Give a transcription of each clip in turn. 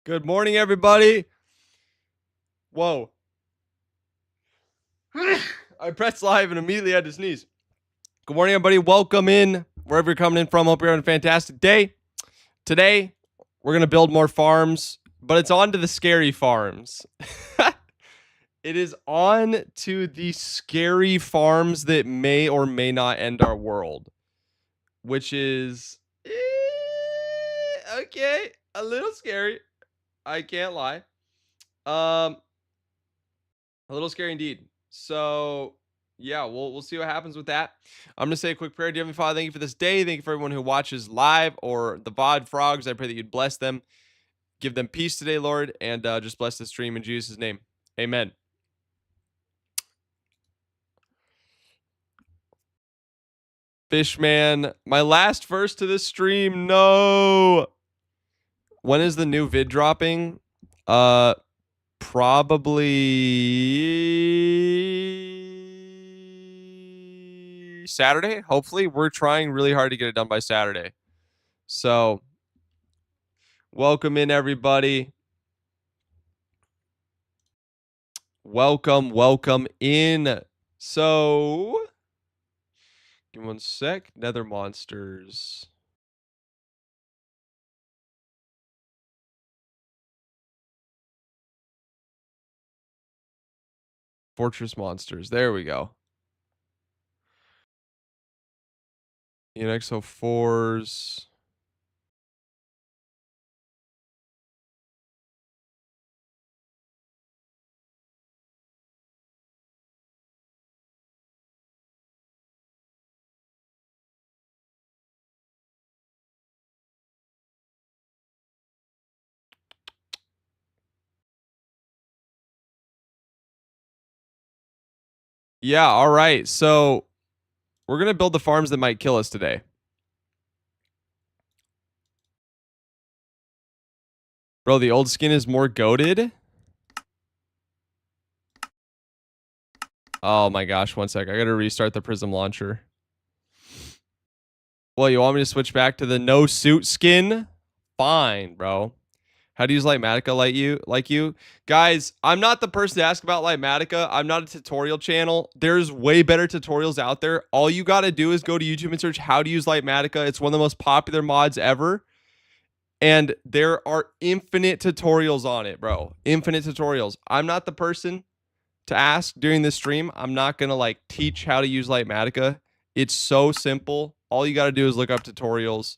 Good morning, everybody. Whoa. I pressed live and immediately had to sneeze. Good morning, everybody. Welcome in wherever you're coming in from. Hope you're having a fantastic day. Today, we're going to build more farms, but it's on to the scary farms. It is on to the scary farms that may or may not end our world, which is okay, a little scary. I can't lie. A little scary indeed. So yeah, we'll see what happens with that. I'm gonna say a quick prayer. Dear Heavenly Father, thank you for this day. Thank you for everyone who watches live or the VOD frogs. I pray that you'd bless them, give them peace today, Lord, and just bless the stream in Jesus' name. Amen. Fishman, my last verse to this stream. No. When is the new vid dropping? Probably Saturday. Hopefully, we're trying really hard to get it done by Saturday. So, welcome in, everybody. Welcome in. So, give me one sec. Nether monsters. Fortress monsters. There we go. UNXO4s. Yeah, all right. So, we're going to build the farms that might kill us today. Bro, the old skin is more goated. Oh my gosh, one sec. I gotta restart the Prism launcher. Well, you want me to switch back to the no suit skin? Fine, bro. How to use Lightmatica like you? Guys, I'm not the person to ask about Lightmatica. I'm not a tutorial channel. There's way better tutorials out there. All you gotta do is go to YouTube and search how to use Lightmatica. It's one of the most popular mods ever. And there are infinite tutorials on it, bro. Infinite tutorials. I'm not the person to ask during this stream. I'm not gonna like teach how to use Lightmatica. It's so simple. All you got to do is look up tutorials,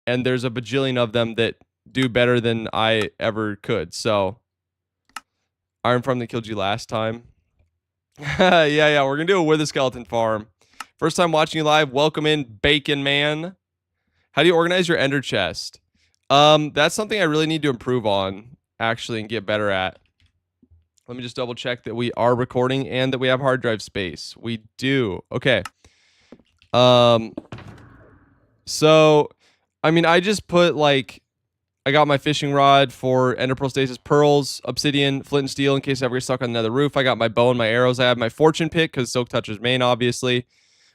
and there's a bajillion of them that do better than I ever could. So, Iron Farm that killed you last time. yeah, we're gonna do a Wither Skeleton farm. First time watching you live. Welcome in, Bacon Man. How do you organize your Ender chest? That's something I really need to improve on, actually, and get better at. Let me just double check that we are recording and that we have hard drive space. We do. Okay. So, I mean, I just put like, I got my fishing rod for Ender Pearl Stasis, pearls, obsidian, flint and steel in case I ever get stuck on another roof. I got my bow and my arrows. I have my fortune pick because Silk Touch is main, obviously.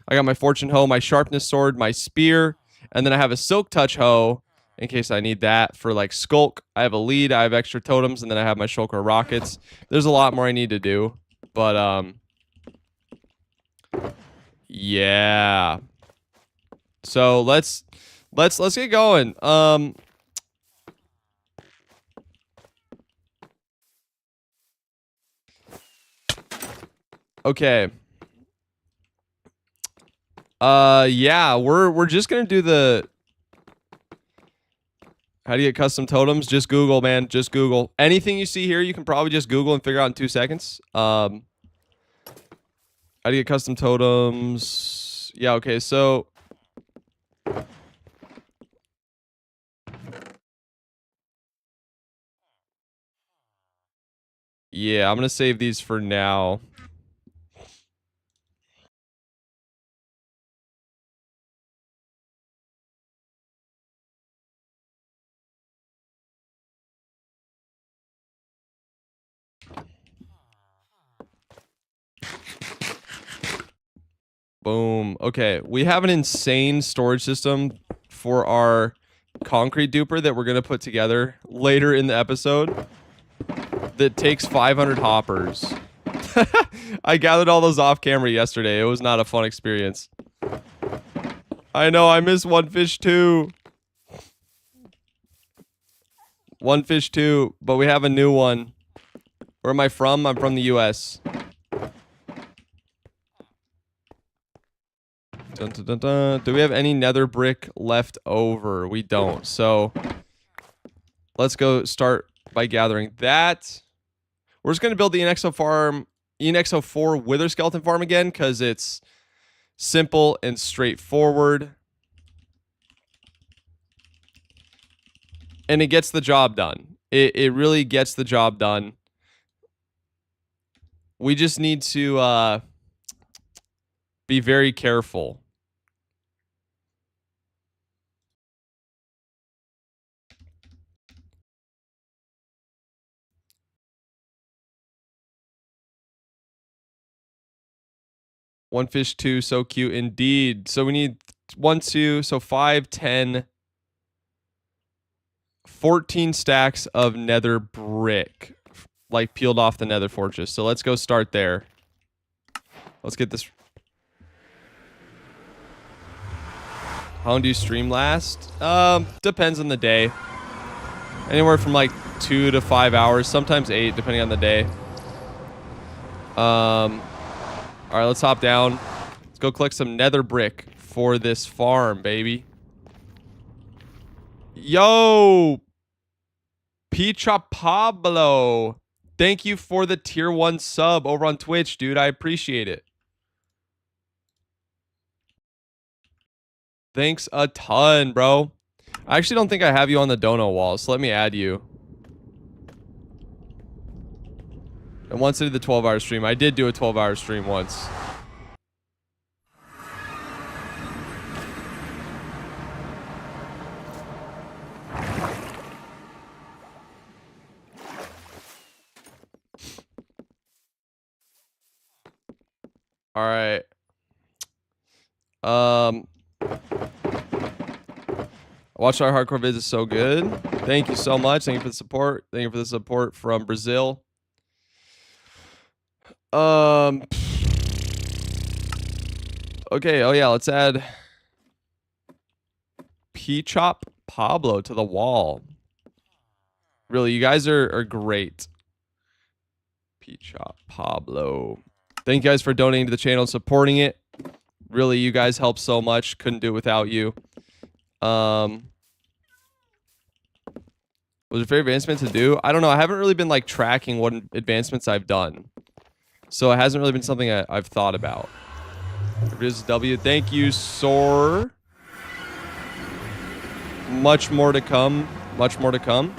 I got my fortune hoe, my sharpness sword, my spear, and then I have a Silk Touch hoe in case I need that for like skulk. I have a lead, I have extra totems, and then I have my shulker rockets. There's a lot more I need to do, but yeah. So let's get going. Okay. Yeah, we're just gonna do the how do you get custom totems? Just Google, man. Just Google. Anything you see here, you can probably just Google and figure out in 2 seconds. How do you get custom totems? Yeah, okay, so yeah, I'm gonna save these for now. Boom. Okay, we have an insane storage system for our concrete duper that we're going to put together later in the episode that takes 500 hoppers. I gathered all those off camera yesterday. It was not a fun experience. I know, I miss One Fish 2. One Fish 2, but we have a new one. Where am I from? I'm from the US. Dun, dun, dun, dun. Do we have any nether brick left over? We don't. So let's go start by gathering that. We're just going to build the ENXO4 Wither Skeleton Farm again because it's simple and straightforward. And it gets the job done. It really gets the job done. We just need to be very careful. One Fish 2, so cute indeed. So we need 1, 2, so 5, 10, 14 stacks of nether brick, like peeled off the nether fortress. So let's go start there. Let's get this. How long do you stream last? Depends on the day. Anywhere from like 2 to 5 hours, sometimes 8, depending on the day. All right, let's hop down. Let's go collect some nether brick for this farm, baby. Yo! Picha Pablo. Thank you for the tier 1 sub over on Twitch, dude. I appreciate it. Thanks a ton, bro. I actually don't think I have you on the dono wall, so let me add you. And once I did the 12-hour stream. I did do a 12-hour stream once. All right. Watch our hardcore vids is so good. Thank you so much. Thank you for the support. Thank you for the support from Brazil. Okay. Oh yeah. Let's add P-Chop Pablo to the wall. Really, you guys are great. P-Chop Pablo. Thank you guys for donating to the channel and supporting it. Really, you guys help so much. Couldn't do it without you. Was your favorite advancement to do? I don't know. I haven't really been like tracking what advancements I've done. So it hasn't really been something I've thought about. W. Thank you, Soar. Much more to come. Much more to come.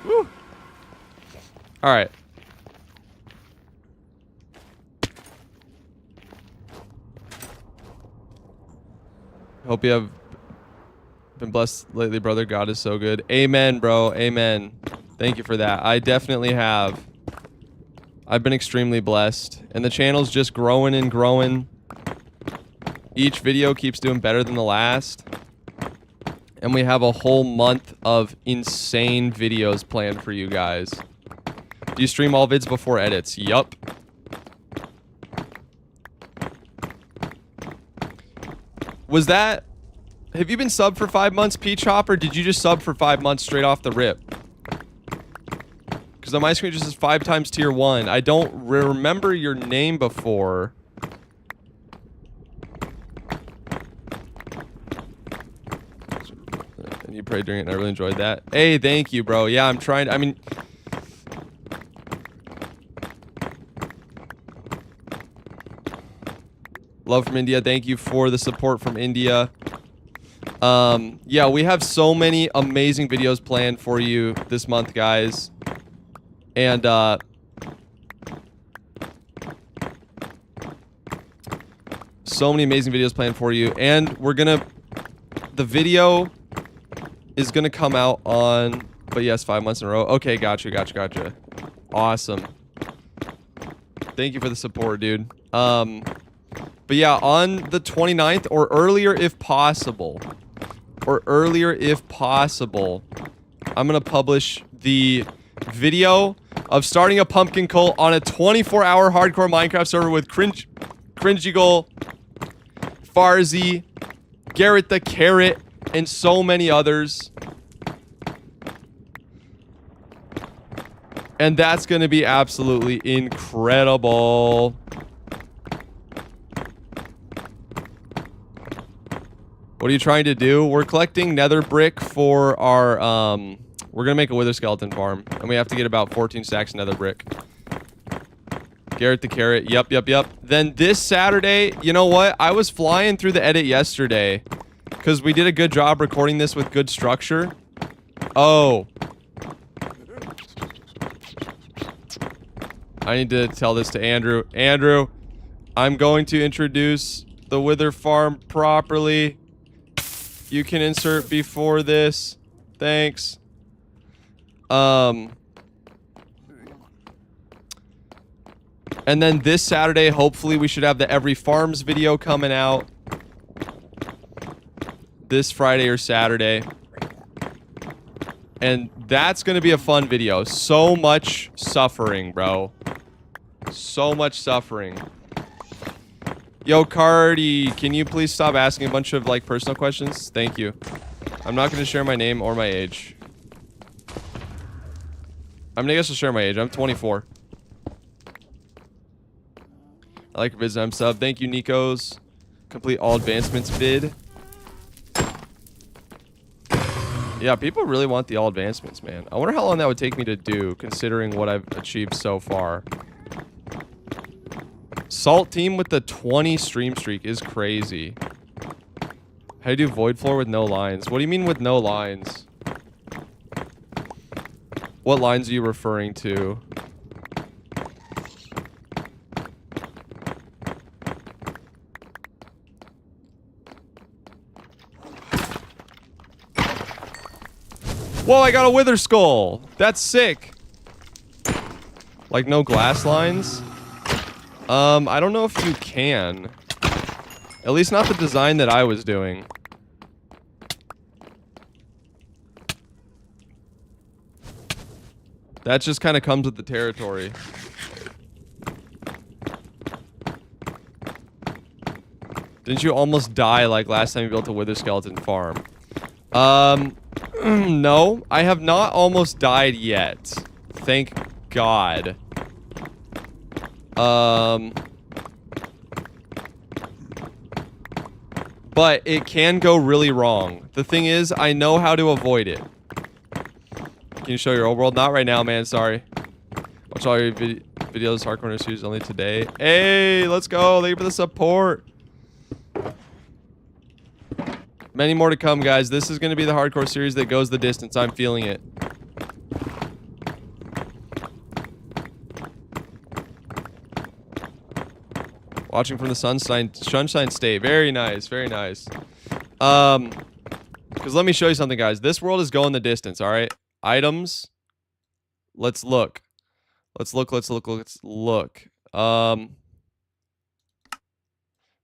Woo. All right. Hope you have been blessed lately, brother. God is so good. Amen, bro. Amen. Thank you for that. I definitely have. I've been extremely blessed. And the channel's just growing and growing. Each video keeps doing better than the last. And we have a whole month of insane videos planned for you guys. Do you stream all vids before edits? Yup. Was that... Have you been subbed for 5 months, Peach Hopper? Did you just sub for 5 months straight off the rip? Because on my screen it just says 5 times tier 1. I don't remember your name before. And you prayed during it and I really enjoyed that. Hey, thank you, bro. Yeah, I'm trying to... I mean... Love from India. Thank you for the support from India. Yeah, we have so many amazing videos planned for you this month, guys. And, so many amazing videos planned for you. And we're gonna... The video is gonna come out on... But yes, 5 months in a row. Okay, gotcha, gotcha, gotcha. Awesome. Thank you for the support, dude. But yeah, on the 29th or earlier if possible, or earlier if possible. I'm going to publish the video of starting a pumpkin cult on a 24-hour hardcore Minecraft server with Cringy Goal, Farzi, Garrett the Carrot, and so many others. And that's going to be absolutely incredible. What are you trying to do? We're collecting nether brick for our, we're going to make a wither skeleton farm. And we have to get about 14 stacks of nether brick. Garrett the Carrot. Yep. Then this Saturday, you know what? I was flying through the edit yesterday. Because we did a good job recording this with good structure. Oh. I need to tell this to Andrew. Andrew, I'm going to introduce the wither farm properly. You can insert before this. Thanks. And then this Saturday, hopefully we should have the Every Farms video coming out. This Friday or Saturday. And that's going to be a fun video. So much suffering, bro. So much suffering. Yo, Cardi, can you please stop asking a bunch of, like, personal questions? Thank you. I'm not going to share my name or my age. I'm going to guess I'll share my age. I'm 24. I like your vids. I'm sub. Thank you, Nikos. Complete all advancements vid. Yeah, people really want the all advancements, man. I wonder how long that would take me to do, considering what I've achieved so far. Salt team with the 20 stream streak is crazy. How do you do void floor with no lines? What do you mean with no lines? What lines are you referring to? Whoa, I got a wither skull. That's sick. Like no glass lines? I don't know if you can. At least not the design that I was doing. That just kind of comes with the territory. Didn't you almost die like last time you built a wither skeleton farm? No, I have not almost died yet. Thank God. But it can go really wrong. The thing is, I know how to avoid it. Can you show your old world? Not right now, man. Sorry. Watch all your videos. Hardcore series only today. Hey, let's go. Thank you for the support. Many more to come, guys. This is going to be the hardcore series that goes the distance. I'm feeling it. Watching from the sunshine state. Very nice. Very nice. Because let me show you something, guys. This world is going the distance, all right? Items. Let's look. Let's look.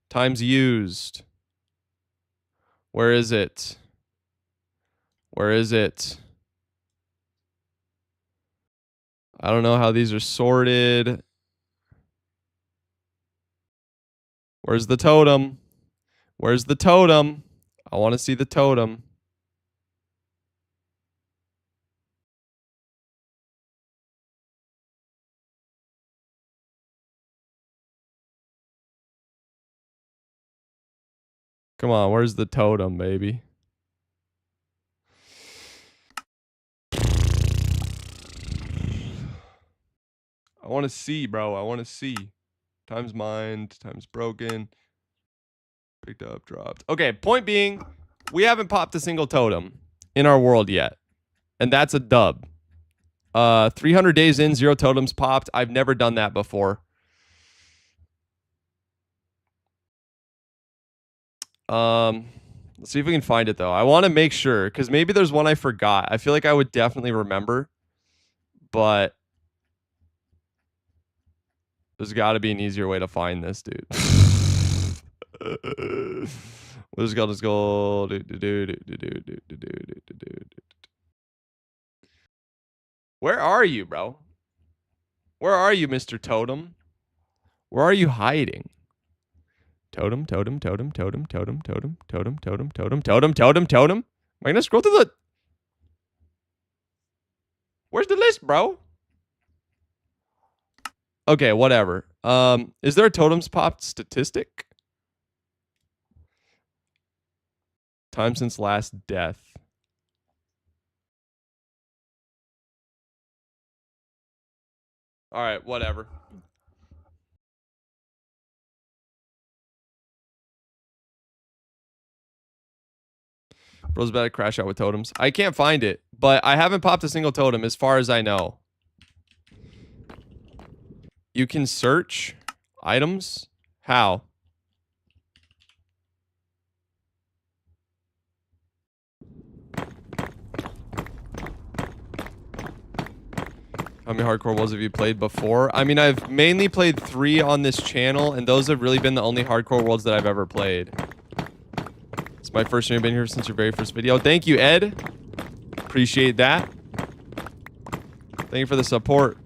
Times used. Where is it? Where is it? I don't know how these are sorted. Where's the totem? Where's the totem? I want to see the totem. Come on, where's the totem, baby? I want to see, bro. I want to see. Times mined, times broken. Picked up, dropped. Okay, point being, we haven't popped a single totem in our world yet. And that's a dub. 300 days in, 0 totems popped. I've never done that before. Let's see if we can find it, though. I want to make sure, because maybe there's one I forgot. I feel like I would definitely remember. But there's got to be an easier way to find this, dude. Let's go. Let's go. Where are you, bro? Where are you, Mr. Totem? Where are you hiding? Totem, totem, totem, totem, totem, totem, totem, totem, totem, totem, totem, totem. Am I gonna scroll to the... Where's the list, bro? Okay, whatever. Is there a totems pop statistic? Time since last death. All right, whatever. Bro's about to crash out with totems. I can't find it, but I haven't popped a single totem as far as I know. You can search items? How? How many hardcore worlds have you played before? I mean, I've mainly played 3 on this channel, and those have really been the only hardcore worlds that I've ever played. It's my first time. You've been here since your very first video. Thank you, Ed. Appreciate that. Thank you for the support.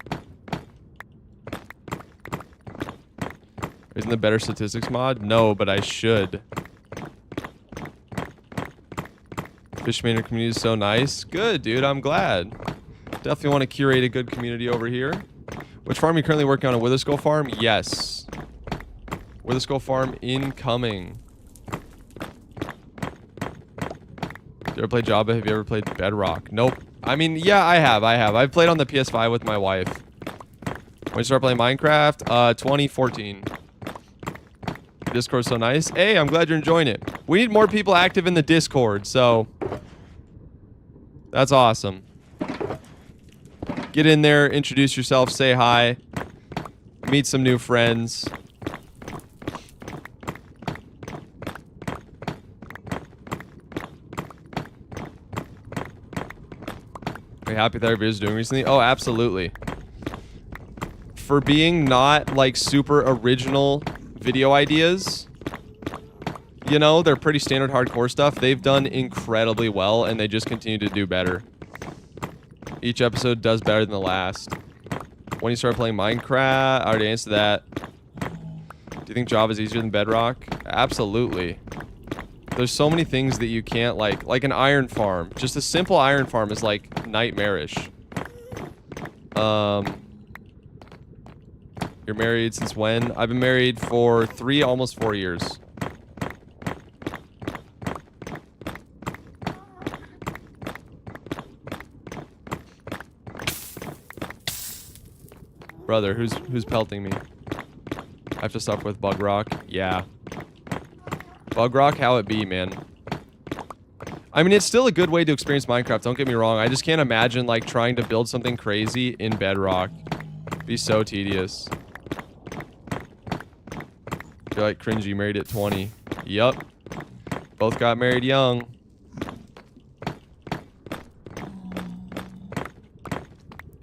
Isn't the better statistics mod? No, but I should. Fishmaker community is so nice. Good, dude. I'm glad. Definitely want to curate a good community over here. Which farm are you currently working on? A Witherskull farm? Yes. Witherskull farm incoming. Have you ever played Java? Have you ever played Bedrock? Nope. I mean, yeah, I have. I've played on the PS5 with my wife. When you start playing Minecraft? 2014. Discord's so nice. Hey, I'm glad you're enjoying it. We need more people active in the Discord, so... That's awesome. Get in there, introduce yourself, say hi. Meet some new friends. Are you happy that our videos are doing recently? Oh, absolutely. For being not, like, super original video ideas, you know, they're pretty standard hardcore stuff. They've done incredibly well, and they just continue to do better. Each episode does better than the last. When you start playing Minecraft, I already answered that. Do you think Java is easier than Bedrock? Absolutely. There's so many things that you can't, like an iron farm. Just a simple iron farm is, like, nightmarish. You're married since when? I've been married for 3, almost 4 years. Brother, who's pelting me? I have to stop with Bug Rock. Yeah. Bug Rock, how it be, man. I mean, it's still a good way to experience Minecraft, don't get me wrong. I just can't imagine, like, trying to build something crazy in Bedrock. It'd be so tedious. I feel like cringy, married at 20. Yup. Both got married young.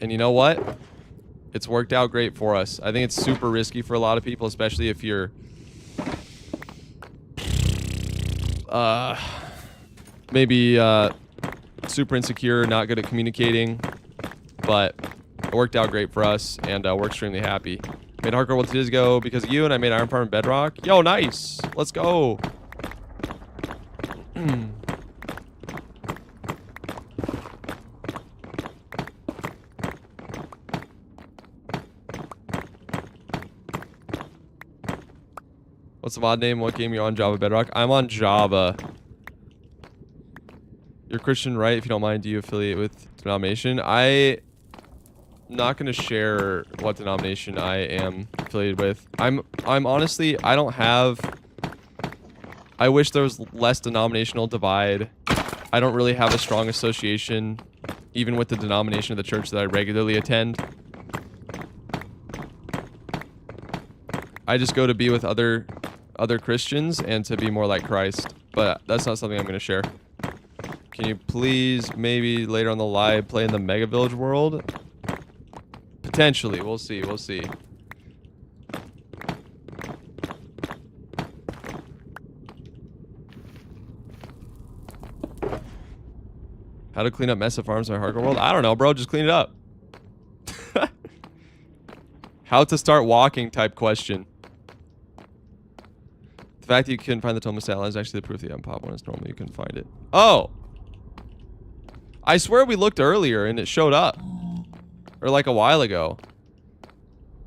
And you know what? It's worked out great for us. I think it's super risky for a lot of people, especially if you're maybe super insecure, not good at communicating, but it worked out great for us, and we're extremely happy. Made hardcore what 2 days ago because of you, and I made Iron Farm and Bedrock. Yo, nice. Let's go. What's the VOD name? What game are you on? Java, Bedrock? I'm on Java. You're Christian, right? If you don't mind, do you affiliate with denomination? I'm not going to share what denomination I am affiliated with. I'm honestly, I don't have... I wish there was less denominational divide. I don't really have a strong association, even with the denomination of the church that I regularly attend. I just go to be with other Christians and to be more like Christ. But that's not something I'm going to share. Can you please, maybe later on the live, play in the Mega Village world? Potentially. We'll see. We'll see. How to clean up mess of farms in hardcore world? I don't know, bro. Just clean it up. How to start walking type question. The fact that you couldn't find the Toma satellite is actually the proof that you haven't popped one. It's normal you couldn't find it. Oh! I swear we looked earlier and it showed up. Or like a while ago.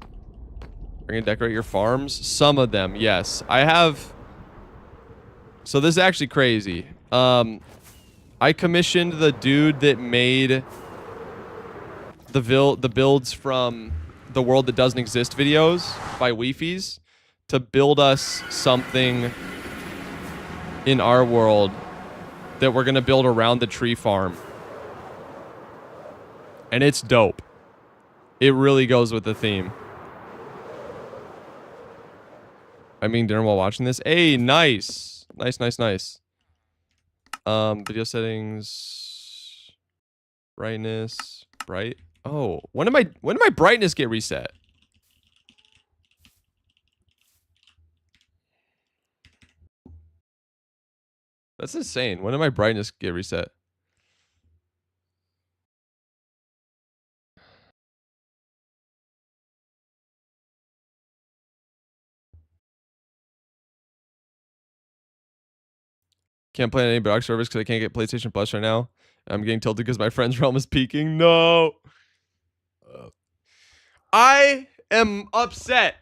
Are you gonna decorate your farms? Some of them, yes. I have... So this is actually crazy. I commissioned the dude that made the builds from the World That Doesn't Exist videos by Weefies to build us something in our world that we're gonna build around the tree farm. And it's dope. It really goes with the theme. I mean dinner while watching this. Hey, nice. Nice. Video settings. Brightness. Bright. Oh, when did my brightness get reset? That's insane. When did my brightness get reset? Can't play on any box servers because I can't get PlayStation Plus right now. I'm getting tilted because my friend's realm is peaking. No. I am upset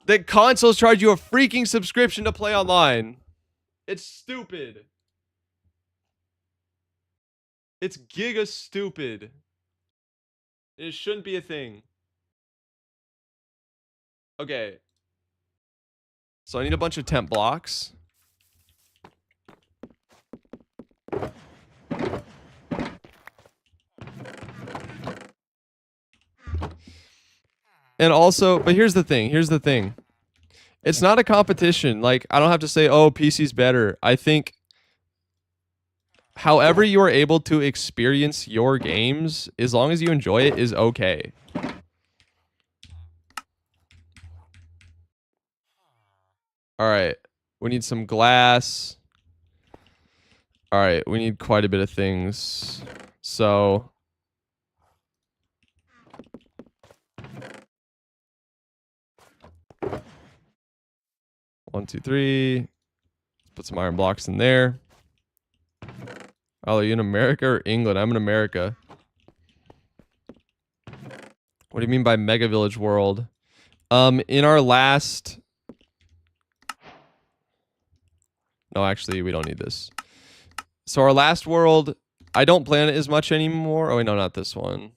that consoles charge you a freaking subscription to play online. It's stupid. It's giga stupid. It shouldn't be a thing. Okay. So I need a bunch of temp blocks. And also, but here's the thing. It's not a competition. Like, I don't have to say, oh, PC's better. I think however you are able to experience your games, as long as you enjoy it, is okay. Alright. We need some glass. Alright, we need quite a bit of things. So... 1, 2, 3. Put some iron blocks in there. Oh, are you in America or England? I'm in America. What do you mean by Mega Village World? In our last... No, actually, we don't need this. So our last world, I don't plan it as much anymore. Oh, wait, no, not this one.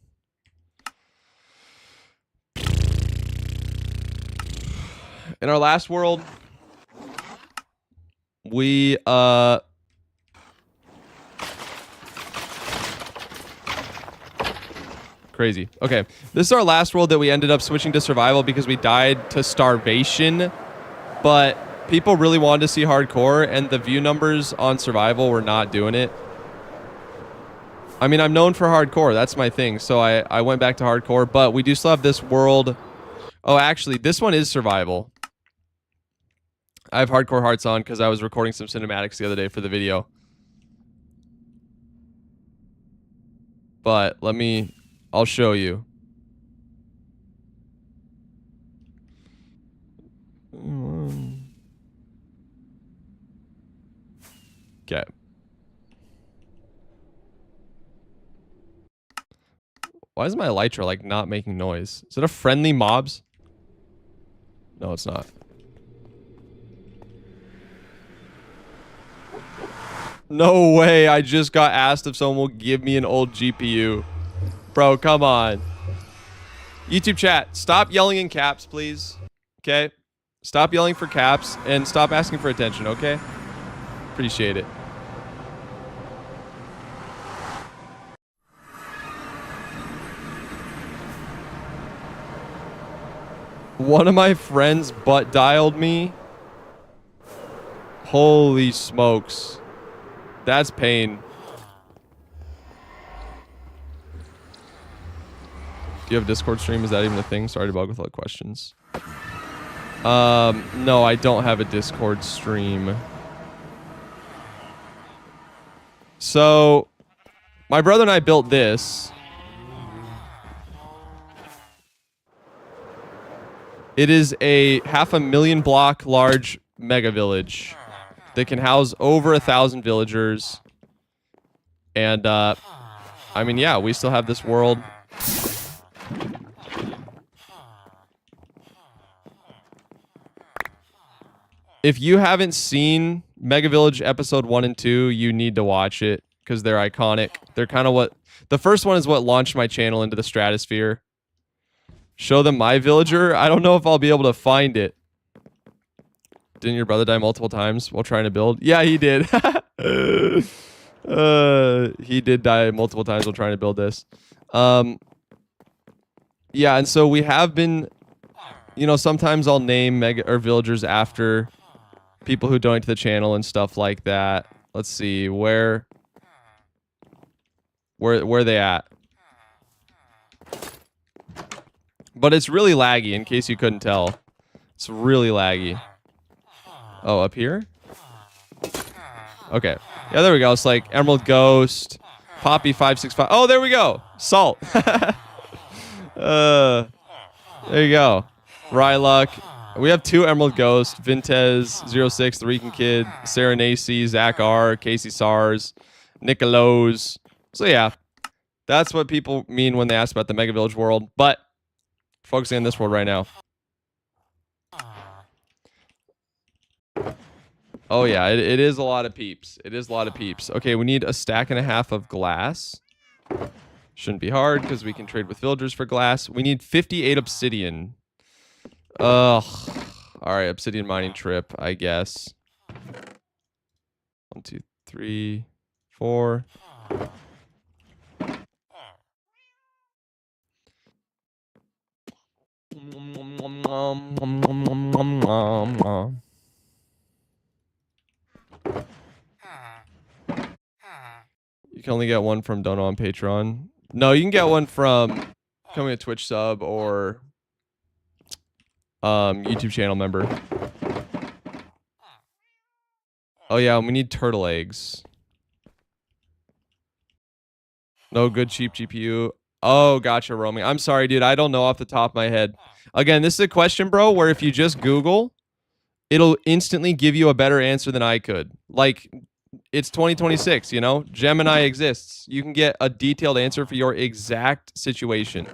In our last world... We, crazy. Okay. This is our last world that we ended up switching to survival because we died to starvation. But people really wanted to see hardcore, and the view numbers on survival were not doing it. I mean, I'm known for hardcore. That's my thing. So I went back to hardcore, but we do still have this world. Oh, actually, this one is survival. I have hardcore hearts on because I was recording some cinematics the other day for the video. But I'll show you. Okay. Why is my elytra like not making noise? Is it a friendly mobs? No, it's not. No way, I just got asked if someone will give me an old GPU. Bro, come on. YouTube chat, stop yelling in caps, please. Okay? Stop yelling for caps and stop asking for attention, okay? Appreciate it. One of my friends butt dialed me. Holy smokes. That's pain. Do you have a Discord stream? Is that even a thing? Sorry to bug with all the questions. No, I don't have a Discord stream. So, My brother and I built this. It is a 500,000 block large mega village that can house over 1,000 villagers. And, I mean, yeah, we still have this world. If you haven't seen Mega Village episode 1 and 2, you need to watch it because they're iconic. They're kind of what... The first one is what launched my channel into the stratosphere. Show them my villager. I don't know if I'll be able to find it. Didn't your brother die multiple times while trying to build? Yeah, he did. He did die multiple times while trying to build this. Yeah, and so we have been... You know, sometimes I'll name mega or villagers after people who donate to the channel and stuff like that. Let's see, where they at? But it's really laggy, in case you couldn't tell. It's really laggy. Oh, up here? Okay. Yeah, there we go. It's like Emerald Ghost, Poppy 565. Oh, there we go. Salt. There you go. Ryluck. We have 2 Emerald Ghost, Vintez 06, The Rican Kid, Sarah Nacy, Zach R, Casey SARS, Nicolos. So yeah, that's what people mean when they ask about the Mega Village world. But focusing on this world right now. Oh yeah, it is a lot of peeps. It is a lot of peeps. Okay, we need a 1.5 stacks of glass. Shouldn't be hard because we can trade with villagers for glass. We need 58 obsidian. Ugh. Alright, obsidian mining trip, I guess. 1, 2, 3, 4. You can only get one from Dono on Patreon. No, you can get one from becoming a Twitch sub or YouTube channel member. Oh yeah, we need turtle eggs. No good cheap GPU. Oh, gotcha, roaming. I'm sorry, dude. I don't know off the top of my head. Again, this is a question, bro, where if you just Google, it'll instantly give you a better answer than I could. Like, it's 2026, you know? Gemini exists. You can get a detailed answer for your exact situation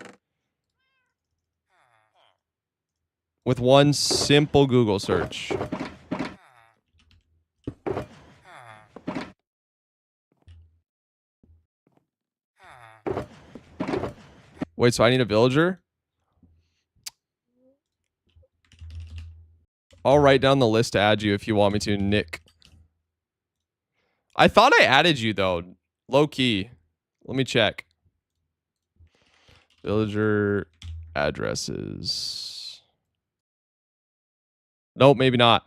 with one simple Google search. Wait, so I need a villager? I'll write down the list to add you if you want me to, Nick. I thought I added you, though. Low key. Let me check. Villager addresses. Nope, maybe not.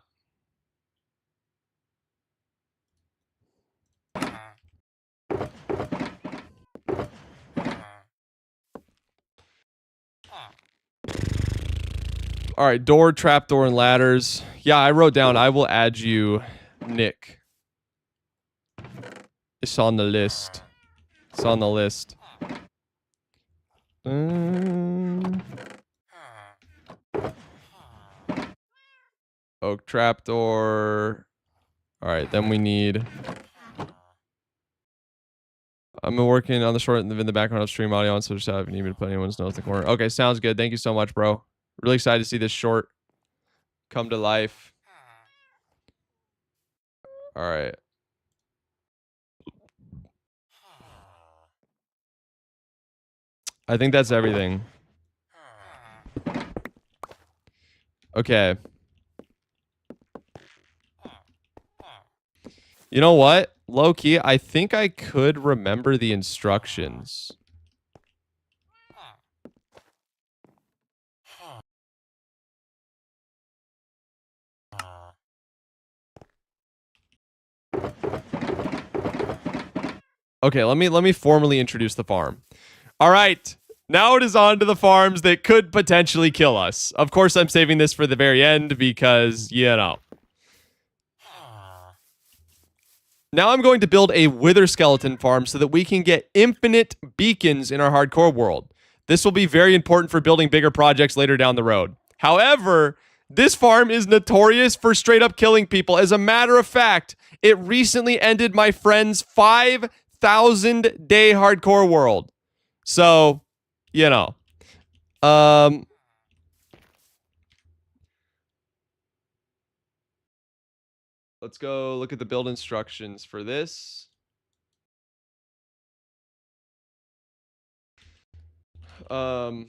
All right, door, trapdoor, and ladders. Yeah, I wrote down, I will add you, Nick. It's on the list. It's on the list. Oak trapdoor. All right, then we need... I'm working on the short in the background of stream audio on so just have you need me to put anyone's notes in the corner. Okay, sounds good. Thank you so much, bro. Really excited to see this short come to life. All right. I think that's everything. Okay. You know what? Low key, I think I could remember the instructions. Okay, let me formally introduce the farm. All right. Now it is on to the farms that could potentially kill us. Of course, I'm saving this for the very end because, you know. Now I'm going to build a wither skeleton farm so that we can get infinite beacons in our hardcore world. This will be very important for building bigger projects later down the road. However, this farm is notorious for straight up killing people. As a matter of fact, it recently ended my friend's 5,000 day hardcore world. So, you know. Let's go look at the build instructions for this. Um,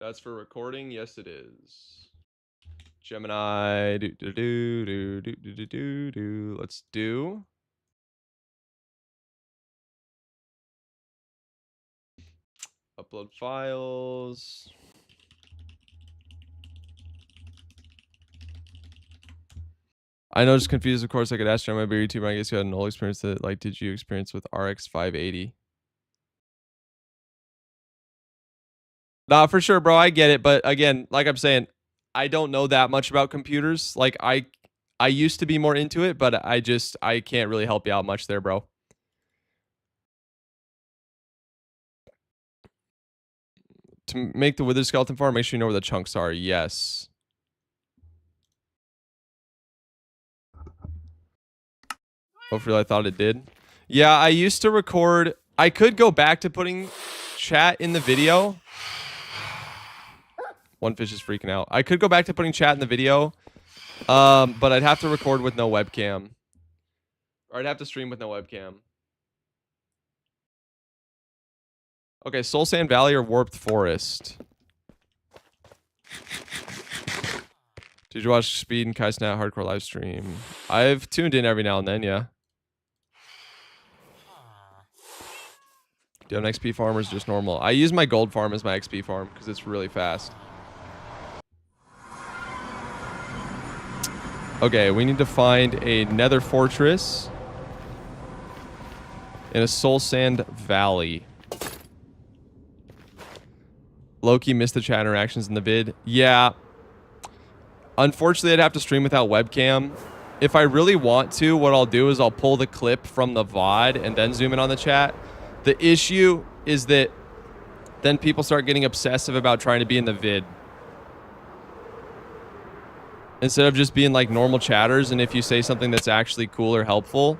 that's for recording. Yes, it is. Gemini. Let's do. Upload files. I know, just confused. Of course, I could ask you on my YouTube. I guess you had an old experience that, like, did you experience with RX 580? Nah, for sure, bro. I get it, but again, like I'm saying, I don't know that much about computers. Like, I used to be more into it, but I can't really help you out much there, bro. To make the wither skeleton farm, make sure you know where the chunks are. Yes. Hopefully, I thought it did. Yeah, I used to record. I could go back to putting chat in the video. One fish is freaking out. I could go back to putting chat in the video, but I'd have to record with no webcam. Or I'd have to stream with no webcam. Okay, Soul Sand Valley or Warped Forest? Did you watch Speed and Kaisnat Hardcore live stream? I've tuned in every now and then, yeah. Do you have an XP farm or is it just normal? I use my gold farm as my XP farm because it's really fast. Okay, we need to find a nether fortress in a Soul Sand Valley. Loki missed the chat interactions in the vid. Yeah. Unfortunately, I'd have to stream without webcam. If I really want to, what I'll do is I'll pull the clip from the VOD and then zoom in on the chat. The issue is that then people start getting obsessive about trying to be in the vid. Instead of just being like normal chatters, and if you say something that's actually cool or helpful,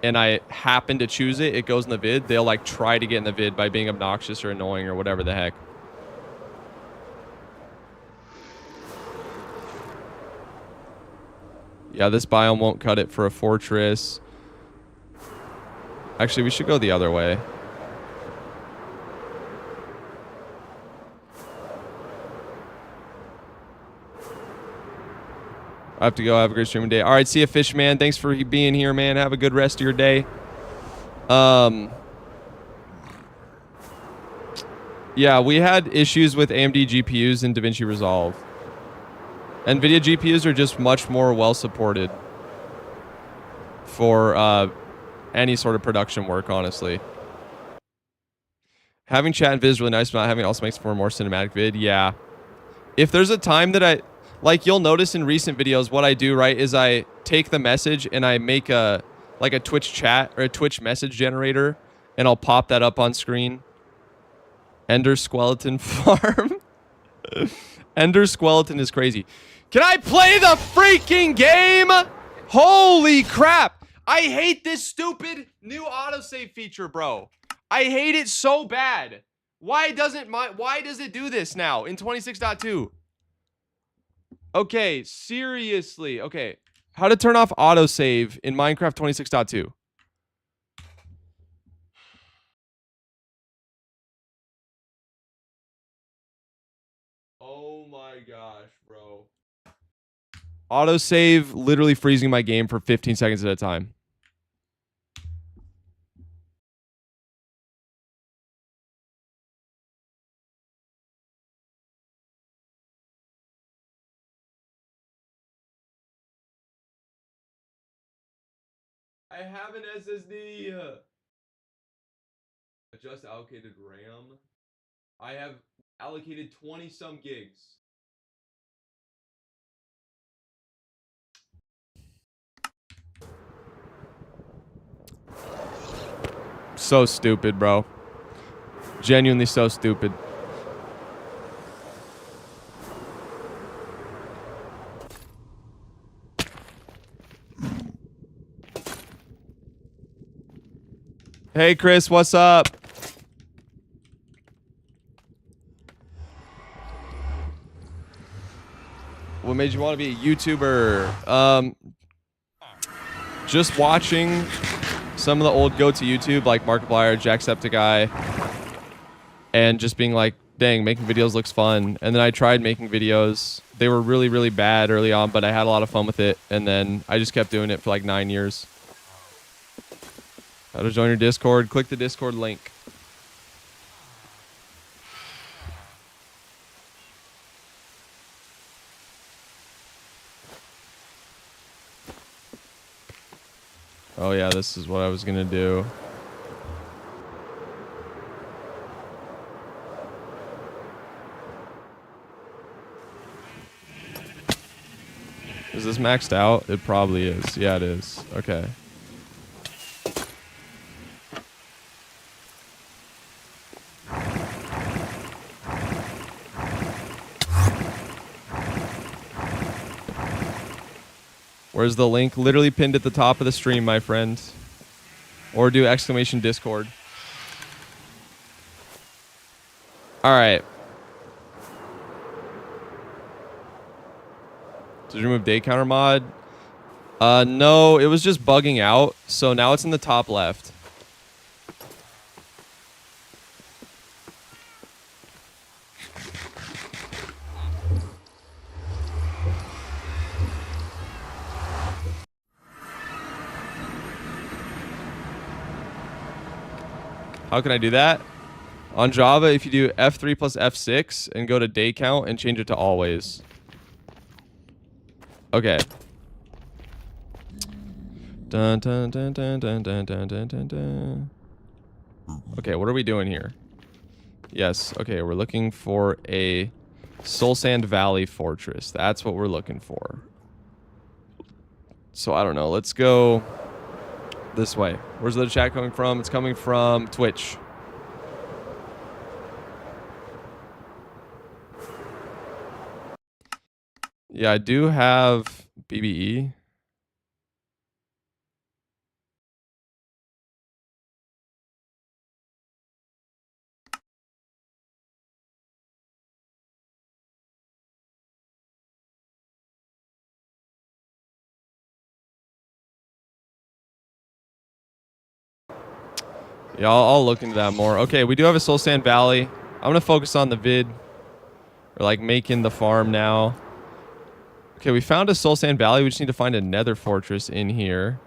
and I happen to choose it, it goes in the vid, they'll like try to get in the vid by being obnoxious or annoying or whatever the heck. Yeah, this biome won't cut it for a fortress. Actually, we should go the other way. I have to go. Have a great streaming day. All right, see you, Fish Man. Thanks for being here, man. Have a good rest of your day. Yeah, we had issues with AMD GPUs in DaVinci Resolve. NVIDIA GPUs are just much more well supported for any sort of production work, honestly. Having chat and vid is really nice, but not having it also makes for a more cinematic vid. Yeah. If there's a time that I... Like, you'll notice in recent videos, what I do, right, is I take the message and I make a Twitch chat or a Twitch message generator, and I'll pop that up on screen. Ender Skeleton Farm. Ender Skeleton is crazy. Can I play the freaking game? Holy crap. I hate this stupid new autosave feature, bro. I hate it so bad. Why does it do this now in 26.2? Okay, seriously. Okay. How to turn off autosave in Minecraft 26.2. Oh my gosh, bro. Autosave literally freezing my game for 15 seconds at a time. I have an SSD. I just allocated RAM. I have Allocated 20 some gigs. So stupid, bro. Genuinely so stupid. Hey, Chris, what's up? What made you want to be a YouTuber? Just watching some of the old go-to YouTube, like Markiplier, Jacksepticeye, and just being like, dang, making videos looks fun. And then I tried making videos. They were really, really bad early on, but I had a lot of fun with it. And then I just kept doing it for like 9 years. How to join your Discord? Click the Discord link. Oh yeah, this is what I was gonna do. Is this maxed out? It probably is. Yeah, it is. Okay. Where's the link? Literally pinned at the top of the stream, my friend. Or do exclamation Discord. All right. Did you remove day counter mod? No, it was just bugging out. So now it's in the top left. How can I do that? On Java, if you do F3 plus F6 and go to day count and change it to always. Okay. Dun, dun, dun, dun, dun, dun, dun, dun, dun, dun. Okay, what are we doing here? Yes, okay, we're looking for a Soul Sand Valley Fortress. That's what we're looking for. So I don't know, let's go this way. Where's the chat coming from? It's coming from Twitch. Yeah, I do have BBE. Yeah, I'll look into that more. Okay, we do have a Soul Sand Valley. I'm going to focus on the vid. Or like making the farm now. Okay, we found a Soul Sand Valley. We just need to find a nether fortress in here.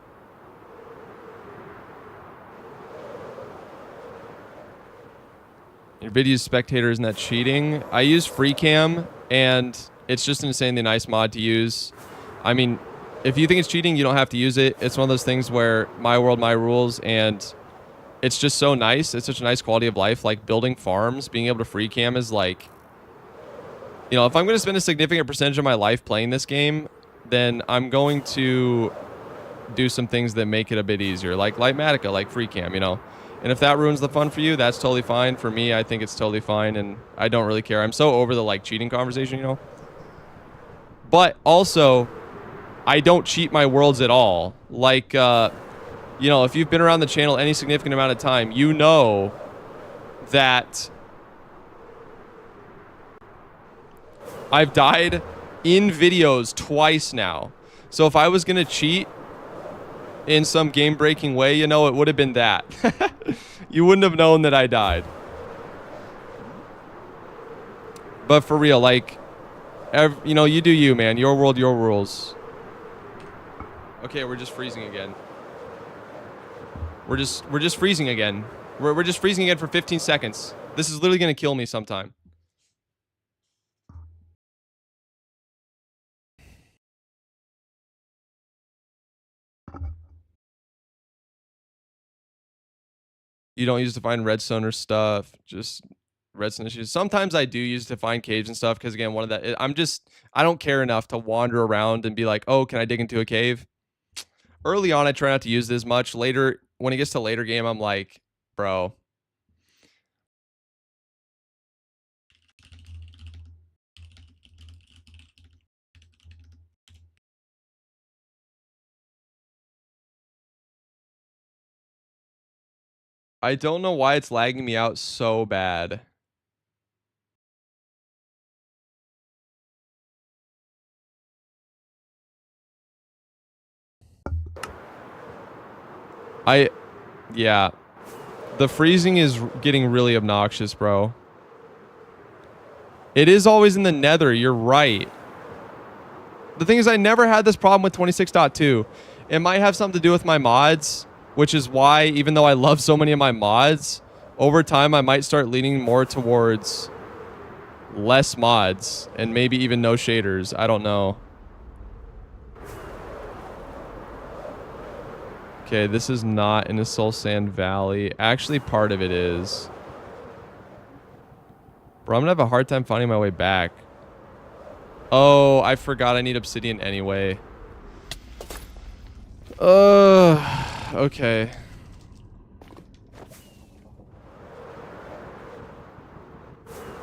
Your vid use spectator, isn't that cheating? I use free cam and it's just an insanely nice mod to use. I mean, if you think it's cheating, you don't have to use it. It's one of those things where my world, my rules, and it's just so nice. It's such a nice quality of life. Like building farms, being able to free cam is like, you know, if I'm going to spend a significant percentage of my life playing this game, then I'm going to do some things that make it a bit easier, like Lightmatica, like free cam, you know. And if that ruins the fun for you, that's totally fine. For me, I think it's totally fine, and I don't really care. I'm so over the like cheating conversation, you know. But also, I don't cheat my worlds at all. Like, you know, if you've been around the channel any significant amount of time, you know that I've died in videos twice now. So if I was going to cheat in some game-breaking way, you know, it would have been that. You wouldn't have known that I died. But for real, like, you know, you do you, man. Your world, your rules. Okay, we're just freezing again. We're just freezing again. We're just freezing again for 15 seconds. This is literally going to kill me sometime. You don't use to find redstone or stuff. Just redstone issues. Sometimes I do use it to find caves and stuff because again, I don't care enough to wander around and be like, oh, can I dig into a cave? Early on, I try not to use it as much. Later, when it gets to later game, I'm like, bro. I don't know why it's lagging me out so bad. Yeah. The freezing is getting really obnoxious, bro. It is always in the nether. You're right. The thing is, I never had this problem with 26.2. It might have something to do with my mods, which is why, even though I love so many of my mods, over time I might start leaning more towards less mods and maybe even no shaders. I don't know. Okay, this is not in the Soul Sand Valley. Actually, part of it is. Bro, I'm gonna have a hard time finding my way back. Oh, I forgot I need obsidian anyway. Okay.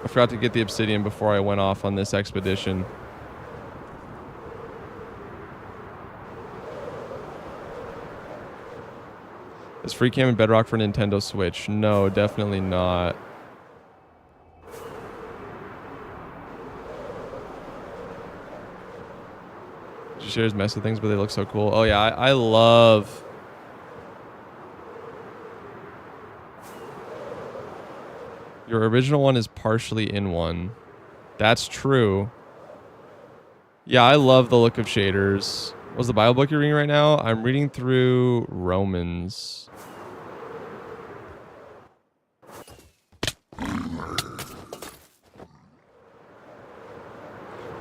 I forgot to get the obsidian before I went off on this expedition. Is free cam and bedrock for Nintendo Switch? No, definitely not. She shares messy things, but they look so cool. Oh yeah, I love... Your original one is partially in one. That's true. Yeah, I love the look of shaders. What's the Bible book you're reading right now? I'm reading through Romans.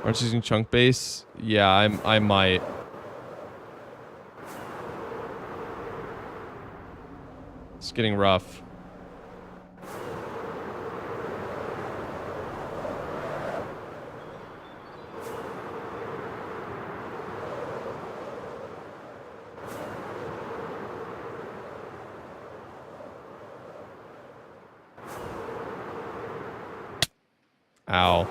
Aren't you using chunk base? Yeah, I might. It's getting rough. Ow.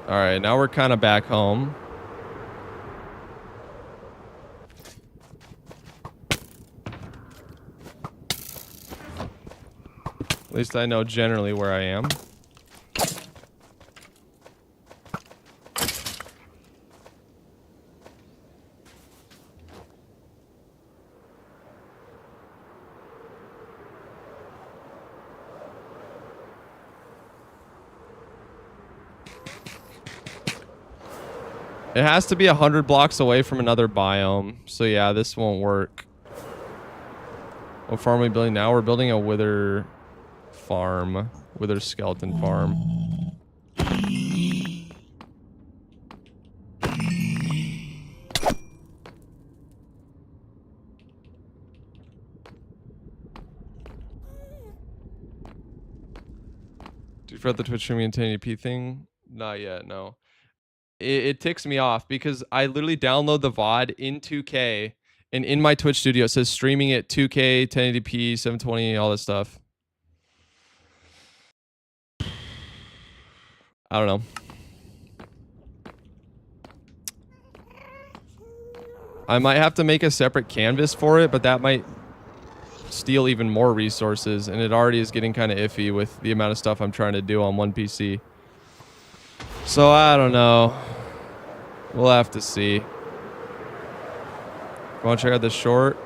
Alright, now we're kind of back home. At least I know generally where I am. It has to be 100 blocks away from another biome. So yeah, this won't work. What farm are we building now? We're building a wither farm. Wither skeleton farm. Do you forget the Twitch streaming and 1080p thing? Not yet, no. It ticks me off because I literally download the VOD in 2K and in my Twitch studio it says streaming at 2K, 1080p, 720, all this stuff. I don't know. I might have to make a separate canvas for it, but that might steal even more resources, and it already is getting kind of iffy with the amount of stuff I'm trying to do on one PC. So I don't know. We'll have to see. Want to check out this short?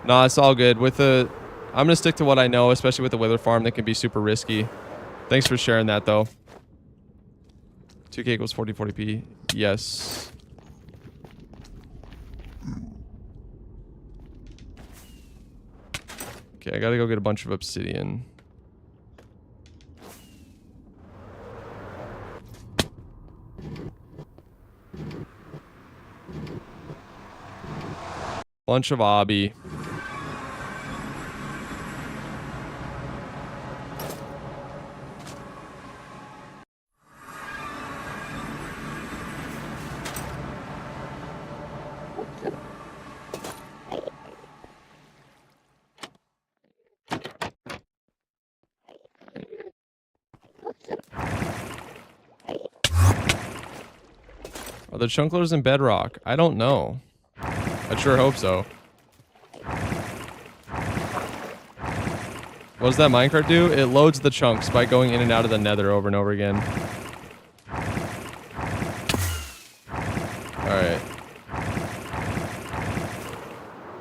Nah, it's all good. I'm gonna stick to what I know, especially with the wither farm that can be super risky. Thanks for sharing that though. 2K equals 4040p. Yes. Okay, I gotta go get a bunch of obsidian. Bunch of obby. Are there chunk loaders in Bedrock? I don't know. I sure hope so. What does that minecart do? It loads the chunks by going in and out of the nether over and over again. Alright.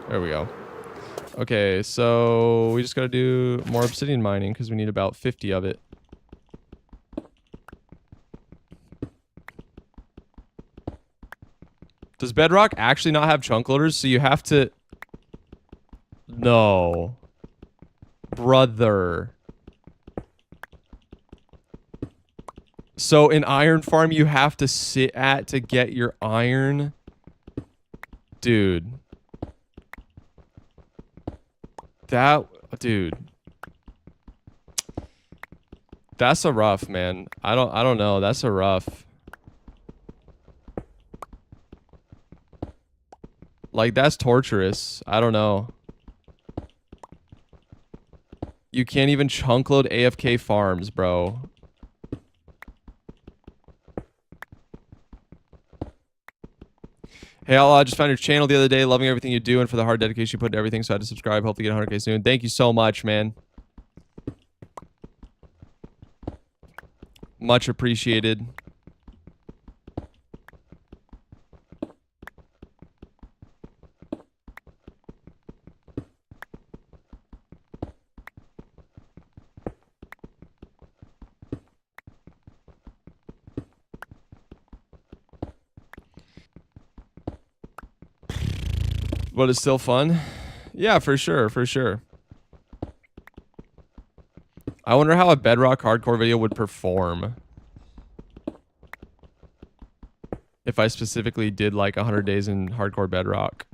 There we go. Okay, so we just gotta do more obsidian mining because we need about 50 of it. Does Bedrock actually not have chunk loaders? So you have to... No. Brother. So in Iron Farm, you have to sit at to get your iron? Dude. That... Dude. That's a rough, man. I don't know. That's a rough. Like, that's torturous. I don't know. You can't even chunk load AFK farms, bro. Hey, I just found your channel the other day. Loving everything you do and for the hard dedication you put into everything. So I had to subscribe. Hopefully get 100K soon. Thank you so much, man. Much appreciated. But it's still fun. Yeah, for sure, for sure. I wonder how a Bedrock hardcore video would perform. If I specifically did like 100 days in hardcore Bedrock.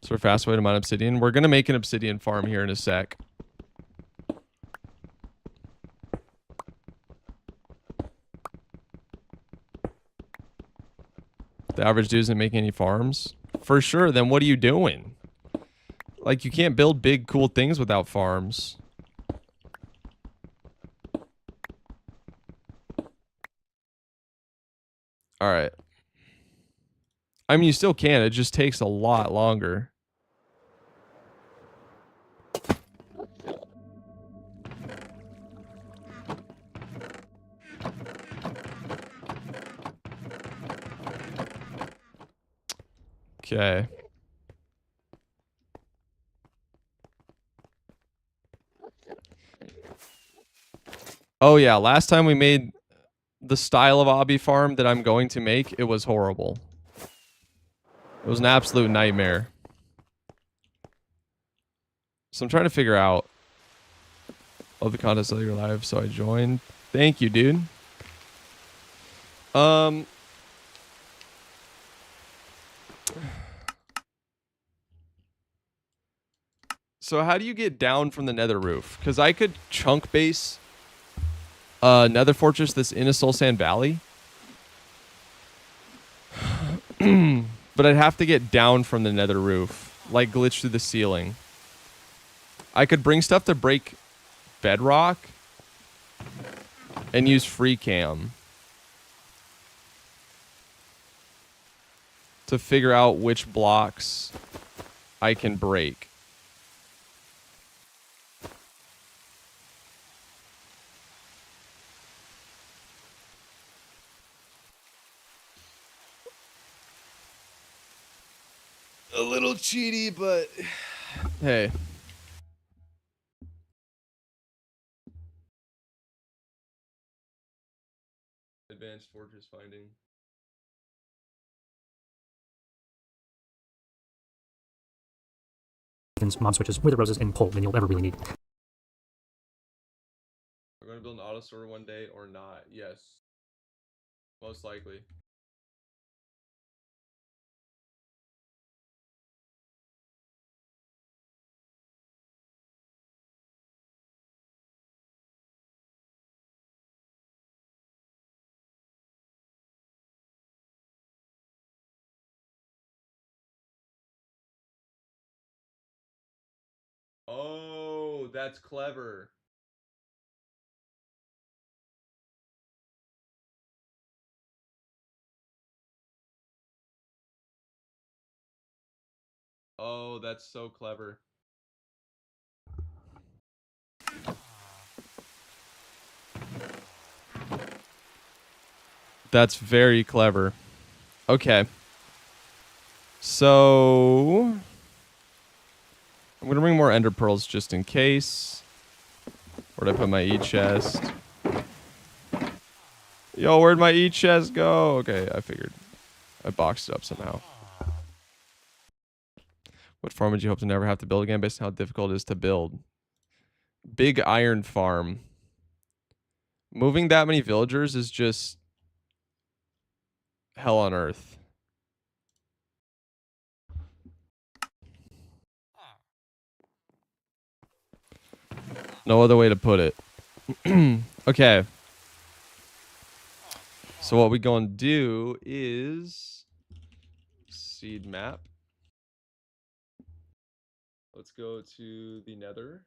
So we're fast way to mine obsidian. We're gonna make an obsidian farm here in a sec. The average dude isn't making any farms? For sure, then what are you doing? Like, you can't build big, cool things without farms. Alright. I mean, you still can. It just takes a lot longer. Okay. Oh, yeah. Last time we made the style of obby farm that I'm going to make, it was horrible. It was an absolute nightmare. So I'm trying to figure out... Oh, the contest that you're live, so I joined. Thank you, dude. So how do you get down from the nether roof? Because I could chunk base nether fortress that's in a soul sand valley. But I'd have to get down from the nether roof. Like glitch through the ceiling. I could bring stuff to break bedrock. And use free cam. To figure out which blocks I can break. A little cheaty, but hey. Advanced fortress finding. Mom switches, wither roses, and coal than you'll ever really need. We're going to build an auto sorter one day or not. Yes. Most likely. Oh, that's clever. Oh, that's so clever. That's very clever. Okay. So I'm gonna bring more ender pearls just in case. Where'd I put my e-chest? Yo, where'd my e-chest go? Okay, I figured. I boxed it up somehow. What farm would you hope to never have to build again based on how difficult it is to build? Big iron farm. Moving that many villagers is just hell on earth. No other way to put it. Okay. So what we gonna do is seed map. Let's go to the nether.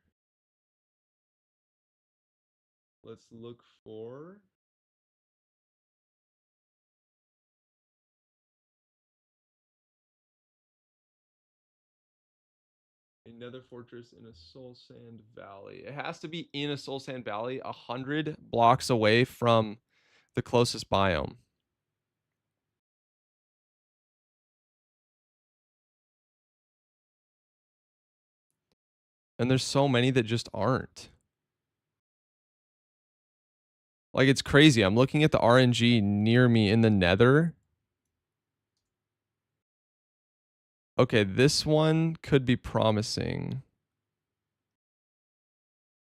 Let's look for a nether fortress in a soul sand valley. It has to be in a soul sand valley, 100 blocks away from the closest biome. And there's so many that just aren't. Like, it's crazy. I'm looking at the RNG near me in the nether. Okay, this one could be promising.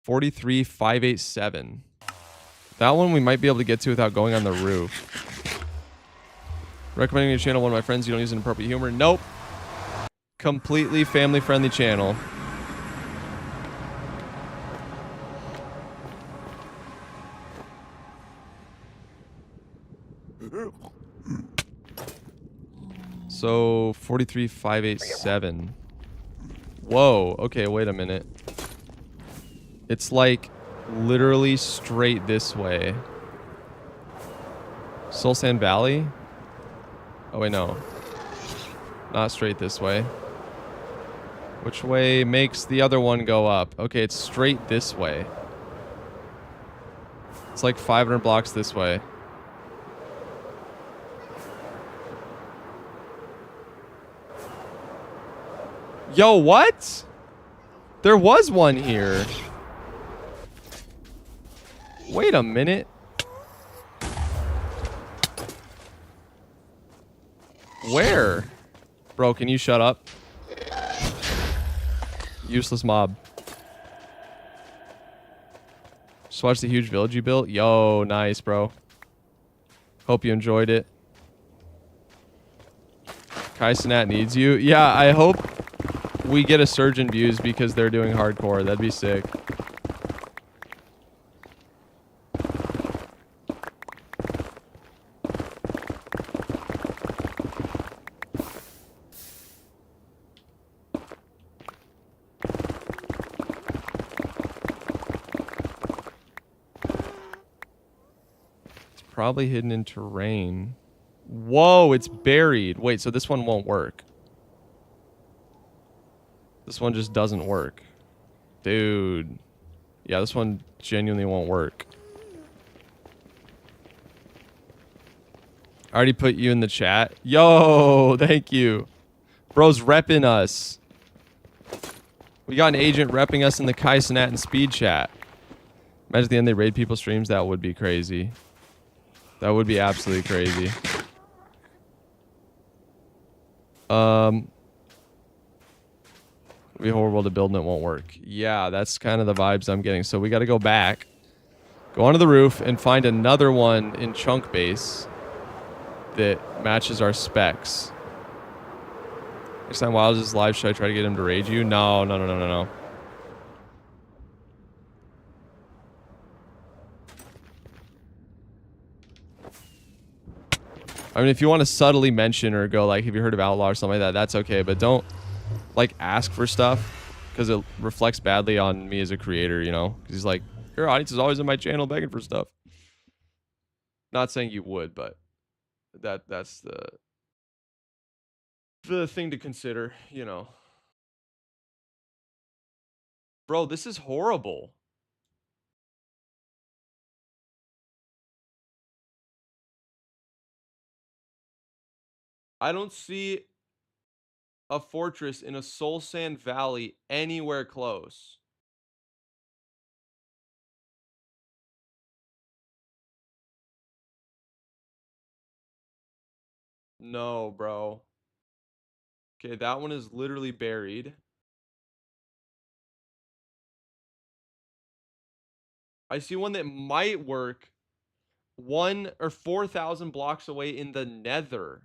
43,587. That one we might be able to get to without going on the roof. Recommending your channel, one of my friends, you don't use inappropriate humor. Nope. Completely family-friendly channel. So 43,587. Whoa. Okay, wait a minute. It's like literally straight this way. Soul Sand Valley? Oh wait, no. Not straight this way. Which way makes the other one go up? Okay, it's straight this way. It's like 500 blocks this way. Yo, what? There was one here. Wait a minute. Where? Bro, can you shut up? Useless mob. Just watch the huge village you built. Yo, nice, bro. Hope you enjoyed it. Kai Cenat needs you. Yeah, I hope we get a surge in views because they're doing hardcore. That'd be sick. It's probably hidden in terrain. Whoa, it's buried. Wait, so this one won't work. This one just doesn't work. Dude. Yeah, this one genuinely won't work. I already put you in the chat. Yo, thank you. Bro's repping us. We got an agent repping us in the Kai Cenat and Speed chat. Imagine at the end they raid people's streams. That would be crazy. That would be absolutely crazy. It'd be horrible to build and it won't work. Yeah, that's kind of the vibes I'm getting. So we got to go back, go onto the roof, and find another one in chunk base that matches our specs. Next time Wild is live, should I try to get him to raid you? No, no, no, no, no, no. I mean, if you want to subtly mention or go like, have you heard of Outlaw or something like that, that's okay. But don't like ask for stuff because it reflects badly on me as a creator, you know? Because he's like, your audience is always in my channel begging for stuff. Not saying you would, but that's the thing to consider, you know. Bro, this is horrible. I don't see a fortress in a Soul Sand Valley anywhere close. No, bro. Okay, that one is literally buried. I see one that might work 1 or 4,000 blocks away in the Nether.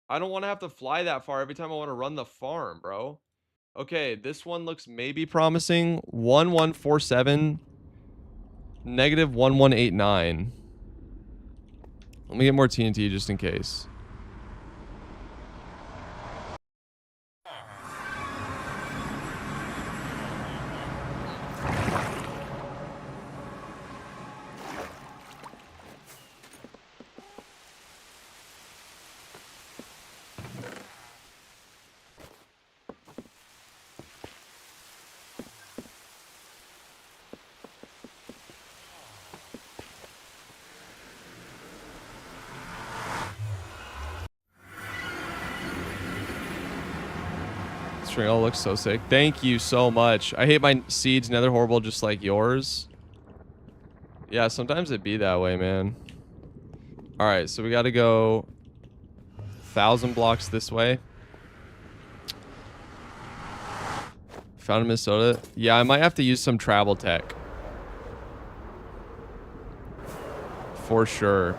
I don't want to have to fly that far every time I want to run the farm, bro. Okay, this one looks maybe promising. 1147 negative 1189. Let me get more TNT just in case. String all looks so sick. Thank you so much. I hate my seeds nether horrible just like yours. Yeah, sometimes it be that way, man. All right, so we got to go 1,000 blocks this way. Found in Minnesota. Yeah, I might have to use some travel tech. For sure.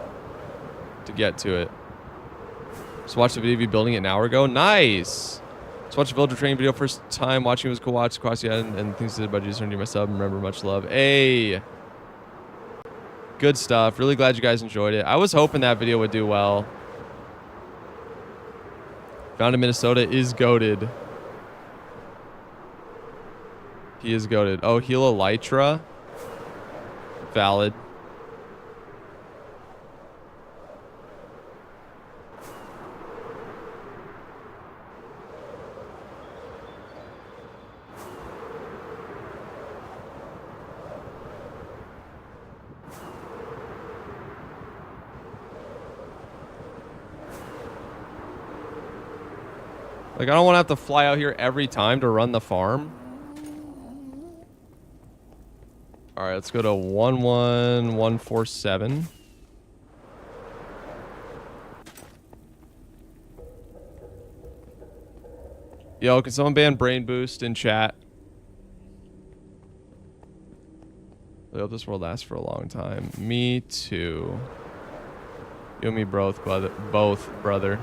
To get to it. Just watched the video of you building it an hour ago. Nice! Just watched a villager training video first time. Watching it was cool. Watch across the end and things about you. Turn to my sub. Remember, much love. Hey! Good stuff. Really glad you guys enjoyed it. I was hoping that video would do well. Found in Minnesota is goated. He is goated. Oh, heal Elytra. Valid. Like, I don't want to have to fly out here every time to run the farm. Alright, let's go to 11147. Yo, can someone ban Brain Boost in chat? I hope this world lasts for a long time. Me too. You and me both, brother.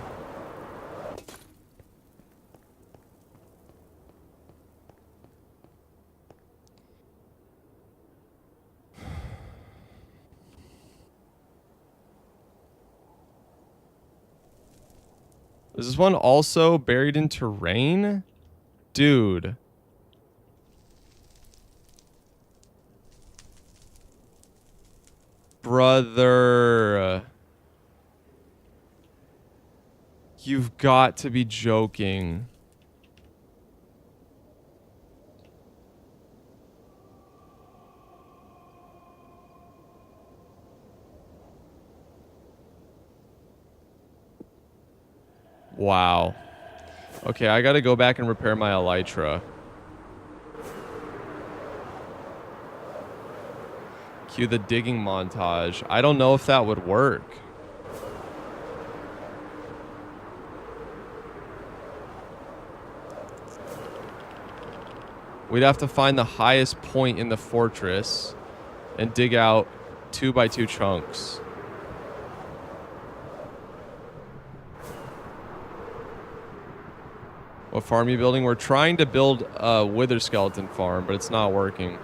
Is this one also buried in terrain? Dude. Brother. You've got to be joking. Wow. Okay, I gotta go back and repair my Elytra. Cue the digging montage. I don't know if that would work. We'd have to find the highest point in the fortress and dig out 2x2 chunks. What farm are you building? We're trying to build a wither skeleton farm, but it's not working.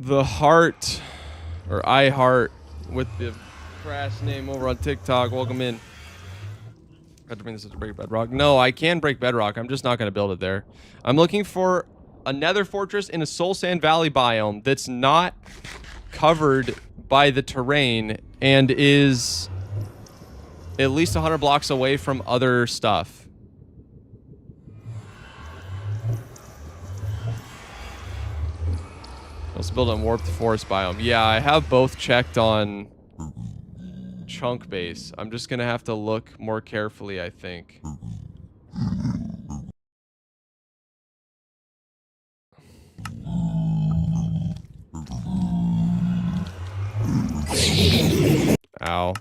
The heart, or I heart, with the crash name over on TikTok. Welcome in. I had to bring this up to break bedrock. No, I can break bedrock. I'm just not going to build it there. I'm looking for a nether fortress in a Soul Sand Valley biome that's not covered by the terrain and is at least 100 blocks away from other stuff. Let's build a warped forest biome. Yeah, I have both checked on chunk base. I'm just gonna have to look more carefully, I think. Ow.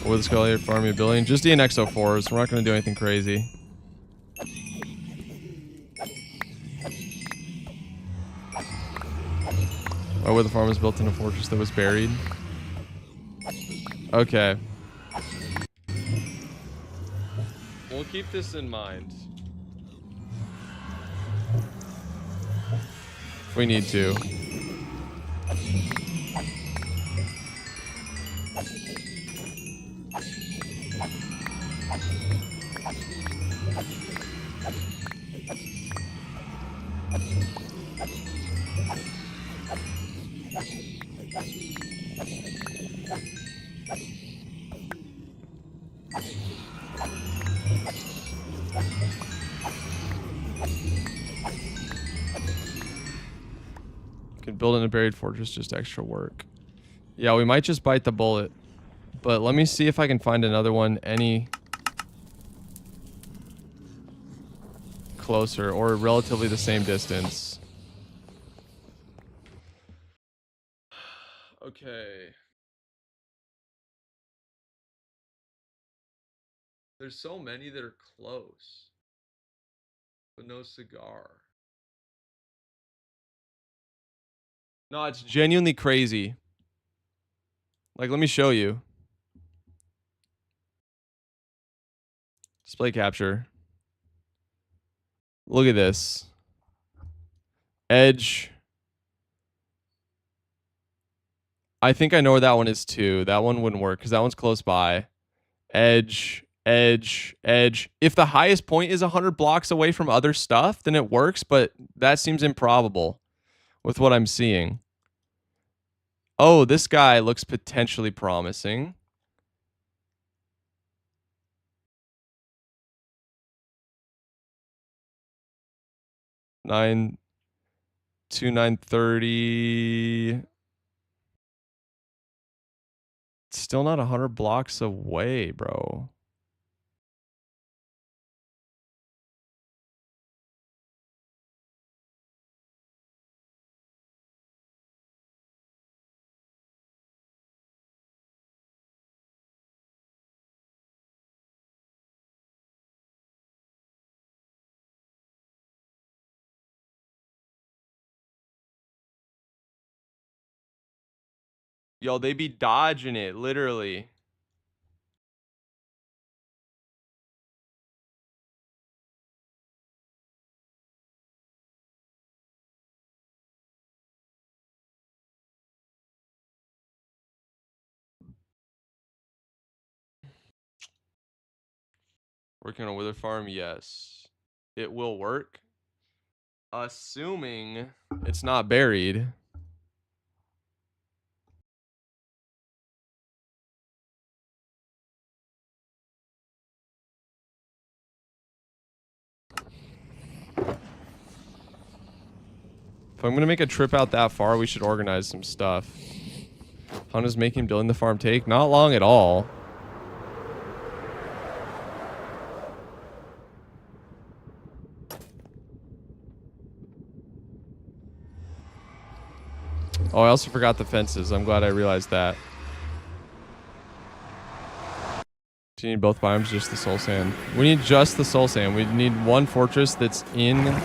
With the skull here, farming a billion. Just DNX04s. We're not gonna do anything crazy. Oh, where the farm was built in a fortress that was buried. Okay. We'll keep this in mind. If we need to. Can build in a buried fortress, just extra work. Yeah, we might just bite the bullet. But let me see if I can find another one any closer or relatively the same distance. Okay. There's so many that are close. But no cigar. No, it's genuinely crazy. Like, let me show you. Display capture. Look at this. Edge. I think I know where that one is too. That one wouldn't work because that one's close by. Edge, edge, edge. If the highest point is 100 blocks away from other stuff, then it works, but that seems improbable with what I'm seeing. Oh, this guy looks potentially promising. Nine, 930. Still not 100 blocks away, bro. Yo, they be dodging it, literally. Working on a wither farm? Yes. It will work. Assuming it's not buried. If I'm going to make a trip out that far, we should organize some stuff. How long does making building the farm take? Not long at all. Oh, I also forgot the fences. I'm glad I realized that. Do you need both biomes? Just the soul sand. We need just the soul sand. We need one fortress that's in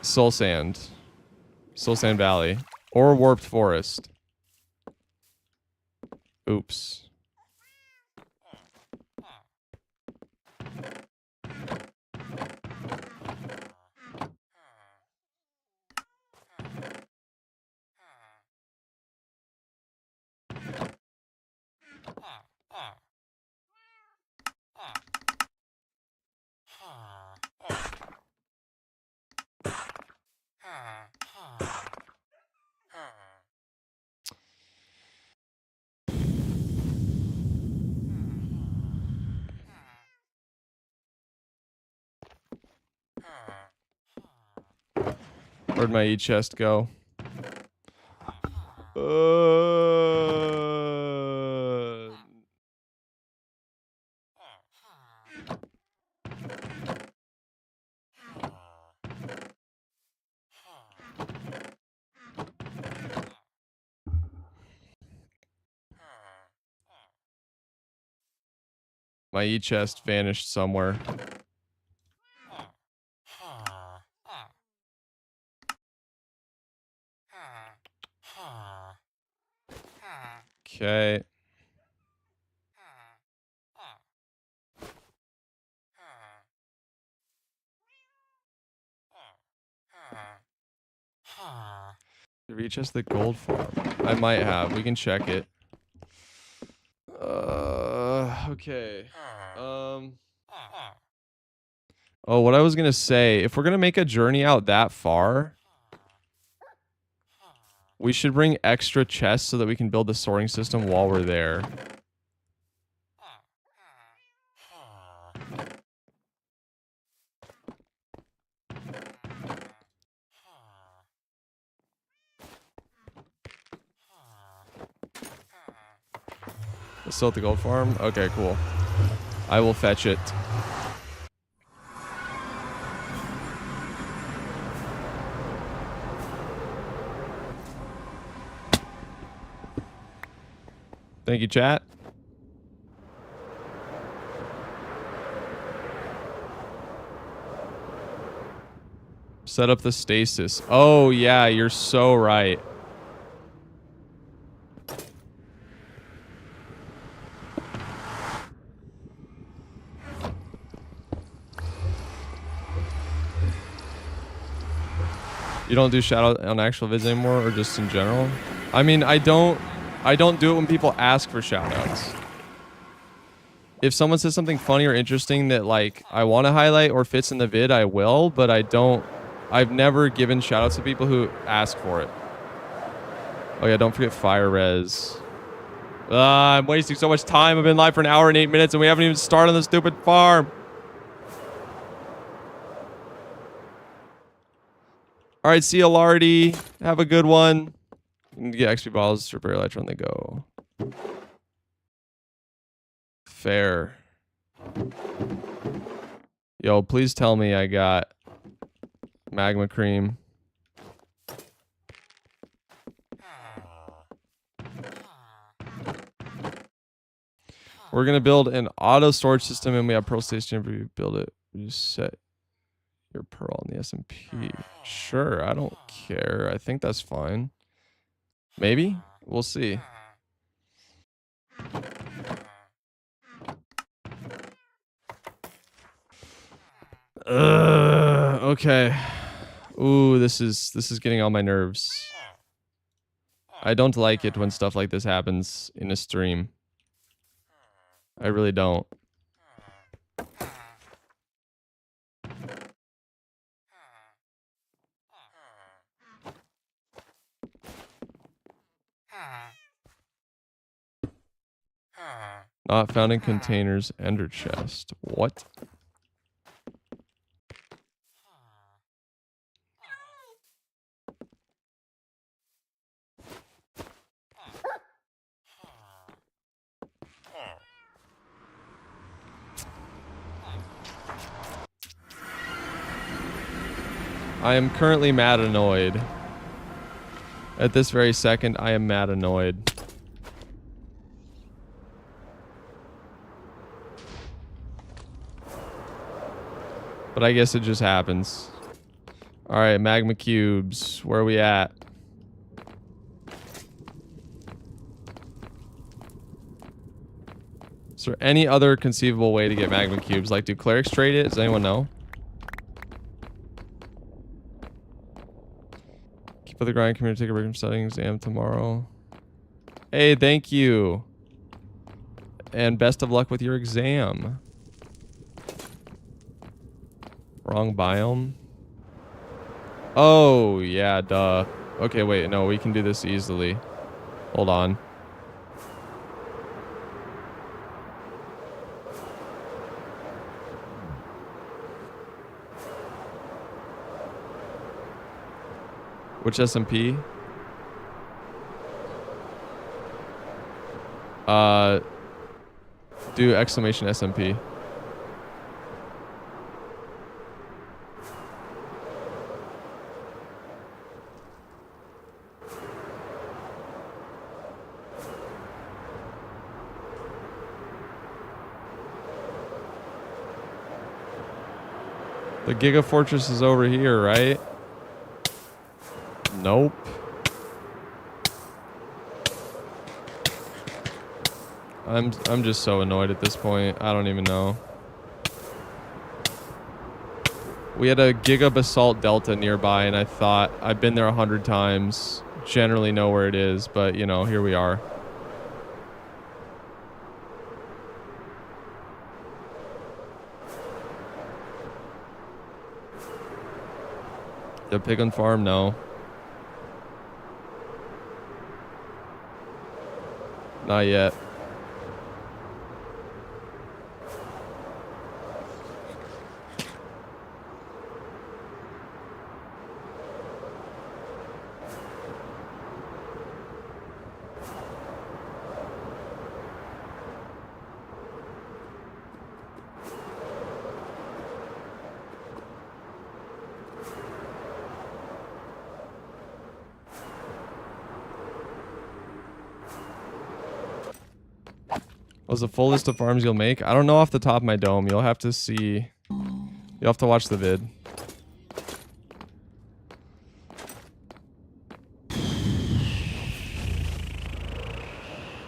soul sand. Soul Sand Valley. Or Warped Forest. Oops. Where'd my E chest go? My E chest vanished somewhere. Okay. Reach us the gold farm. I might have. We can check it. Okay. Oh, what I was gonna say, if we're gonna make a journey out that far, we should bring extra chests so that we can build the sorting system while we're there. Still at the gold farm? Okay, cool. I will fetch it. Thank you, chat. Set up the stasis. Oh, yeah, you're so right. You don't do shout out on actual vids anymore, or just in general? I mean, I don't do it when people ask for shout outs. If someone says something funny or interesting that like I want to highlight or fits in the vid, I will, but I've never given shout outs to people who ask for it. Oh yeah, don't forget fire res. I'm wasting so much time. I've been live for an hour and 8 minutes and we haven't even started on the stupid farm. All right, see you, Lardy. Have a good one. You can get XP balls for Barrel Elytra when they go. Fair. Yo, please tell me I got magma cream. We're gonna build an auto storage system and we have Pearl Station. We build it. We just set your Pearl on the SMP. Sure, I don't care. I think that's fine. Maybe? We'll see. Okay. Ooh, this is getting on my nerves. I don't like it when stuff like this happens in a stream. I really don't. Not found in containers. Ender chest. What? I am currently mad annoyed. At this very second, I am mad annoyed. But I guess it just happens. Alright, magma cubes. Where are we at? Is there any other conceivable way to get magma cubes? Like, do clerics trade it? Does anyone know? Keep up the grind. Come here to take a break from studying exam tomorrow. Hey, thank you. And best of luck with your exam. Wrong biome. Oh, yeah, duh. Okay, wait, no, we can do this easily. Hold on. Which SMP? Do exclamation SMP. The Giga Fortress is over here, right? Nope. I'm just so annoyed at this point. I don't even know. We had a Giga Basalt Delta nearby, and I thought I've been there 100 times. Generally know where it is, but you know, here we are. The Piglin Farm, no. Not yet. What's the full list of farms you'll make? I don't know off the top of my dome. You'll have to see. You'll have to watch the vid.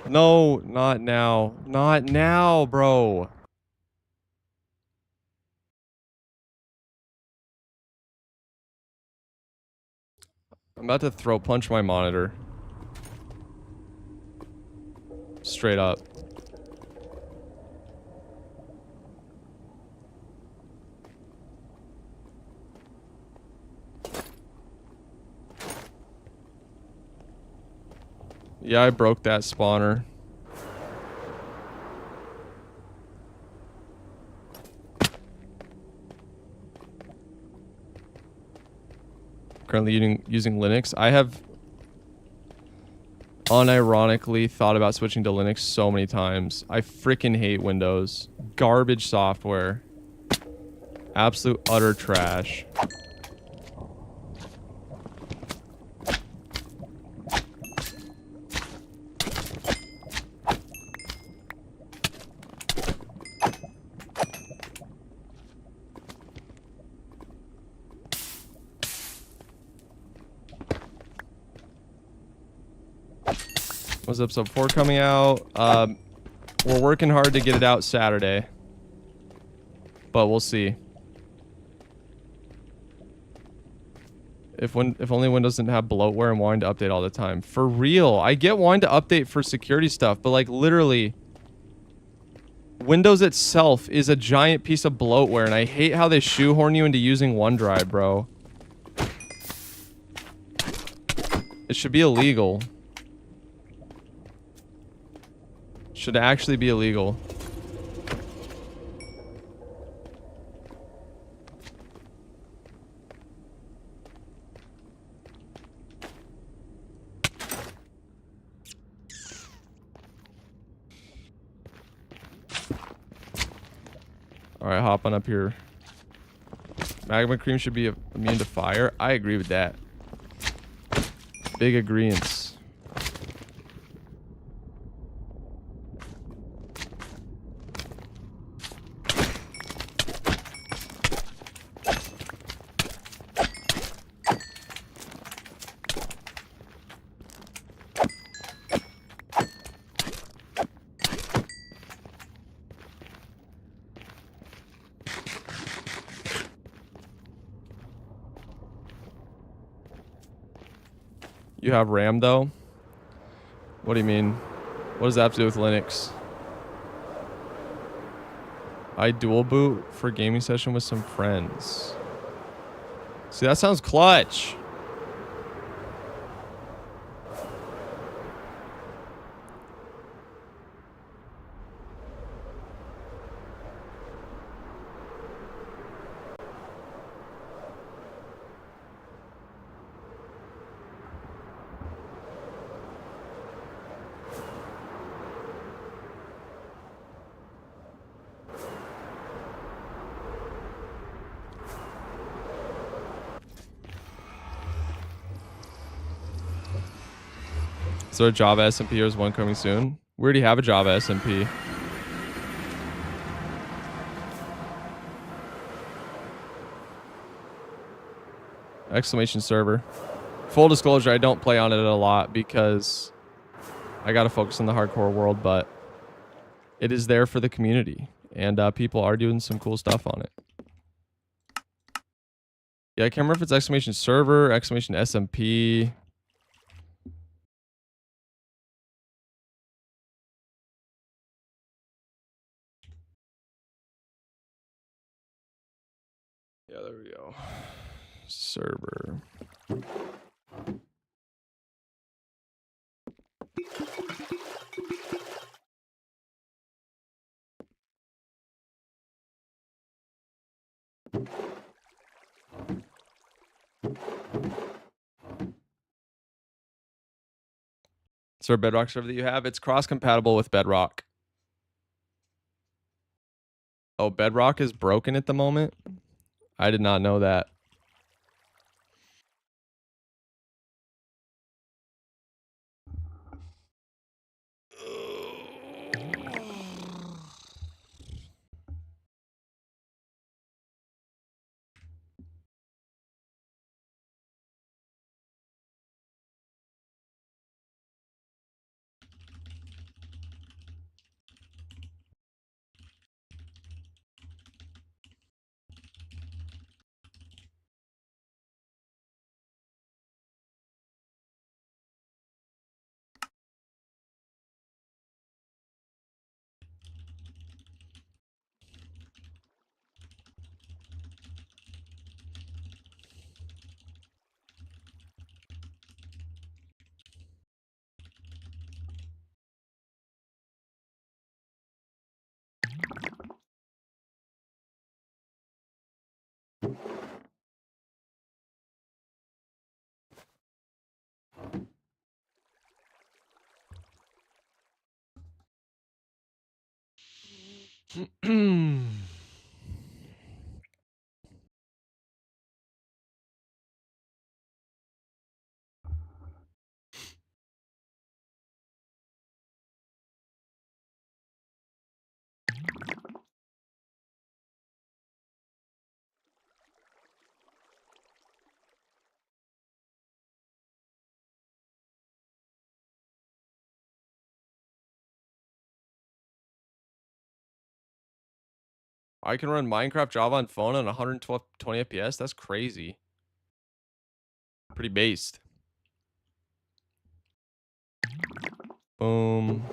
No, not now. Not now, bro. I'm about to throat punch my monitor. Straight up. Yeah, I broke that spawner. Currently using Linux. I have unironically thought about switching to Linux so many times. I freaking hate Windows. Garbage software. Absolute utter trash. When's episode 4 coming out? We're working hard to get it out Saturday. But we'll see. If only Windows didn't have bloatware and wanting to update all the time. For real. I get wanting to update for security stuff, but like literally Windows itself is a giant piece of bloatware, and I hate how they shoehorn you into using OneDrive, bro. It should be illegal. Should actually be illegal. Alright, hop on up here. Magma cream should be immune to fire. I agree with that. Big agreeance. You have RAM though? What do you mean? What does that have to do with Linux? I dual boot for gaming session with some friends. See, that sounds clutch. Is there a Java SMP or is one coming soon? We already have a Java SMP. Exclamation server. Full disclosure, I don't play on it a lot because I got to focus on the hardcore world, but it is there for the community and people are doing some cool stuff on it. Yeah, I can't remember if it's exclamation server, exclamation SMP. Yeah, there we go. Server. Is there a Bedrock server that you have? It's cross-compatible with Bedrock. Oh, Bedrock is broken at the moment? I did not know that. I can run Minecraft Java on phone on 120 FPS. That's crazy. Pretty based. Boom.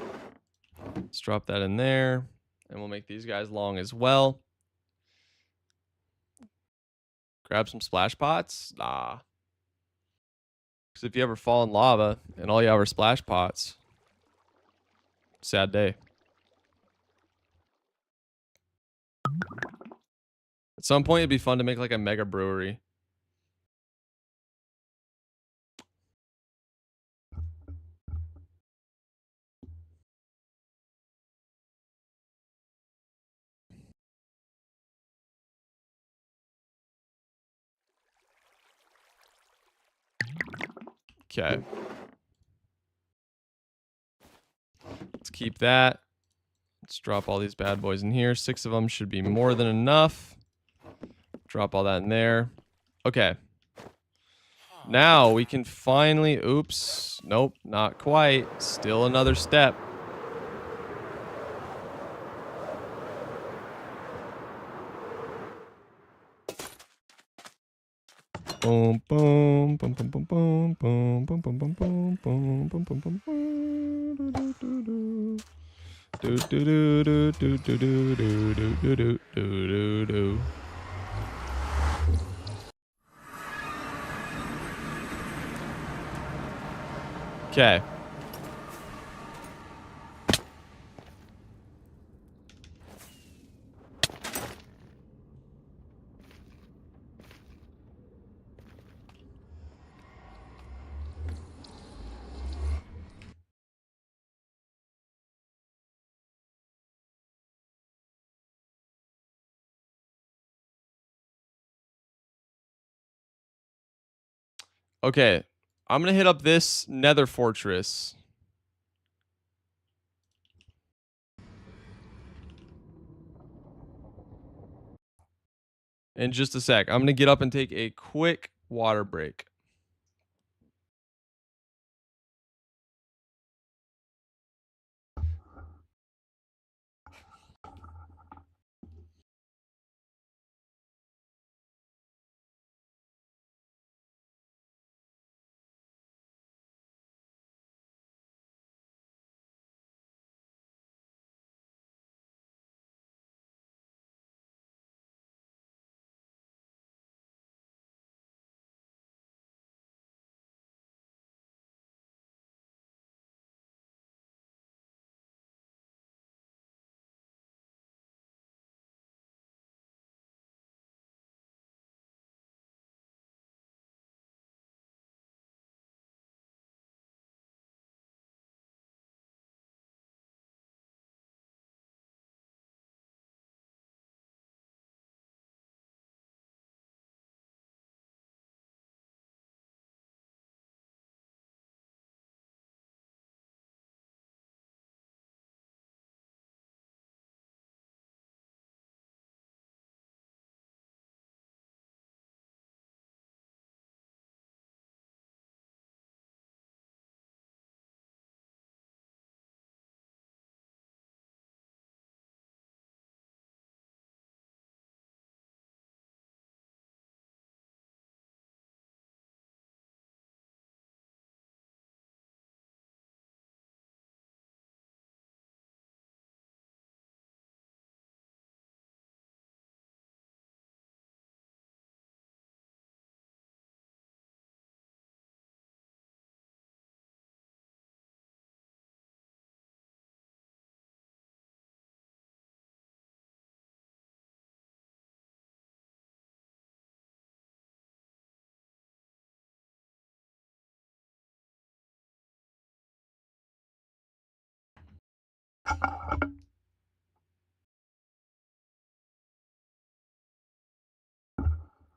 Let's drop that in there. And we'll make these guys long as well. Grab some splash pots? Nah. Because if you ever fall in lava and all you have are splash pots, sad day. At some point, it'd be fun to make like a mega brewery. Okay. Let's keep that. Let's drop all these bad boys in here. 6 of them should be more than enough. Drop all that in there. Okay. Now we can finally... Oops. Nope, not quite. Still another step. Boom, boom, boom, boom, boom, boom, boom, boom, boom, boom, boom, boom, boom, boom, boom, boom, boom, do, do, do, do. Do, Okay. Okay. I'm going to hit up this nether fortress. In just a sec. I'm going to get up and take a quick water break.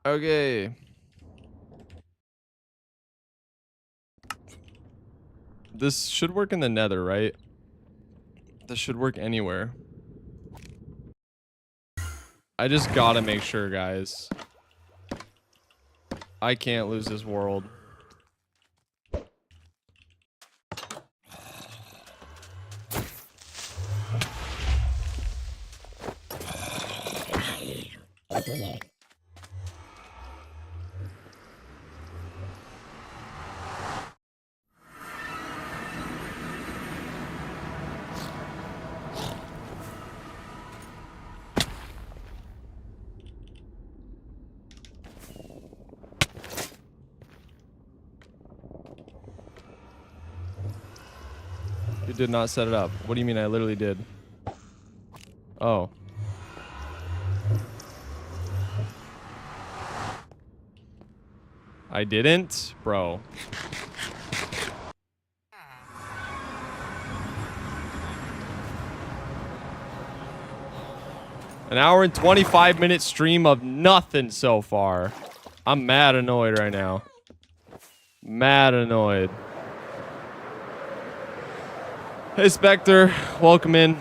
Okay. This should work in the nether, right? This should work anywhere. I just gotta make sure, guys. I can't lose this world. You did not set it up. What do you mean I literally did? Oh. I didn't? Bro. An hour and 25-minute stream of nothing so far. I'm mad annoyed right now. Mad annoyed. Hey, Spectre. Welcome in.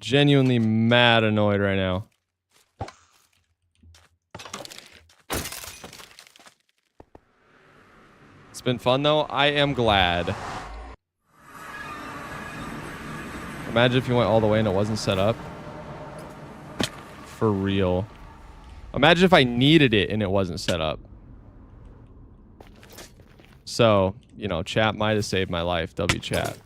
Genuinely mad annoyed right now. It's been fun, though. I am glad. Imagine if you went all the way and it wasn't set up. For real. Imagine if I needed it and it wasn't set up. So, you know, chat might have saved my life. W chat.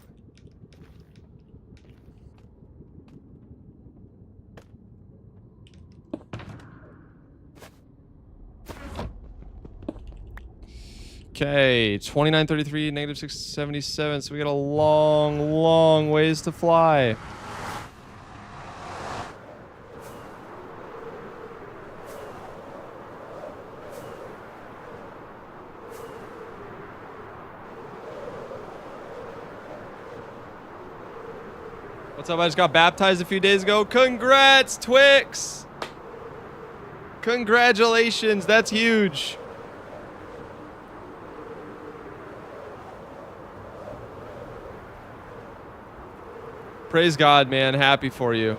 Okay, 2933, negative 677. So we got a long, long ways to fly. What's up? I just got baptized a few days ago. Congrats, Twix! Congratulations, that's huge. Praise God, man. Happy for you.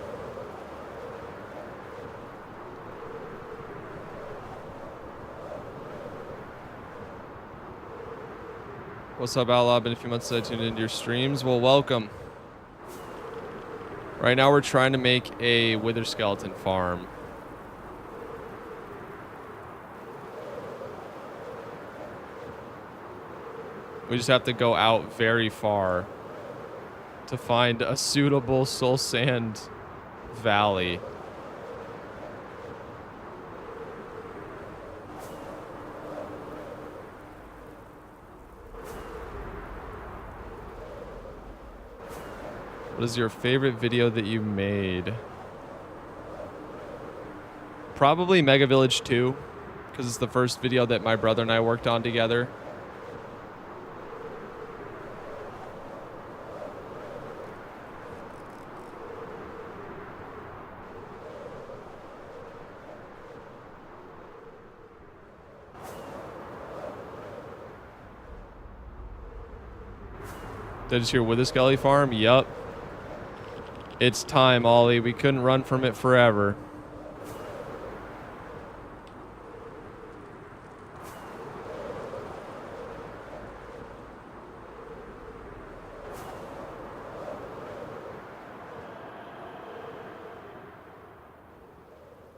What's up, Outlaw? Been a few months since I tuned into your streams. Well, welcome. Right now, we're trying to make a wither skeleton farm. We just have to go out very far to find a suitable soul sand valley. What is your favorite video that you made? Probably Mega Village 2, because it's the first video that my brother and I worked on together. Did I just hear Wither Skelly Farm? Yup. It's time, Ollie. We couldn't run from it forever.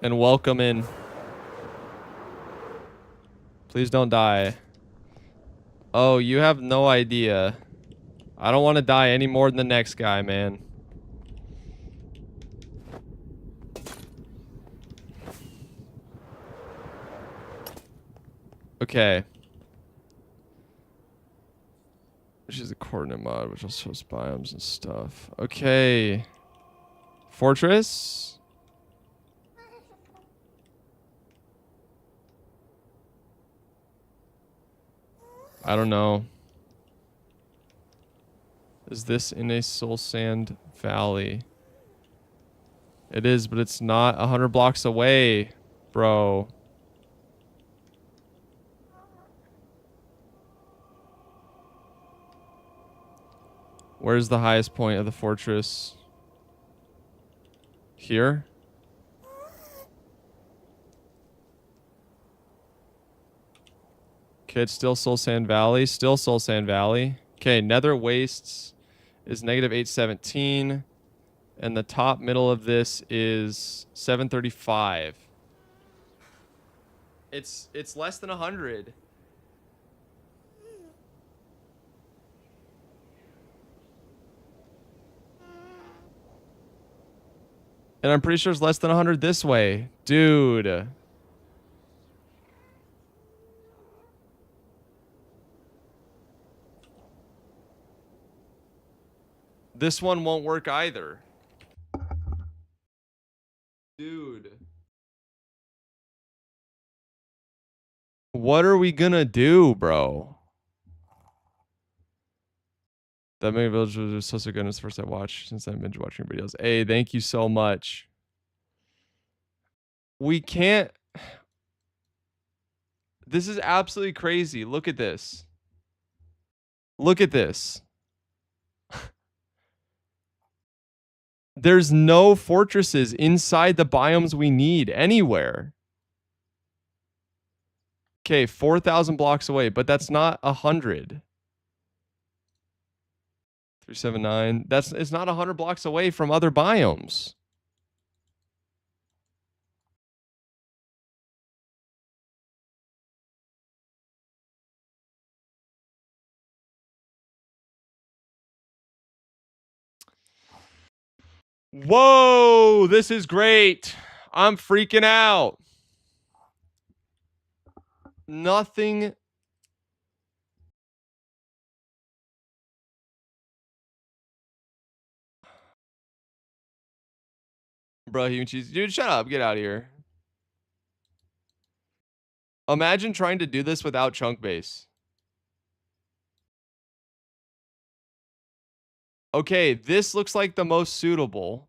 And welcome in. Please don't die. Oh, you have no idea. I don't want to die any more than the next guy, man. Okay. Which is a coordinate mod, which also shows biomes and stuff. Okay. Fortress? I don't know. Is this in a soul sand valley? It is, but it's not 100 blocks away, bro. Where's the highest point of the fortress? Here? Okay, it's still Soul Sand Valley. Still Soul Sand Valley. Okay, Nether Wastes is negative 817. And the top middle of this is 735. It's less than 100. And I'm pretty sure it's less than 100 this way. Dude. This one won't work either. Dude. What are we gonna do, bro? That Mega Village was so good. It's the first I watched since I've been watching videos. Hey, thank you so much. We can't. This is absolutely crazy. Look at this. Look at this. There's no fortresses inside the biomes we need anywhere. Okay, 4,000 blocks away, but that's not 100. 379. It's not 100 blocks away from other biomes. Whoa, this is great. I'm freaking out. Nothing. Bro, human cheese. Dude, shut up. Get out of here. Imagine trying to do this without chunk base. Okay, this looks like the most suitable,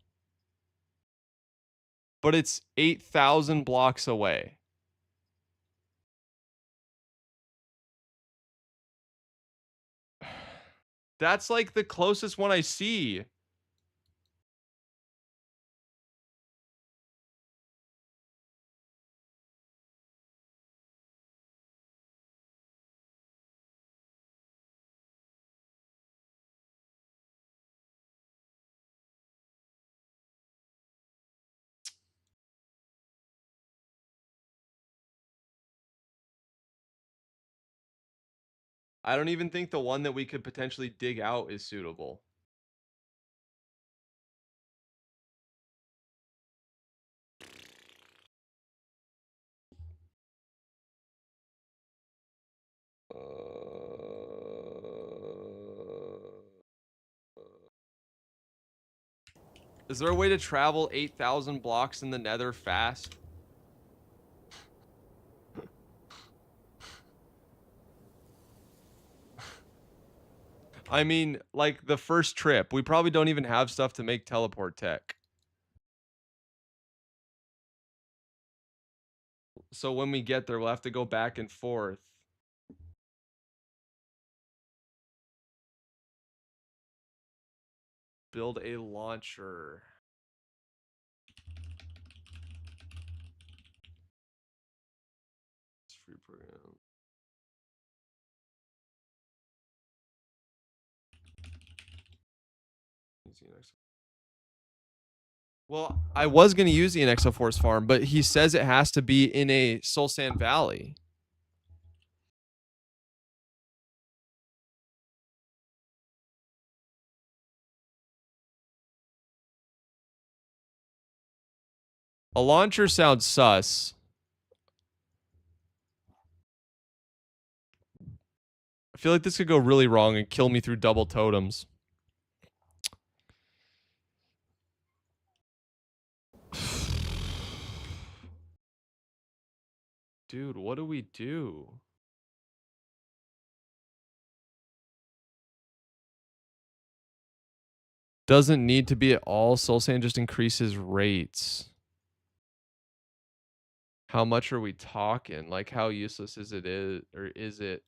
but it's 8,000 blocks away. That's like the closest one I see. I don't even think the one that we could potentially dig out is suitable. Is there a way to travel 8,000 blocks in the nether fast? I mean, like the first trip, we probably don't even have stuff to make teleport tech. So when we get there, we'll have to go back and forth. Build a launcher. It's free program. Well, I was going to use the NXO Force farm, but he says it has to be in a Soul Sand Valley. A launcher sounds sus. I feel like this could go really wrong and kill me through double totems. Dude, what do we do? Doesn't need to be at all. Soul Sand just increases rates. How much are we talking? Like, how useless is it? Or is it?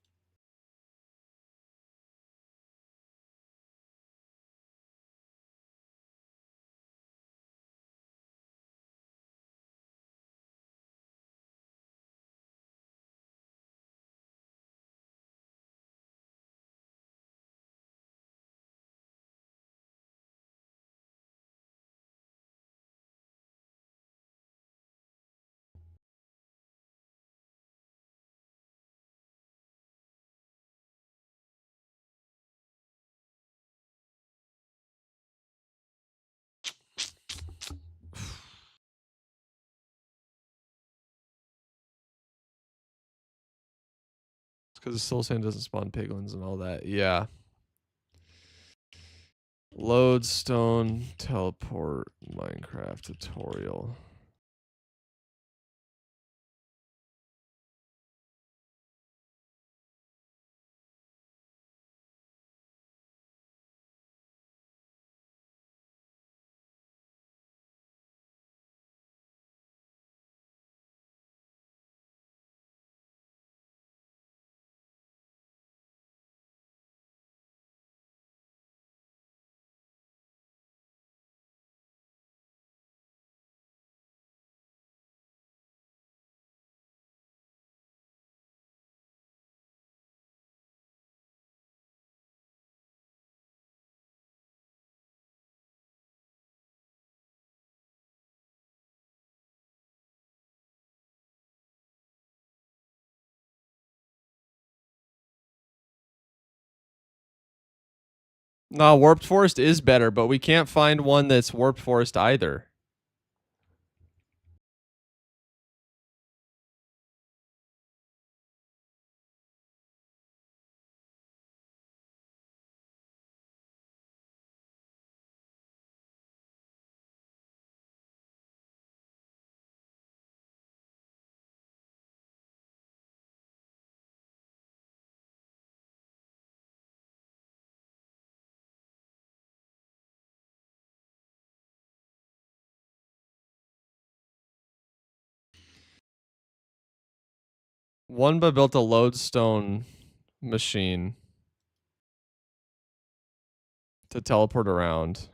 It's because Soul Sand doesn't spawn piglins and all that. Yeah. Lodestone teleport Minecraft tutorial. No, Warped Forest is better, but we can't find one that's Warped Forest either. One but built a lodestone machine to teleport around.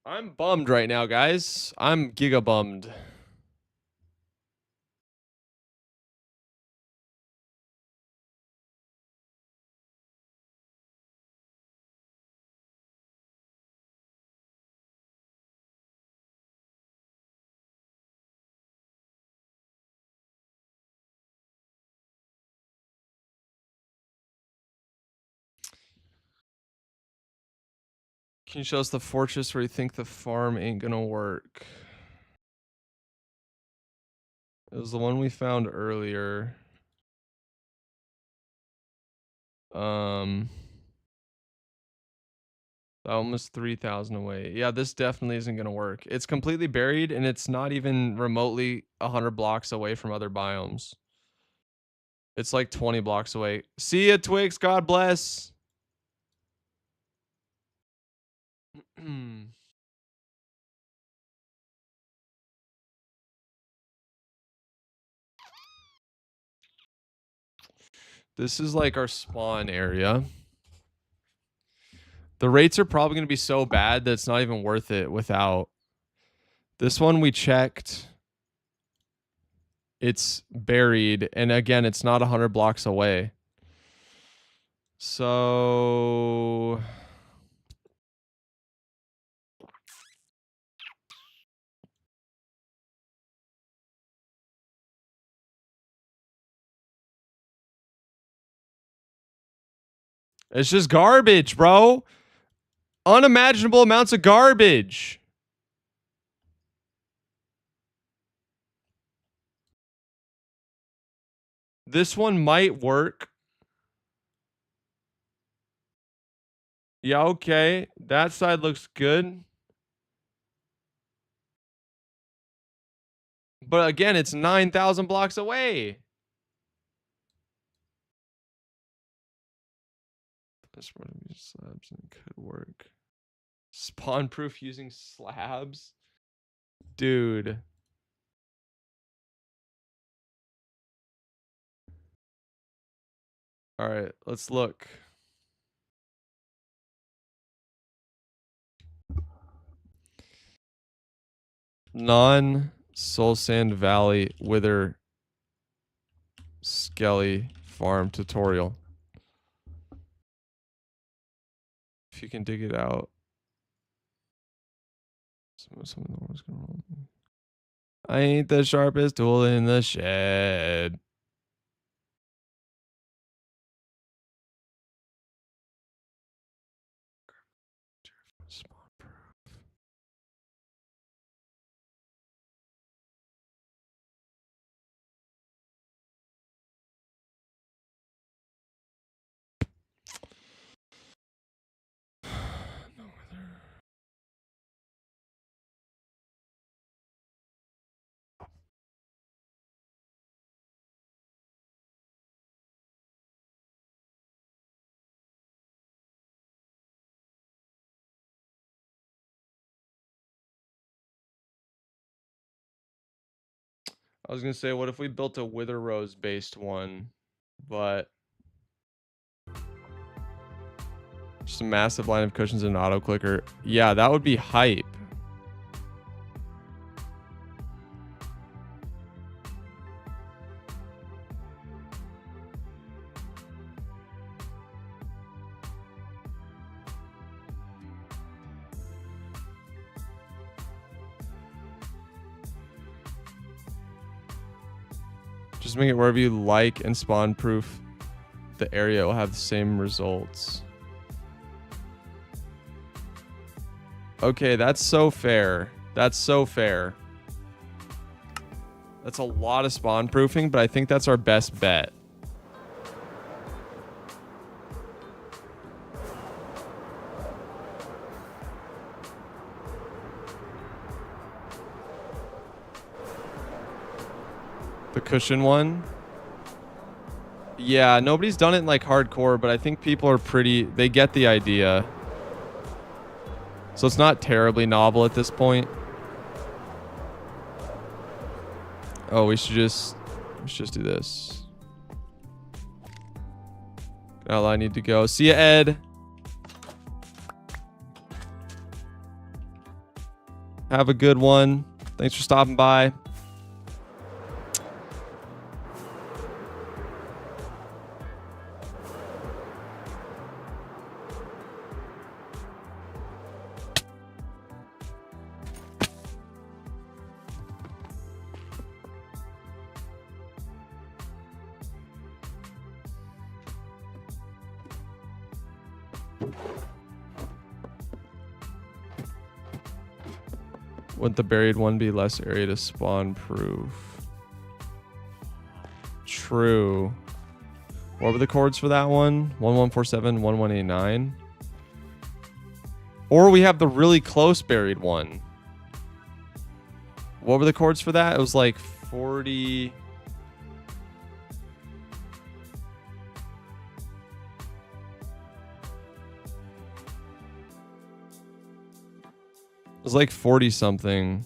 I'm bummed right now, guys. I'm giga bummed. Can you show us the fortress where you think the farm ain't gonna work? It was the one we found earlier. Almost 3,000 away. Yeah, this definitely isn't gonna work. It's completely buried, and it's not even remotely 100 blocks away from other biomes. It's like 20 blocks away. See ya, Twix. God bless. This is like our spawn area. The rates are probably going to be so bad that it's not even worth it without. This one we checked. It's buried. And again, it's not 100 blocks away. So it's just garbage, bro. Unimaginable amounts of garbage. This one might work. Yeah, okay. That side looks good. But again, it's 9,000 blocks away. This one slabs and could work. Spawn proof using slabs? Dude. All right, let's look. Non-Soul Sand Valley Wither Skelly Farm tutorial. If you can dig it out. I ain't the sharpest tool in the shed. I was gonna say, what if we built a Wither Rose based one, but just a massive line of cushions and an auto clicker? Yeah, that would be hype. Just make it wherever you like and spawn proof the area will have the same results. Okay, that's so fair. That's so fair. That's a lot of spawn proofing, but I think that's our best bet. The cushion one. Yeah, nobody's done it in like hardcore, but I think people are they get the idea. So it's not terribly novel at this point. Oh, we should just do this. Oh, I need to go. See ya, Ed. Have a good one. Thanks for stopping by. Wouldn't the buried one be less area to spawn proof? True. What were the chords for that one? 1147, 1189. Or we have the really close buried one. What were the chords for that? It was like 40. It was like 40 something.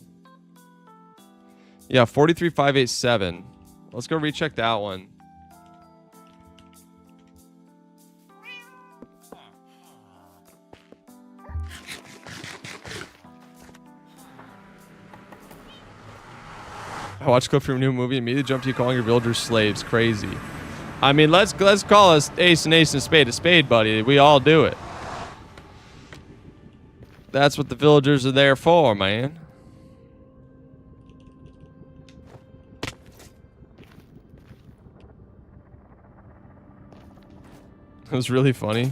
Yeah, 43587. Let's go recheck that one. I watched a clip from a new movie and immediately jumped to you calling your villagers slaves. Crazy. I mean, let's call us ace and a spade, buddy. We all do it. That's what the villagers are there for, man. It was really funny.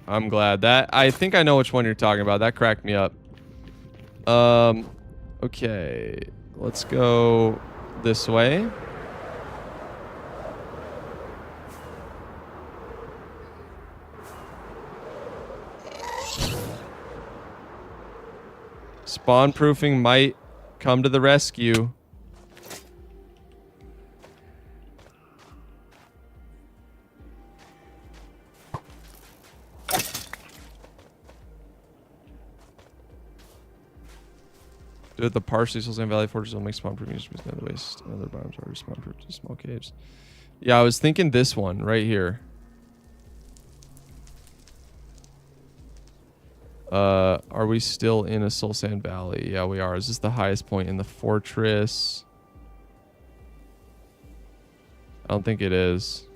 I'm glad. I think I know which one you're talking about. That cracked me up. Okay. Let's go this way. Spawn proofing might come to the rescue. Dude, the partially Soul Sand Valley Fortress will make spawn proofing just the waste. Other biomes are spawn proof to small caves. Yeah, I was thinking this one right here. Are we still in a Soul Sand Valley? Yeah, we are. Is this the highest point in the fortress? I don't think it is.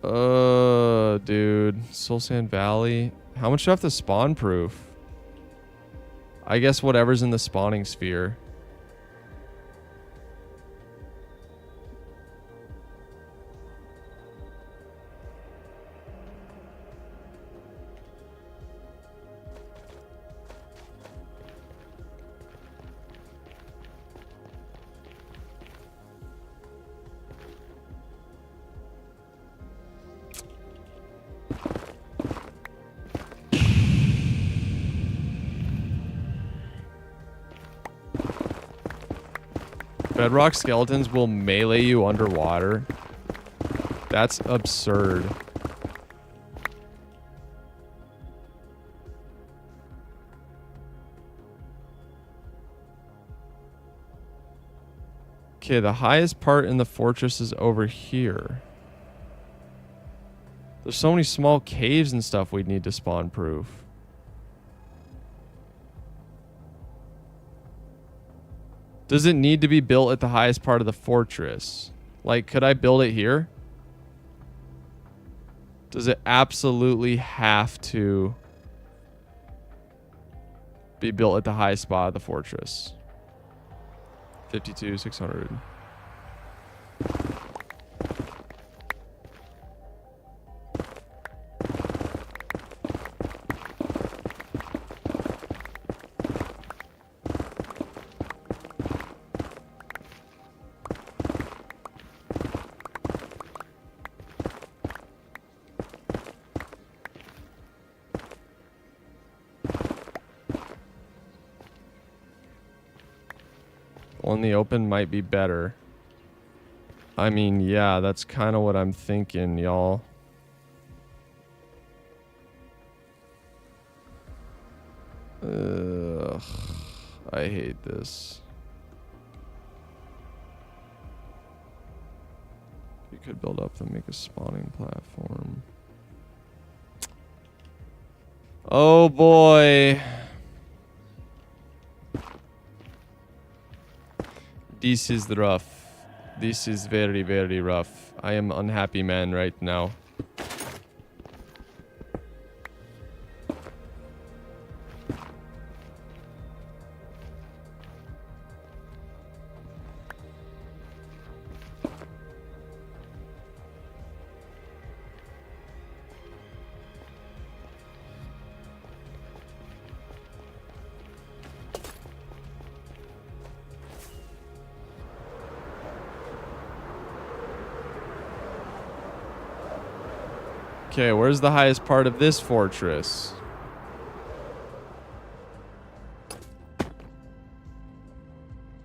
Dude. Soul Sand Valley. How much do I have to spawn proof? I guess whatever's in the spawning sphere. Bedrock skeletons will melee you underwater. That's absurd. Okay, the highest part in the fortress is over here. There's so many small caves and stuff we'd need to spawn proof. Does it need to be built at the highest part of the fortress? Like, could I build it here? Does it absolutely have to be built at the highest spot of the fortress? 52, 600. On the open might be better. I mean, yeah, that's kind of what I'm thinking, y'all. Ugh, I hate this. You could build up and make a spawning platform. Oh boy. This is rough. This is very, very rough. I am unhappy man right now. Okay, where's the highest part of this fortress?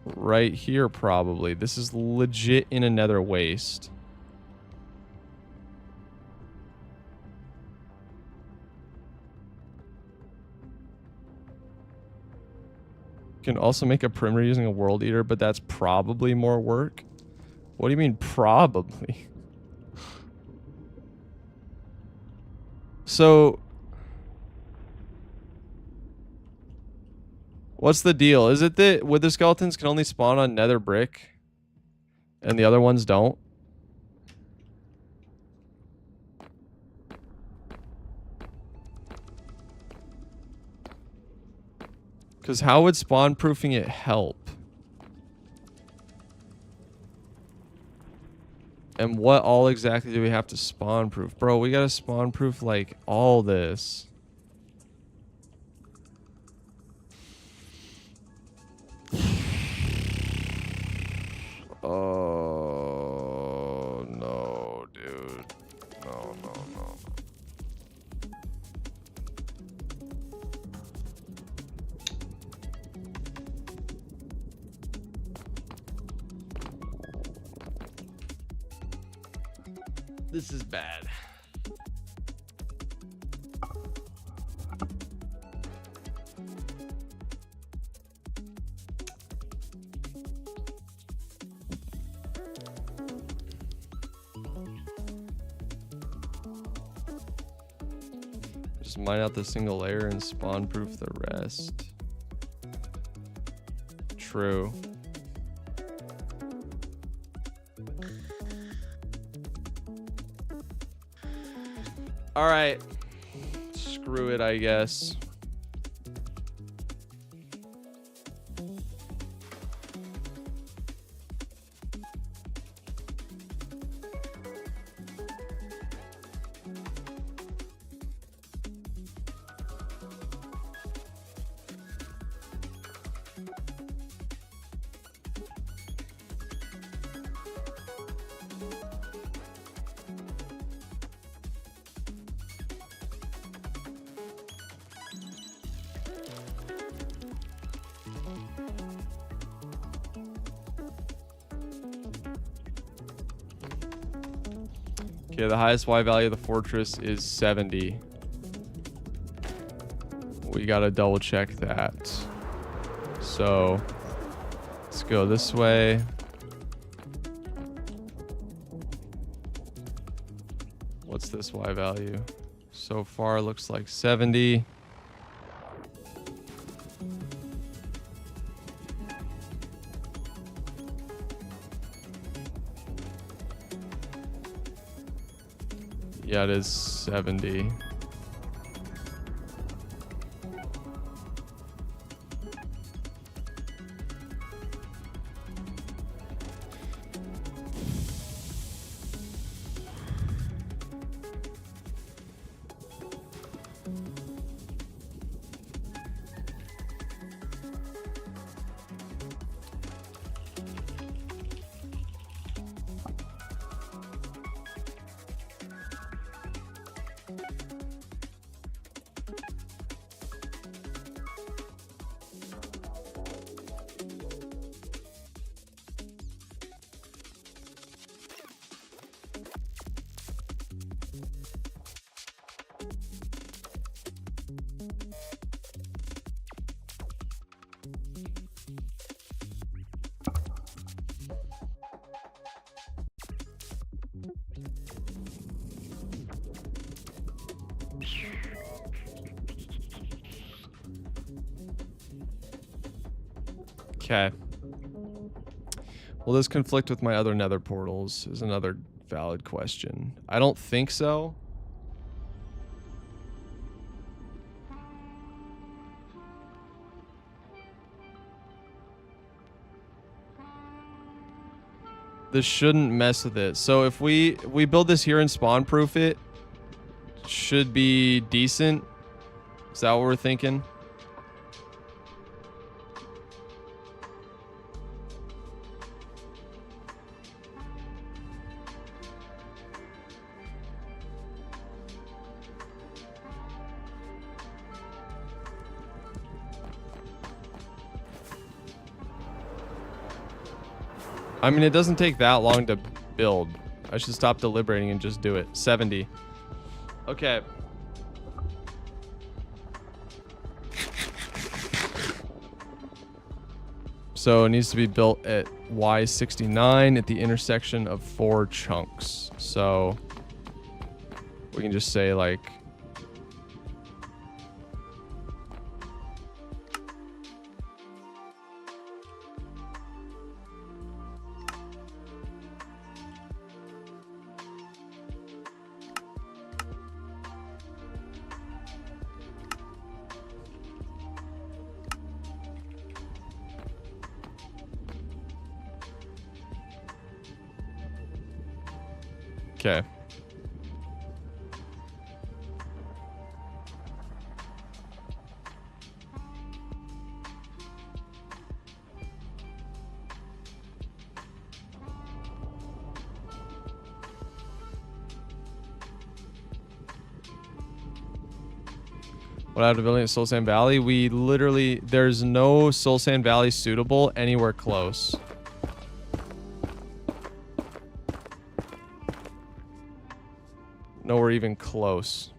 Right here, probably. This is legit in a nether waste. You can also make a perimeter using a world eater, but that's probably more work. What do you mean, probably? So, what's the deal? Is it that wither skeletons can only spawn on nether brick and the other ones don't? Because how would spawn proofing it help? And what all exactly do we have to spawn proof? Bro, we gotta spawn proof like all this. Oh, no, dude. No, no, no. This is bad. Just mine out the single layer and spawn proof the rest. True. All right. Screw it, I guess. Okay, the highest Y value of the fortress is 70. We gotta double check that. So, let's go this way. what's this Y value? So far looks like 70. Yeah, it is 70. Okay. Will this conflict with my other nether portals is another valid question. I don't think so. This shouldn't mess with it. So if we build this here and spawn proof it, should be decent. Is that what we're thinking? I mean, it doesn't take that long to build. I should stop deliberating and just do it. 70. Okay. So it needs to be built at Y69 at the intersection of 4 chunks. So we can just say like okay. What happened to building at Soul Sand Valley? We literally, there's no Soul Sand Valley suitable anywhere close. Nowhere even close.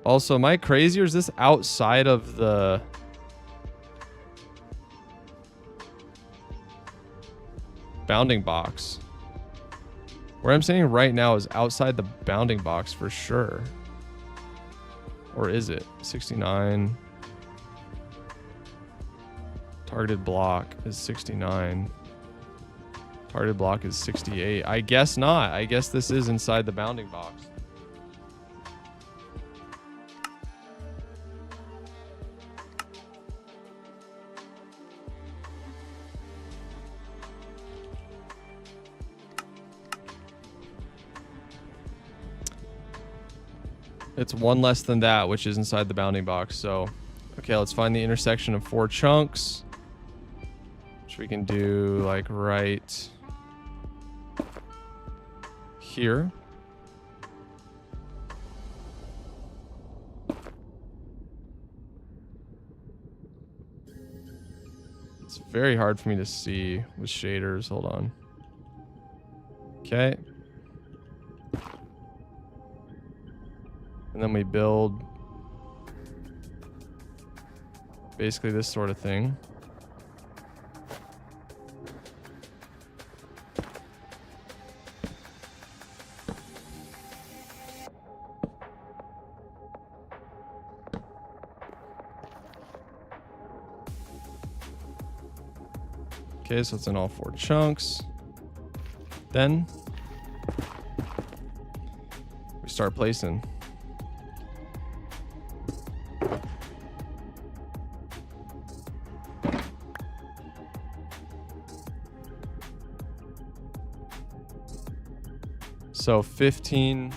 Also, am I crazy or is this outside of the bounding box? Where I'm standing right now is outside the bounding box for sure. Or is it? 69. Targeted block is 69. Targeted block is 68. I guess not. I guess this is inside the bounding box. It's one less than that, which is inside the bounding box. So, okay, let's find the intersection of 4 chunks. Which we can do like right here. It's very hard for me to see with shaders. Hold on. Okay. And then we build basically this sort of thing. Okay, so it's in all 4 chunks. Then we start placing. So 15.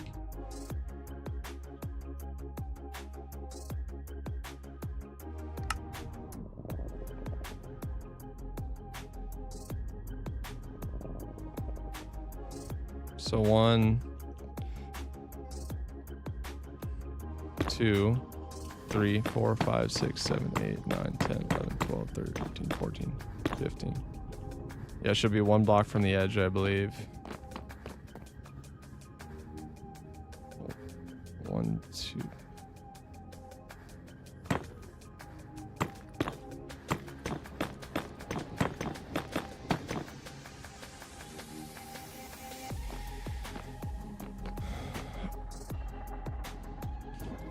So 1, 2, 3, 4, 5, 6, 7, 8, 9, 10, 11, 12, 13, 14, 14, 15. Yeah, it should be 1 block from the edge, I believe. 1, 2.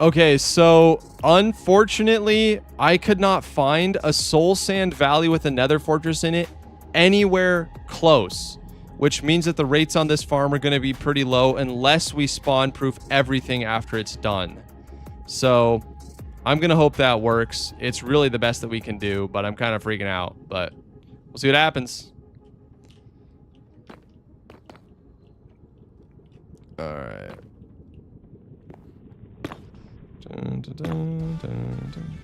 Okay, so unfortunately, I could not find a soul sand valley with a nether fortress in it anywhere close, which means that the rates on this farm are going to be pretty low unless we spawn proof everything after it's done. So I'm going to hope that works. It's really the best that we can do, but I'm kind of freaking out, but we'll see what happens. All right. Dun, dun, dun, dun, dun.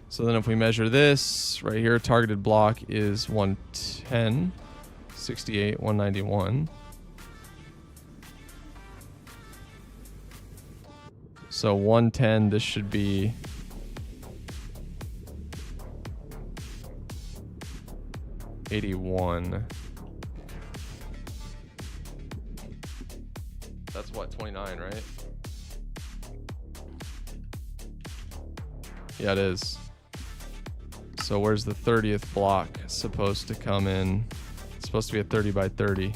So then if we measure this right here, targeted block is 110, 68, 191. So 110, this should be 81. That's what, 29, right? Yeah, it is. So where's the 30th block supposed to come in? It's supposed to be a 30 by 30.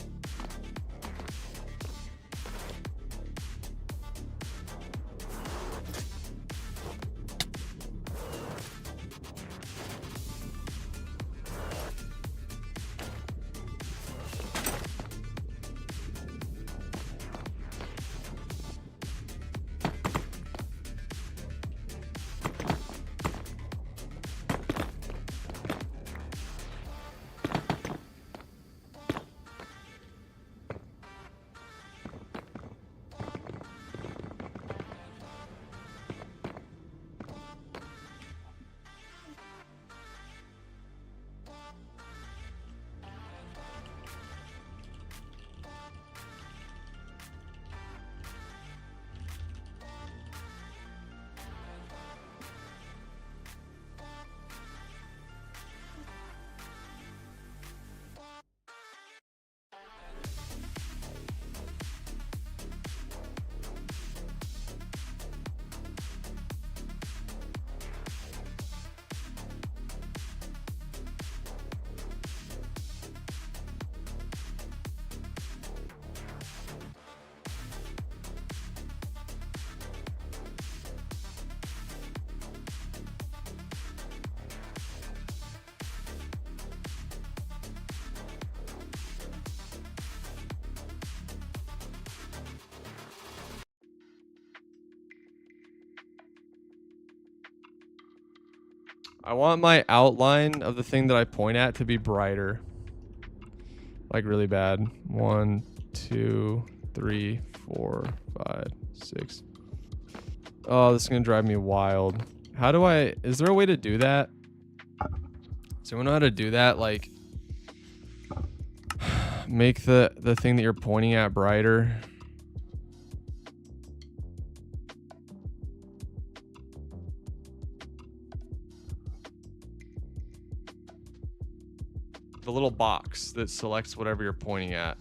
I want my outline of the thing that I point at to be brighter. Like really bad. 1, 2, 3, 4, 5, 6. Oh, this is going to drive me wild. How do I... Is there a way to do that? Does anyone know how to do that? Like... Make the thing that you're pointing at brighter. The little box that selects whatever you're pointing at.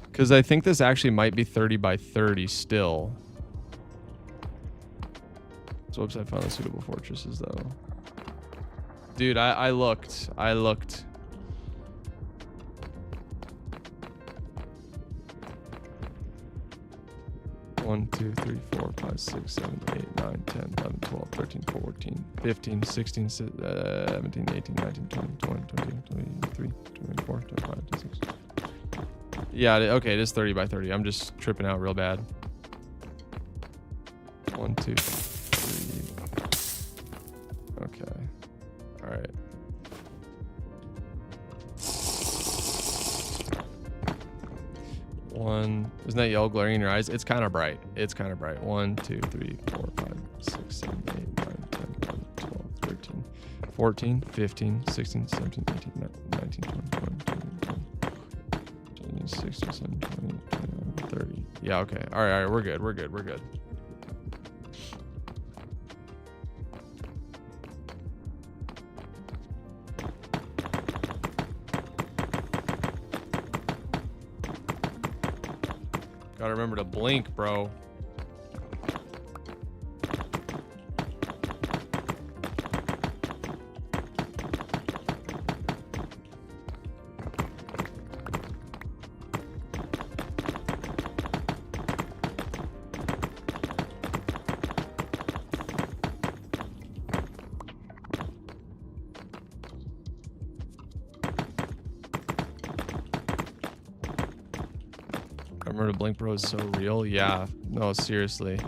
Because I think this actually might be 30 by 30 still. So website found the suitable fortresses though. Dude, I looked. 1, 2, 3, 4, 5, 6, 7, 8, 9, 10, 11, 12, 13, 14, 15, 16, 17, 18, 19, 20, 21, 22, 23, 24, 25, 26. Yeah, okay, it is 30 by 30. I'm just tripping out real bad. 1, 2, 3. Okay. All right. One. Isn't that yellow glaring in your eyes? It's kind of bright. 1, 2, 3, 4, 5, 6, 7, 8, 9, 10, 11, 12, 13, 14, 15, 16, 17, 18, 19, 20, 21, 16, 17, 20, 21, 30. Yeah, okay. All right, we're good. Gotta remember to blink, bro. Remember to blink, bro, is so real. Yeah, no, seriously.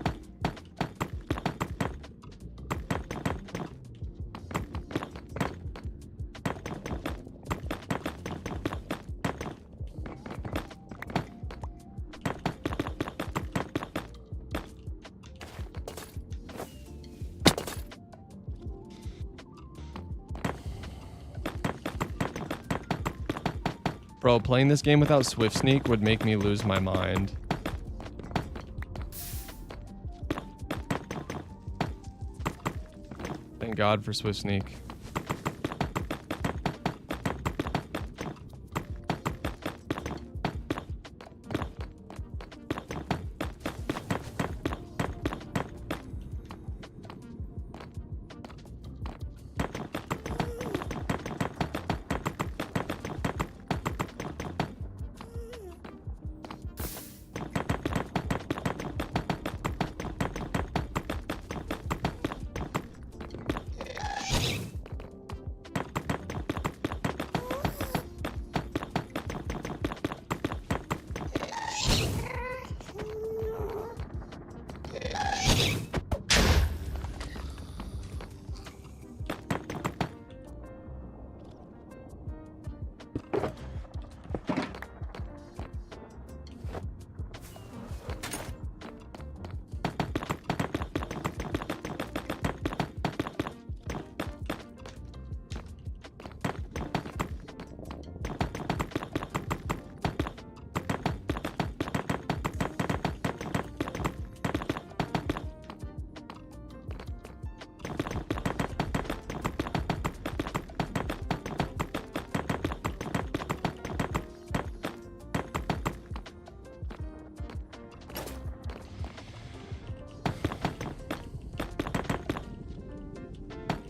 Bro, playing this game without Swift Sneak would make me lose my mind. Thank God for Swift Sneak.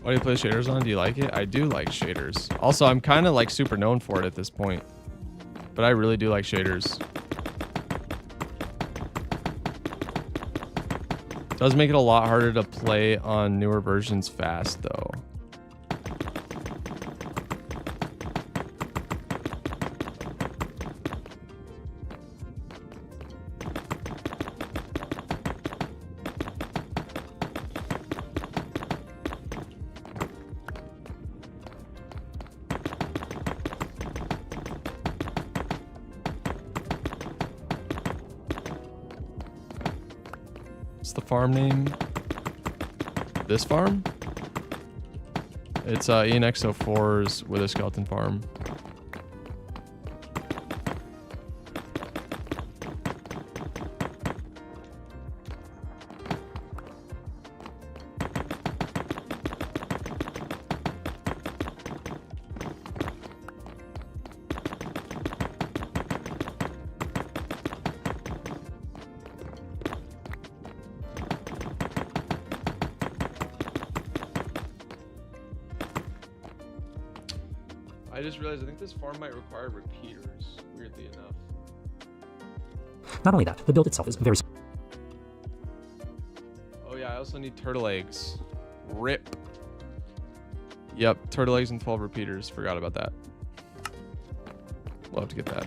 What do you play shaders on? Do you like it? I do like shaders. Also, I'm kind of like super known for it at this point. But I really do like shaders. Does make it a lot harder to play on newer versions fast though. What's the farm name? This farm? It's ENX04's Wither Skeleton Farm. I just realized I think this farm might require repeaters, weirdly enough. Not only that, the build itself is very Oh yeah, I also need turtle eggs. Rip. Yep, turtle eggs and 12 repeaters. Forgot about that. We'll have to get that.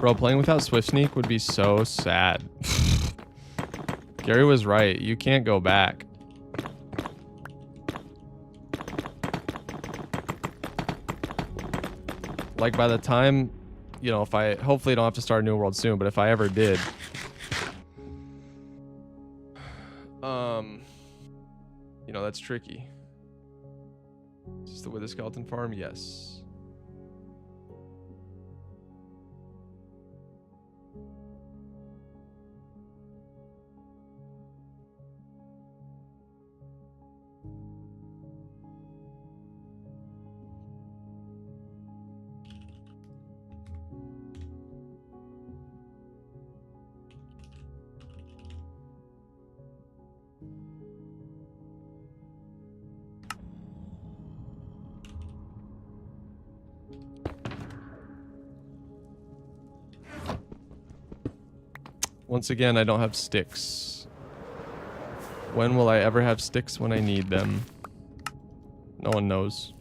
Bro, playing without Swift Sneak would be so sad. Gary was right. You can't go back. Like by the time, you know, if I hopefully don't have to start a new world soon, but if I ever did, you know, that's tricky. Is this the Wither Skeleton farm? Yes. Once again, I don't have sticks. When will I ever have sticks when I need them? No one knows.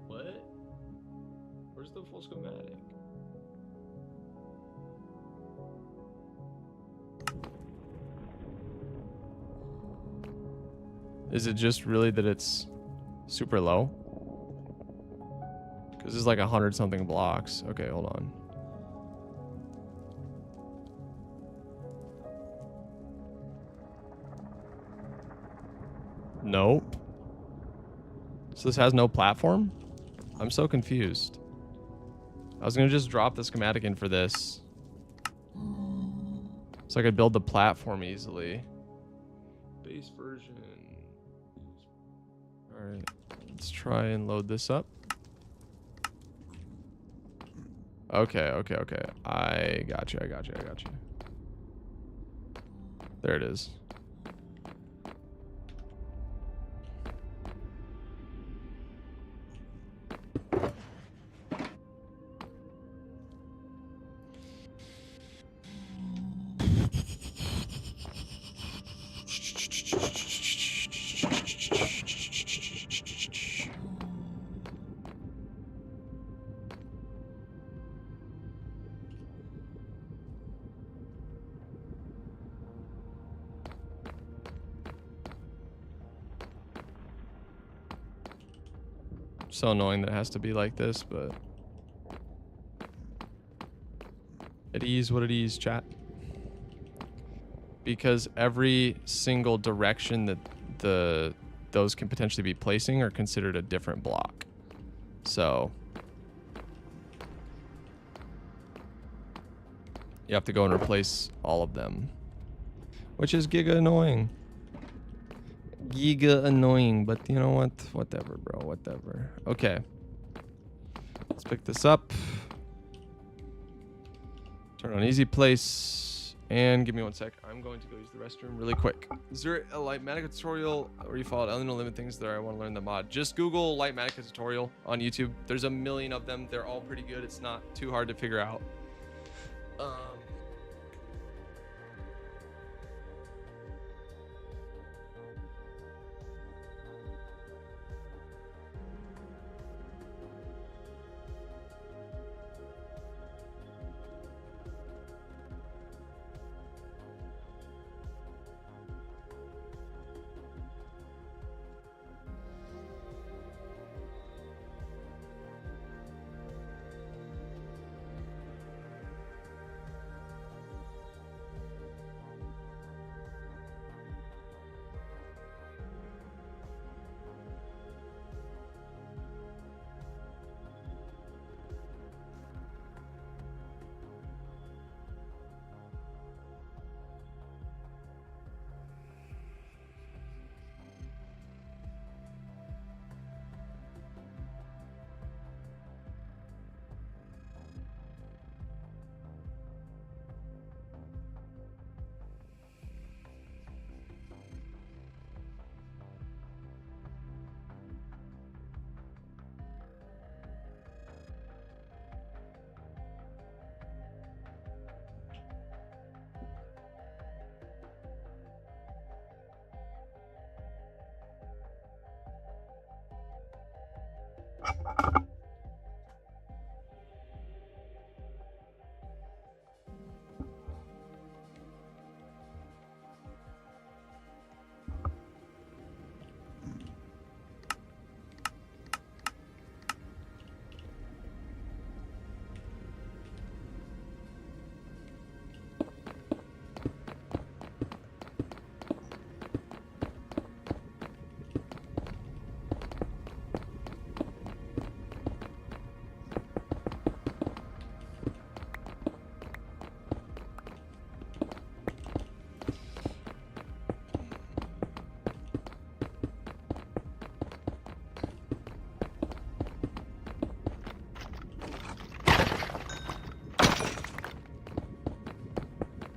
What? Where's the full schematic? Is it just really that it's super low? Because it's like 100 something blocks. Okay, hold on. Nope. So this has no platform? I'm so confused. I was gonna just drop the schematic in for this, so I could build the platform easily. Base version. Alright, let's try and load this up. Okay. I got you. There it is. So annoying that it has to be like this, but it is what it is, chat. Because every single direction that those can potentially be placing are considered a different block. So you have to go and replace all of them, which is giga annoying. Giga annoying, but you know what? Whatever, bro. Whatever. Okay. Let's pick this up. Turn on easy place. And give me 1 sec. I'm going to go use the restroom really quick. Is there a Lightmatica tutorial where you followed Elemental Limit things that I want to learn the mod? Just Google Lightmatica tutorial on YouTube. There's a million of them. They're all pretty good. It's not too hard to figure out.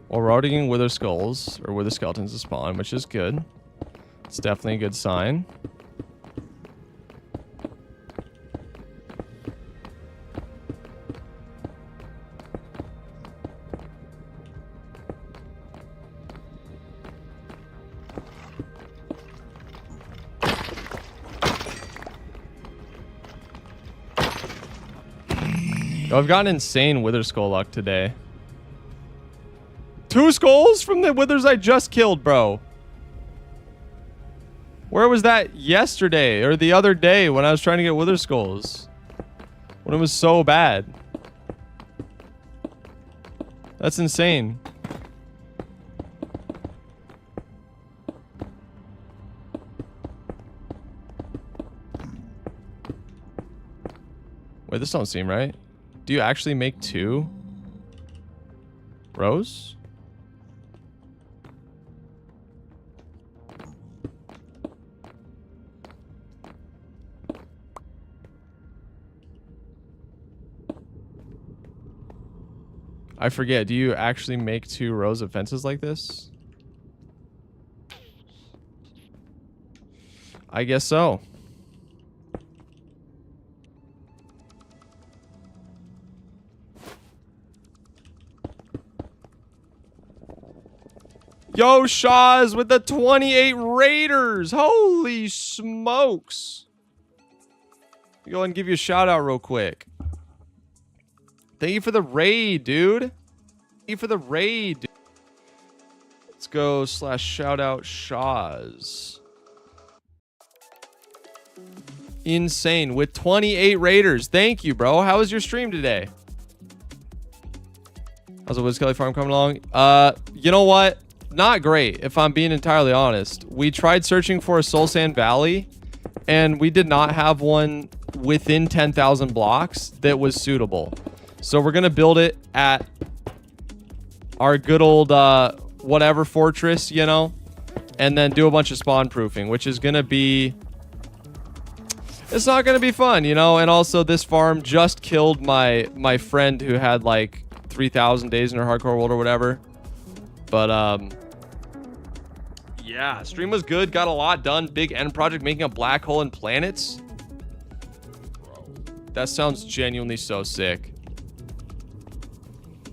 Well, we're already getting wither skulls or wither skeletons to spawn, which is good. It's definitely a good sign. I've gotten insane wither skull luck today. 2 skulls from the withers I just killed, bro. Where was that yesterday or the other day when I was trying to get wither skulls? When it was so bad. That's insane. Wait, this don't seem right. Do you actually make 2 rows? I forget. Do you actually make 2 rows of fences like this? I guess so. Yo, Shaw's with the 28 Raiders. Holy smokes. Go ahead and give you a shout out real quick. Thank you for the raid, dude. Thank you for the raid. Let's go / shout out Shaw's. Insane with 28 Raiders. Thank you, bro. How was your stream today? How's the Wiz Kelly farm coming along? You know what? Not great, if I'm being entirely honest. We tried searching for a Soul Sand Valley, and we did not have one within 10,000 blocks that was suitable. So we're going to build it at our good old whatever fortress, you know, and then do a bunch of spawn proofing, which is going to be... It's not going to be fun, you know, and also this farm just killed my friend who had like 3,000 days in her hardcore world or whatever. But, yeah, stream was good. Got a lot done. Big end project, making a black hole in planets. That sounds genuinely so sick.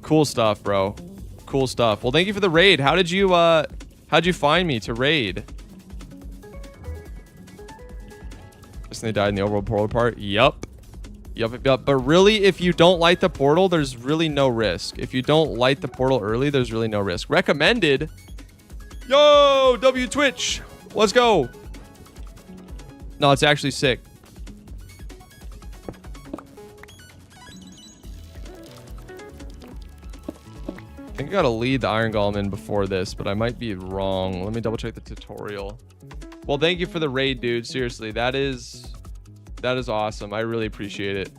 Cool stuff, bro. Cool stuff. Well, thank you for the raid. How'd you find me to raid? Guess they died in the overworld portal part. Yup. But really, if you don't light the portal, there's really no risk. If you don't light the portal early, there's really no risk. Recommended. Yo, W Twitch. Let's go. No, it's actually sick. I think I gotta lead the Iron Golem in before this, but I might be wrong. Let me double check the tutorial. Well, thank you for the raid, dude. Seriously, that is awesome. I really appreciate it.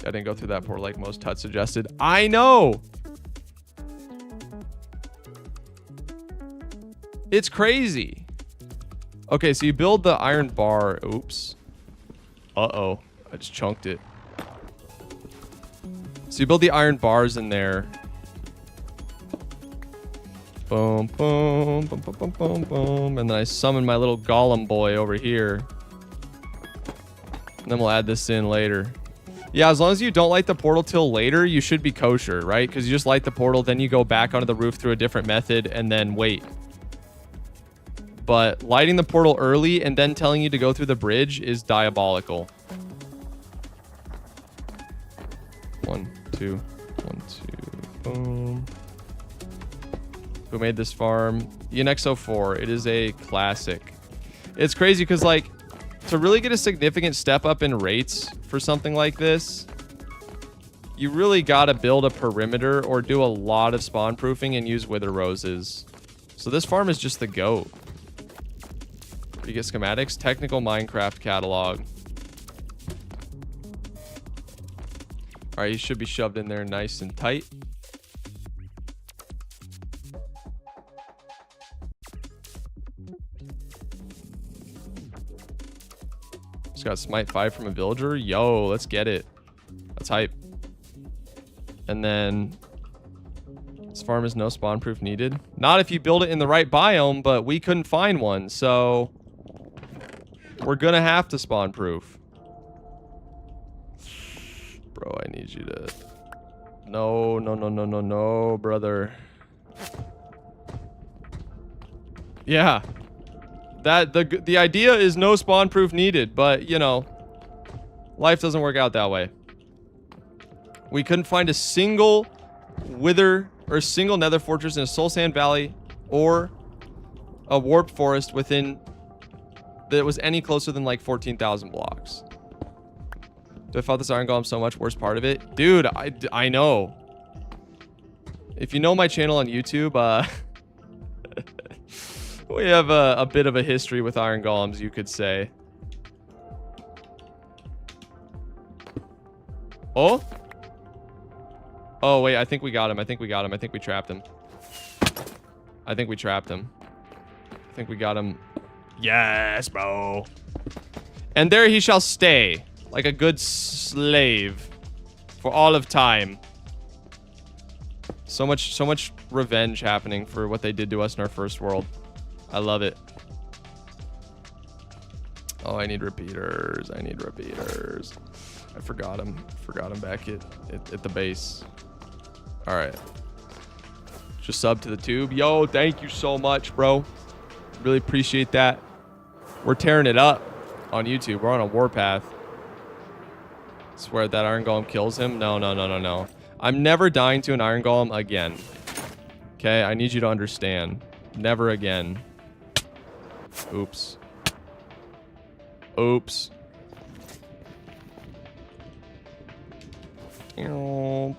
I didn't go through that portal like most Tut suggested. I know. It's crazy. Okay, so you build the iron bar. Oops. Uh-oh. I just chunked it. So you build the iron bars in there. Boom, boom, boom, boom, boom, boom, boom. And then I summon my little golem boy over here. And then we'll add this in later. Yeah, as long as you don't light the portal till later, you should be kosher, right? Because you just light the portal, then you go back onto the roof through a different method, and then wait. But lighting the portal early and then telling you to go through the bridge is diabolical. 1, 2, 1, 2, boom. Who made this farm? Unexo4. It is a classic. It's crazy because, like, to really get a significant step up in rates for something like this, you really got to build a perimeter or do a lot of spawn proofing and use wither roses. So this farm is just the GOAT. You get schematics, technical Minecraft catalog. All right, he should be shoved in there nice and tight. Just got smite 5 from a villager. Yo, let's get it. That's hype. And then This farm is no spawn proof needed. Not if you build it in the right biome, but we couldn't find one, so we're gonna have to spawn proof. Bro, I need you to... No, no, no, no, no, no, brother. Yeah. The idea is no spawn proof needed, but, you know, life doesn't work out that way. We couldn't find a single wither or a single nether fortress in a soul sand valley or a warped forest within that was any closer than like 14,000 blocks. Do I fought this iron golem so much? Worst part of it? Dude, I know. If you know my channel on YouTube, we have a bit of a history with iron golems, you could say. Oh? Oh, wait, I think we got him. I think we got him. I think we trapped him. I think we trapped him. I think we got him. Yes, bro. And there he shall stay, like a good slave, for all of time. So much revenge happening for what they did to us in our first world. I love it. Oh, I need repeaters. I need repeaters. I forgot him. Forgot him back at the base. All right. Just sub to the tube. Yo, thank you so much, bro. Really appreciate that. We're tearing it up on YouTube. We're on a warpath. Swear that iron golem kills him. No, no, no, no, no. I'm never dying to an iron golem again. Okay, I need you to understand. Never again. Oops. Oops. Boop.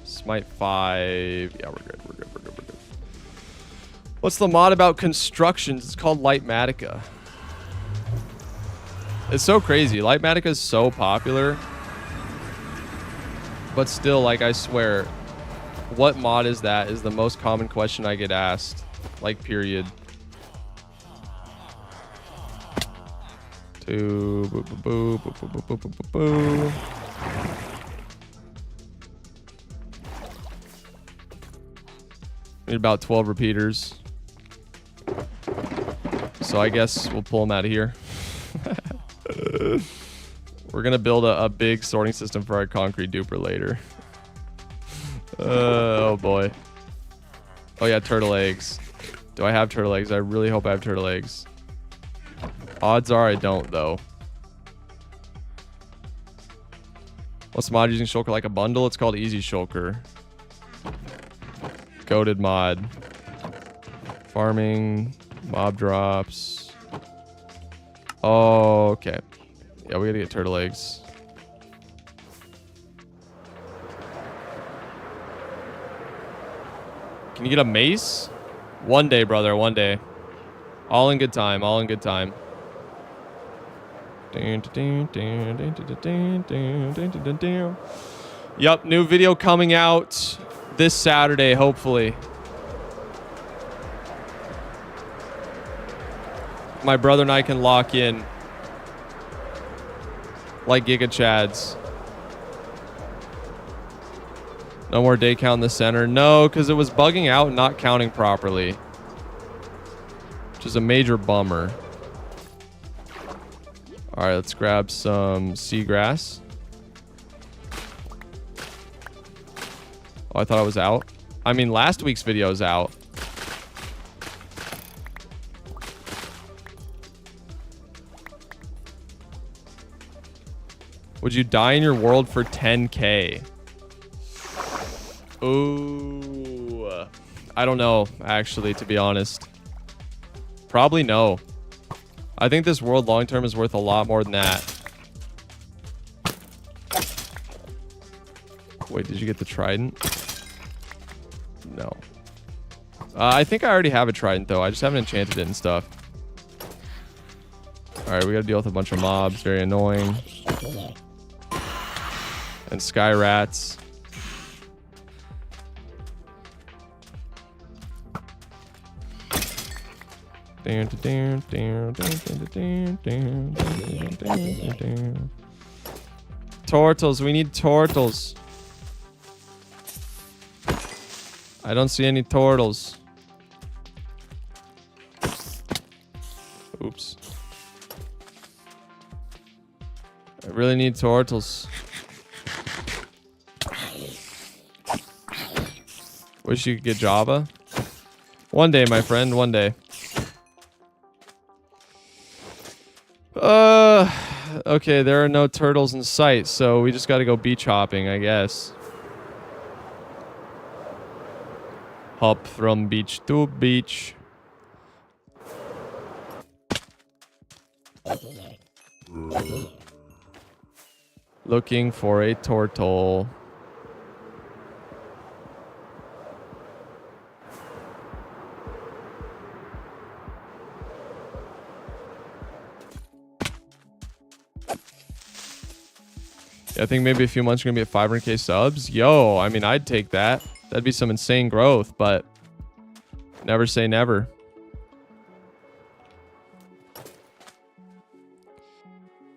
Smite 5. Yeah, we're good. We're good. We're good. We're good. What's the mod about constructions? It's called Lightmatica. It's so crazy. Lightmatica is so popular. But still, like, I swear, what mod is that is the most common question I get asked. Like, period. Two. Boo, boo, boo, boo, boo, boo, boo, boo, boo. Need about 12 repeaters. So I guess we'll pull them out of here. We're gonna build a big sorting system for our concrete duper later. Oh boy. Oh yeah, turtle eggs. Do I have turtle eggs? I really hope I have turtle eggs. Odds are I don't, though. What's the mod using shulker like a bundle? It's called Easy Shulker. Goated mod. Farming. Mob drops. Oh, okay. Yeah, we gotta get turtle eggs. Can you get a mace? One day, brother, one day. All in good time, all in good time. Yup, new video coming out this Saturday, hopefully. My brother and I can lock in like Giga Chads. No more day count in the center. No, because it was bugging out and not counting properly. Which is a major bummer. All right, let's grab some seagrass. Oh, I thought I was out. I mean, last week's video is out. Would you die in your world for 10K? Ooh. I don't know, actually, to be honest. Probably no. I think this world long term is worth a lot more than that. Wait, did you get the trident? No. I think I already have a trident, though. I just haven't enchanted it and stuff. Alright, we gotta deal with a bunch of mobs. Very annoying. And sky rats. Turtles, we need turtles. I don't see any turtles. Oops. I really need turtles. Wish you could get Java. One day, my friend, one day. Okay, there are no turtles in sight, so we just gotta go beach hopping, I guess. Hop from beach to beach. Looking for a turtle. Yeah, I think maybe a few months are gonna be at 500k subs. Yo, I mean, I'd take that. That'd be some insane growth, but never say never.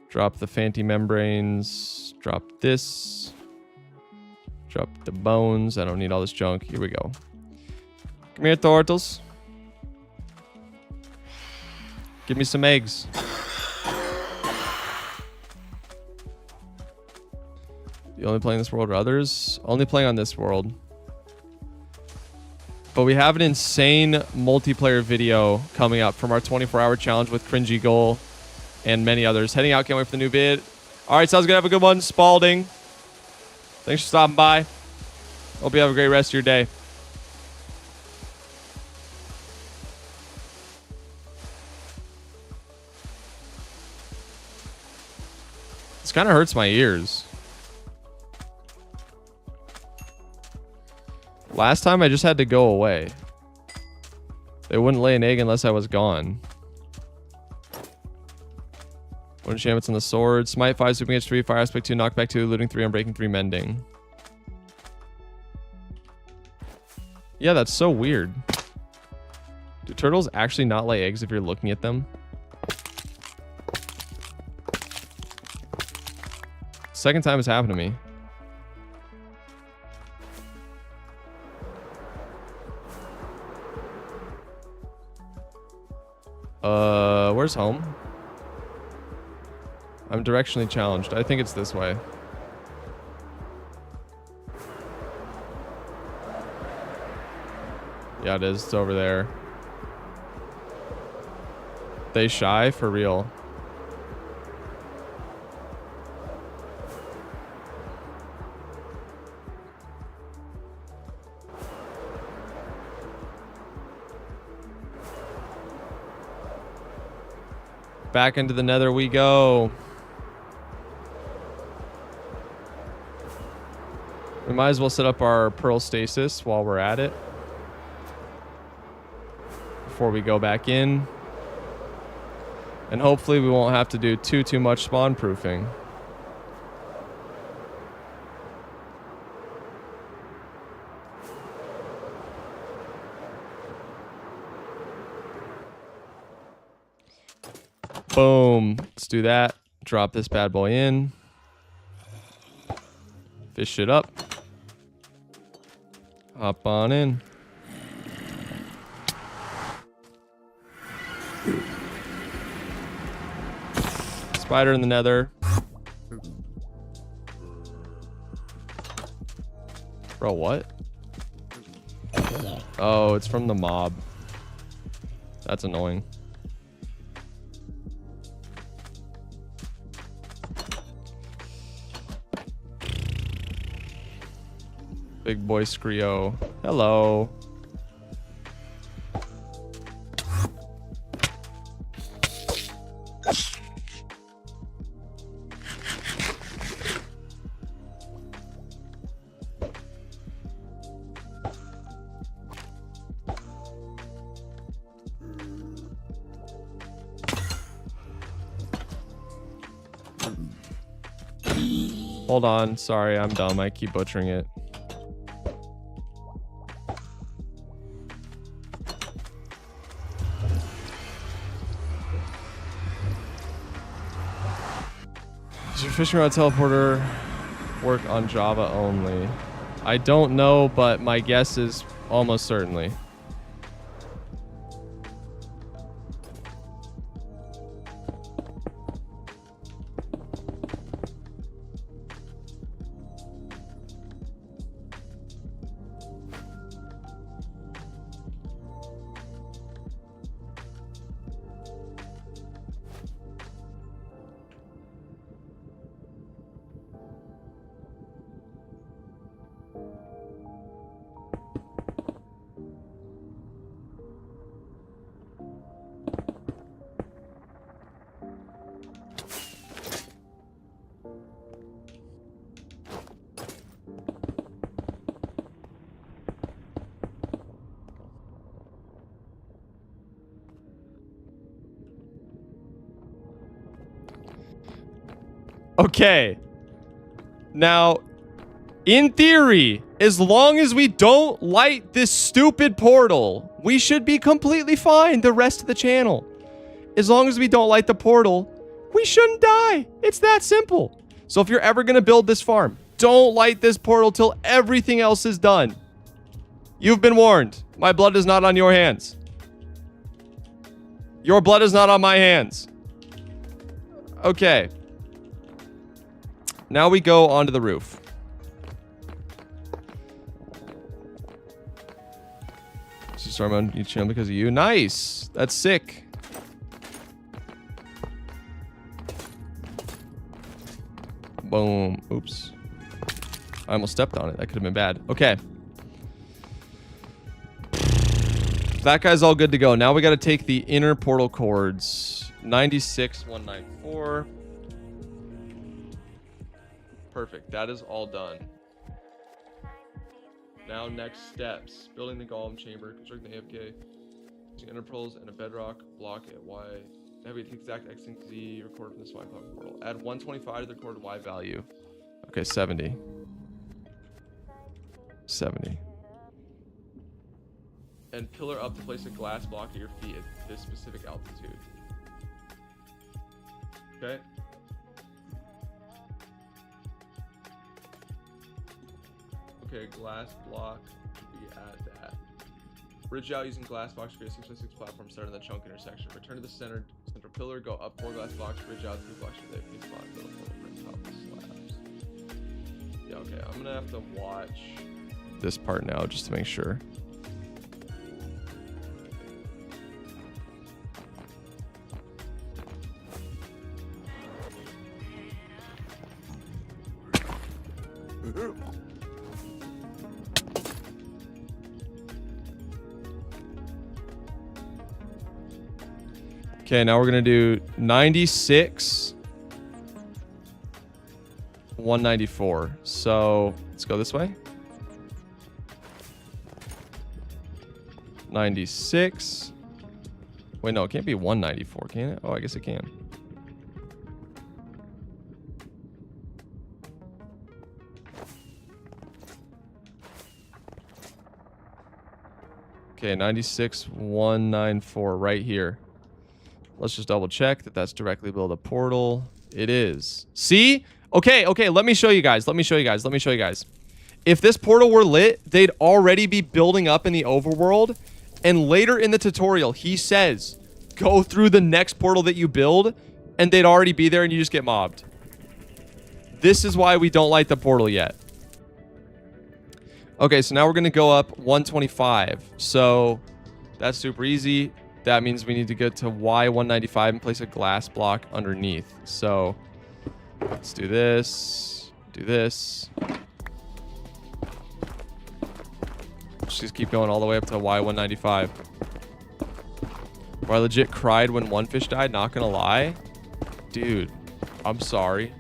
Drop the Fanti membranes. Drop this. Drop the bones. I don't need all this junk. Here we go. Come here, turtles. Give me some eggs. You only playing this world or others? Only playing on this world. But we have an insane multiplayer video coming up from our 24-hour challenge with Cringy Goal and many others. Heading out, can't wait for the new vid. All right, sounds good. Have a good one, Spalding. Thanks for stopping by. Hope you have a great rest of your day. This kind of hurts my ears. Last time I just had to go away. They wouldn't lay an egg unless I was gone. One enchantments on the sword. Smite 5, sweeping edge 3, fire aspect 2, knockback 2, looting 3, unbreaking 3, mending. Yeah, that's so weird. Do turtles actually not lay eggs if you're looking at them? Second time it's happened to me. Where's home? I'm directionally challenged. I think it's this way. Yeah, it is. It's over there. They shy? For real. Back into the nether we go. We might as well set up our pearl stasis while we're at it. Before we go back in. And hopefully we won't have to do too much spawn proofing. Boom. Let's do that. Drop this bad boy in. Fish it up. Hop on in. Spider in the nether. Bro, what? Oh, it's from the mob. That's annoying. Big boy Scrio. Hello. Hold on. Sorry, I'm dumb. I keep butchering it. Does your fishing rod teleporter work on Java only? I don't know, but my guess is Almost certainly. Okay. Now, in theory, as long as we don't light this stupid portal, we should be completely fine the rest of the channel. As long as we don't light the portal, we shouldn't die. It's that simple. So if you're ever going to build this farm, don't light this portal till everything else is done. You've been warned. My blood is not on your hands. Your blood is not on my hands. Okay. Now we go onto the roof. So start on each channel because of you. Nice. That's sick. Boom. Oops. I almost stepped on it. That could have been bad. Okay. That guy's all good to go. Now we got to take the inner portal cords. 96, 194. Perfect. That is all done. Now next steps. Building the golem chamber. Constructing the AFK. Using inner portals and a bedrock block at Y. Have the exact X and Z recorded from the swine portal. Add 125 to the recorded Y value. Okay, 70. 70. And pillar up to place a glass block at your feet at this specific altitude. Okay. Okay, glass block to be at that. Bridge out using glass box to create a 6x6 platform starting the chunk intersection. Return to the central pillar, go up 4 glass blocks, bridge out 2 blocks for the AFK spot, build a portal bridge top the slabs. Yeah, okay, I'm gonna have to watch this part now just to make sure. Okay, now we're gonna do 96, 194. So let's go this way. 96. Wait, no, it can't be 194, can it? Oh, I guess it can. Okay, 96, 194 right here. Let's just double check that that's directly below the portal. It is. See? Okay, okay, let me show you guys. Let me show you guys. Let me show you guys. If this portal were lit, they'd already be building up in the overworld. And later in the tutorial, he says, go through the next portal that you build, and they'd already be there and you just get mobbed. This is why we don't light the portal yet. Okay, so now we're going to go up 125. So that's super easy. That means we need to get to Y195 and place a glass block underneath. So let's do this. Do this. Just keep going all the way up to Y195. Where I legit cried when one fish died, not gonna lie. Dude, I'm sorry.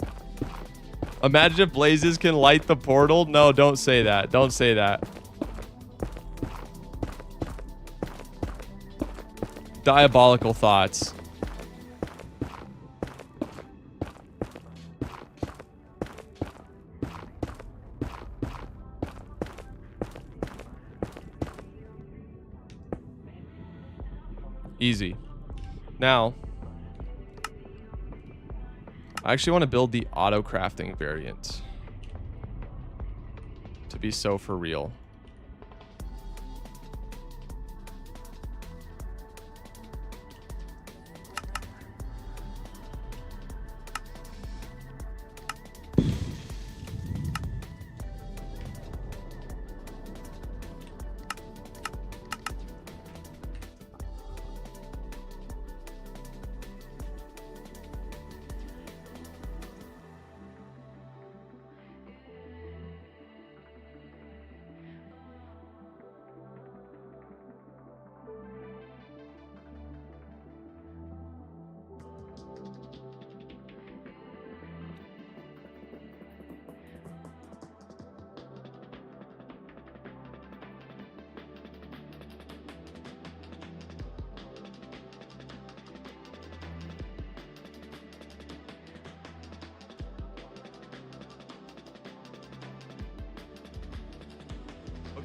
Imagine if Blazes can light the portal. No, don't say that. Don't say that. Diabolical thoughts. Easy. Now, I actually want to build the auto crafting variant to be so for real.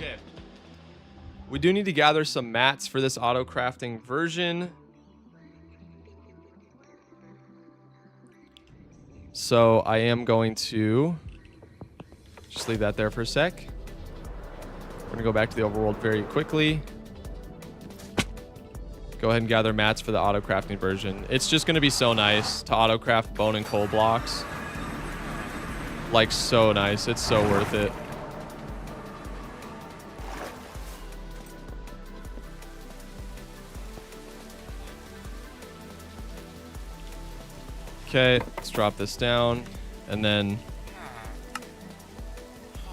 Okay. We do need to gather some mats for this auto crafting version. So I am going to just leave that there for a sec. We're going to go back to the overworld very quickly. Go ahead and gather mats for the auto crafting version. It's just going to be so nice to auto craft bone and coal blocks. Like, so nice. It's so worth it. Okay, let's drop this down. And then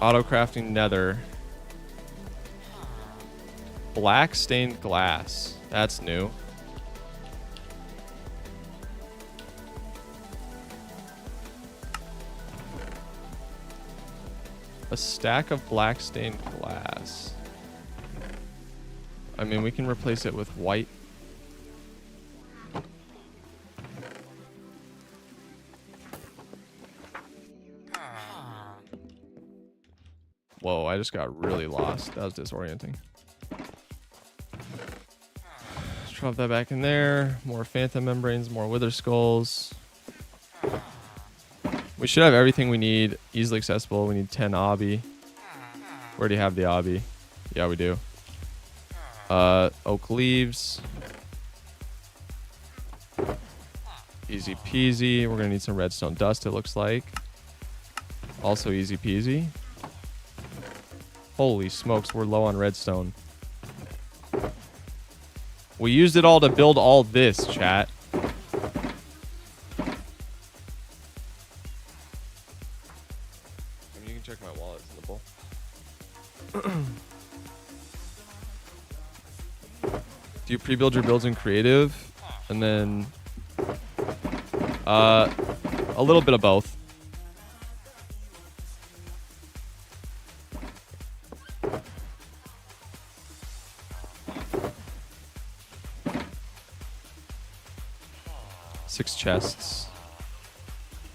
auto crafting nether. Black stained glass. That's new. A stack of black stained glass. I mean, we can replace it with white. Whoa, I just got really lost. That was disorienting. Let's drop that back in there. More phantom membranes, more wither skulls. We should have everything we need easily accessible. We need 10 obby. We already have the obby. Yeah, we do. Oak leaves. Easy peasy. We're gonna need some redstone dust, it looks like. Also easy peasy. Holy smokes, we're low on redstone. We used it all to build all this, chat. I mean, you can check my wallet, it's in the bowl. Do you pre-build your builds in creative? And then... a little bit of both. Six chests.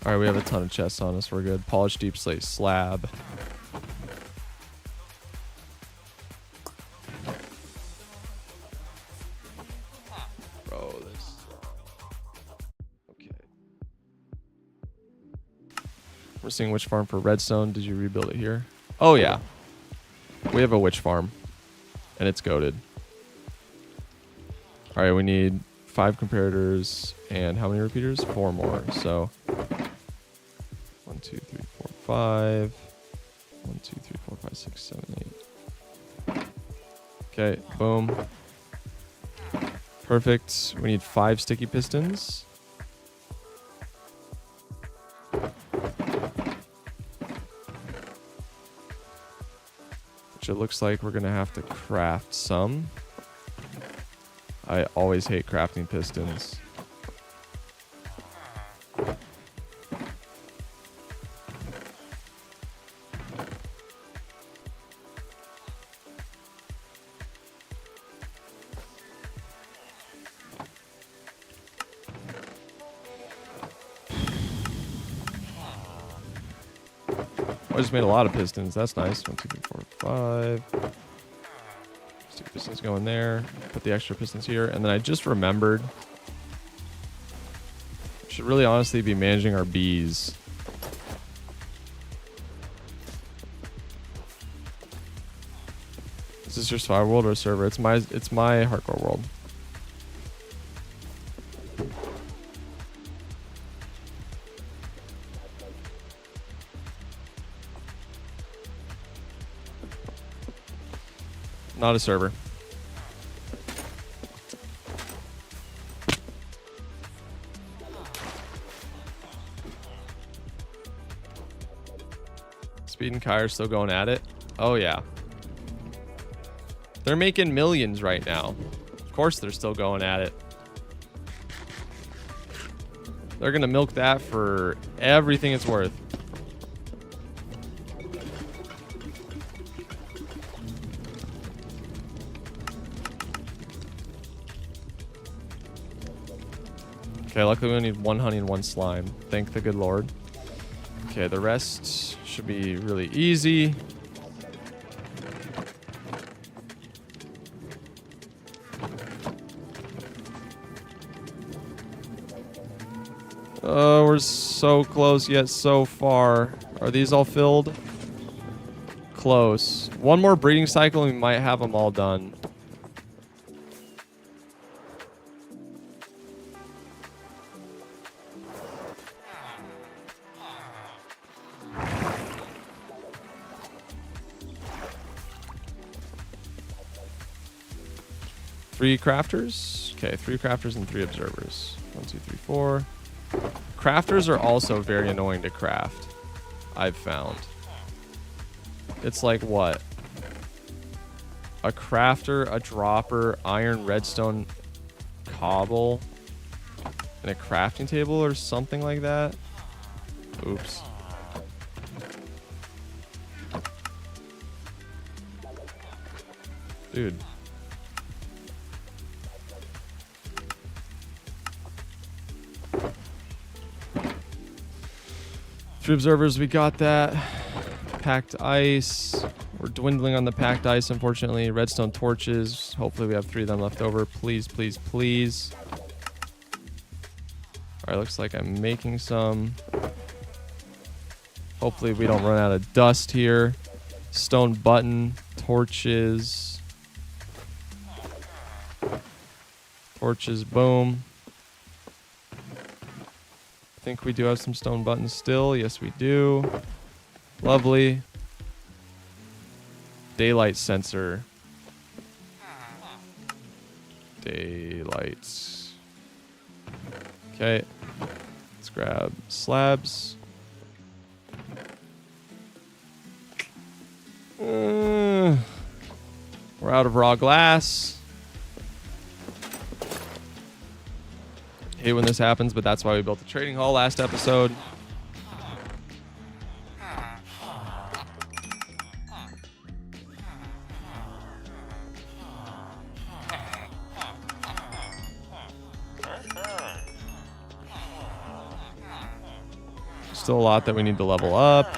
Alright, we have a ton of chests on us. We're good. Polished deep slate slab. Bro, this... Okay. We're seeing witch farm for redstone. Did you rebuild it here? Oh, yeah. We have a witch farm. And it's goated. Alright, we need 5 comparators and how many repeaters? 4 more. So 1, 2, 3, 4, 5. 1, 2, 3, 4, 5, 6, 7, 8. Okay, boom. Perfect. We need 5 sticky pistons. Which it looks like we're gonna have to craft some. I always hate crafting pistons. I just made a lot of pistons. That's nice. 1, 2, 3, 4, 5. Stick pistons go in there. Put the extra pistons here. And then I just remembered. We should really honestly be managing our bees. Is this your survival world or a server? It's my hardcore world. Not a server. Speed and Kai are still going at it. Oh, yeah. They're making millions right now. Of course they're still going at it. They're going to milk that for everything it's worth. Okay, luckily we only need 1 honey and 1 slime. Thank the good Lord. Okay, the rest should be really easy. Oh, we're so close yet so far. Are these all filled? Close. One more breeding cycle and we might have them all done. Three crafters. Okay, 3 crafters and 3 observers. 1, 2, 3, 4. Crafters are also very annoying to craft, I've found. It's like what? A crafter, a dropper, iron, redstone, cobble, and a crafting table or something like that. Oops. Dude. Three observers, we got that. Packed ice. We're dwindling on the packed ice, unfortunately. Redstone torches. Hopefully we have 3 of them left over. Please, please, please. Alright, looks like I'm making some. Hopefully we don't run out of dust here. Stone button. Torches. Torches, boom. I think we do have some stone buttons still. Yes, we do. Lovely. Daylight sensor. Daylights. Okay. Let's grab slabs. We're out of raw glass. Hate when this happens, but that's why we built the trading hall last episode. Still a lot that we need to level up.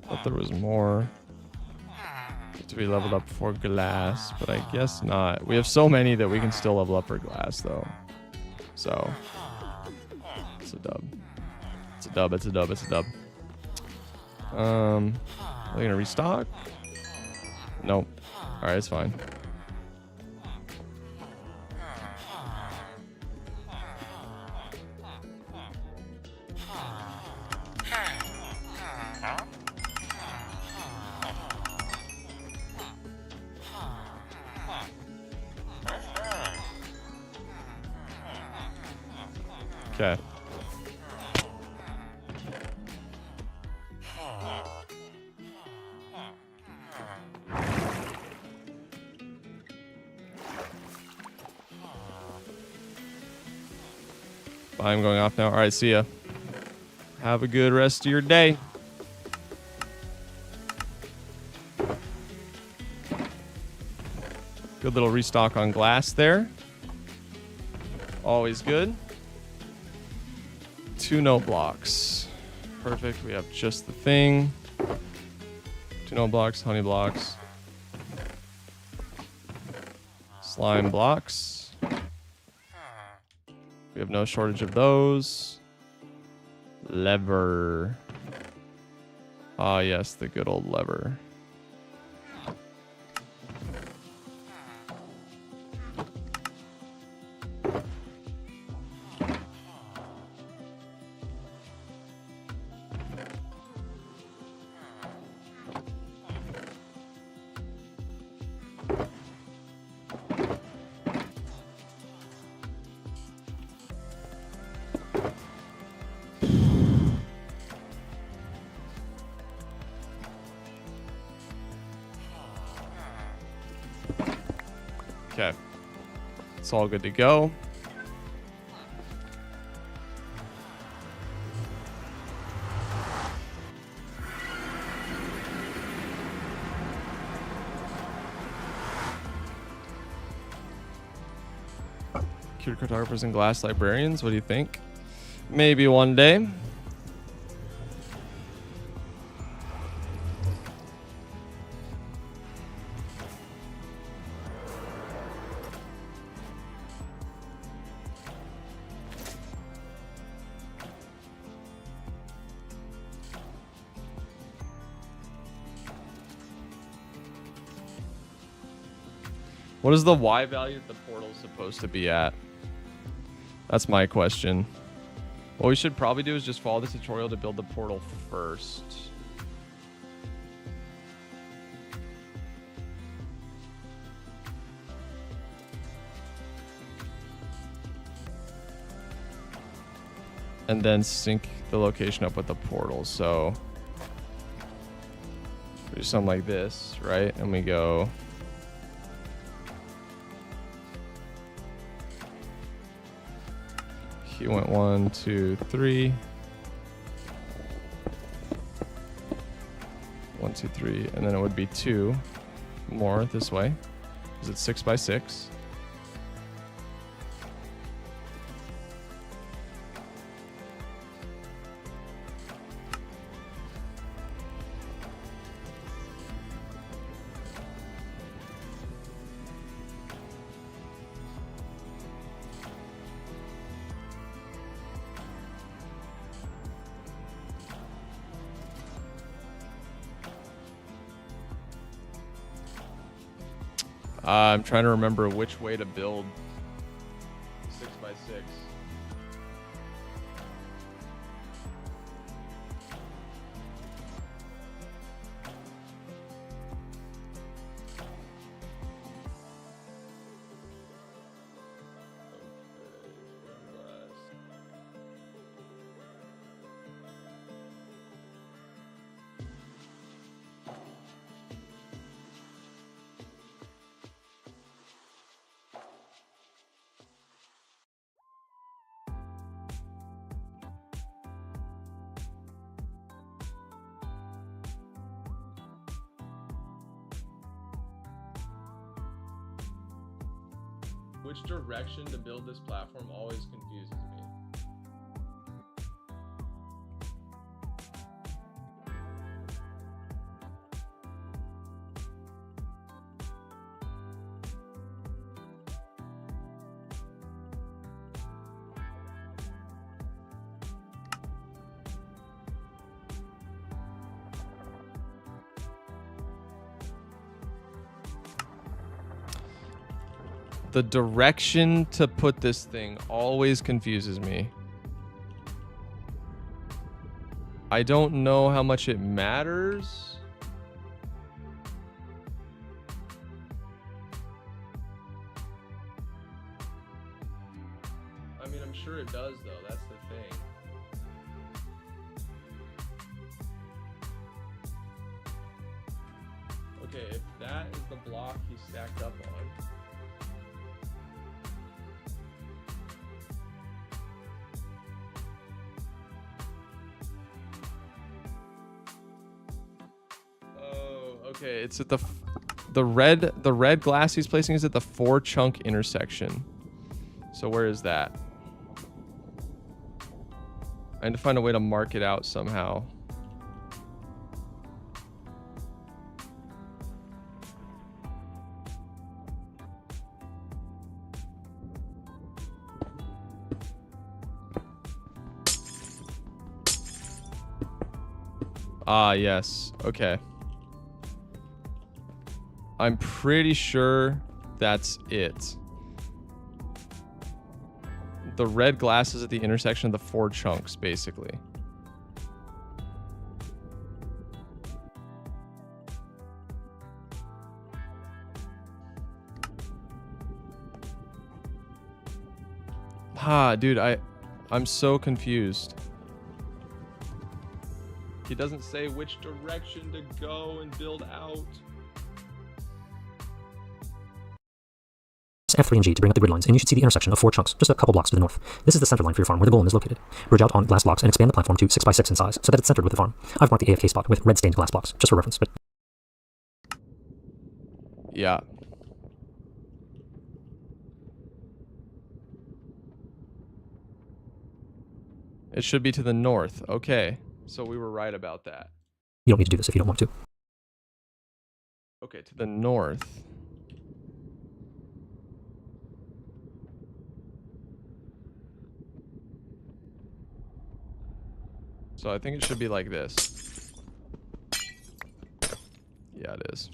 Thought there was more to be leveled up for glass, but I guess not. We have so many that we can still level up for glass, though. So, it's a dub. It's a dub, it's a dub, it's a dub. Are we gonna restock? Nope. Alright, it's fine. Okay. I'm going off now. All right, see ya. Have a good rest of your day. Good little restock on glass there. Always good. 2 note blocks. Perfect. We have just the thing. 2 note blocks, honey blocks. Slime blocks. We have no shortage of those. Lever. Ah, yes, the good old lever. Okay. It's all good to go. Computer cartographers and glass librarians. What do you think? Maybe one day. What is the Y value that the portal is supposed to be at? That's my question. What we should probably do is just follow the tutorial to build the portal first. And then sync the location up with the portal. So do something like this, right? And we go he went 1, 2, 3. 1, 2, 3, and then it would be 2 more this way. Is it 6 by 6? I'm trying to remember which way to build 6 by 6. Which direction to build this platform always confuses me. The direction to put this thing always confuses me. I don't know how much it matters. I mean, I'm sure it does, though. That's the thing. Okay, if that is the block he stacked up on. Okay, it's at the red glass he's placing is at the 4 chunk intersection. So where is that? I need to find a way to mark it out somehow. Ah, yes. Okay. I'm pretty sure that's it. The red glass is at the intersection of the 4 chunks, basically. Dude, I'm so confused. He doesn't say which direction to go and build out. F3 and G to bring up the grid lines, and you should see the intersection of 4 chunks, just a couple blocks to the north. This is the center line for your farm, where the golem is located. Bridge out on glass blocks and expand the platform to 6 by 6 in size, so that it's centered with the farm. I've marked the AFK spot with red stained glass blocks, just for reference, but... Yeah. It should be to the north. Okay. So we were right about that. You don't need to do this if you don't want to. Okay, to the north. So I think it should be like this. Yeah, it is.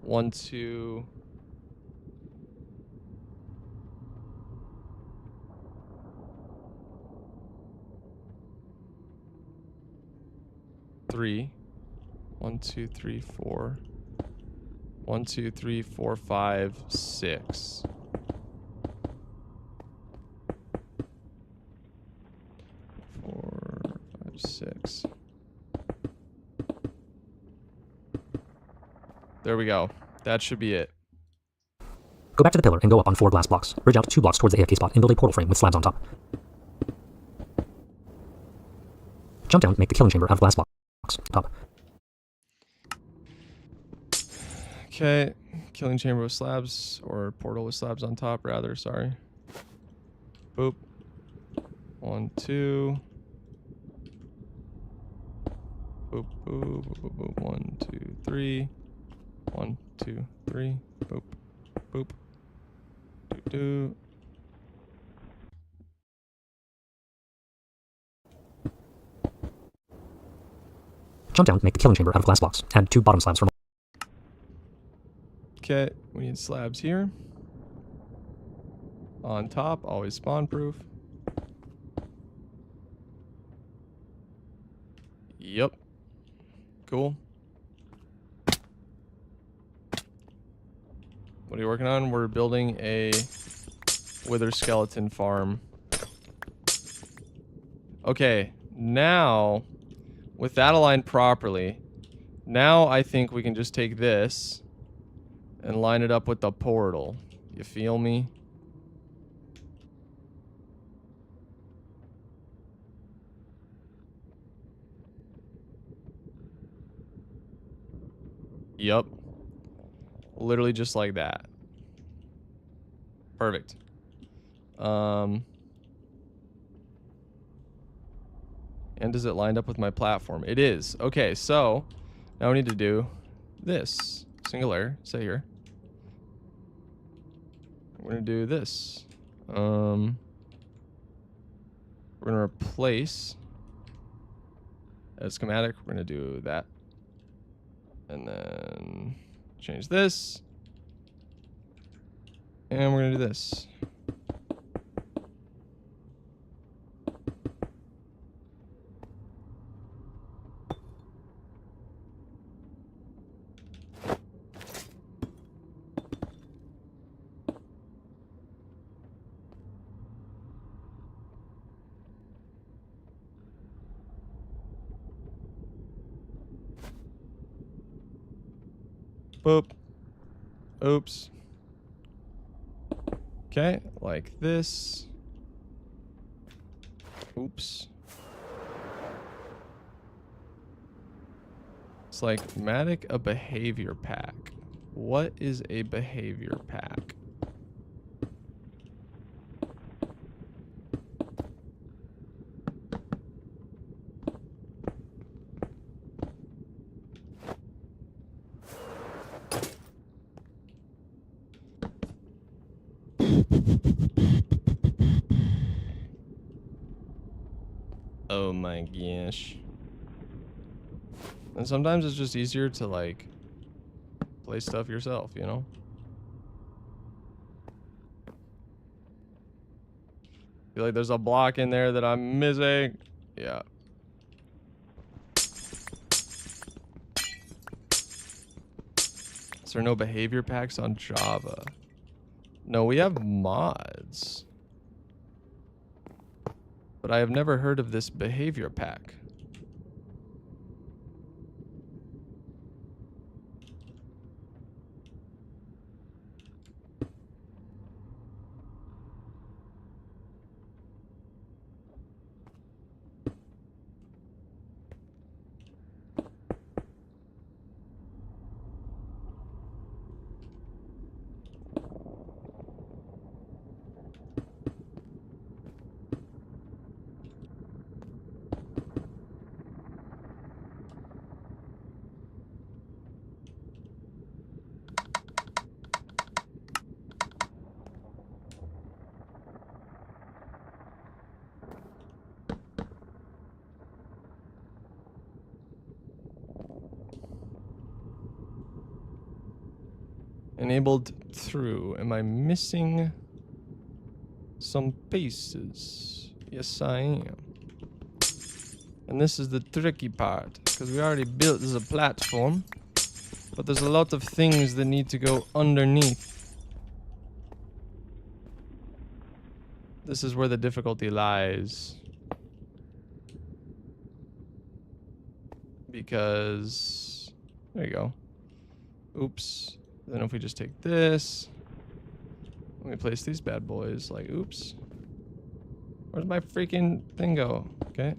One, two. Three. 1, 2, 3, 4. 1, 2, 3, 4, 5, 6. Four, 5, 6. There we go. That should be it. Go back to the pillar and go up on 4 glass blocks. Bridge out 2 blocks towards the AFK spot and build a portal frame with slabs on top. Jump down, make the killing chamber out of glass blocks. Top. Okay. Killing chamber with slabs, or portal with slabs on top, rather. Sorry. Boop. 1, 2. Boop, boop, boop, boop, boop. 1, 2, 3. 1, 2, 3. Boop, boop. Do. Jump down, make the killing chamber out of glass blocks. Add 2 bottom slabs from. Okay, we need slabs here. On top, always spawn proof. Yep. Cool. What are you working on? We're building a wither skeleton farm. Okay, now, with that aligned properly, now I think we can just take this and line it up with the portal. You feel me? Yep. Literally just like that. Perfect. And is it lined up with my platform? It is. Okay, so now we need to do this. Single layer, say here. We're gonna do this. We're gonna replace as schematic. We're gonna do that. And then change this. And we're gonna do this. Boop. Oops. Okay, like this. Oops. It's like Matic a behavior pack. What is a behavior pack? Oh my gosh. And sometimes it's just easier to like play stuff yourself, you know? Feel like there's a block in there that I'm missing. Yeah. Is there no behavior packs on Java? No, we have mods. But I have never heard of this behavior pack. Enabled through. Am I missing some pieces? Yes, I am. And this is the tricky part, because we already built as a platform, but there's a lot of things that need to go underneath. This is where the difficulty lies. Because, there you go. Oops. Then if we just take this, let me place these bad boys, like, oops. Where's my freaking thing go? Okay.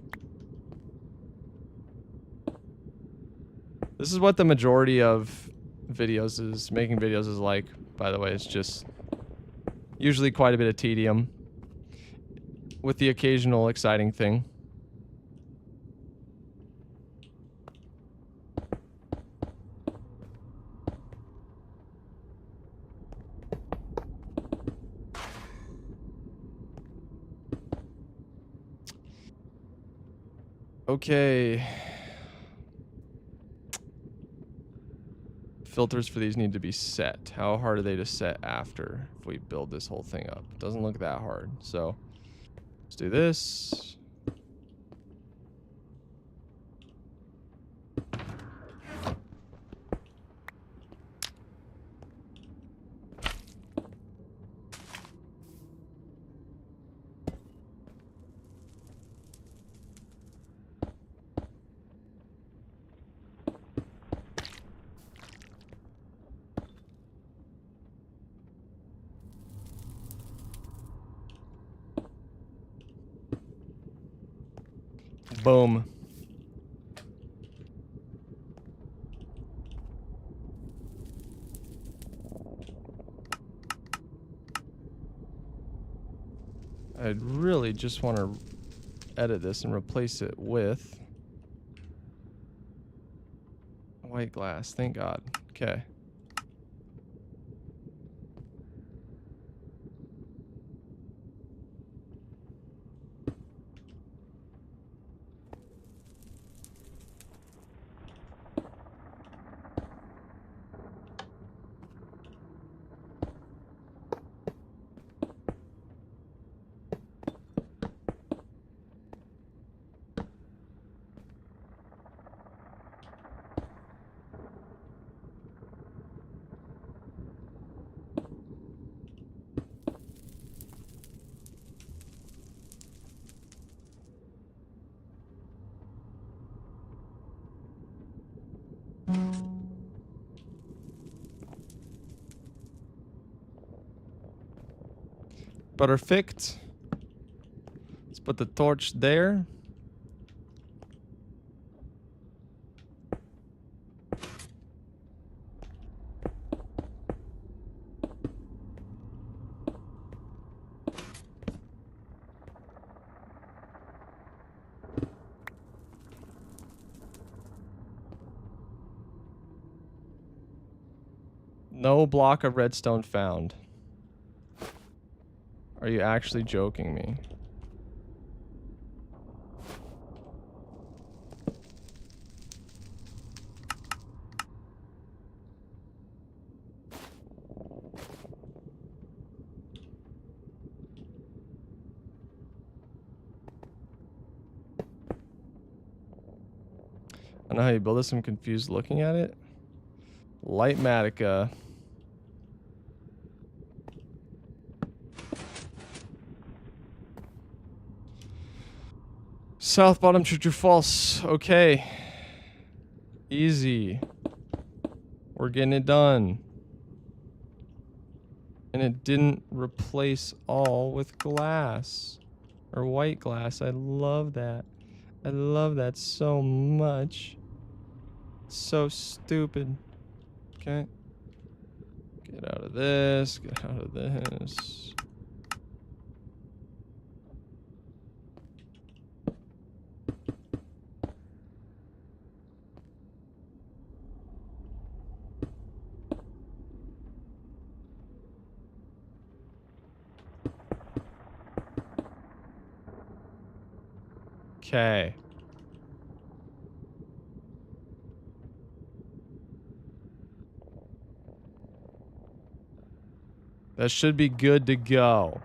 This is what the majority of making videos is like, by the way. It's just usually quite a bit of tedium with the occasional exciting thing. Okay. Filters for these need to be set. How hard are they to set after if we build this whole thing up? Doesn't look that hard. So let's do this. Boom. I'd really just want to edit this and replace it with white glass. Thank God. Okay. Perfect. Let's put the torch there. No block of redstone found. Are you actually joking me? I know how you build this. I'm confused looking at it. Lightmatica. South bottom, true, true, false. Okay. Easy. We're getting it done. And it didn't replace all with glass. Or white glass. I love that. I love that so much. So stupid. Okay. Get out of this. Get out of this. Okay. That should be good to go.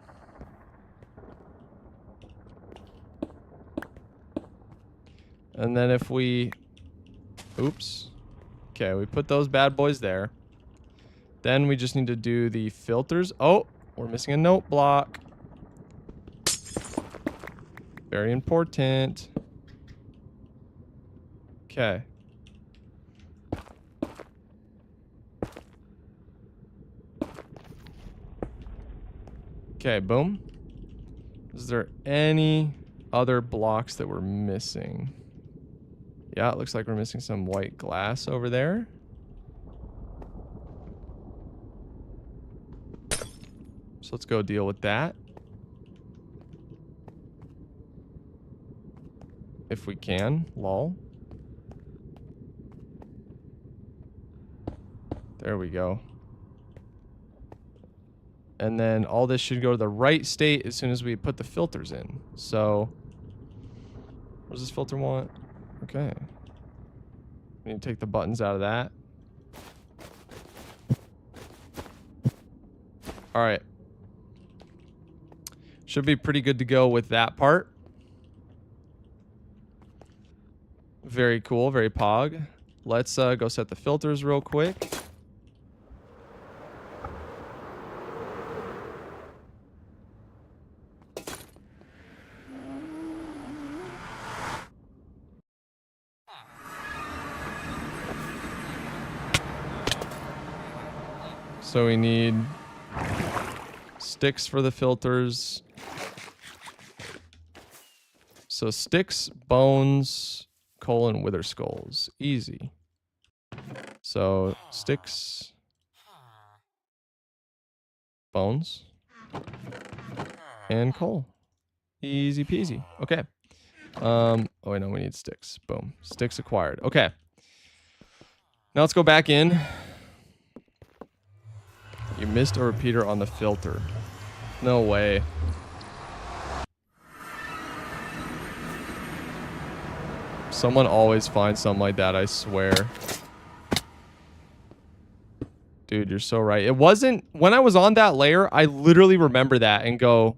And then if we... Oops. Okay, we put those bad boys there. Then we just need to do the filters. Oh, we're missing a note block. Very important. Okay. Okay, boom. Is there any other blocks that we're missing? Yeah, it looks like we're missing some white glass over there. So let's go deal with that. If we can, lol. There we go. And then all this should go to the right state as soon as we put the filters in. So, what does this filter want? Okay. We need to take the buttons out of that. All right. Should be pretty good to go with that part. Very cool, very pog. Let's go set the filters real quick. So we need sticks for the filters. So sticks, bones, coal, and wither skulls. Easy. So sticks, bones, and coal. Easy peasy. Okay. Oh wait, no, we need sticks. Boom. Sticks acquired. Okay. Now let's go back in. You missed a repeater on the filter. No way. Someone always finds something like that, I swear. Dude, you're so right. It wasn't... When I was on that layer, I literally remember that and go...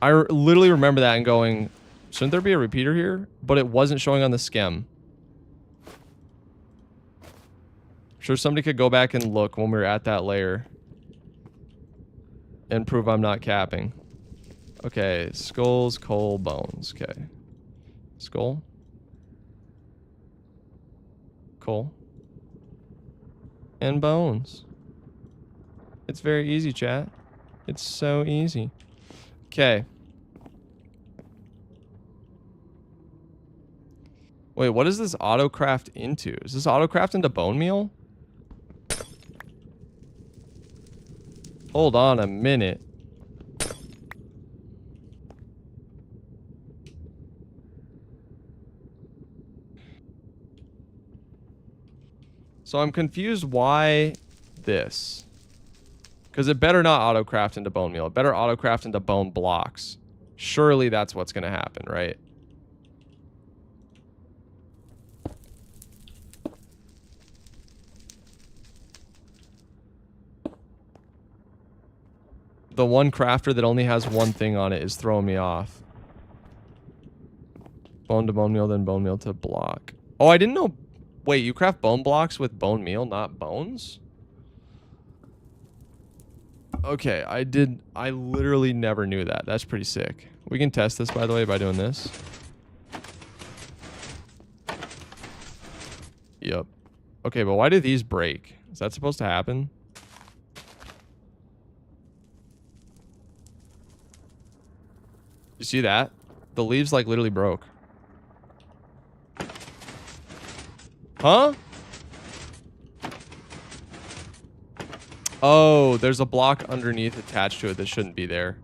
I literally remember that and going, shouldn't there be a repeater here? But it wasn't showing on the skem. Sure, somebody could go back and look when we were at that layer. And prove I'm not capping. Okay, skulls, coal, bones. Okay. Skull. Coal. And bones. It's very easy, chat. It's so easy. Okay. Wait, what does this autocraft into? Is this autocraft into bone meal? Hold on a minute. So I'm confused why this. Because it better not autocraft into bone meal. It better autocraft into bone blocks. Surely that's what's going to happen, right? The one crafter that only has one thing on it is throwing me off. Bone to bone meal, then bone meal to block. Oh, I didn't know... Wait, you craft bone blocks with bone meal, not bones? Okay, I literally never knew that. That's pretty sick. We can test this, by the way, by doing this. Yep. Okay, but why do these break? Is that supposed to happen? You see that? The leaves, like, literally broke. Huh? Oh, there's a block underneath attached to it that shouldn't be there.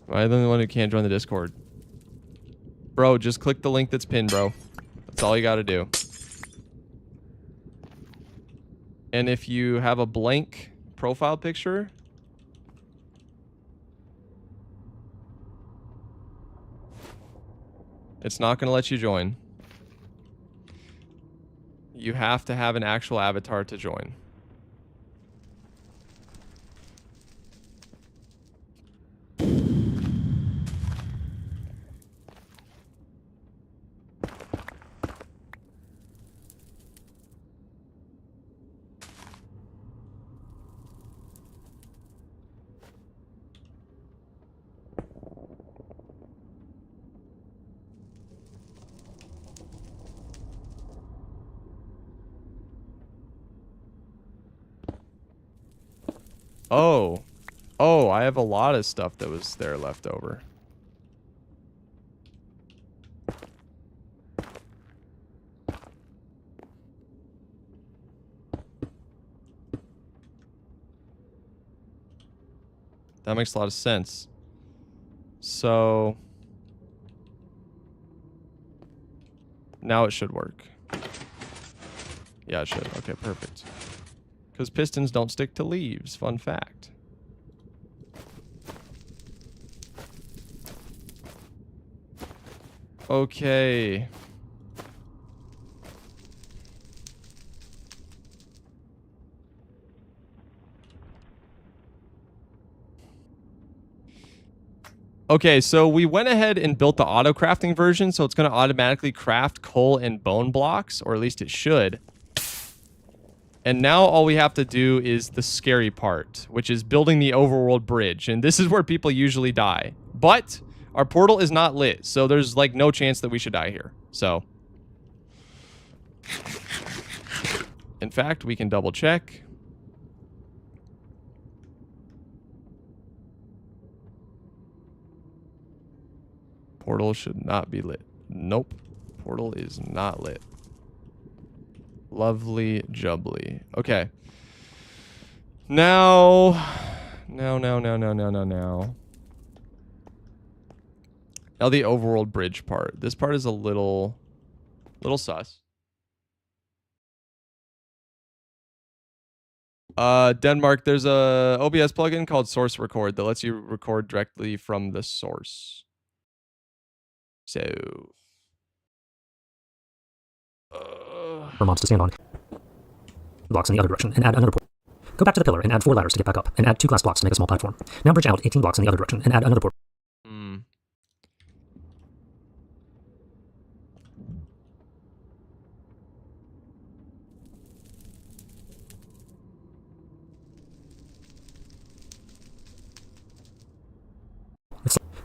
Am I the only one who can't join the Discord? Bro, just click the link that's pinned, bro. That's all you gotta do. And if you have a blank profile picture... It's not going to let you join. You have to have an actual avatar to join. Oh. Oh, I have a lot of stuff that was there left over. That makes a lot of sense. So now it should work. Yeah, it should. Okay, perfect. Because pistons don't stick to leaves. Fun fact. Okay. Okay, so we went ahead and built the auto crafting version, so it's going to automatically craft coal and bone blocks, or at least it should. And now all we have to do is the scary part, which is building the overworld bridge. And this is where people usually die. But our portal is not lit, so there's like no chance that we should die here. So, in fact, we can double check. Portal should not be lit. Nope. Portal is not lit. Lovely jubbly. Okay. Now. Now the overworld bridge part. This part is a little sus. Denmark, there's a OBS plugin called Source Record that lets you record directly from the source. So. For mobs to stand on. Blocks in the other direction, and add another portal. Go back to the pillar and add 4 ladders to get back up, and add 2 glass blocks to make a small platform. Now bridge out 18 blocks in the other direction, and add another portal.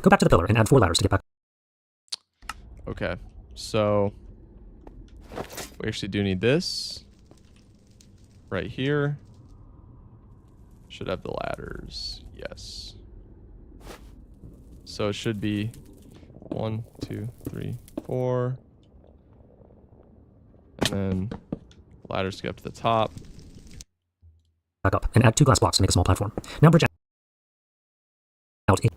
Go back to the pillar and add 4 ladders to get back. Okay, so we actually do need this right here. Should have the ladders. Yes. So it should be 1, 2, 3, 4. And then ladders to get up to the top. Back up and add 2 glass blocks to make a small platform. Now bridge out 8.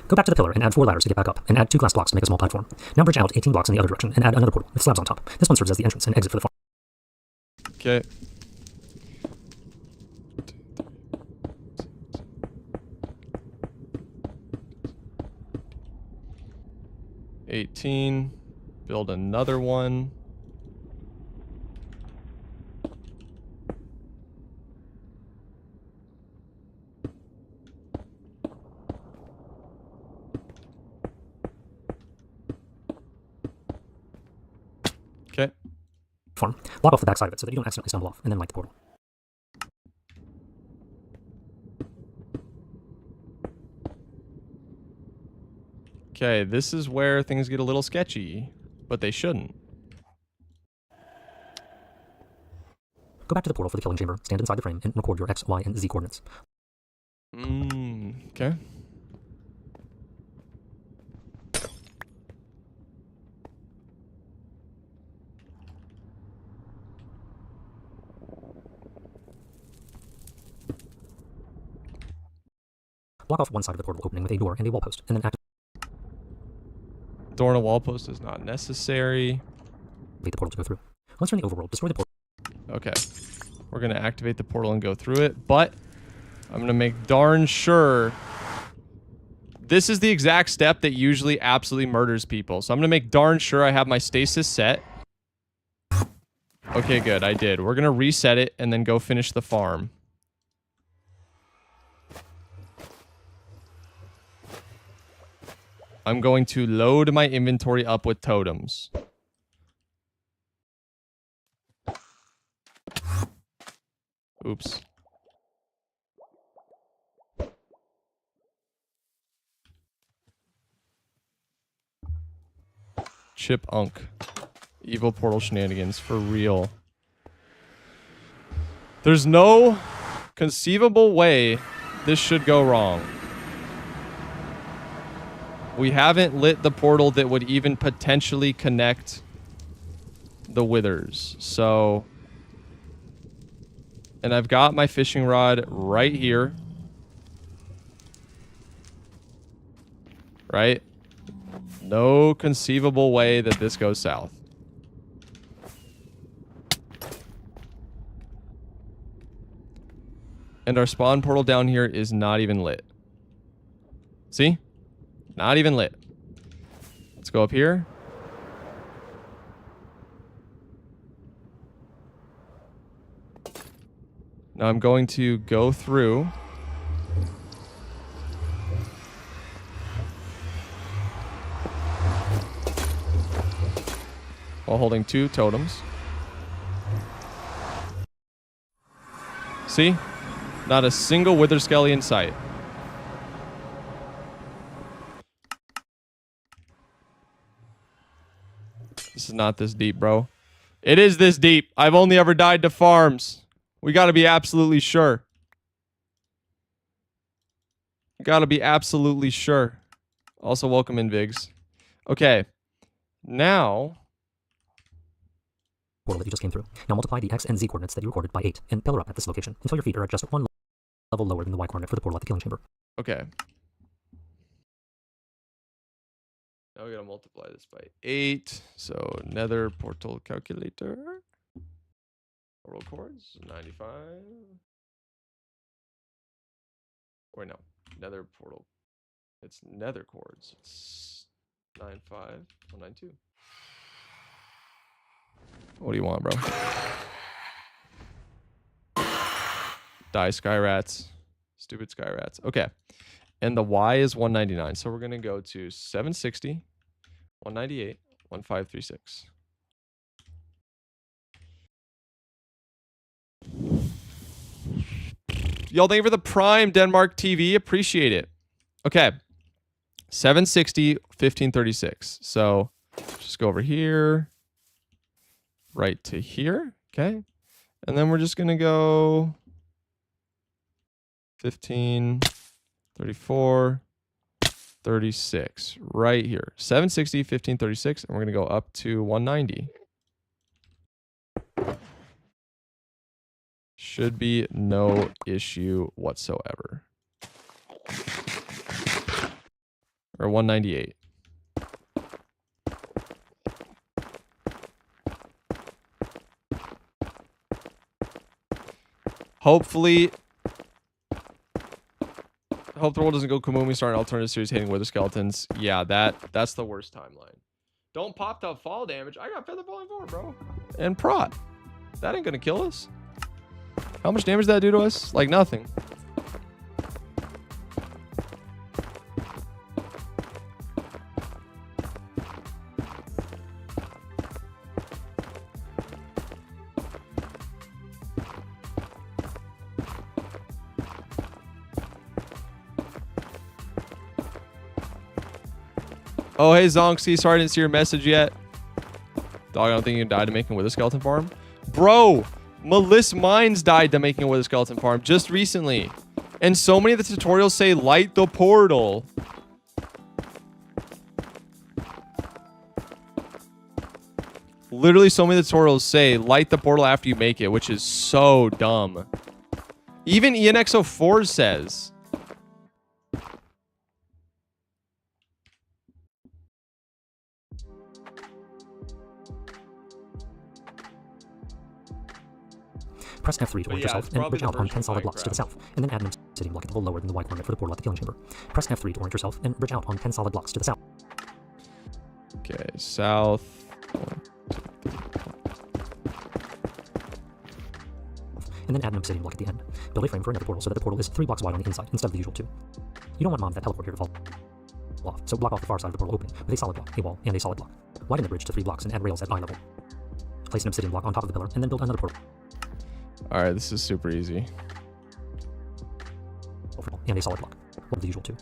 Go back to the pillar and add 4 ladders to get back up, and add 2 glass blocks to make a small platform. Now bridge out 18 blocks in the other direction, and add another portal with slabs on top. This one serves as the entrance and exit for the farm. Okay. $18. Build another one. Okay. Farm. Block off the back side of it so that you don't accidentally stumble off, and then light the portal. Okay, this is where things get a little sketchy, but they shouldn't. Go back to the portal for the killing chamber, stand inside the frame, and record your X, Y, and Z coordinates. Okay. Block off one side of the portal opening with a door and a wall post, and then activate Door and a wall post is not necessary. the portal to go through. Once you're in the overworld, destroy the portal. Okay. We're going to activate the portal and go through it, but I'm going to make darn sure This is the exact step that usually absolutely murders people. So I'm going to make darn sure I have my stasis set. Okay, good. I did. We're going to reset it and then go finish the farm. I'm going to load my inventory up with totems. Oops. Chip Unk. Evil portal shenanigans, for real. There's no conceivable way this should go wrong. We haven't lit the portal that would even potentially connect the withers. So... And I've got my fishing rod right here. Right? No conceivable way that this goes south. And our spawn portal down here is not even lit. See? Not even lit. Let's go up here. Now I'm going to go through. While holding 2 totems. See? Not a single wither skelly in sight. This is not this deep, bro. It is this deep. I've only ever died to farms. We gotta be absolutely sure. Gotta be absolutely sure. Also, welcome in, Vigs. Okay. Now... portal that you just came through. Now multiply the x and z coordinates that you recorded by 8 and pillar up at this location until your feet are at just 1 level lower than the y coordinate for the portal at the killing chamber. Okay. Now we gotta multiply this by 8. So nether portal calculator. Portal chords, 95. Wait, no. Nether portal. It's nether chords. It's 95192. What do you want, bro? Die, sky rats. Stupid sky rats. Okay. And the Y is 199. So we're going to go to 760, 198, 1536. Y'all, thank you for the Prime, Denmark TV. Appreciate it. Okay. 760, 1536. So just go over here. Right to here. Okay. And then we're just going to go 15, 34, 36. Right here. 760, 1536. And we're going to go up to 190. Should be no issue whatsoever. Or 198. Hopefully, hope the world doesn't go Kamumi, start an alternative series hating wither skeletons. Yeah, that's the worst timeline. Don't pop top fall damage. I got feather falling 4, bro. And prot. That ain't gonna kill us. How much damage did that do to us? Like nothing. Oh, hey, Zonksy. Sorry I didn't see your message yet. Dog, I don't think you died to making wither skeleton farm. Bro, Melissa Mines died to making a wither skeleton farm just recently. And so many of the tutorials say light the portal. Literally so many of the tutorials say light the portal after you make it, which is so dumb. Even ENXO4 says. Press F3 to orient yourself and bridge out on 10 solid blocks to the south, and then add an obsidian block at the hole lower than the Y coordinate for the portal at the killing chamber. Press F3 to orient yourself and bridge out on 10 solid blocks to the south. Okay, south. And then add an obsidian block at the end. Build a frame for another portal so that the portal is 3 blocks wide on the inside instead of the usual 2. You don't want mobs that teleport here to fall off, so block off the far side of the portal open with a solid block, a wall, and a solid block. Widen the bridge to 3 blocks and add rails at eye level. Place an obsidian block on top of the pillar and then build another portal. Alright, this is super easy. And a solid block. Well, the usual 2.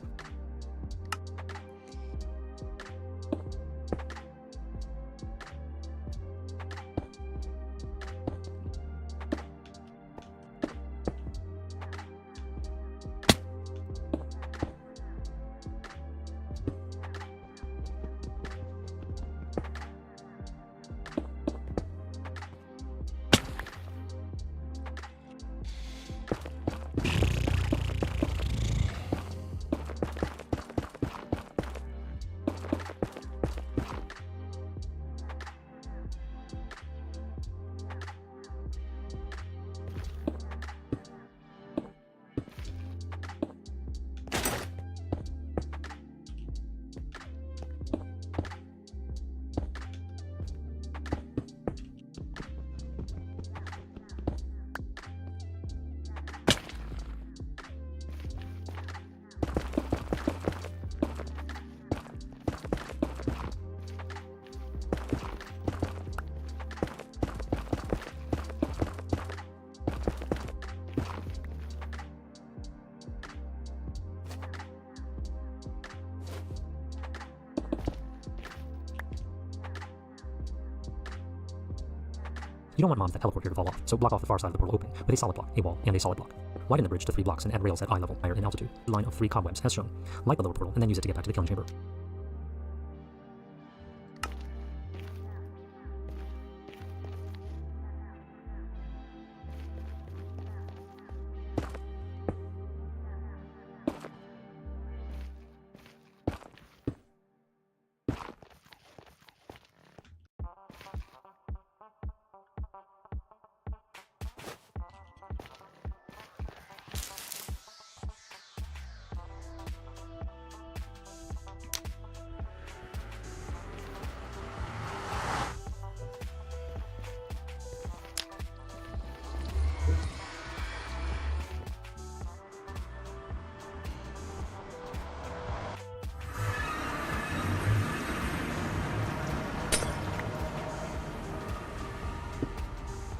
You don't want mobs that teleport here to fall off, so block off the far side of the portal open with a solid block, a wall, and a solid block. Widen the bridge to 3 blocks and add rails at eye level, higher in altitude. Line of 3 cobwebs as shown. Light the lower portal and then use it to get back to the killing chamber.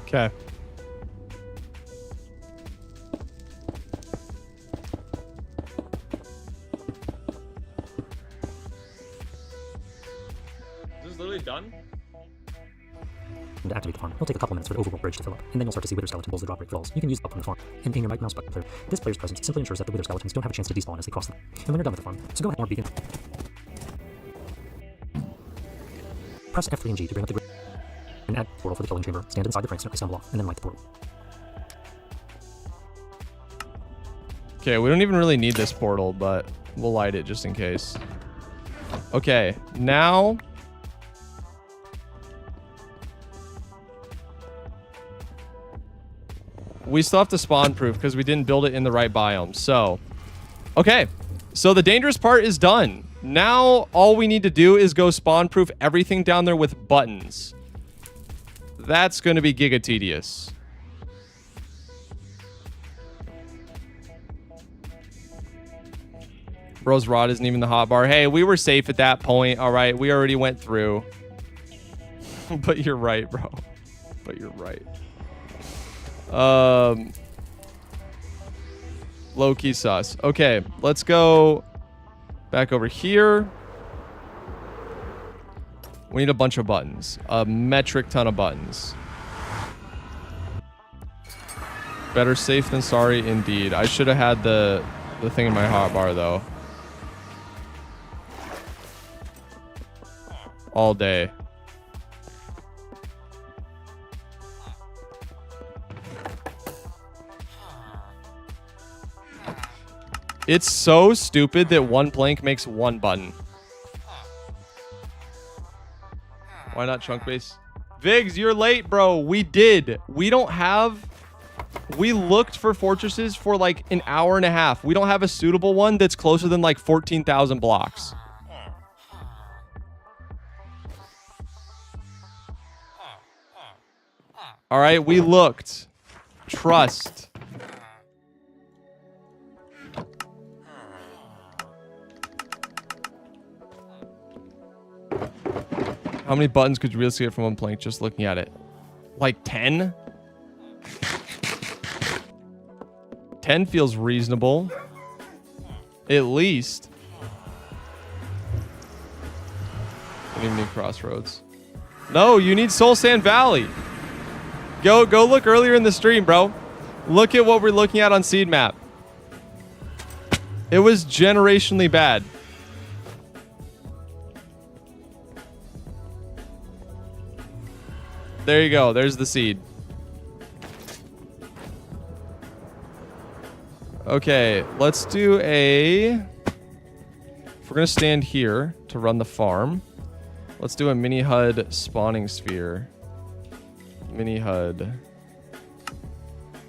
Okay. Is this literally done? To activate the farm, it'll take a couple minutes for the overworld bridge to fill up, and then you'll start to see wither skeleton pulls the drop rate falls. You can use it up from the farm, and aim your right mouse button clear. This player's presence simply ensures that the wither skeletons don't have a chance to despawn as they cross them. And when you're done with the farm, so go ahead and beacon. Press F3 and G to bring up the grid, and add portal for the killing chamber. Stand inside the crank, stumble off, and then light the portal. Okay, we don't even really need this portal, but we'll light it just in case. Okay, now... we still have to spawn proof because we didn't build it in the right biome. So, okay. So the dangerous part is done. Now all we need to do is go spawn proof everything down there with buttons. That's going to be giga tedious. Bro's rod isn't even the hotbar. Hey, we were safe at that point. All right, we already went through. But you're right, bro. But you're right. Low-key sus. Okay, let's go back over here. We need a bunch of buttons. A metric ton of buttons. Better safe than sorry, indeed. I should have had the thing in my hotbar, though. All day. It's so stupid that one plank makes one button. Why not chunk base? Vigs, you're late, bro. We did. We don't have We looked for fortresses for like an hour and a half. We don't have a suitable one that's closer than like 14,000 blocks. All right, we looked. Trust. How many buttons could you really get from one plank just looking at it? Like 10? 10 feels reasonable. At least. I don't even need crossroads. No, you need Soul Sand Valley. Go look earlier in the stream, bro. Look at what we're looking at on Seed Map. It was generationally bad. There you go. There's the seed. Okay, let's do a... If we're going to stand here to run the farm, let's do a mini HUD spawning sphere. Mini HUD.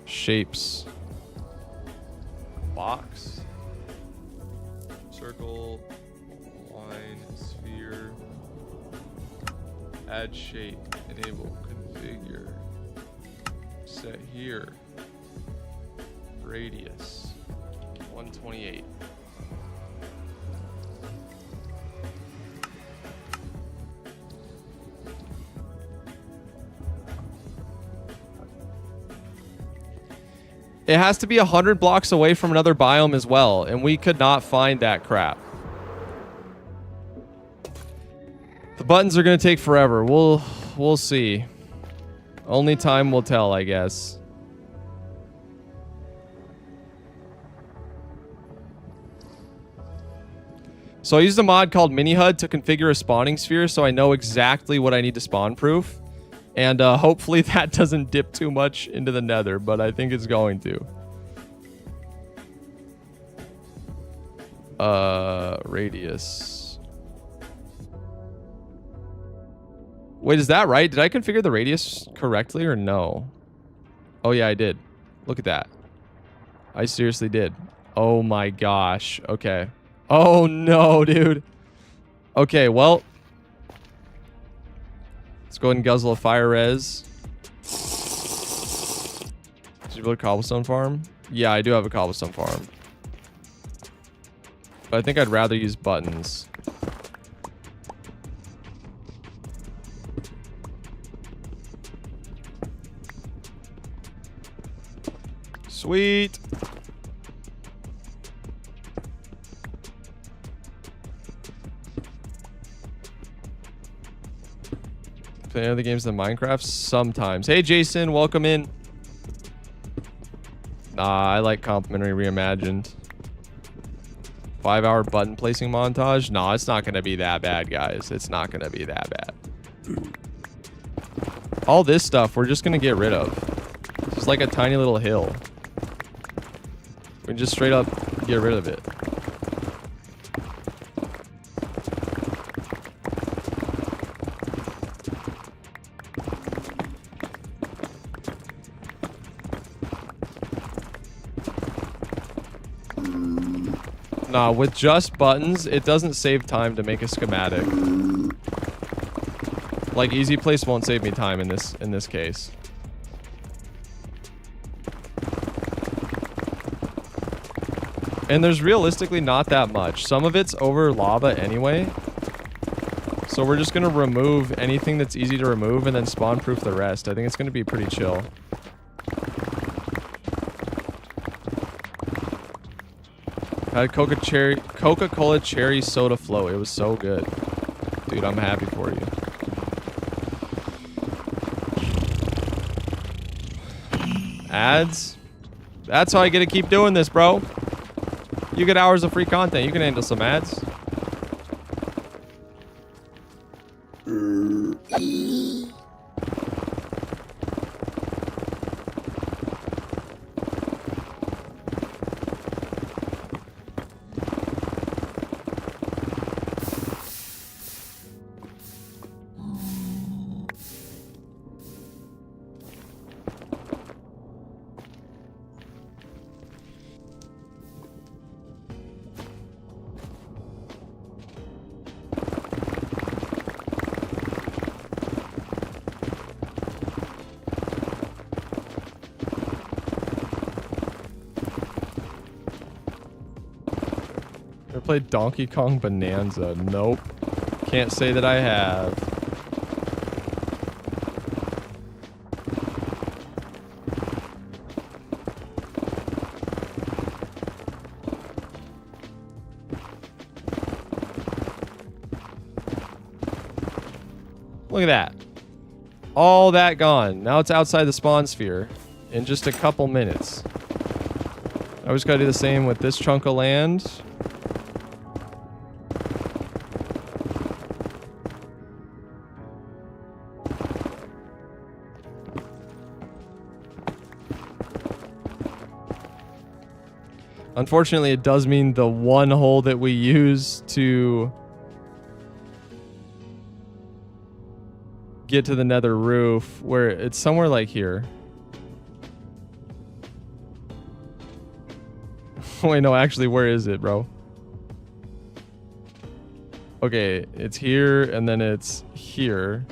Shapes. Box. Circle. Line. Sphere. Add shape. Enable. Configure. Set here. Radius. 128. It has to be 100 blocks away from another biome as well, and we could not find that crap. The buttons are going to take forever. We'll see. Only time will tell, I guess. So I used a mod called Mini HUD to configure a spawning sphere so I know exactly what I need to spawn proof. And hopefully that doesn't dip too much into the nether, but I think it's going to. Radius. Wait, is that right? Did I configure the radius correctly or no? Oh yeah, I did. Look at that. I seriously did. Oh my gosh. Okay. Oh no, dude. Okay, well... Let's go ahead and guzzle a fire res. Did you build a cobblestone farm? Yeah, I do have a cobblestone farm. But I think I'd rather use buttons. Sweet. Play other games than Minecraft? Sometimes. Hey, Jason, welcome in. Nah, I like Complimentary Reimagined. 5-hour button placing montage? Nah, it's not going to be that bad, guys. It's not going to be that bad. All this stuff, we're just going to get rid of. It's just like a tiny little hill. We can just straight up get rid of it. Nah, with just buttons, it doesn't save time to make a schematic. Like, easy place won't save me time in this case. And there's realistically not that much. Some of it's over lava anyway. So we're just gonna remove anything that's easy to remove and then spawn proof the rest. I think it's gonna be pretty chill. I had Coca-Cola cherry soda flow. It was so good. Dude, I'm happy for you. Ads? That's how I get to keep doing this, bro. You get hours of free content. You can handle some ads. Ever played Donkey Kong Bonanza? Nope. Can't say that I have. Look at that. All that gone. Now it's outside the spawn sphere in just a couple minutes. I just gotta do the same with this chunk of land. Unfortunately, it does mean the one hole that we use to get to the nether roof, where it's somewhere like here. Wait, no, actually, where is it, bro? Okay, it's here, and then it's here.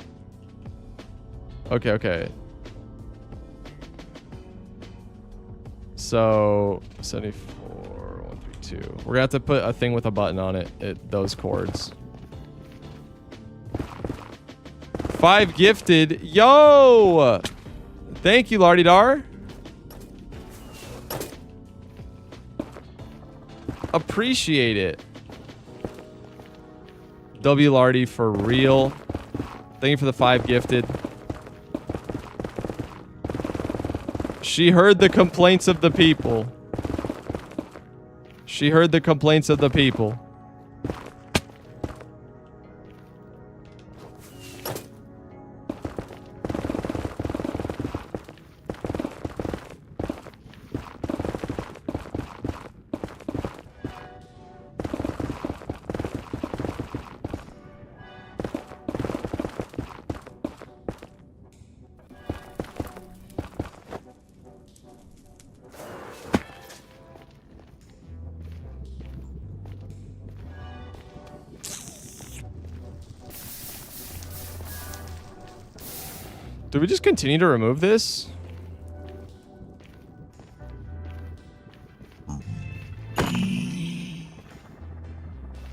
Okay, okay. So, 74, 132. We're gonna have to put a thing with a button on it, those chords. 5 gifted. Yo! Thank you, Lardidar. Appreciate it. W Lardy for real. Thank you for the 5 gifted. She heard the complaints of the people. She heard the complaints of the people. Do we just continue to remove this?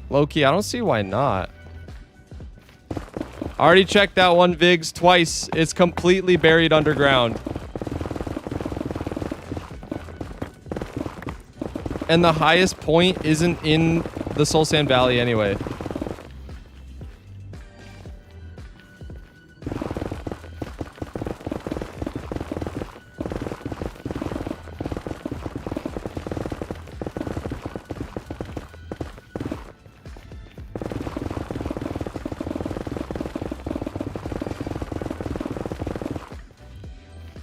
Low-key, I don't see why not. I already checked that one, Vigs, twice. It's completely buried underground. And the highest point isn't in the Soul Sand Valley anyway.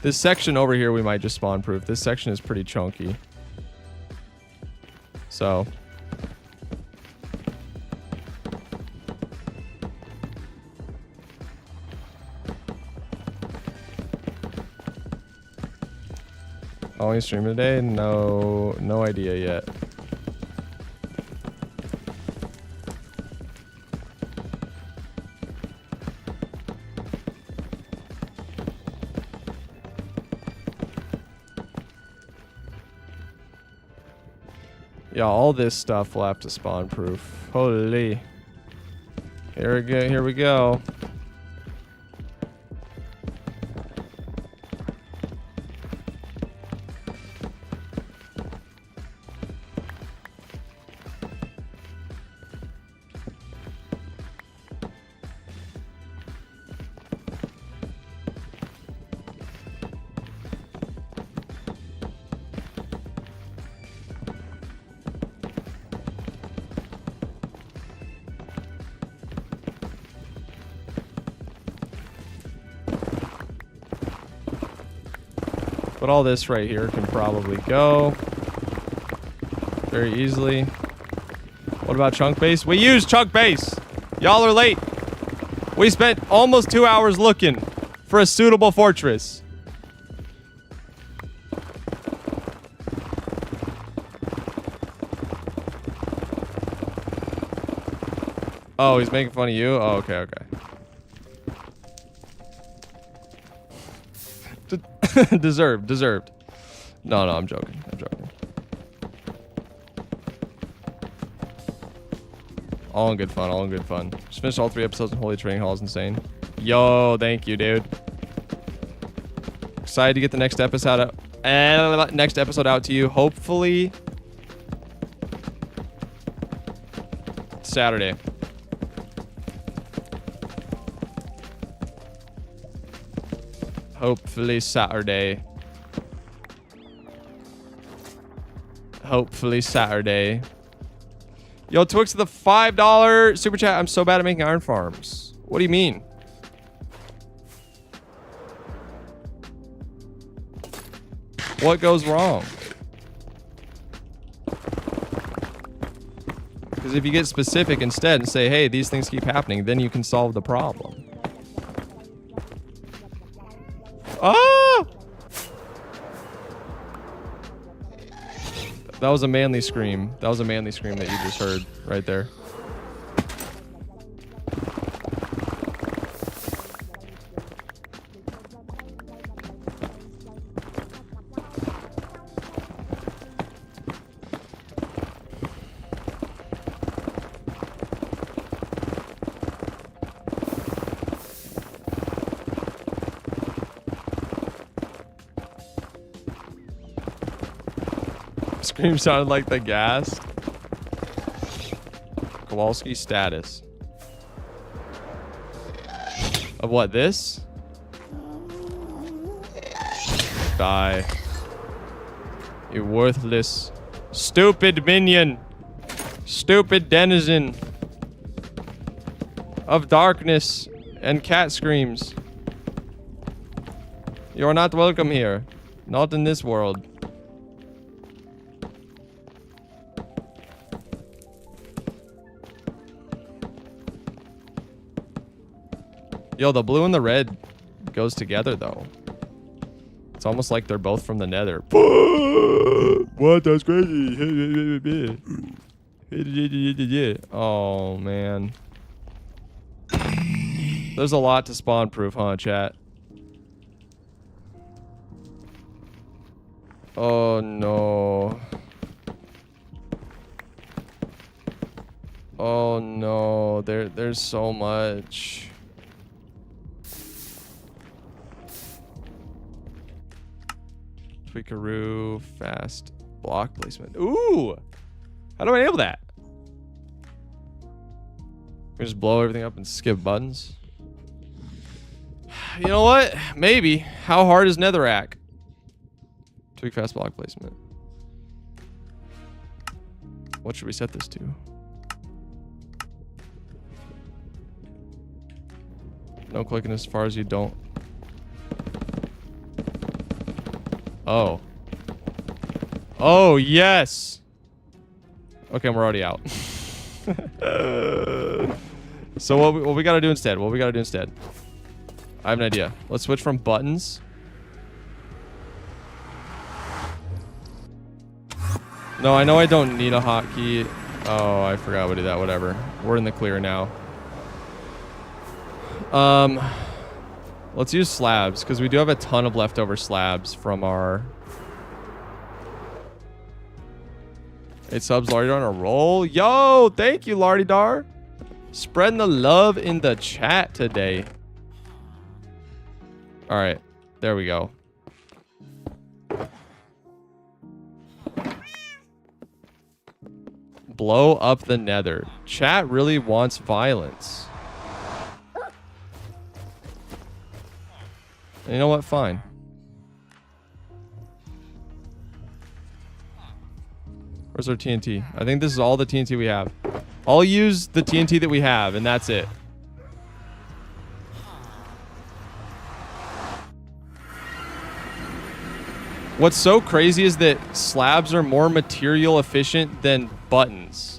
This section over here we might just spawn proof. This section is pretty chunky. So. Only streaming today? No idea yet. Yeah, all this stuff will have to spawn proof. Holy. Here we go. But all this right here can probably go very easily. What about chunk base? We use chunk base. Y'all are late. We spent almost 2 hours looking for a suitable fortress. Oh, he's making fun of you? Oh, okay, okay. Deserved. No, I'm joking. All in good fun. All in good fun. Just finished all 3 episodes in Holy Training Hall. Is insane. Yo, thank you, dude. Excited to get the next episode out to you. Hopefully Saturday. Hopefully Saturday. Hopefully Saturday. Yo, Twix, the $5 super chat. I'm so bad at making iron farms. What do you mean? What goes wrong? Because if you get specific instead and say, hey, these things keep happening, then you can solve the problem. Ah! That was a manly scream. That was a manly scream that you just heard right there. Scream sounded like the gas. Kowalski status. Of what, this? Die. You worthless, stupid minion. Stupid denizen of darkness and cat screams. You are not welcome here. Not in this world. Yo, the blue and the red goes together, though. It's almost like they're both from the nether. What? That's crazy. Oh, man. There's a lot to spawn proof, huh, chat? Oh, no. Oh, no. There's so much. Tweakaroo, fast block placement. Ooh! How do I enable that? We just blow everything up and skip buttons? You know what? Maybe. How hard is Netherrack? Tweak fast block placement. What should we set this to? No clicking as far as you don't. Oh. Oh, yes. Okay, we're already out. So what we gotta do instead? What we gotta do instead? I have an idea. Let's switch from buttons. No, I know I don't need a hotkey. Oh, I forgot to do that. Whatever. We're in the clear now. Let's use slabs, because we do have a ton of leftover slabs from our... 8 subs, Lardidar on a roll. Yo, thank you, Lardidar. Spreading the love in the chat today. All right, there we go. Blow up the nether. Chat really wants violence. You know what? Fine. Where's our TNT? I think this is all the TNT we have. I'll use the TNT that we have, and that's it. What's so crazy is that slabs are more material efficient than buttons.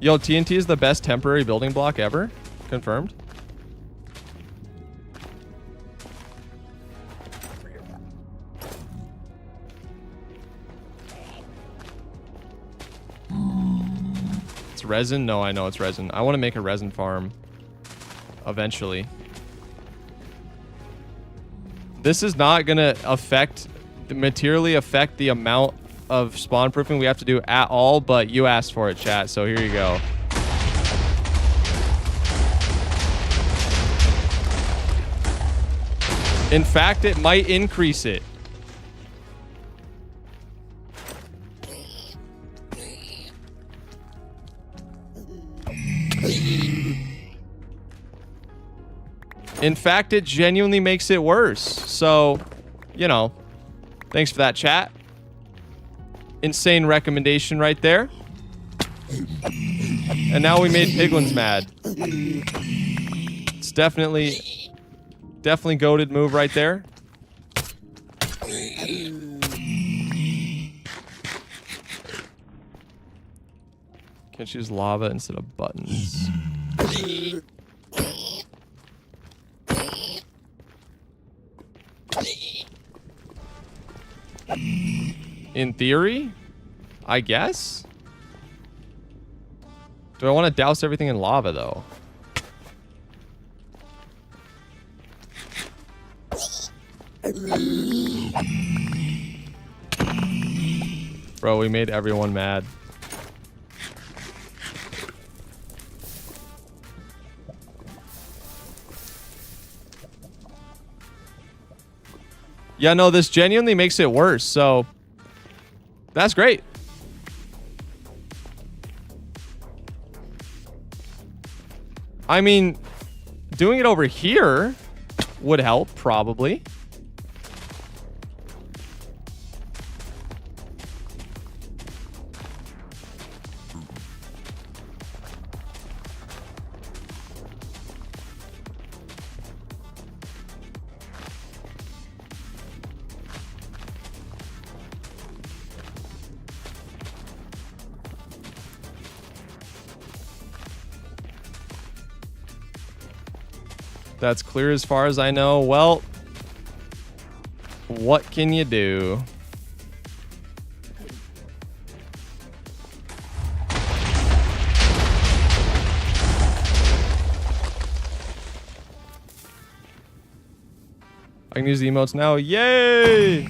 Yo, TNT is the best temporary building block ever. Confirmed. It's resin? No, I know it's resin. I want to make a resin farm eventually. This is not going to materially affect the amount of spawn proofing we have to do at all, but you asked for it, chat, so here you go. In fact, it might increase it. In fact, it genuinely makes it worse. So, you know, thanks for that, chat. Insane recommendation right there. And now we made piglins mad. It's definitely goated move right there. Can she use lava instead of buttons? In theory, I guess. Do I want to douse everything in lava, though? Bro, we made everyone mad. Yeah, no, this genuinely makes it worse, so that's great. I mean, doing it over here would help, probably. That's clear as far as I know. Well, what can you do? I can use the emotes now. Yay!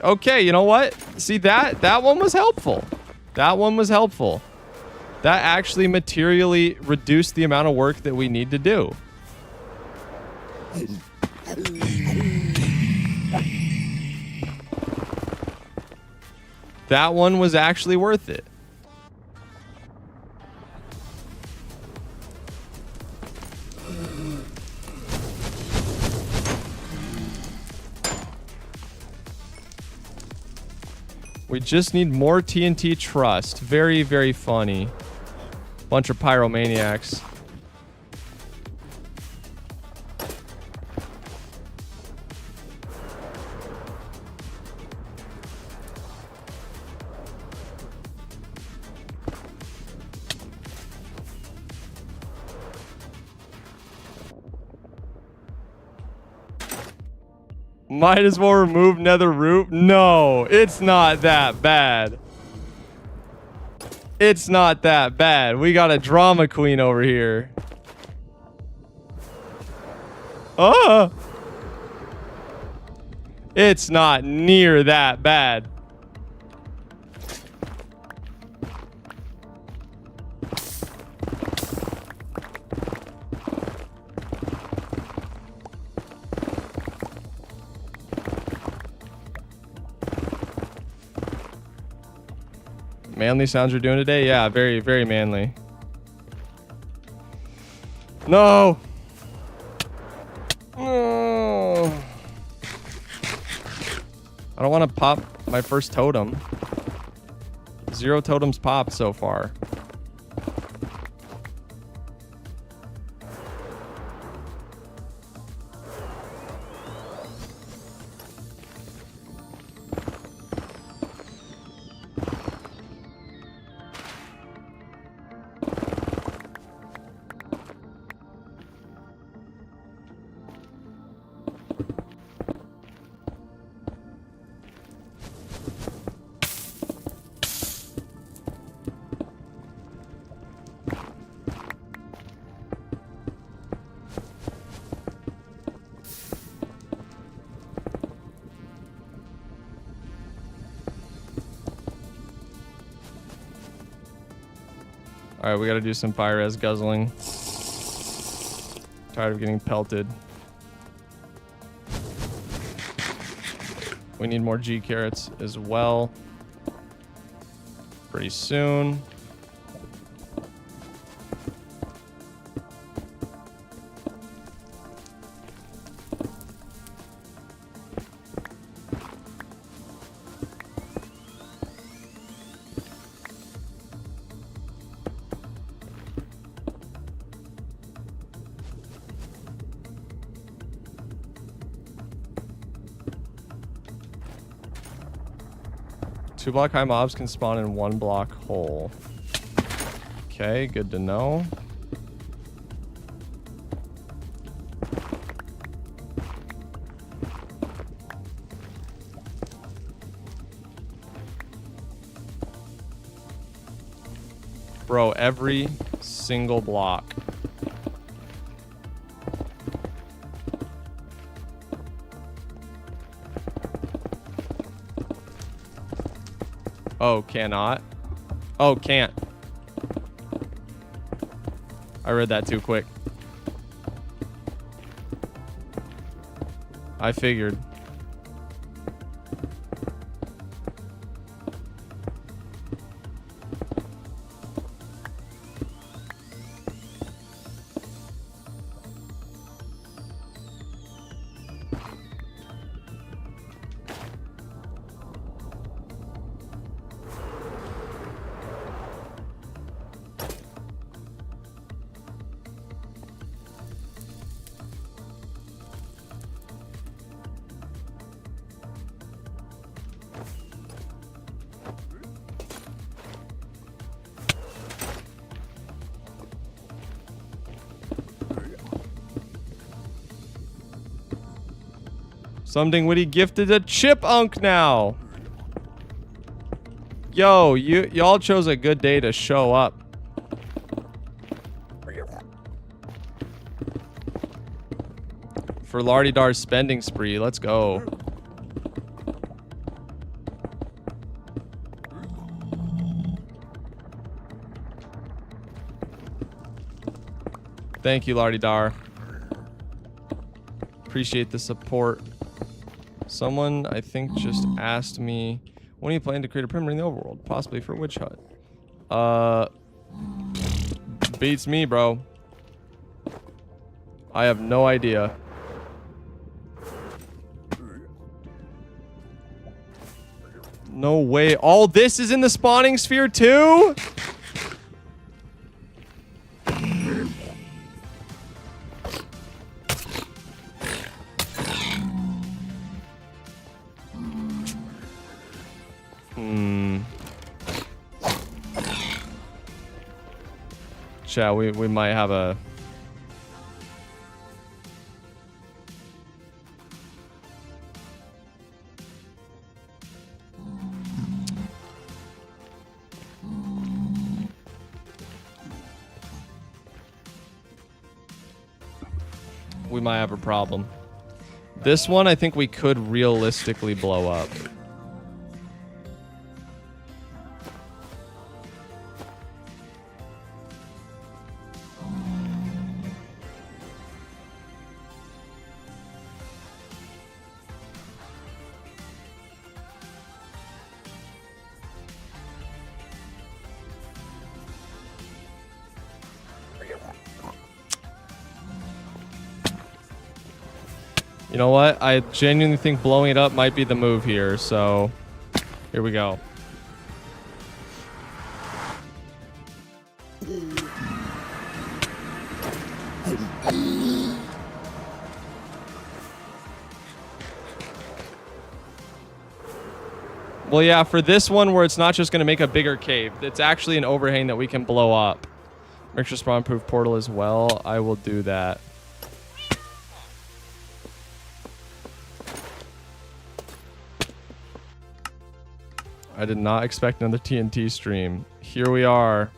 Okay, you know what? See, that one was helpful. That one was helpful. That actually materially reduced the amount of work that we need to do. That one was actually worth it. We just need more TNT trust. Very, very funny. Bunch of pyromaniacs. Might as well remove nether root. No, it's not that bad. It's not that bad. We got a drama queen over here. Oh! It's not near that bad. Manly sounds you're doing today? Yeah, very, very manly. No! Oh. I don't want to pop my first totem. 0 totems popped so far. All right, we got to do some fire res guzzling. Tired of getting pelted. We need more G carrots as well. Pretty soon. Two block high mobs can spawn in one block hole. Okay, good to know. Bro, every single block. Oh, cannot. Oh, can't. I read that too quick. I figured. Something Witty gifted a chipunk now. Yo, y'all chose a good day to show up. For Lardy-Dar's spending spree, let's go. Thank you, Lardy-Dar. Appreciate the support. Someone, I think, just asked me, when are you planning to create a perimeter in the overworld? Possibly for Witch Hut. Beats me, bro. I have no idea. No way. All this is in the spawning sphere too? Chat, we might have a... We might have a problem. This one, I think we could realistically blow up. You know what? I genuinely think blowing it up might be the move here, so here we go. Well, yeah, for this one where it's not just going to make a bigger cave, it's actually an overhang that we can blow up. Make sure spawn-proof portal as well. I will do that. I did not expect another TNT stream. Here we are.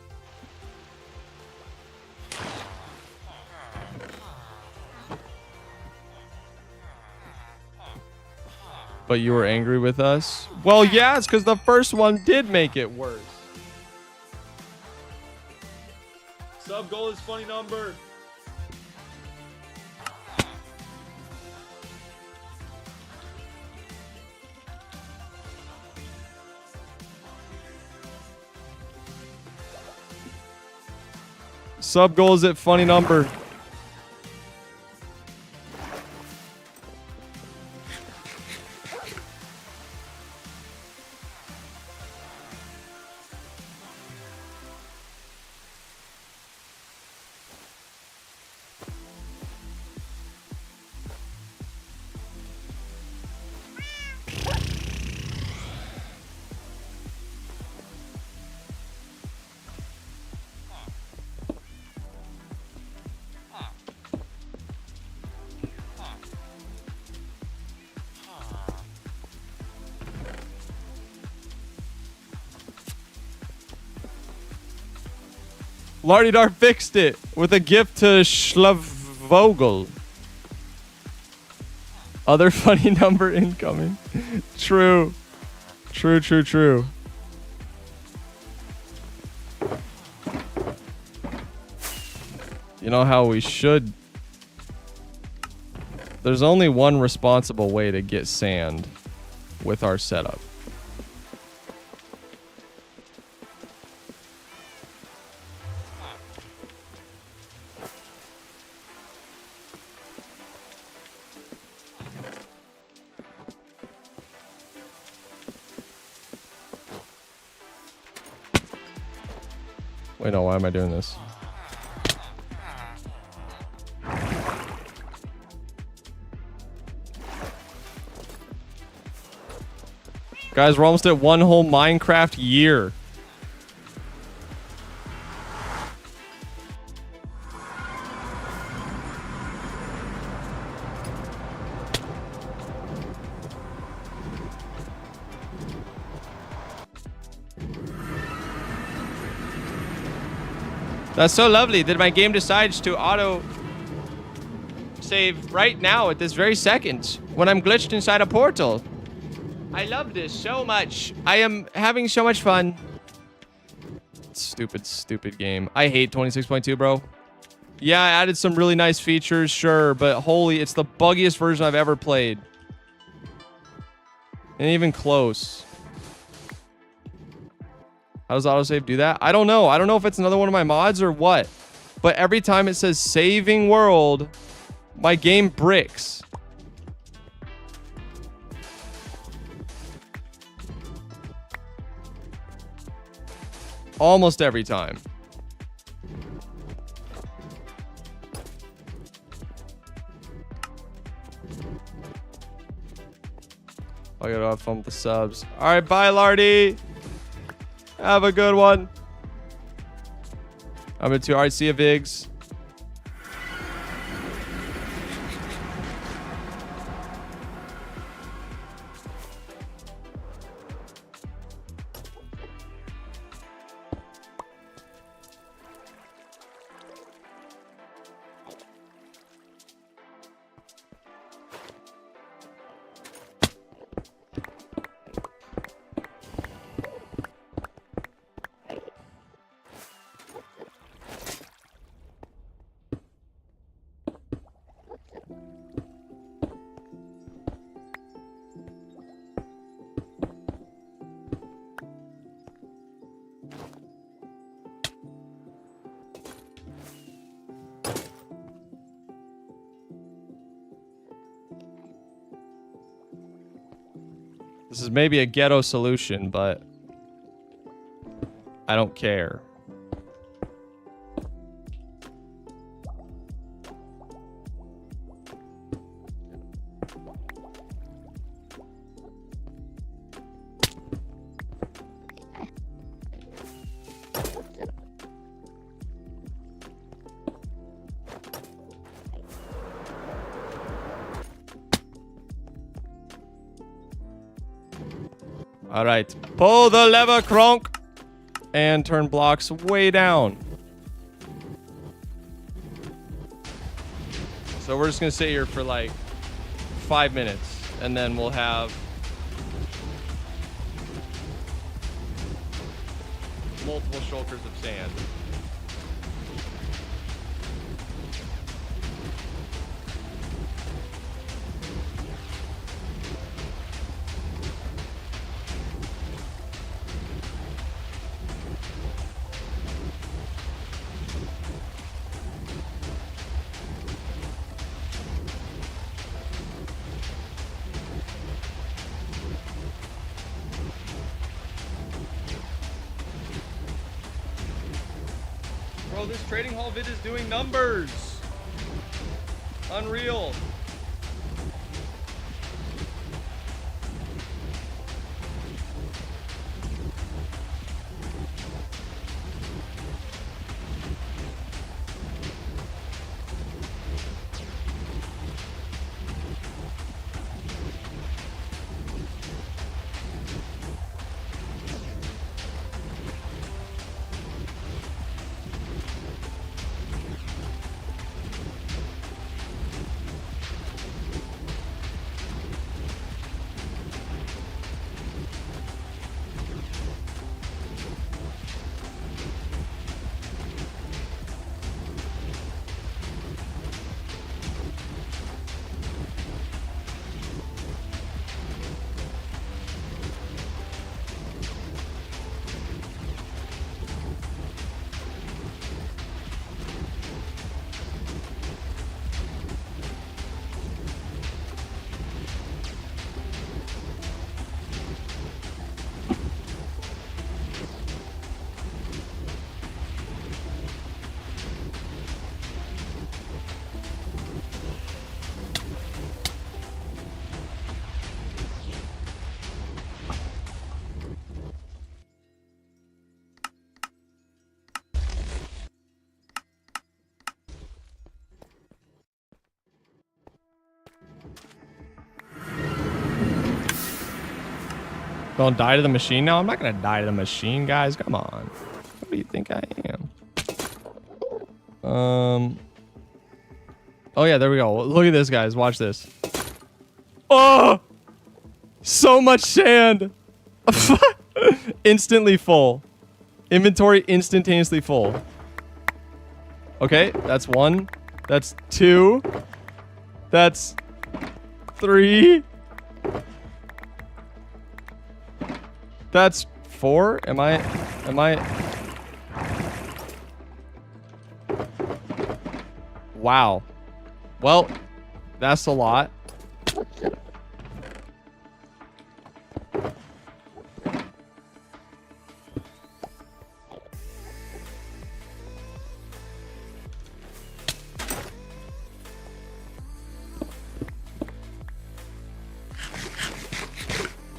But you were angry with us? Well, yeah, it's because the first one did make it worse. Sub goal is funny number. Sub goal is at funny number. Lardidar fixed it with a gift to Schlavvogel. Other funny number incoming. True. True, true, true. You know how we should... There's only one responsible way to get sand with our setup. Wait, no, why am I doing this? Guys, we're almost at one whole Minecraft year. That's so lovely that my game decides to auto save right now at this very second when I'm glitched inside a portal. I love this so much. I am having so much fun. Stupid, stupid game. I hate 26.2, bro. Yeah, I added some really nice features, sure, but holy, it's the buggiest version I've ever played. Ain't even close. How does autosave do that? I don't know. I don't know if it's another one of my mods or what. But every time it says saving world, my game bricks. Almost every time. I gotta have fun with the subs. All right, bye, Lardy. Have a good one. I'm into all right, see ya, Vigs. This is maybe a ghetto solution, but I don't care. All right, pull the lever, Kronk, and turn blocks way down. So we're just gonna sit here for like 5 minutes, and then we'll have multiple shulkers of sand. bro. This trading hall vid is doing numbers. Unreal. Don't die to the machine now? I'm not gonna die to the machine, guys. Come on. What do you think I am? Oh yeah, there we go. Look at this, guys. Watch this. Oh! So much sand! Instantly full. Inventory instantaneously full. Okay, that's 1. That's 2. That's 3. That's 4. Am I? Wow. Well, that's a lot.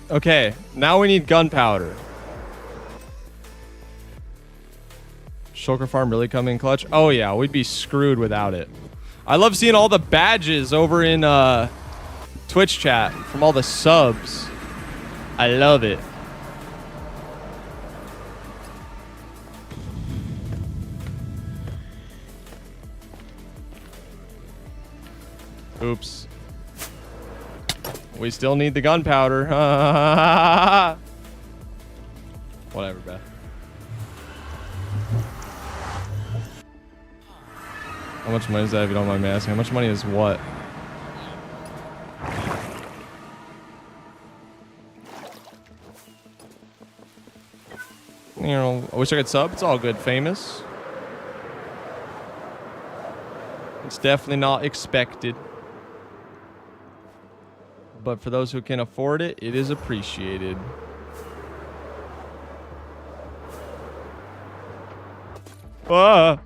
Okay, now we need gunpowder. Shulker Farm really come in clutch? Oh yeah, we'd be screwed without it. I love seeing all the badges over in Twitch chat from all the subs. I love it. Oops. We still need the gunpowder. Whatever, Beth. How much money is that, if you don't mind me asking? How much money is what? You know, I wish I could sub. It's all good, famous. It's definitely not expected. But for those who can afford it, it is appreciated. Ah!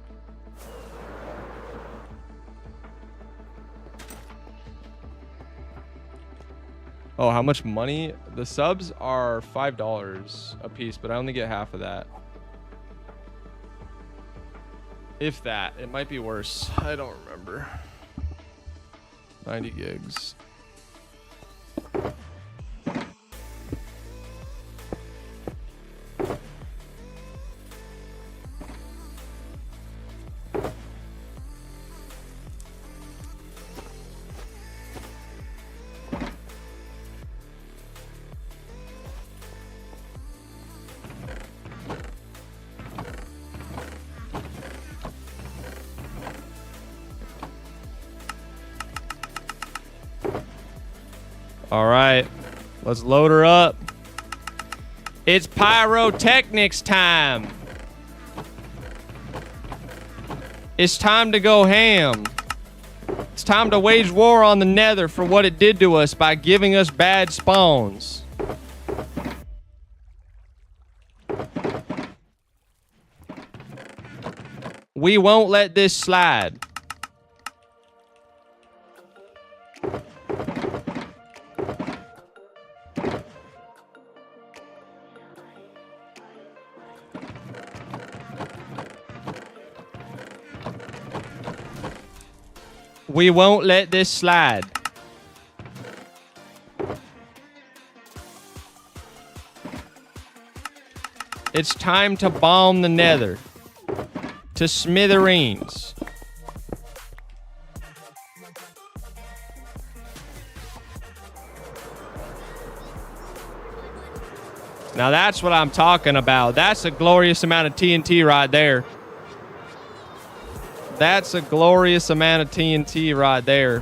Oh, how much money? The subs are $5 a piece, but I only get half of that. If that. It might be worse. I don't remember. 90 gigs. All right, let's load her up. It's pyrotechnics time. It's time to go ham. It's time to wage war on the Nether for what it did to us by giving us bad spawns. We won't let this slide. We won't let this slide. It's time to bomb the nether. To smithereens. Now that's what I'm talking about. That's a glorious amount of TNT right there. That's a glorious amount of TNT right there.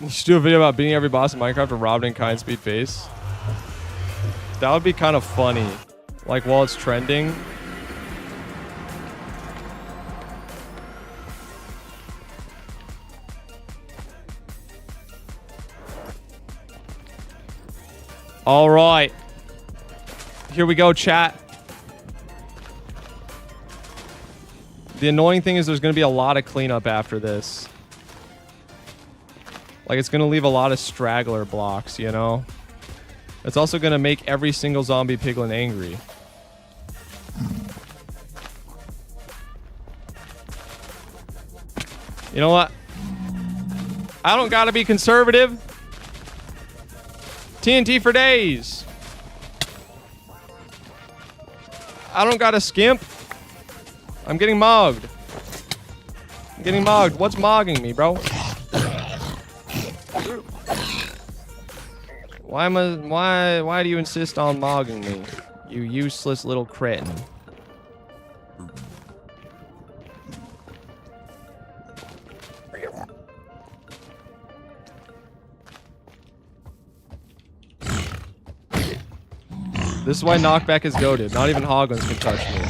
You should do a video about beating every boss in Minecraft and robbing in kind speed face. That would be kind of funny. Like while it's trending. All right. Here we go, chat. The annoying thing is there's going to be a lot of cleanup after this. Like, it's going to leave a lot of straggler blocks, you know? It's also going to make every single zombie piglin angry. You know what? I don't got to be conservative. TNT for days. I don't got to skimp. I'm getting mogged. I'm getting mogged. What's mogging me, bro? Why do you insist on mogging me? You useless little cretin. This is why knockback is goated. Not even hoglins can touch me.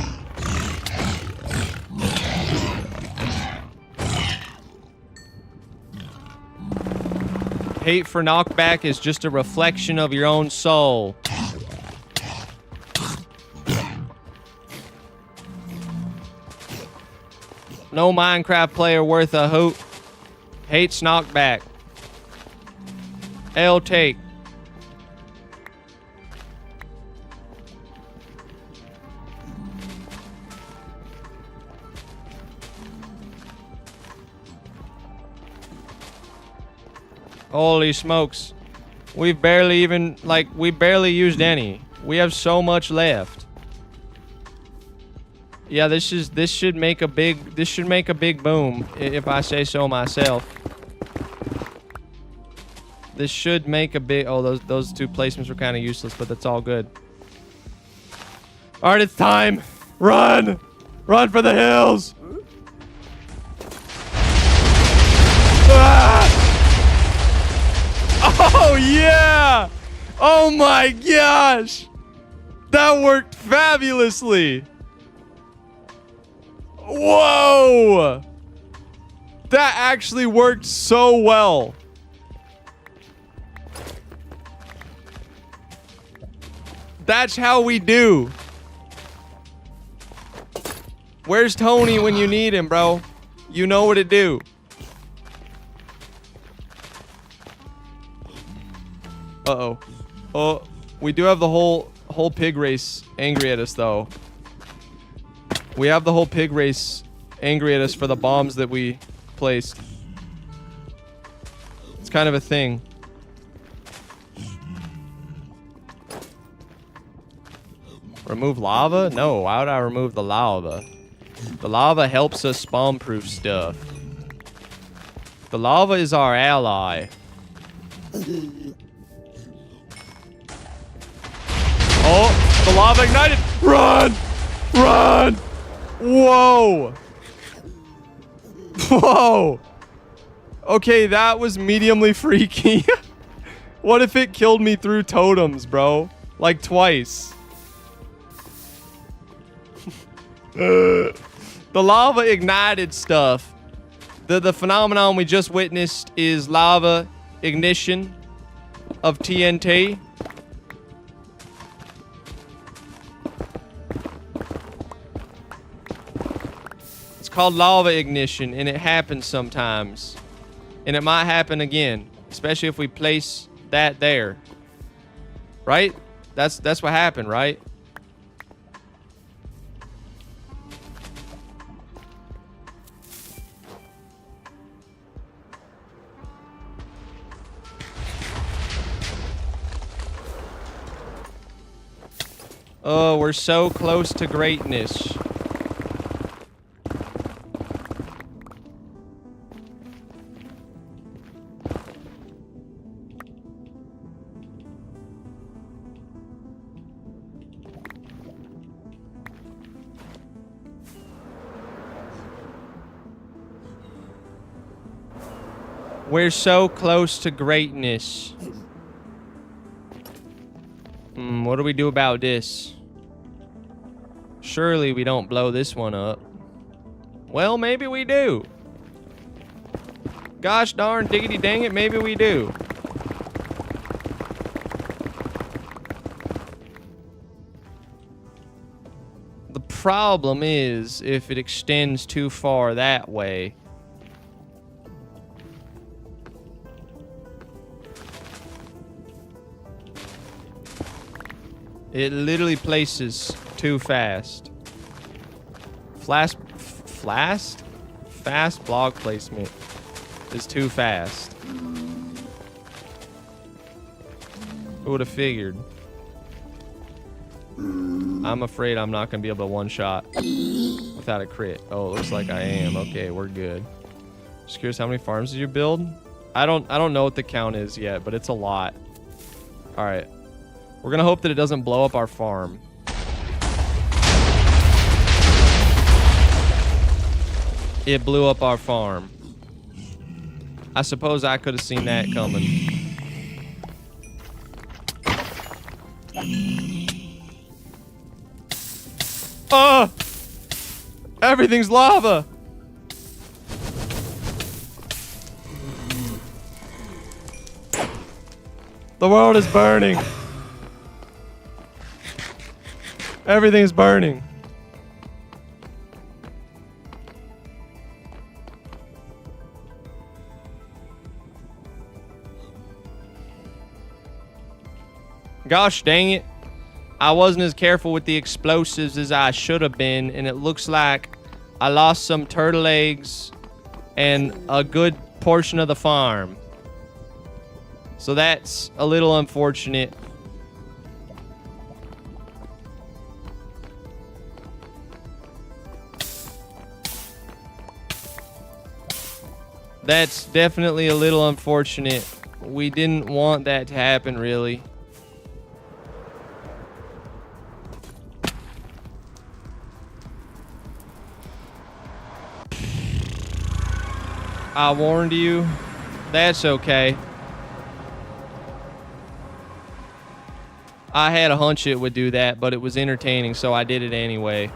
Hate for knockback is just a reflection of your own soul. No Minecraft player worth a hoot hates knockback. L take. Holy smokes. We've barely even, like, we barely used any. We have so much left. Yeah, this should make a big boom, if I say so myself. This should make a big, oh, those two placements were kind of useless, but that's all good. All right, it's time. Run! Run for the hills! Ah! Oh, yeah! Oh, my gosh! That worked fabulously! Whoa! That actually worked so well. That's how we do. Where's Tony when you need him, bro? You know what to do. Uh-oh. Oh, we do have the whole pig race angry at us, though. We have the whole pig race angry at us for the bombs that we placed. It's kind of a thing. Remove lava? No, why would I remove the lava? The lava helps us spawn-proof stuff. The lava is our ally. Oh, the lava ignited! Run! Run! Whoa! Whoa! Okay, that was mediumly freaky. What if it killed me through totems, bro? Like twice. The lava ignited stuff. The phenomenon we just witnessed is lava ignition of TNT. called lava ignition, and it happens sometimes. And it might happen again, especially if we place that there. Right? That's what happened, right? Oh, we're so close to greatness. We're so close to greatness. What do we do about this? Surely we don't blow this one up. Well, maybe we do. Gosh darn diggity dang it, maybe we do. The problem is if it extends too far that way. It literally places too fast. Fast block placement is too fast. Who would have figured? I'm afraid I'm not gonna be able to one shot without a crit. Oh, it looks like I am. Okay, we're good. Just curious, how many farms did you build? I don't know what the count is yet, but it's a lot. All right. We're gonna hope that it doesn't blow up our farm. It blew up our farm. I suppose I could have seen that coming. Oh! Everything's lava! The world is burning. Everything's burning. Gosh dang it. I wasn't as careful with the explosives as I should have been, and it looks like I lost some turtle eggs and a good portion of the farm. So that's a little unfortunate. That's definitely a little unfortunate. We didn't want that to happen, really. I warned you. That's okay. I had a hunch it would do that, but it was entertaining, so I did it anyway.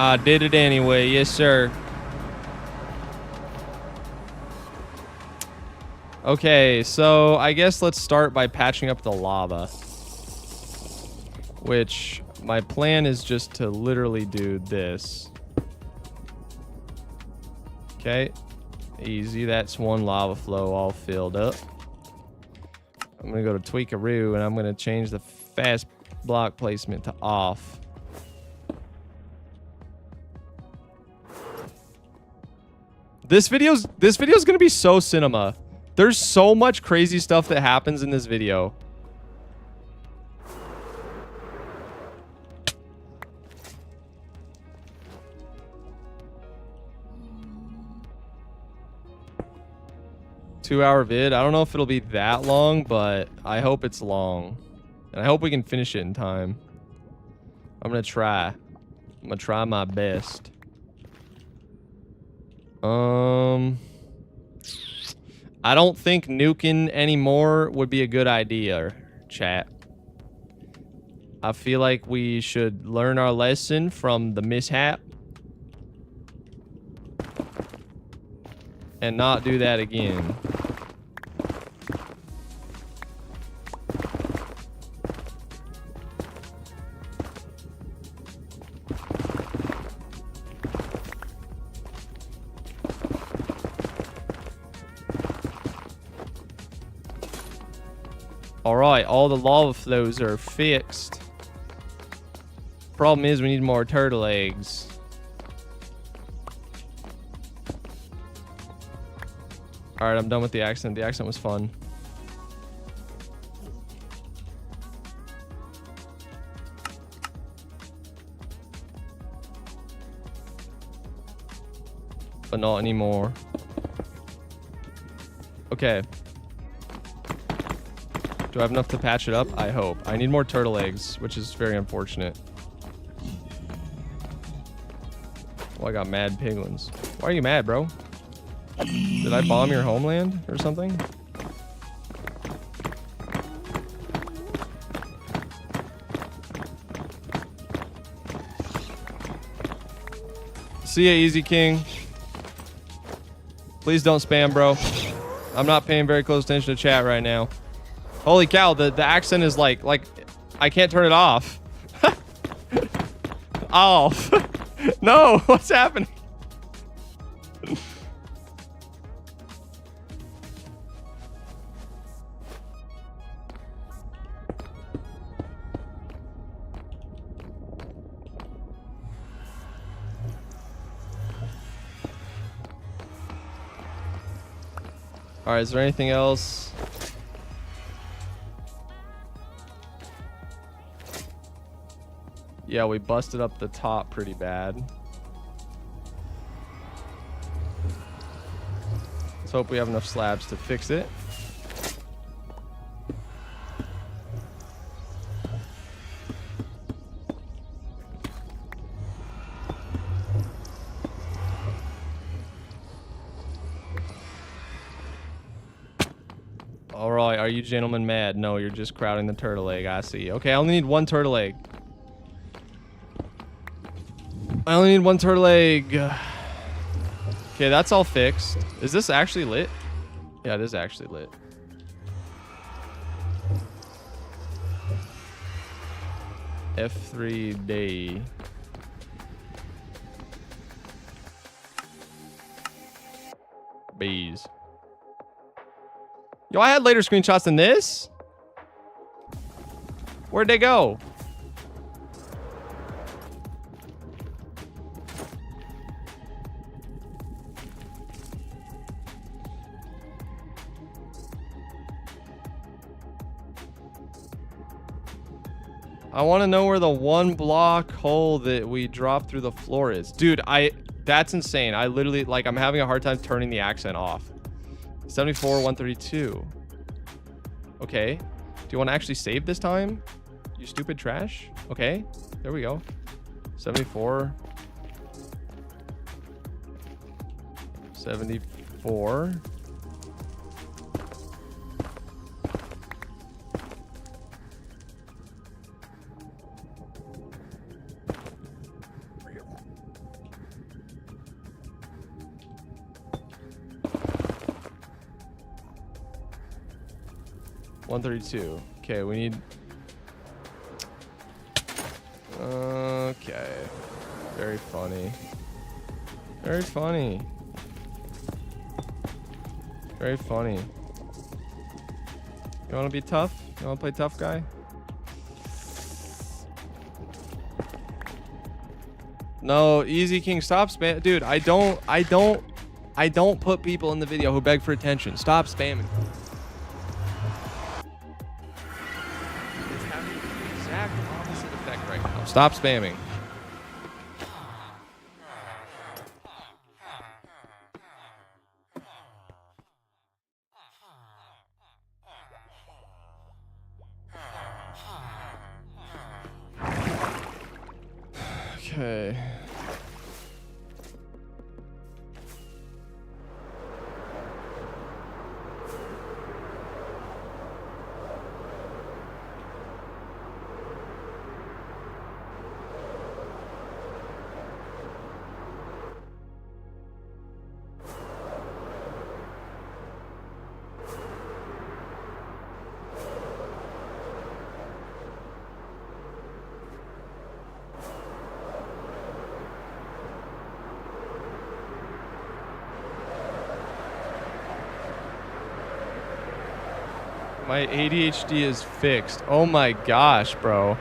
I did it anyway, yes sir. Okay, so I guess let's start by patching up the lava. Which, my plan is just to literally do this. Okay, easy, that's one lava flow all filled up. I'm gonna go to Tweakaroo and I'm gonna change the fast block placement to off. This video's gonna be so cinema. There's so much crazy stuff that happens in this video. 2-hour vid. I don't know if it'll be that long, but I hope it's long. And I hope we can finish it in time. I'm gonna try. I'm gonna try my best. I don't think nuking anymore would be a good idea, chat. I feel like we should learn our lesson from the mishap. And not do that again. Alright, all the lava flows are fixed. Problem is we need more turtle eggs. Alright, I'm done with the accent. The accent was fun. But not anymore. Okay. Do I have enough to patch it up? I hope. I need more turtle eggs, which is very unfortunate. Oh, I got mad piglins. Why are you mad, bro? Did I bomb your homeland or something? See ya, Easy King. Please don't spam, bro. I'm not paying very close attention to chat right now. Holy cow, the accent is like I can't turn it off. Off. No, what's happening? All right, is there anything else? Yeah, we busted up the top pretty bad. Let's hope we have enough slabs to fix it. All right, are you gentlemen mad? No, you're just crowding the turtle egg. I see. Okay, I only need one turtle egg. I only need one turtle egg. Okay, that's all fixed. Is this actually lit? Yeah, it is actually lit. F3D. Bees. Yo, I had later screenshots than this. Where'd they go? I want to know where the 1 block hole that we dropped through the floor is. Dude, that's insane. I literally, like, I'm having a hard time turning the accent off. 74, 132. Okay. Do you want to actually save this time? You stupid trash. Okay. There we go. 74. 74. $132. Okay, we need. Okay. Very funny. Very funny. Very funny. You want to be tough? You want to play tough guy? No, Easy King, stop spam. Dude, I don't put people in the video who beg for attention. Stop spamming. It's having the exact opposite effect right now. Stop spamming. Okay. My ADHD is fixed. Oh my gosh, bro.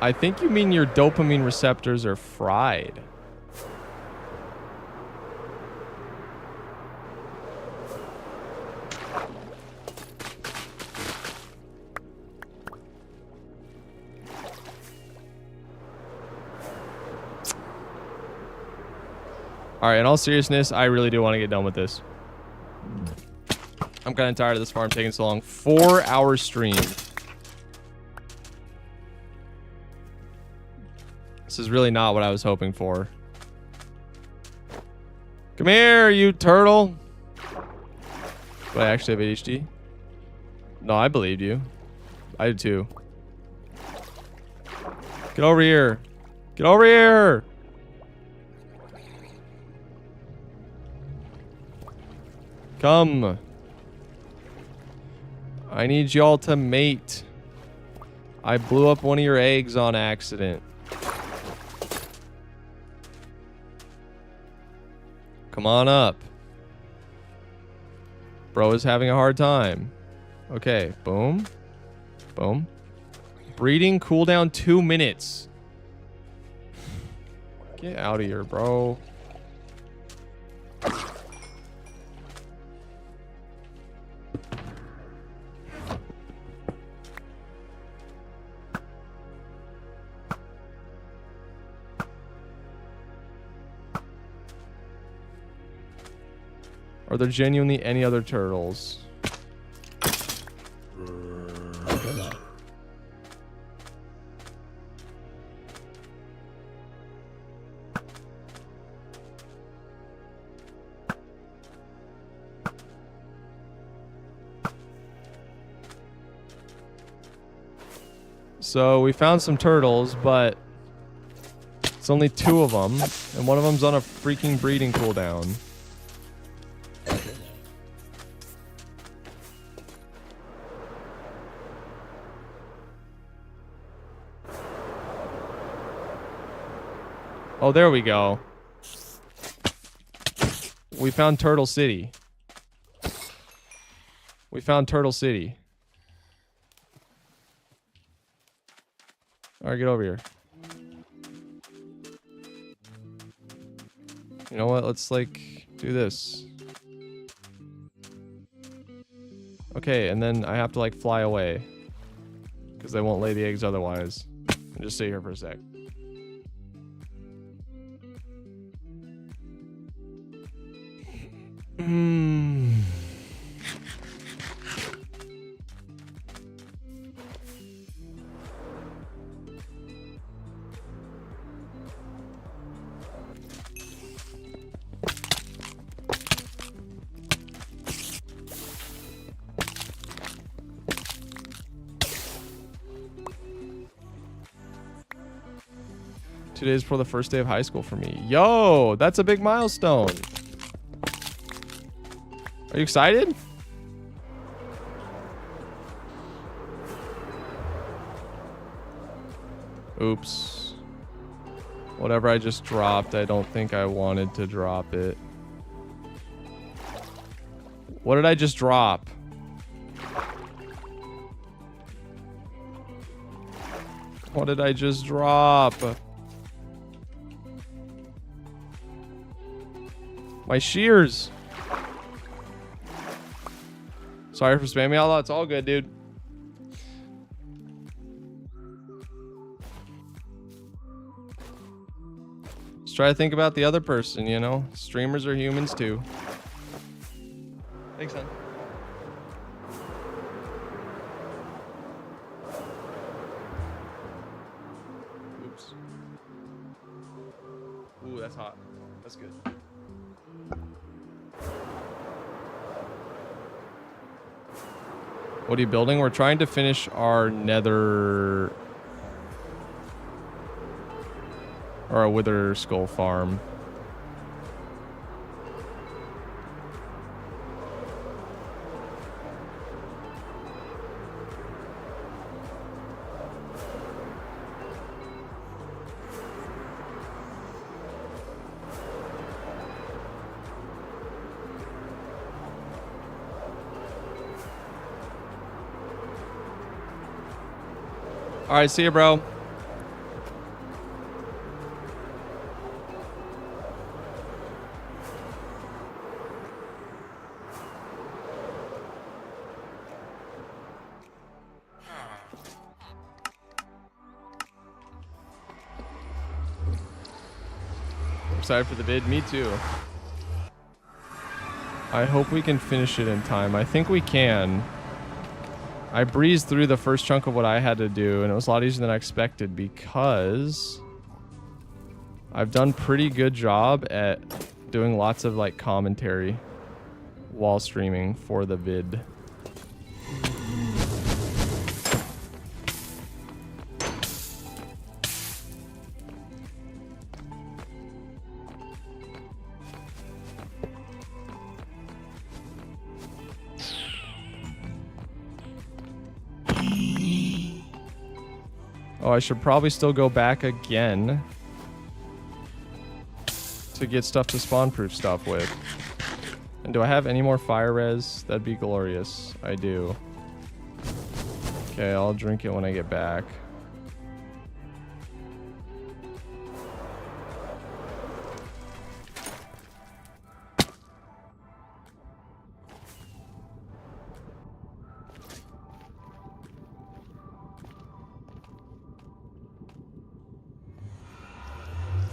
I think you mean your dopamine receptors are fried. All right, in all seriousness, I really do want to get done with this. I'm kind of tired of this farm taking so long. 4-hour stream. This is really not what I was hoping for. Come here, you turtle. Do I actually have ADHD? No, I believed you. I did too. Get over here. Get over here. Come. I need y'all to mate. I blew up one of your eggs on accident. Come on up. Bro is having a hard time. Okay, boom. Boom. Breeding cooldown 2 minutes. Get out of here, bro. Are there genuinely any other turtles? So we found some turtles, but it's only 2 of them, and one of them's on a freaking breeding cooldown. Oh, there we go. We found Turtle City. We found Turtle City. All right, get over here. You know what? Let's, like, do this. Okay, and then I have to, like, fly away. Because they won't lay the eggs otherwise. And just stay here for a sec. Today's for the first day of high school for me. Yo, that's a big milestone. Are you excited? Oops. Whatever I just dropped, I don't think I wanted to drop it. What did I just drop? What did I just drop? My shears. Sorry for spamming out loud. It's all good, dude. Just try to think about the other person, you know? Streamers are humans too. Thanks, son. Ooh, that's hot. That's good. What are you building? We're trying to finish our nether... or a wither skull farm. All right, see you, bro. Excited for the vid? Me too. I hope we can finish it in time. I think we can. I breezed through the first chunk of what I had to do, and it was a lot easier than I expected because I've done pretty good job at doing lots of like commentary while streaming for the vid. Oh, I should probably still go back again to get stuff to spawn-proof stuff with. And do I have any more fire res? That'd be glorious. I do. Okay, I'll drink it when I get back.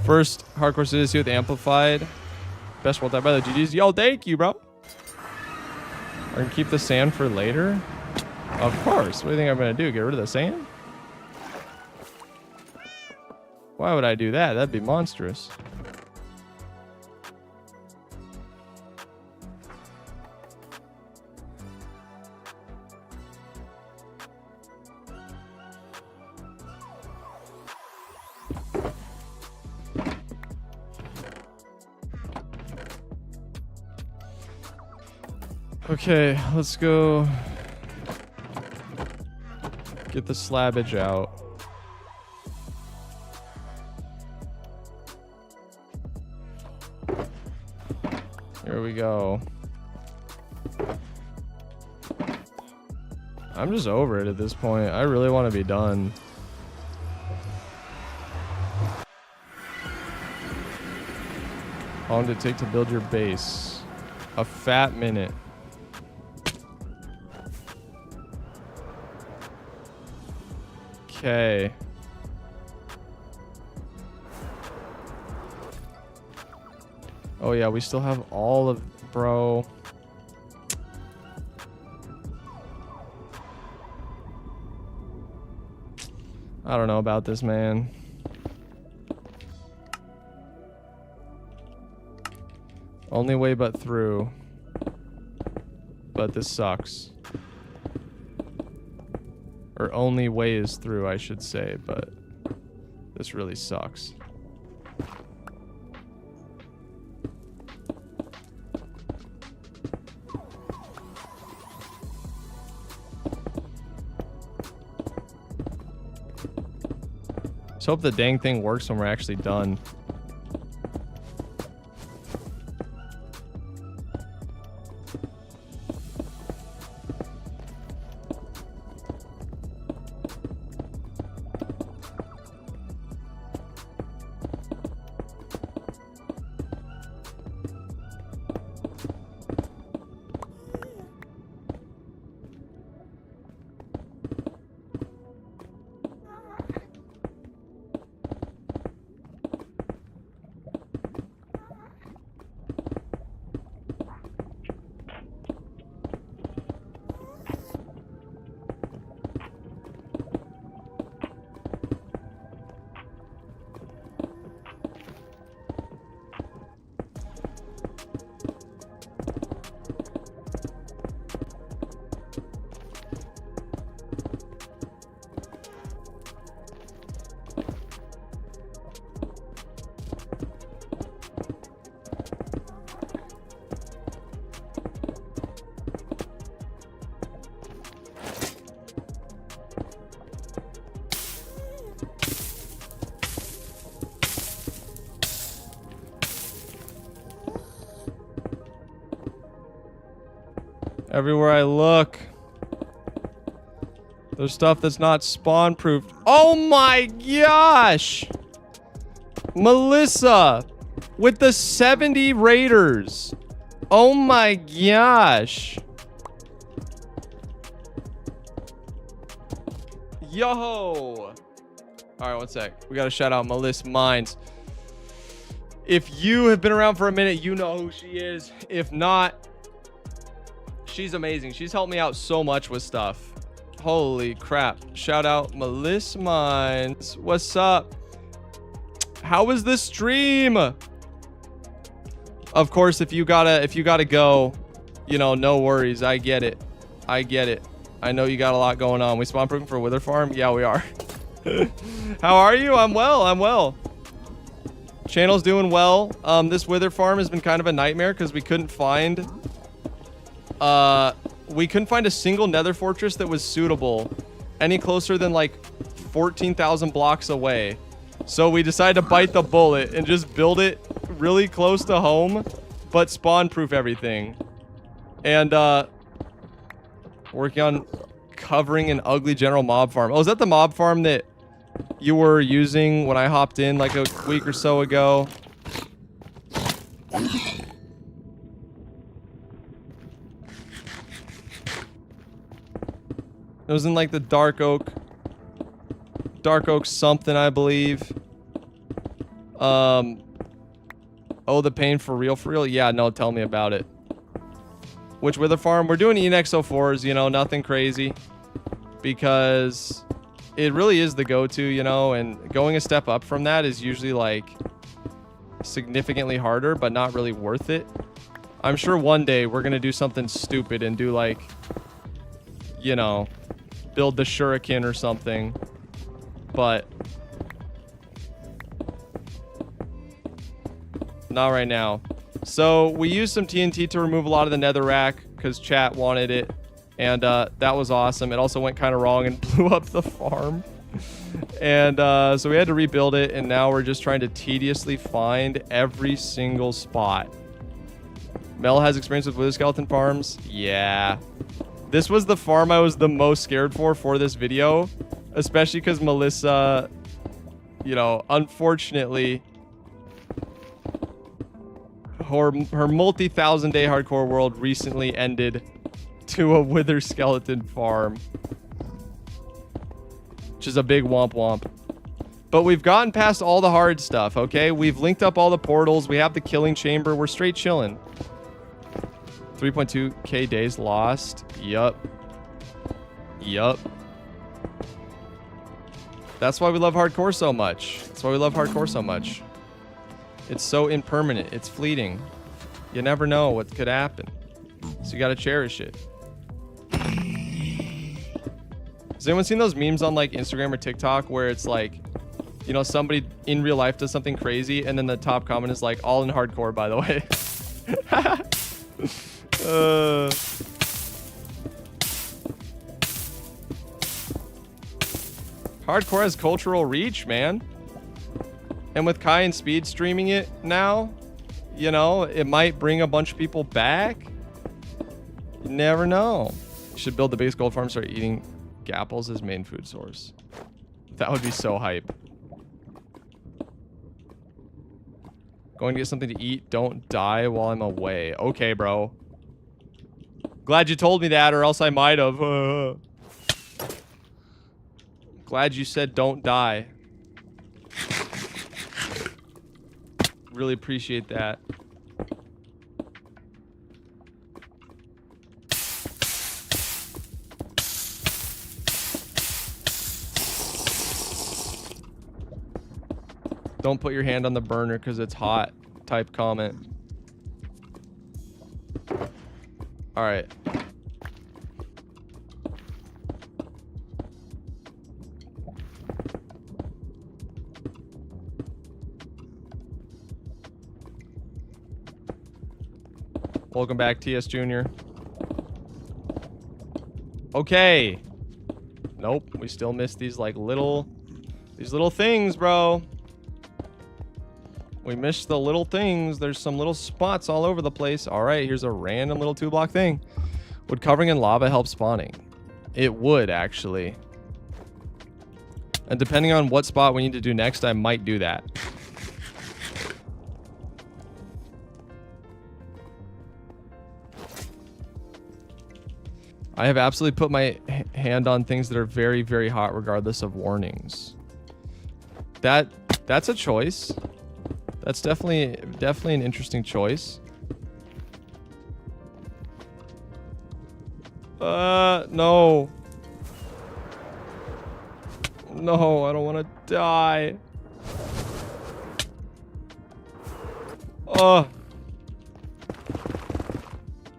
First hardcore citizen with amplified. Best world type by the GG's. Yo, thank you, bro. I can keep the sand for later. Of course. What do you think I'm gonna do? Get rid of the sand? Why would I do that? That'd be monstrous. Okay, let's go get the slabbage out. Here we go. I'm just over it at this point. I really want to be done. How long did it take to build your base? A fat minute. Okay. Oh yeah, we still have all of... Bro. I don't know about this, man. Only way but through. But this sucks. Or only way is through, I should say, but this really sucks. Let's hope the dang thing works when we're actually done. Everywhere I look, there's stuff that's not spawn-proof. Oh my gosh! Melissa! With the 70 raiders. Oh my gosh. Yo! Alright, one sec. We gotta shout out Melissa Mines. If you have been around for a minute, you know who she is. If not, she's amazing. She's helped me out so much with stuff. Holy crap. Shout out Melissa Mines. What's up? How was the stream? Of course, if you gotta go, you know, no worries. I get it. I get it. I know you got a lot going on. We spawn proofing for Wither Farm? Yeah, we are. How are you? I'm well. I'm well. Channel's doing well. This Wither Farm has been kind of a nightmare because we couldn't find a single nether fortress that was suitable any closer than like 14,000 blocks away. So we decided to bite the bullet and just build it really close to home, but spawn proof everything. And working on covering an ugly general mob farm. Oh, is that the mob farm that you were using when I hopped in like a week or so ago? It was in like the dark oak something, I believe. Oh, the pain for real? Yeah, no, tell me about it. Which Wither Farm? We're doing ENX04s, you know, nothing crazy. Because it really is the go-to, you know, and going a step up from that is usually like significantly harder, but not really worth it. I'm sure one day we're gonna do something stupid and do like, you know, build the shuriken or something. But not right now. So we used some TNT to remove a lot of the netherrack because chat wanted it. And that was awesome. It also went kind of wrong and blew up the farm. And so we had to rebuild it. And now we're just trying to tediously find every single spot. Mel has experience with wither skeleton farms. Yeah. This was the farm I was the most scared for this video. Especially because Melissa, you know, unfortunately, her multi-thousand day hardcore world recently ended to a wither skeleton farm, which is a big womp womp. But we've gotten past all the hard stuff, okay? We've linked up all the portals. We have the killing chamber. We're straight chilling. 3.2k days lost. Yup. That's why we love hardcore so much. It's so impermanent. It's fleeting. You never know what could happen. So you gotta cherish it. Has anyone seen those memes on like Instagram or TikTok where it's like, you know, somebody in real life does something crazy and then the top comment is like, all in hardcore, by the way. Hardcore has cultural reach, man. And with Kai and Speed streaming it now, you know, it might bring a bunch of people back. You never know. You should build the biggest gold farm, start eating gapples as main food source. That would be so hype. Going to get something to eat. Don't die while I'm away. Okay, bro. Glad you told me that, or else I might have. Glad you said don't die. Really appreciate that. Don't put your hand on the burner because it's hot type comment. All right. Welcome back, TS Jr. Okay. Nope, we still missed these like little things, bro. We missed the little things. There's some little spots all over the place. All right, here's a random little 2-block thing. Would covering in lava help spawning? It would, actually. And depending on what spot we need to do next, I might do that. I have absolutely put my hand on things that are very, very hot regardless of warnings. That's a choice. That's definitely an interesting choice. No. No, I don't want to die. Oh.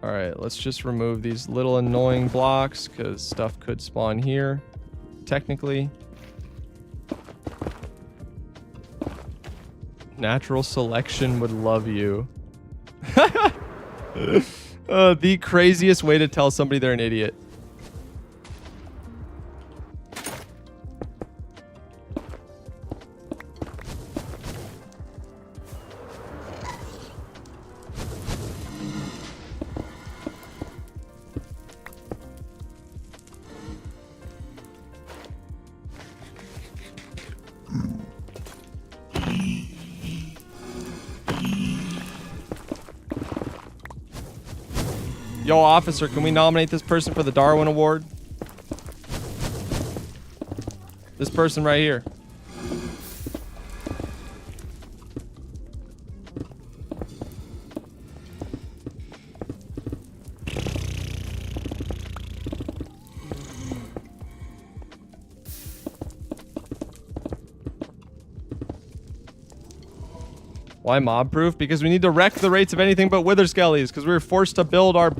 Alright, let's just remove these little annoying blocks because stuff could spawn here. Technically. Natural selection would love you. The craziest way to tell somebody they're an idiot. Yo, officer, can we nominate this person for the Darwin Award? This person right here. Why mob proof? Because we need to wreck the rates of anything but wither skellies, because we were forced to build our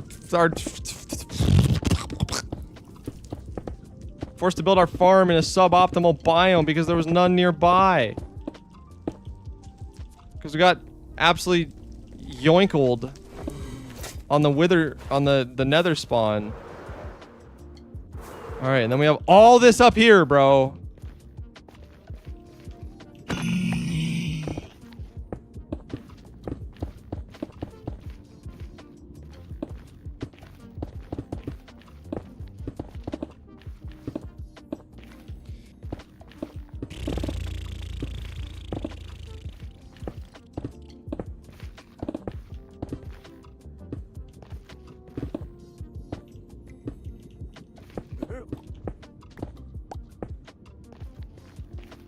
farm in a suboptimal biome because there was none nearby. Because we got absolutely yoinkled on the nether spawn. Alright, and then we have all this up here, bro.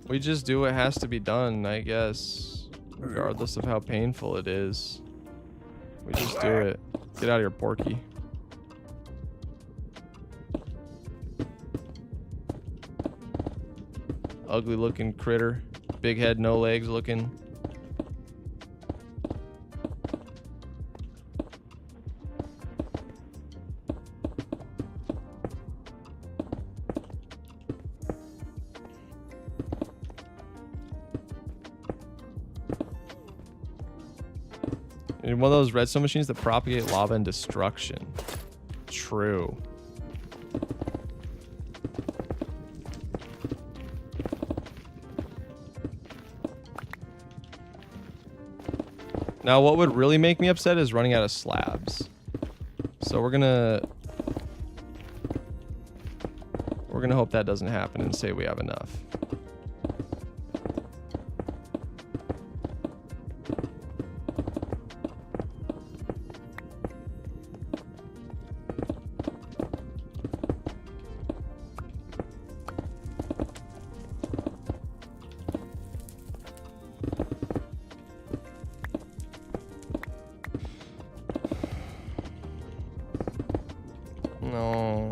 We just do what has to be done, I guess. Regardless of how painful it is. We just do it. Get out of here, Porky. Ugly looking critter. Big head, no legs looking. And one of those redstone machines that propagate lava and destruction. True. Now, what would really make me upset is running out of slabs. So we're gonna hope that doesn't happen and say we have enough. No.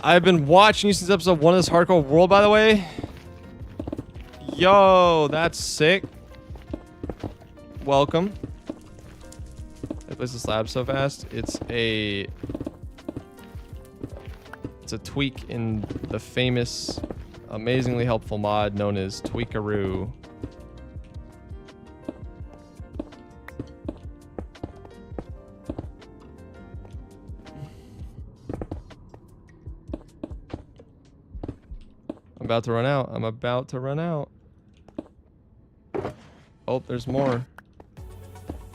I've been watching you since episode 1 of this hardcore world, by the way. Yo, that's sick. Welcome. place the slab so fast. It's a tweak in the famous, amazingly helpful mod known as Tweakaroo. I'm about to run out. I'm about to run out. Oh, there's more.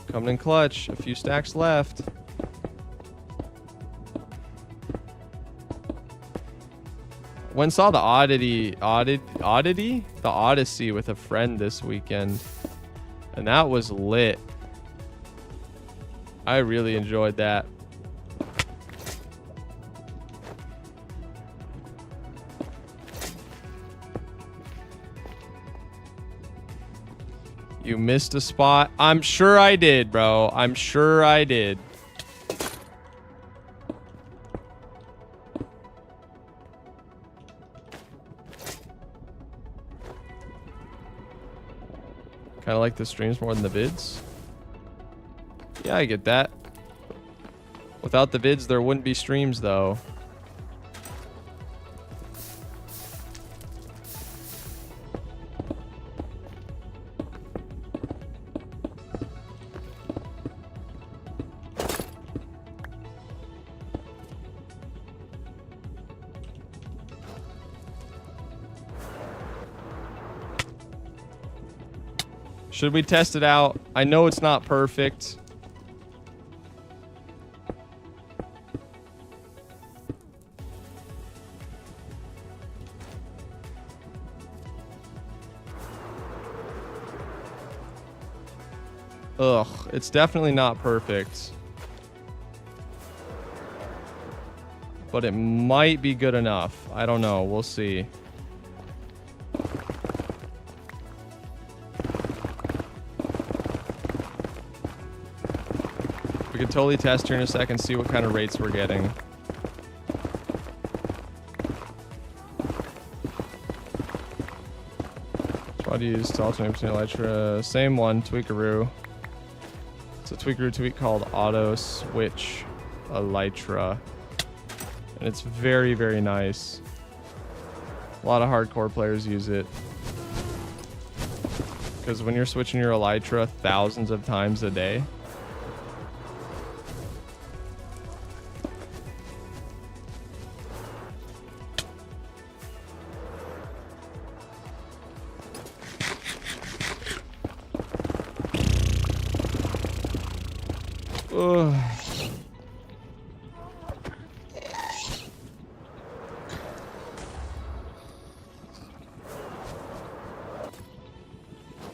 Coming in clutch. A few stacks left. Went and saw the the Odyssey with a friend this weekend, and that was lit. I really enjoyed that. You missed a spot. I'm sure I did, bro. I'm sure I did. Kind of like the streams more than the vids. Yeah, I get that. Without the vids, there wouldn't be streams, though. Should we test it out? I know it's not perfect. Ugh, it's definitely not perfect. But it might be good enough. I don't know. We'll see. We can totally test here in a second, see what kind of rates we're getting. Why do you use to alternate between Elytra? Same one, Tweakaroo. It's a Tweakaroo tweak called Auto Switch Elytra. And it's very, very nice. A lot of hardcore players use it. Because when you're switching your Elytra thousands of times a day, ugh.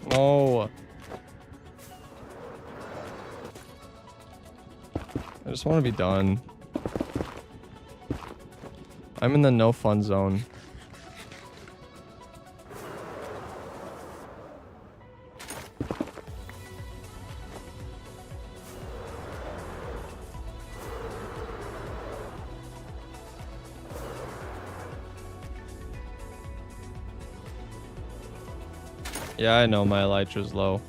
No. I just want to be done. I'm in the no fun zone. Yeah, I know my Elytra's low.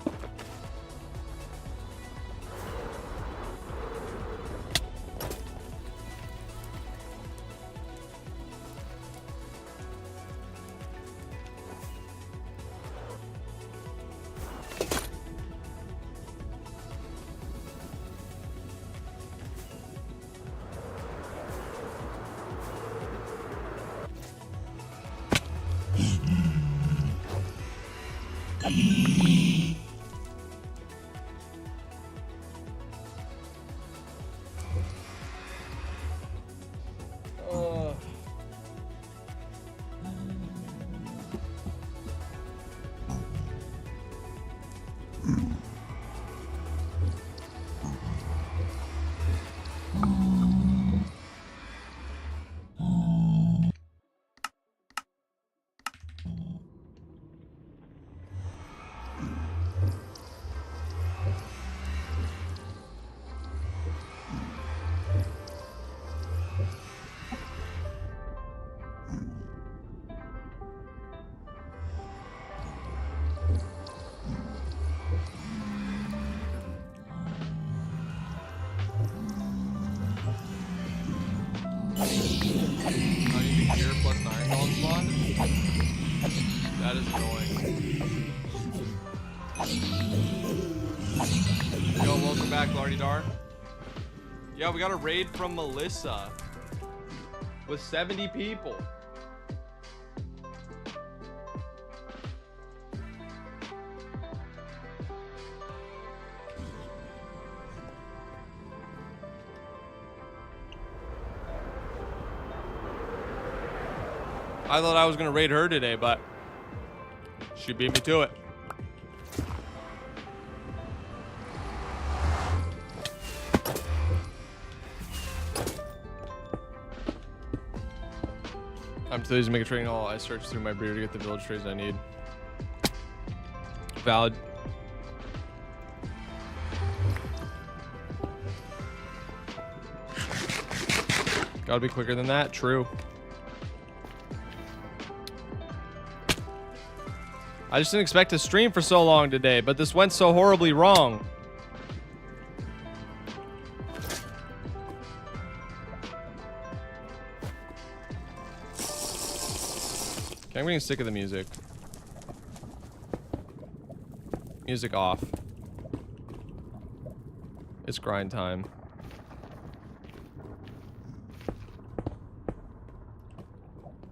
I need to cure plus 9 call spawn. That is annoying. Yo, welcome back, Lardy Dar. Yeah, we got a raid from Melissa with 70 people. I thought I was gonna raid her today, but she beat me to it. I'm too lazy to make a trading hall. I search through my breeder to get the village trades I need. Valid. Gotta be quicker than that. True. I just didn't expect to stream for so long today, but this went so horribly wrong. Okay, I'm getting sick of the music. Music off. It's grind time.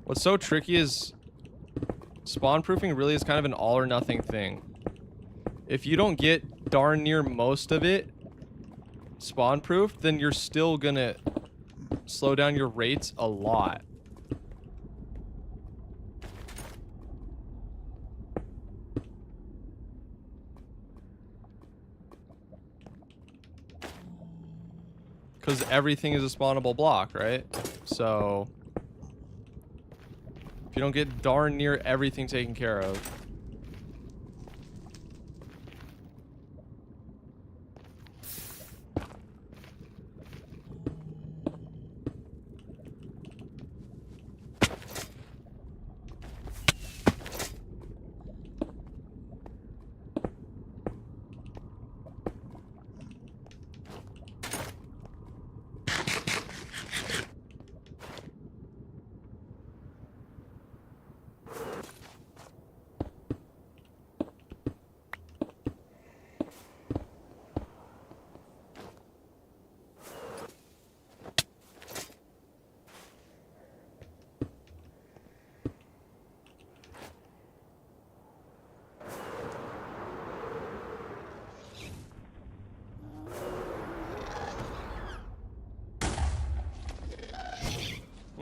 What's so tricky is spawn proofing really is kind of an all or nothing thing. If you don't get darn near most of it spawn proofed, then you're still gonna slow down your rates a lot. Because everything is a spawnable block, right? So if you don't get darn near everything taken care of.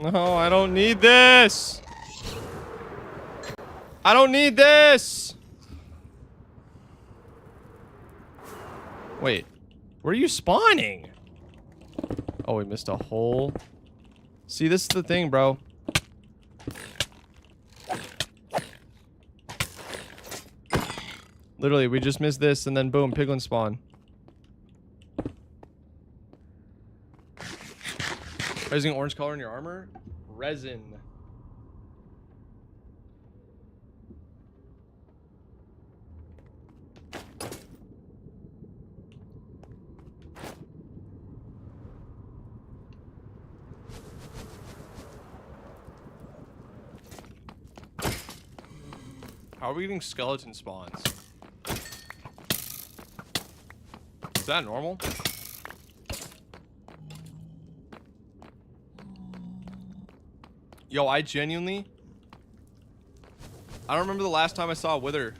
No, I don't need this. I don't need this. Wait, where are you spawning? Oh, we missed a hole. See, this is the thing, bro. Literally, we just missed this and then boom, piglin spawn. Using orange color in your armor? Resin. How are we getting skeleton spawns? Is that normal? Yo, I genuinely... I don't remember the last time I saw a wither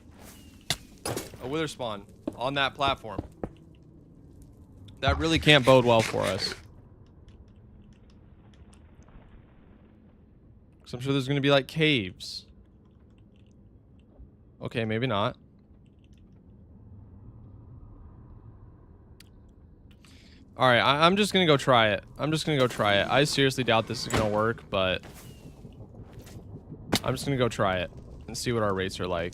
spawn on that platform. That really can't bode well for us. Because I'm sure there's going to be like caves. Okay, maybe not. Alright, I'm just going to go try it. I seriously doubt this is going to work, but... I'm just going to go try it and see what our rates are like.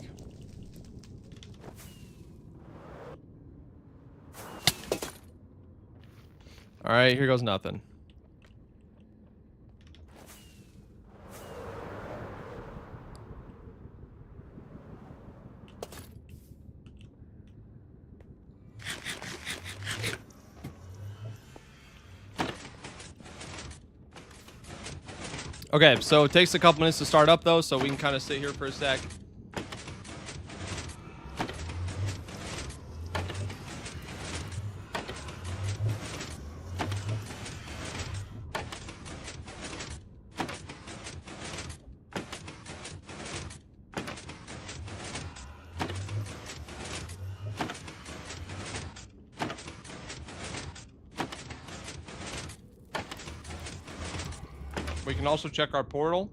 Alright, here goes nothing. Okay, so it takes a couple minutes to start up though, so we can kind of sit here for a sec. We can also check our portal.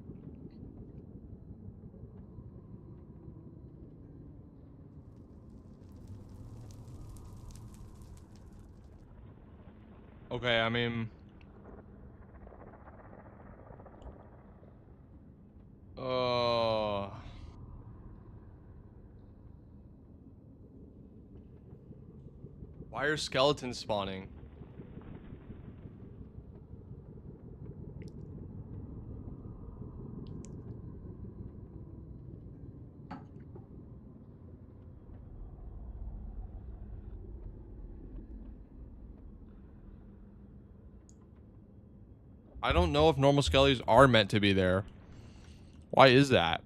Okay, I mean... Why are skeletons spawning? I don't know if normal skellies are meant to be there. Why is that?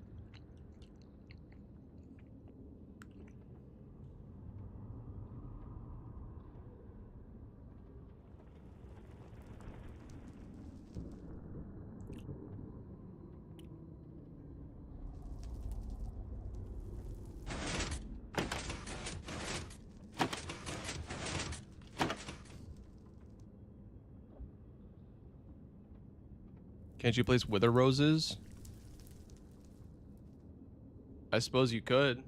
Can't you place wither roses? I suppose you could.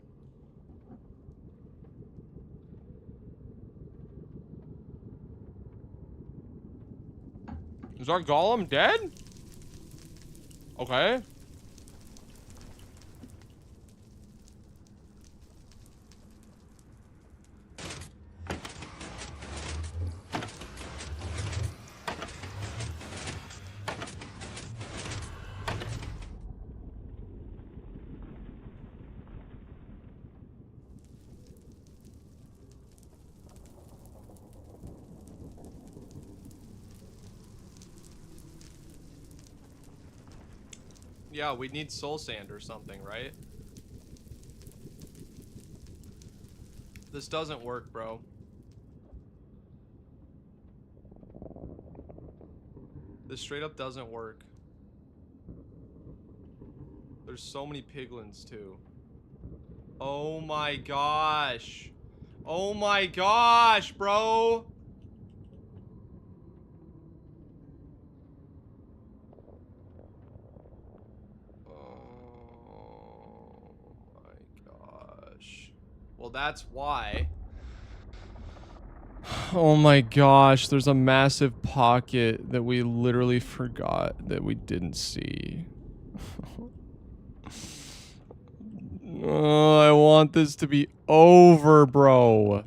Is our golem dead? Okay. Yeah, we need soul sand or something, right? This doesn't work, bro. This straight up doesn't work. There's so many piglins too. Oh my gosh. Oh my gosh, bro. Oh my gosh. Well, that's why. Oh my gosh, there's a massive pocket that we literally forgot that we didn't see. Oh, I want this to be over, bro.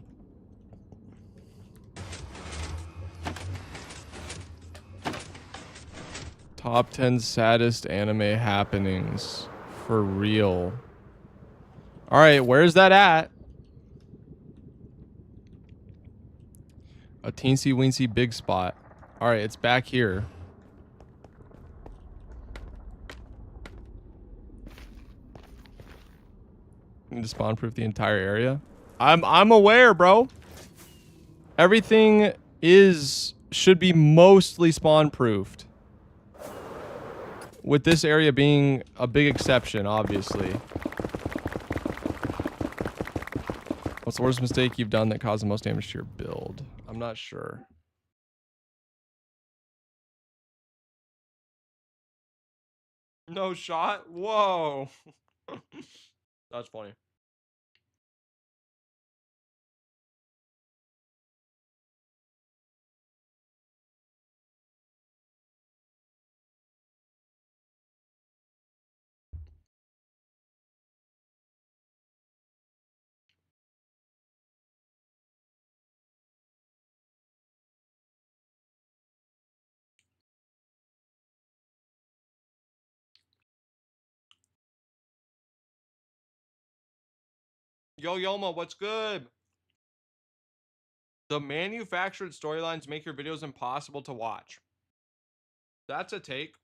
Top 10 saddest anime happenings. For real. Alright, where's that at? A teensy weensy big spot. Alright, it's back here. Need to spawn proof the entire area. I'm aware, bro. Everything should be mostly spawn proofed. With this area being a big exception, obviously. What's the worst mistake you've done that caused the most damage to your build? I'm not sure. No shot? Whoa. That's funny. Yo, Yoma, what's good? The manufactured storylines make your videos impossible to watch. That's a take.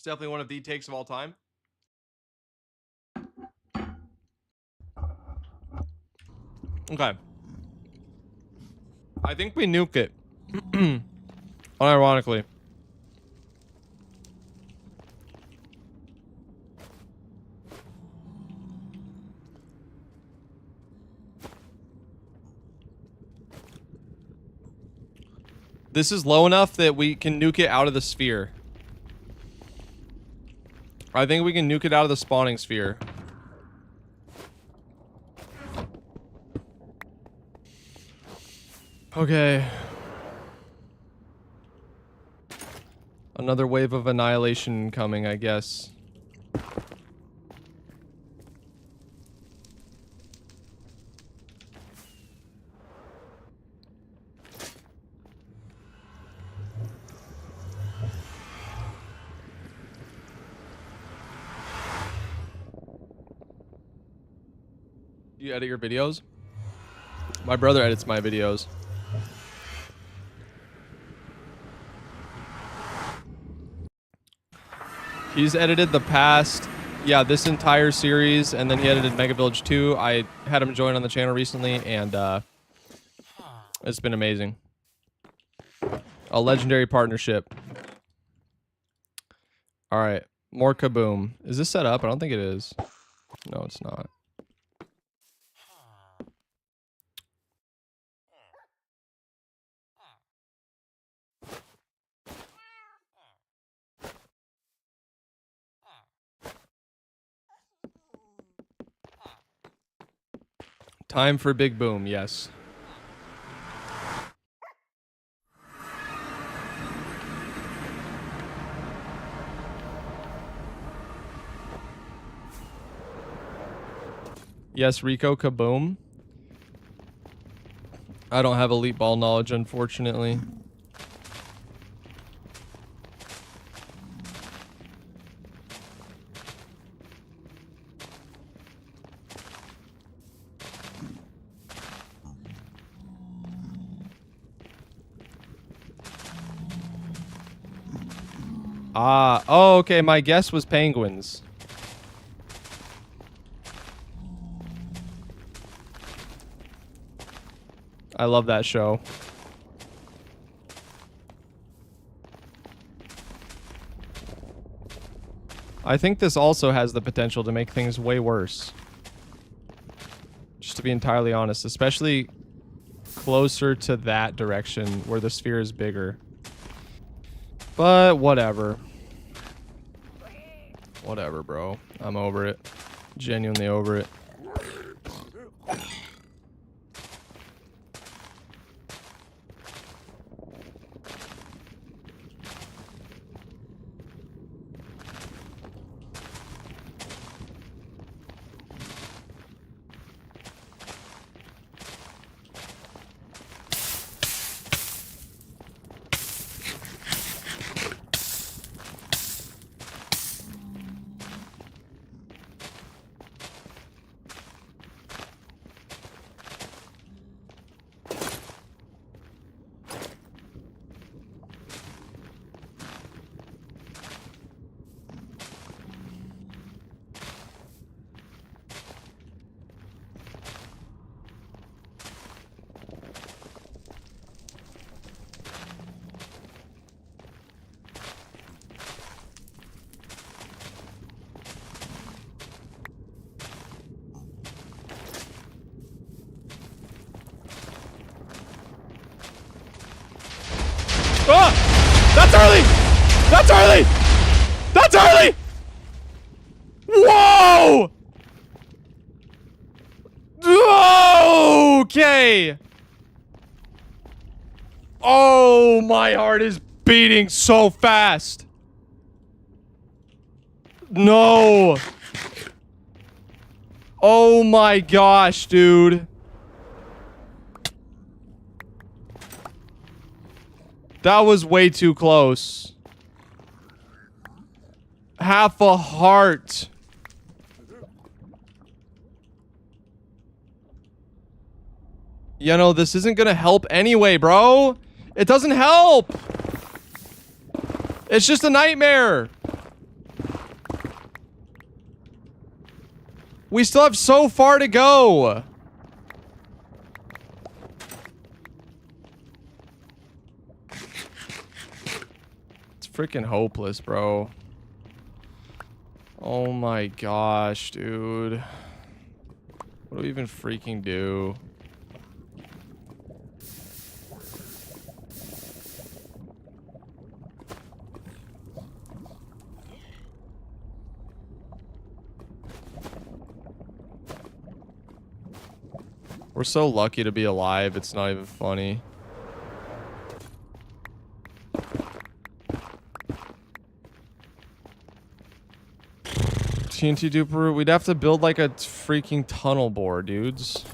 It's definitely one of the takes of all time. Okay. I think we nuke it. Unironically. This is low enough that we can nuke it out of the sphere. I think we can nuke it out of the spawning sphere. Okay. Another wave of annihilation coming, I guess. You edit your videos? My brother edits my videos. He's edited the past, yeah, this entire series, and then he edited Mega Village 2. I had him join on the channel recently, and it's been amazing. A legendary partnership. Alright, more kaboom. Is this set up? I don't think it is. No, it's not. Time for big boom, yes. Yes, Rico, kaboom. I don't have elite ball knowledge, unfortunately. Ah, oh, okay, my guess was penguins. I love that show. I think this also has the potential to make things way worse. Just to be entirely honest, especially closer to that direction where the sphere is bigger. But whatever. Whatever, bro. I'm over it. Genuinely over it. Ah! That's early! That's early! That's early! Whoa! Okay! Oh, my heart is beating so fast. No. Oh my gosh, dude. That was way too close. Half a heart. You know, this isn't gonna help anyway, bro. It doesn't help. It's just a nightmare. We still have so far to go. It's freaking hopeless, bro. Oh my gosh, dude. What do we even freaking do? We're so lucky to be alive, it's not even funny. TNT duper, we'd have to build like a freaking tunnel bore, dudes.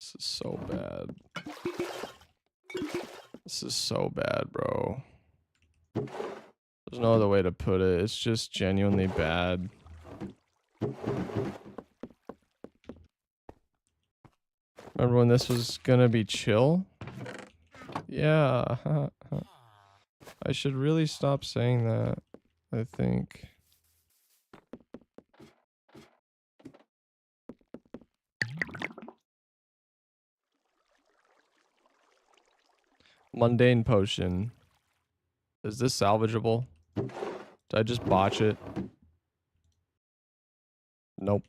This is so bad. This is so bad, bro. There's no other way to put it. It's just genuinely bad. Remember when this was gonna be chill? Yeah. I should really stop saying that, I think. Mundane potion. Is this salvageable? Did I just botch it? Nope.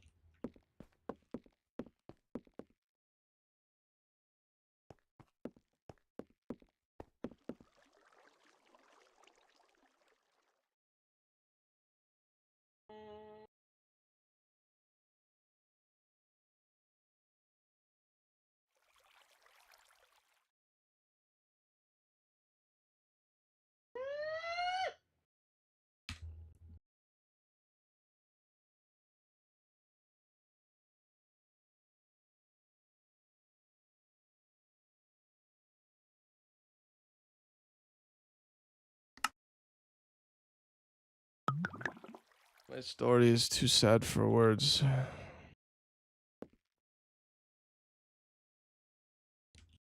My story is too sad for words.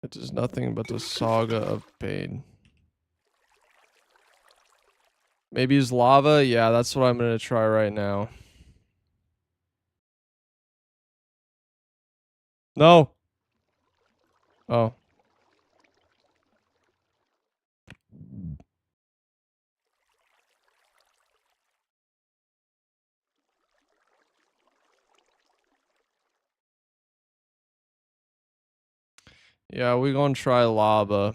It is nothing but the saga of pain. Maybe use lava? Yeah, that's what I'm gonna try right now. No! Oh. Yeah, we gonna try lava.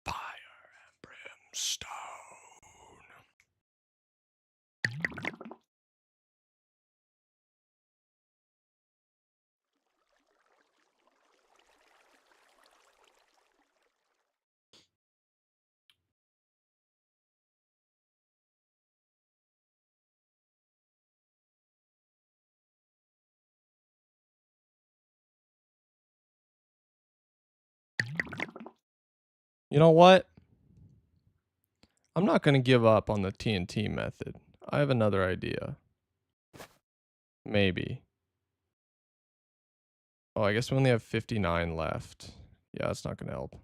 Fire and brimstone. You know what? I'm not going to give up on the TNT method. I have another idea. Maybe. Oh, I guess we only have 59 left. Yeah, that's not going to help.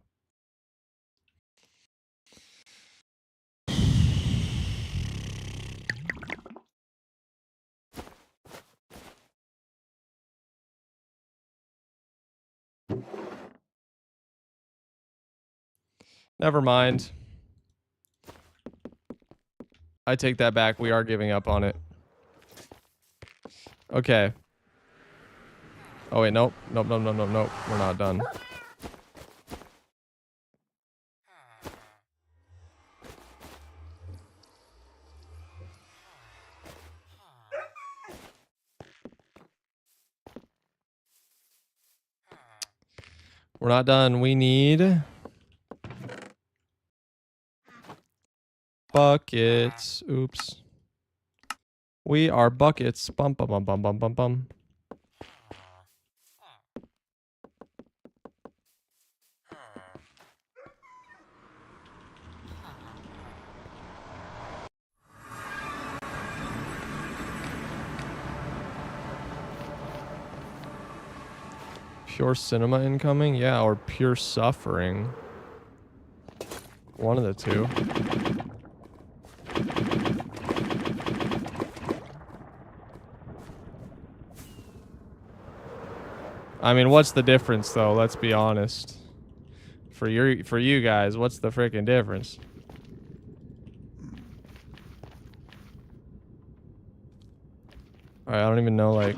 Never mind. I take that back. We are giving up on it. Okay. Oh, wait. Nope. Nope, nope, nope, nope, nope. We're not done. We're not done. We need buckets. Oops. We are buckets. Bum, bum, bum, bum, bum, bum, bum. Pure cinema incoming? Yeah, or pure suffering. One of the two. I mean, what's the difference though? Let's be honest. For you guys, what's the freaking difference? Alright, I don't even know, like...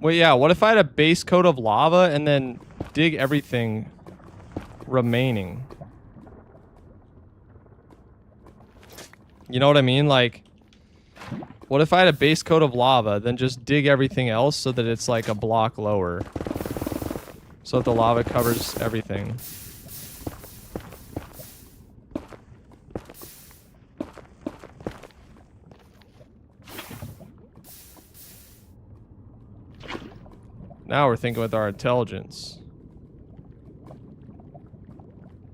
Well, yeah, what if I had a base coat of lava and then dig everything remaining? You know what I mean? Like, what if I had a base coat of lava, then just dig everything else so that it's like a block lower? So that the lava covers everything. Now we're thinking with our intelligence.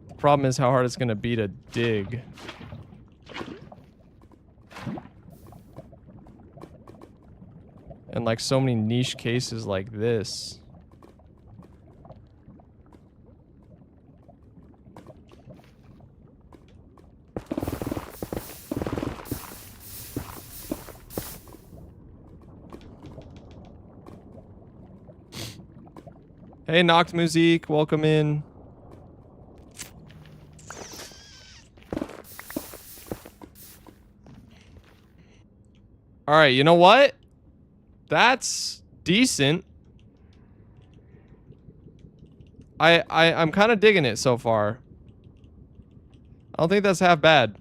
The problem is how hard it's going to be to dig. And like so many niche cases like this. Hey, Noct Musique, welcome in. All right, you know what? That's decent. I'm kind of digging it so far. I don't think that's half bad.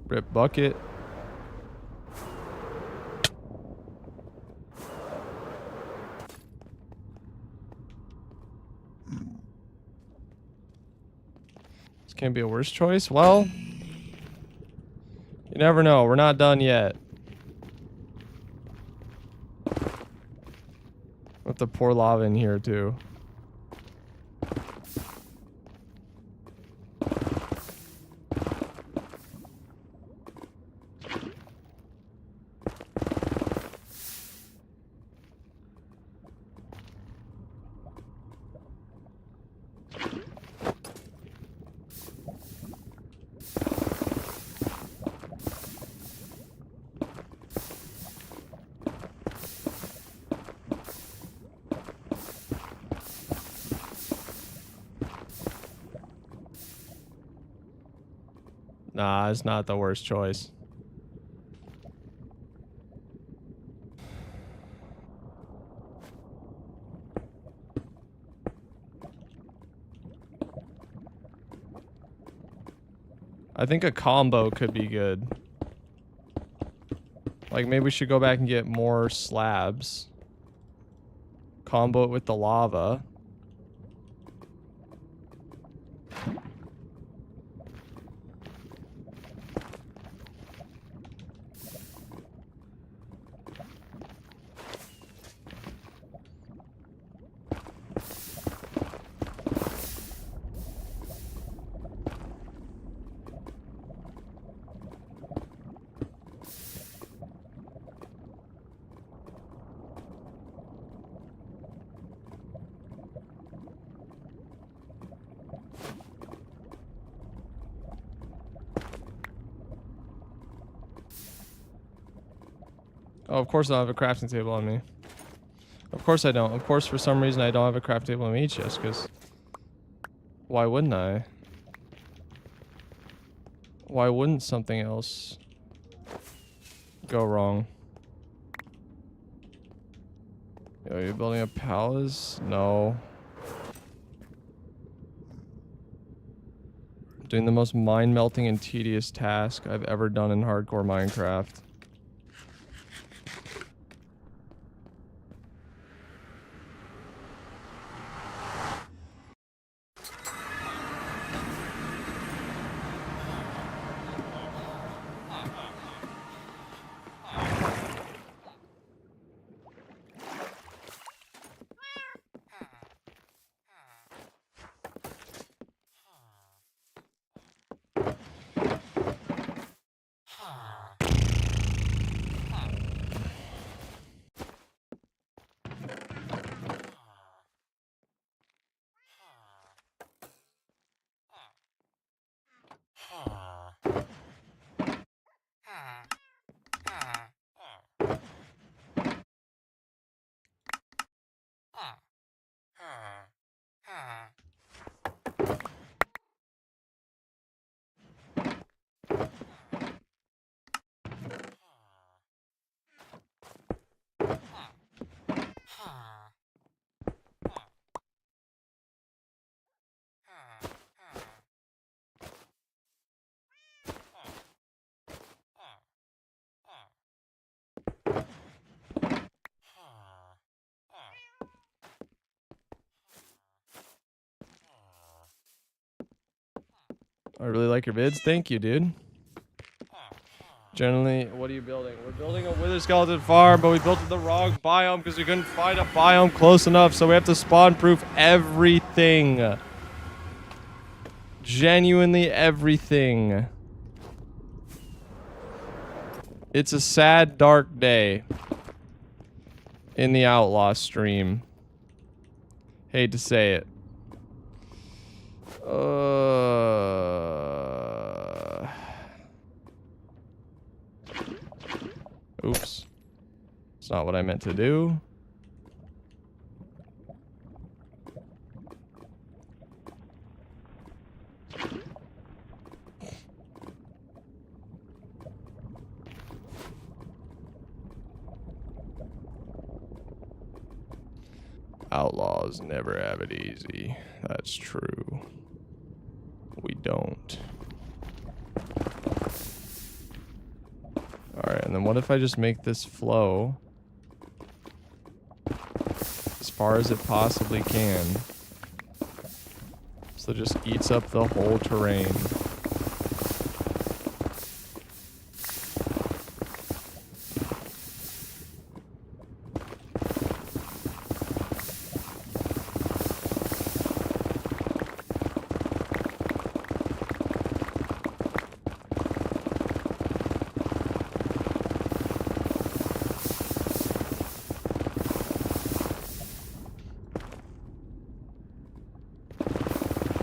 Rip bucket. can't be a worse choice. Well, you never know. We're not done yet. We'll have to pour lava in here too. Nah, it's not the worst choice. I think a combo could be good. Like, maybe we should go back and get more slabs. Combo it with the lava. Oh, of course I don't have a crafting table on me. Of course I don't. Of course, for some reason, I don't have a crafting table on me just because... Why wouldn't I? Why wouldn't something else go wrong? Yo, you're building a palace? No. Doing the most mind-melting and tedious task I've ever done in hardcore Minecraft. I really like your vids. Thank you, dude. Generally, what are you building? We're building a wither skeleton farm, but we built it the wrong biome because we couldn't find a biome close enough, so we have to spawn-proof everything. Genuinely everything. It's a sad, dark day in the Outlaw stream. Hate to say it. Oops. It's not what I meant to do. Outlaws never have it easy. That's true. We don't. Alright, and then what if I just make this flow as far as it possibly can, so So it just eats up the whole terrain.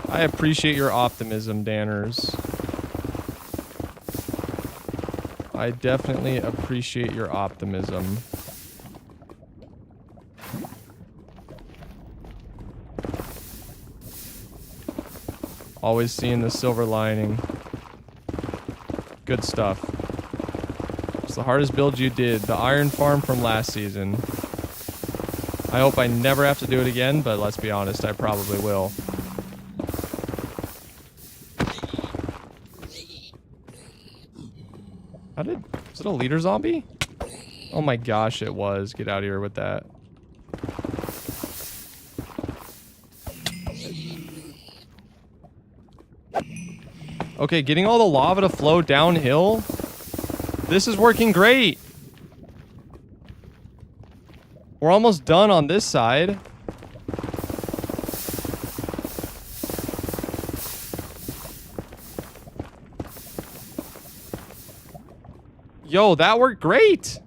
I appreciate your optimism, Danners. I definitely appreciate your optimism. Always seeing the silver lining. Good stuff. It's the hardest build you did. The iron farm from last season. I hope I never have to do it again, but let's be honest, I probably will. Was it a leader zombie? Oh my gosh, it was. Get out of here with that. Okay, getting all the lava to flow downhill. This is working great. We're almost done on this side. Yo, that worked great.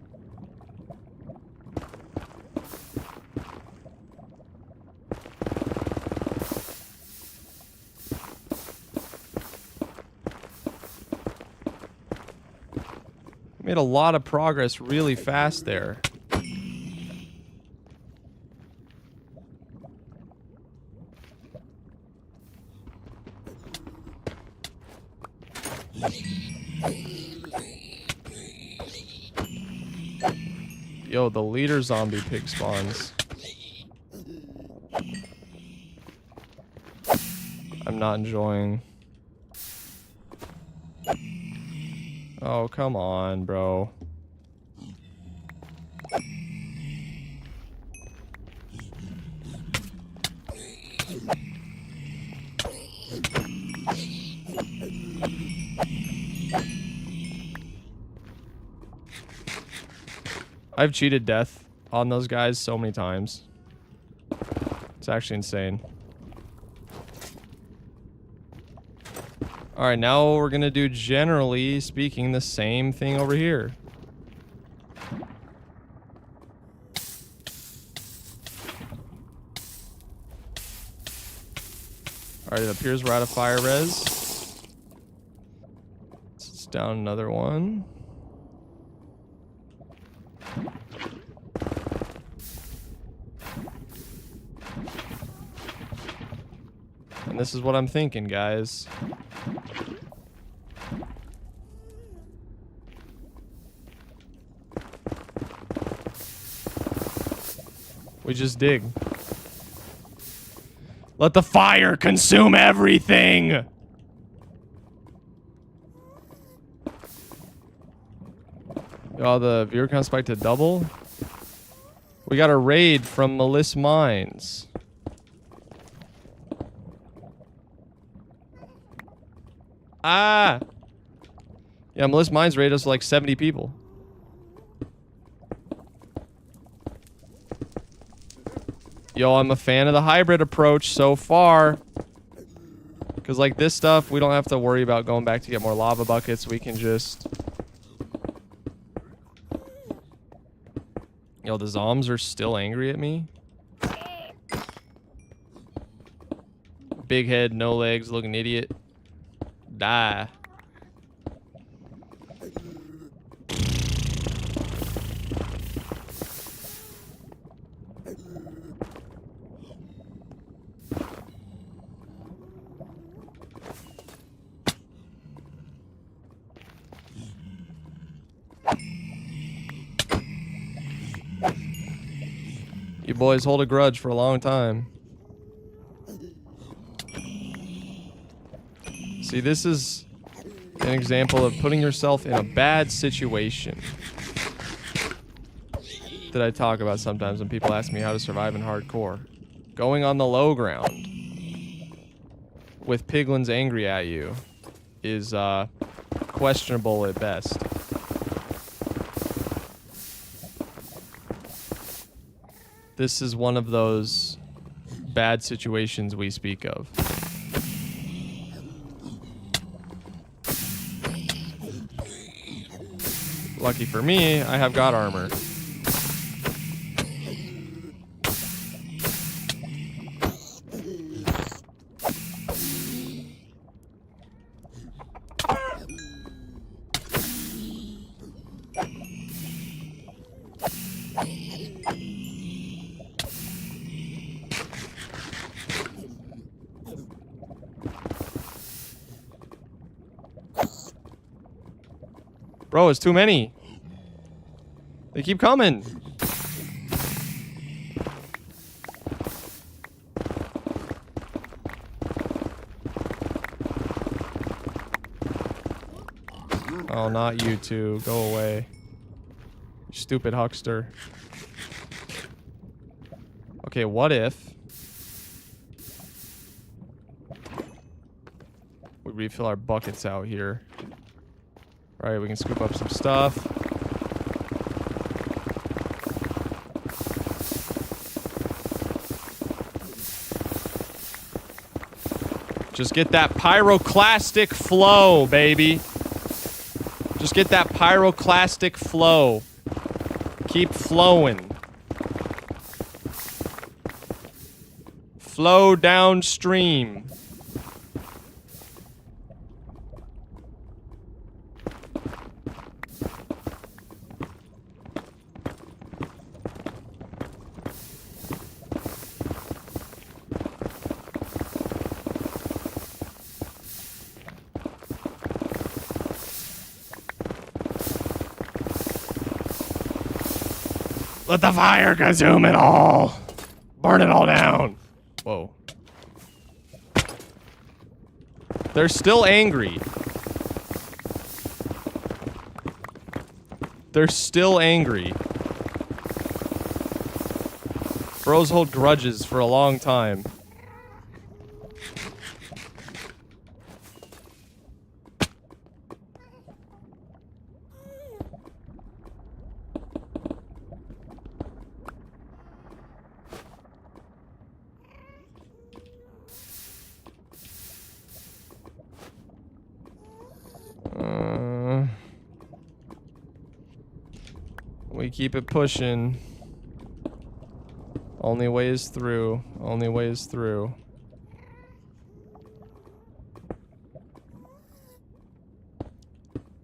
Made a lot of progress really fast there. Yo, the leader zombie pig spawns. I'm not enjoying. Oh, come on, bro. I've cheated death on those guys so many times. It's actually insane. Alright, now we're gonna do, generally speaking, the same thing over here. Alright, it appears we're out of fire res. It's down another one. And this is what I'm thinking, guys. We just dig. Let the fire consume everything! Oh, the viewer count spiked to double? We got a raid from Melissa Mines. Ah! Yeah, Melissa Mines raided us like 70 people. Yo, I'm a fan of the hybrid approach so far. Because, like, this stuff, we don't have to worry about going back to get more lava buckets. We can just... Yo, the zombs are still angry at me. Big head, no legs, looking idiot. Die. You boys hold a grudge for a long time. See, this is an example of putting yourself in a bad situation that I talk about sometimes when people ask me how to survive in hardcore. Going on the low ground. with piglins angry at you is questionable at best. This is one of those bad situations we speak of. Lucky for me, I have God armor. Bro, it's too many. They keep coming. Oh, not you two. Go away. You stupid huckster. Okay, what if we refill our buckets out here? Alright, we can scoop up some stuff. Just get that pyroclastic flow, baby. Just get that pyroclastic flow. Keep flowing. Flow downstream. Let the fire consume it all. Burn it all down. Whoa. They're still angry. They're still angry. Bros hold grudges for a long time. We keep it pushing. Only way is through. Only way is through.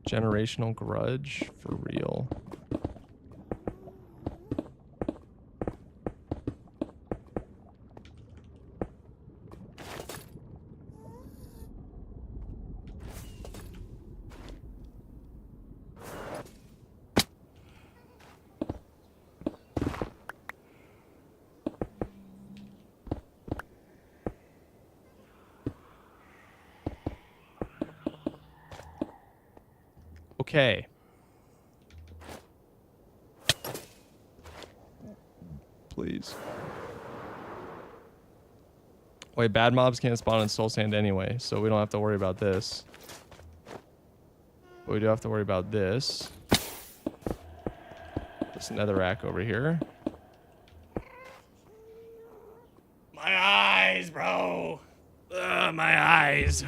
Generational grudge? For real. Okay. Please. Wait, bad mobs can't spawn in soul sand anyway, so we don't have to worry about this. But we do have to worry about this. This netherrack over here. My eyes, bro. Ugh, my eyes.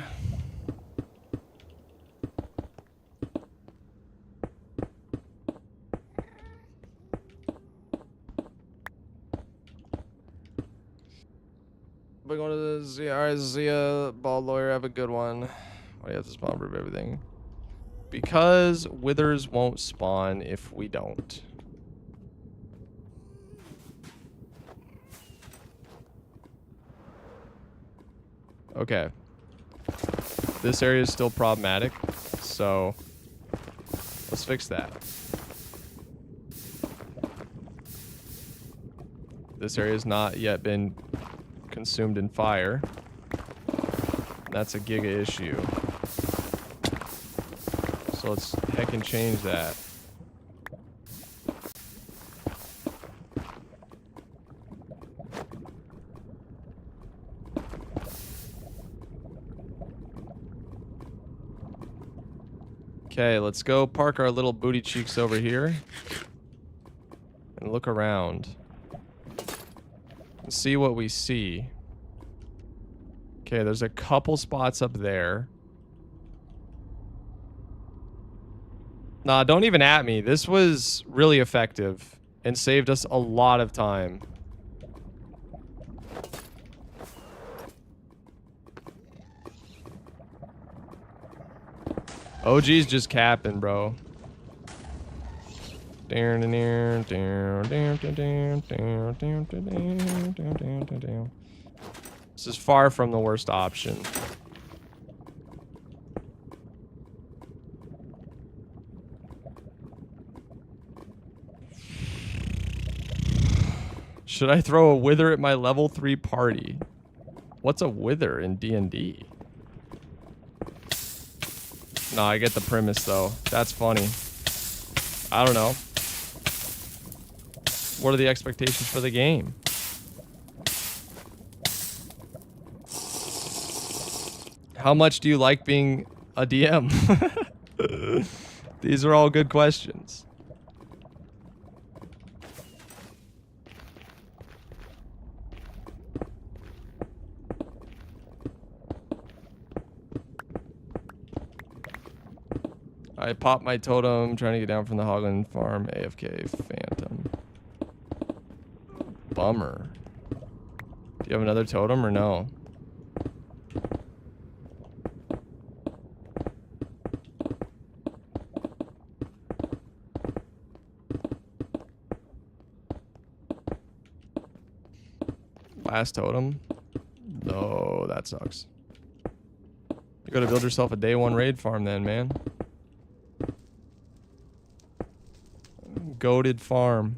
We're going to the Z. Alright, Zia, bald lawyer, have a good one. Why do you have to spawn proof everything? Because withers won't spawn if we don't. Okay. This area is still problematic, so let's fix that. This area has not yet been consumed in fire. That's a giga issue. So let's heckin' change that. Okay, let's go park our little booty cheeks over here. And look around. And see what we see. Okay, there's a couple spots up there. Nah, don't even at me. This was really effective and saved us a lot of time. OG's just capping, bro. This is far from the worst option. Should I throw a wither at my level 3 party? What's a wither in D&D? Nah, I get the premise though. That's funny. I don't know. What are the expectations for the game? How much do you like being a DM? These are all good questions. I popped my totem trying to get down from the Hogland farm. AFK Phantom. Bummer. Do you have another totem or no? Last totem? No, that sucks. You gotta build yourself a day 1 raid farm then, man. Goated farm.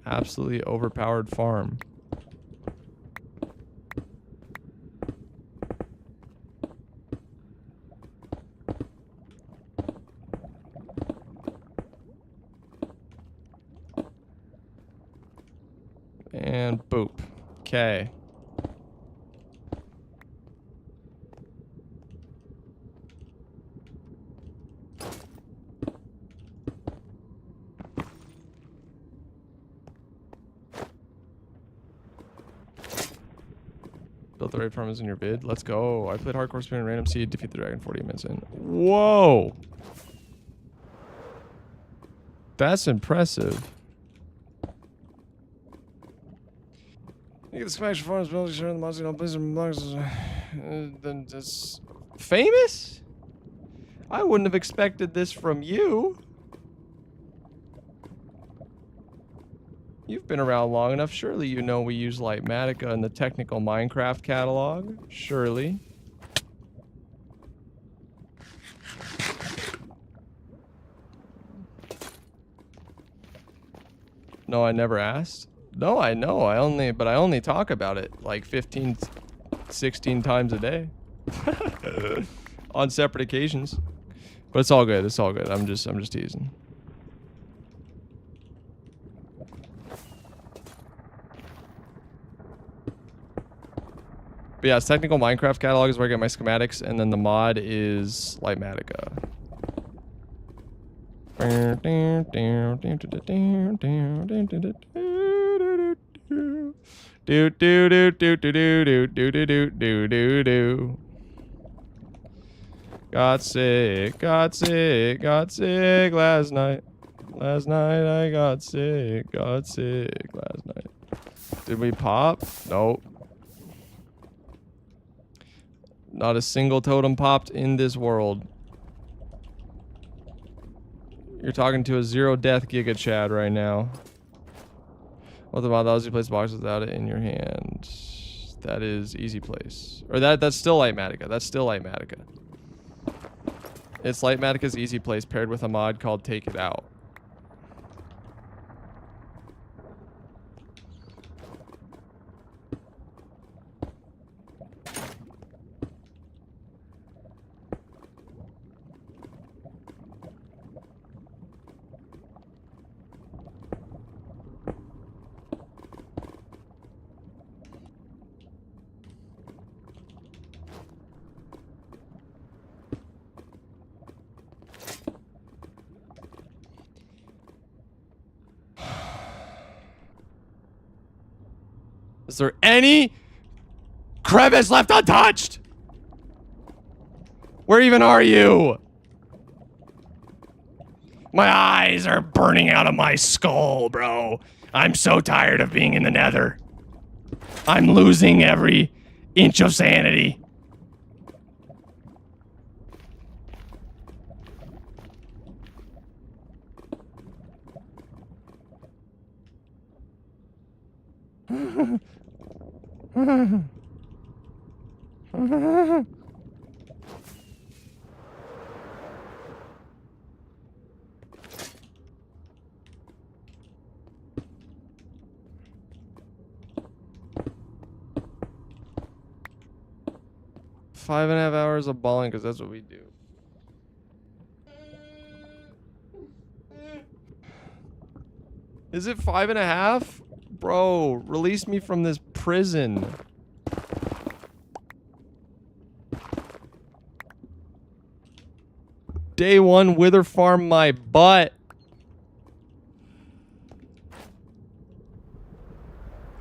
Absolutely overpowered farm. And boop. Okay. Built the raid farm is in your bid. Let's go. I played hardcore spin and random seed, defeat the dragon 40 minutes in. Whoa. That's impressive. You get the schematic performance ability share the monster blizzard blocks. Then that's famous? I wouldn't have expected this from you. You've been around long enough. Surely you know we use Lightmatica in the technical Minecraft catalog. Surely. No, I never asked. No, I know. I only talk about it like 15, 16 times a day. On separate occasions. But it's all good. It's all good. I'm just teasing. But yeah, it's technical Minecraft catalog is where I get my schematics, and then the mod is Lightmatica. Got sick last night. Last night I got sick last night. Did we pop? Nope. Not a single totem popped in this world. You're talking to a 0 death Giga Chad right now. What about those who place boxes without it in your hand? That is easy place. Or that's still Lightmatica. That's still Lightmatica. It's Lightmatica's easy place paired with a mod called Take It Out. Is there any crevice left untouched? Where even are you? My eyes are burning out of my skull, bro. I'm so tired of being in the nether. I'm losing every inch of sanity. Five and a half hours of balling, because that's what we do. Is it 5.5? Bro, release me from this prison. Day one wither farm my butt.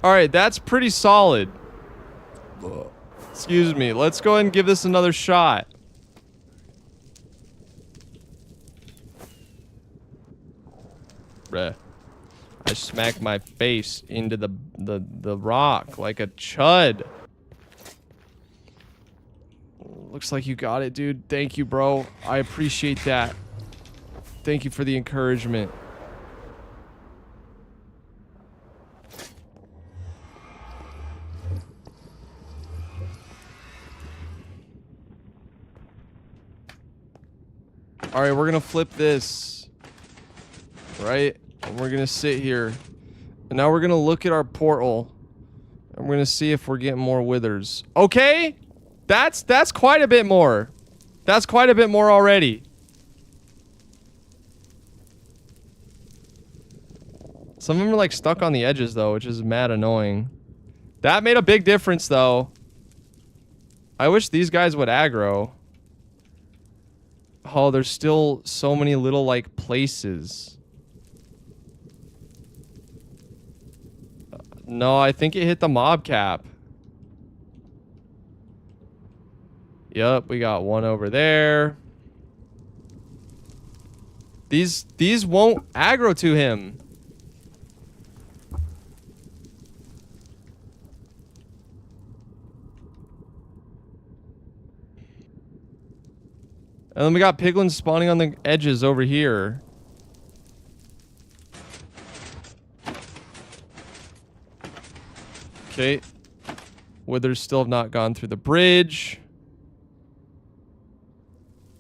Alright, that's pretty solid. Excuse me. Let's go ahead and give this another shot. Bruh. I smacked my face into the rock like a chud. Looks like you got it, dude. Thank you, bro. I appreciate that. Thank you for the encouragement. Alright, we're gonna flip this. Right? And we're gonna sit here. And now we're gonna look at our portal. And we're gonna see if we're getting more withers. Okay! That's quite a bit more. That's quite a bit more already. Some of them are like stuck on the edges though, which is mad annoying. That made a big difference though. I wish these guys would aggro. Oh, there's still so many little, like, places. No, I think it hit the mob cap. Yup, we got one over there. These won't aggro to him. And then we got piglins spawning on the edges over here. Okay. Withers still have not gone through the bridge.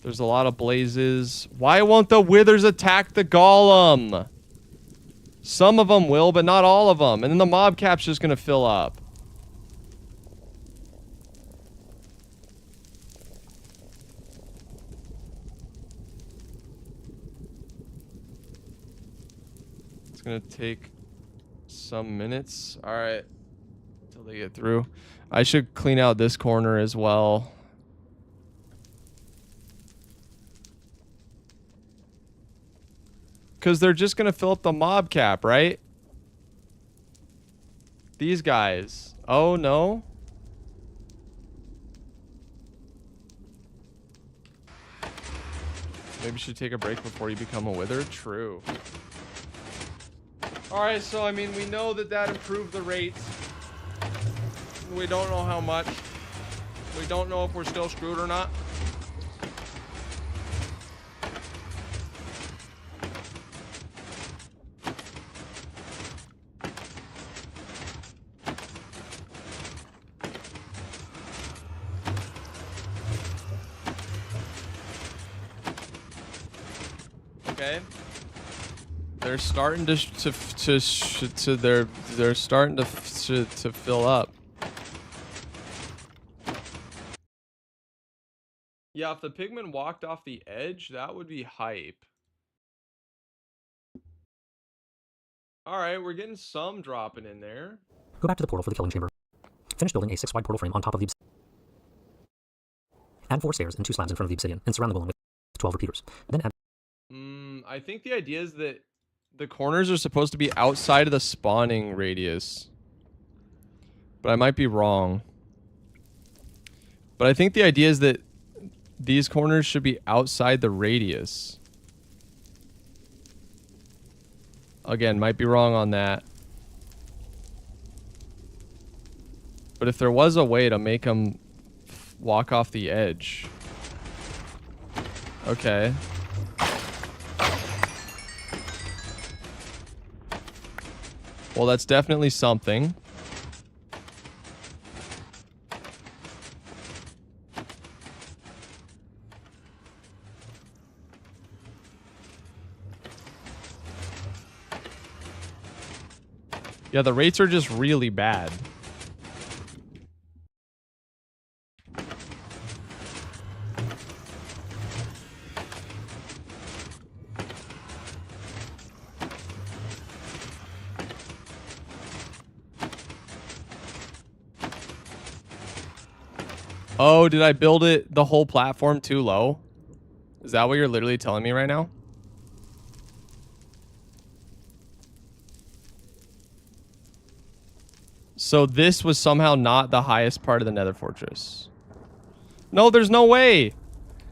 There's a lot of blazes. Why won't the withers attack the golem? Some of them will, but not all of them. And then the mob cap's just gonna fill up. Gonna take some minutes. All right, till they get through. I should clean out this corner as well. Because they're just gonna fill up the mob cap, right? These guys. Oh no. Maybe you should take a break before you become a wither. True. Alright, so I mean, we know that improved the rate. We don't know how much. We don't know if we're still screwed or not. Okay. They're starting they're starting to fill up. Yeah, if the pigman walked off the edge, that would be hype. All right, we're getting some dropping in there. Go back to the portal for the killing chamber. Finish building a 6-wide portal frame on top of the obsidian. Add 4 stairs and 2 slabs in front of the obsidian and surround the golem with 12 repeaters. Then add... I think the idea is that the corners are supposed to be outside of the spawning radius. But I might be wrong. But I think the idea is that these corners should be outside the radius. Again, might be wrong on that. But if there was a way to make them walk off the edge. Okay. Well, that's definitely something. Yeah, the rates are just really bad. Oh, did I build it the whole platform too low? Is that what you're literally telling me right now? So this was somehow not the highest part of the Nether Fortress. No, there's no way.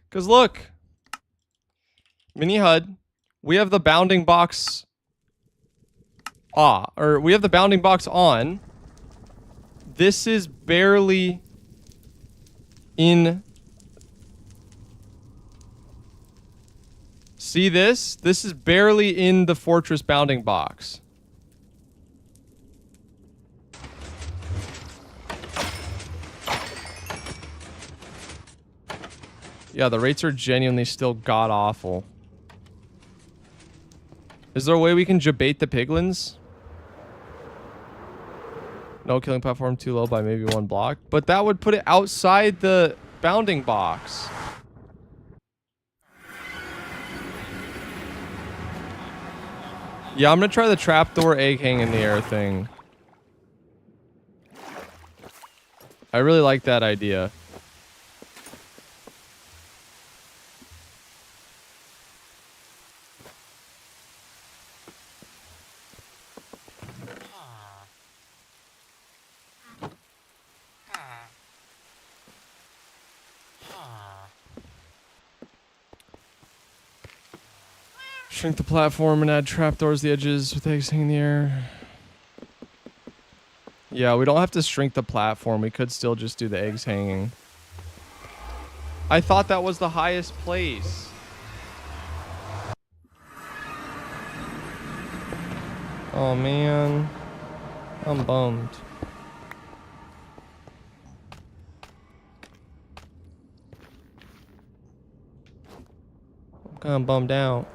Because look. Mini HUD. We have the bounding box. We have the bounding box on. This is barely in. See this? This is barely in the fortress bounding box. Yeah, the rates are genuinely still god-awful. Is there a way we can debate the piglins? No killing platform too low by maybe 1 block. But that would put it outside the bounding box. Yeah, I'm gonna try the trapdoor egg hang in the air thing. I really like that idea. Shrink the platform and add trapdoors to the edges with eggs hanging in the air. Yeah, we don't have to shrink the platform. We could still just do the eggs hanging. I thought that was the highest place. Oh, man. I'm bummed. I'm kind of bummed out.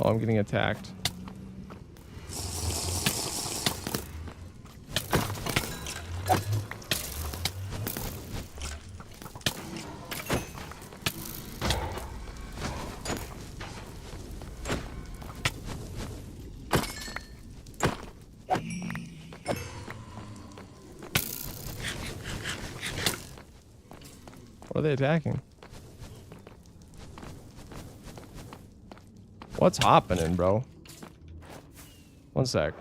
Oh, I'm getting attacked. What are they attacking? What's happening, bro? One sec.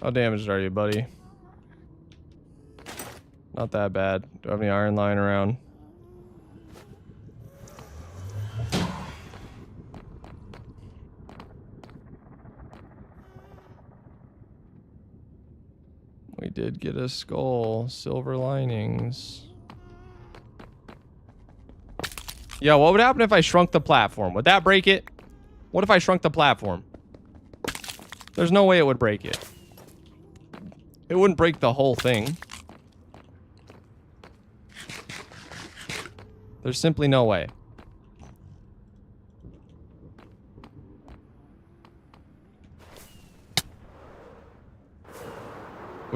How damaged are you, buddy? Not that bad. Do I have any iron lying around? We did get a skull. Silver linings. Yeah, what would happen if I shrunk the platform? Would that break it? What if I shrunk the platform? There's no way it would break it. It wouldn't break the whole thing. There's simply no way.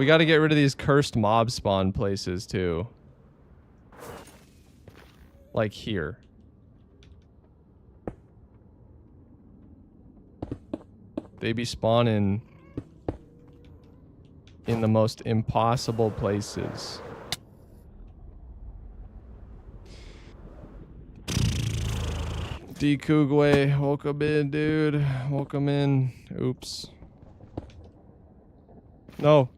We got to get rid of these cursed mob spawn places too. Like here. They be spawning in the most impossible places. D Kugwe, welcome in, dude. Welcome in. Oops. No.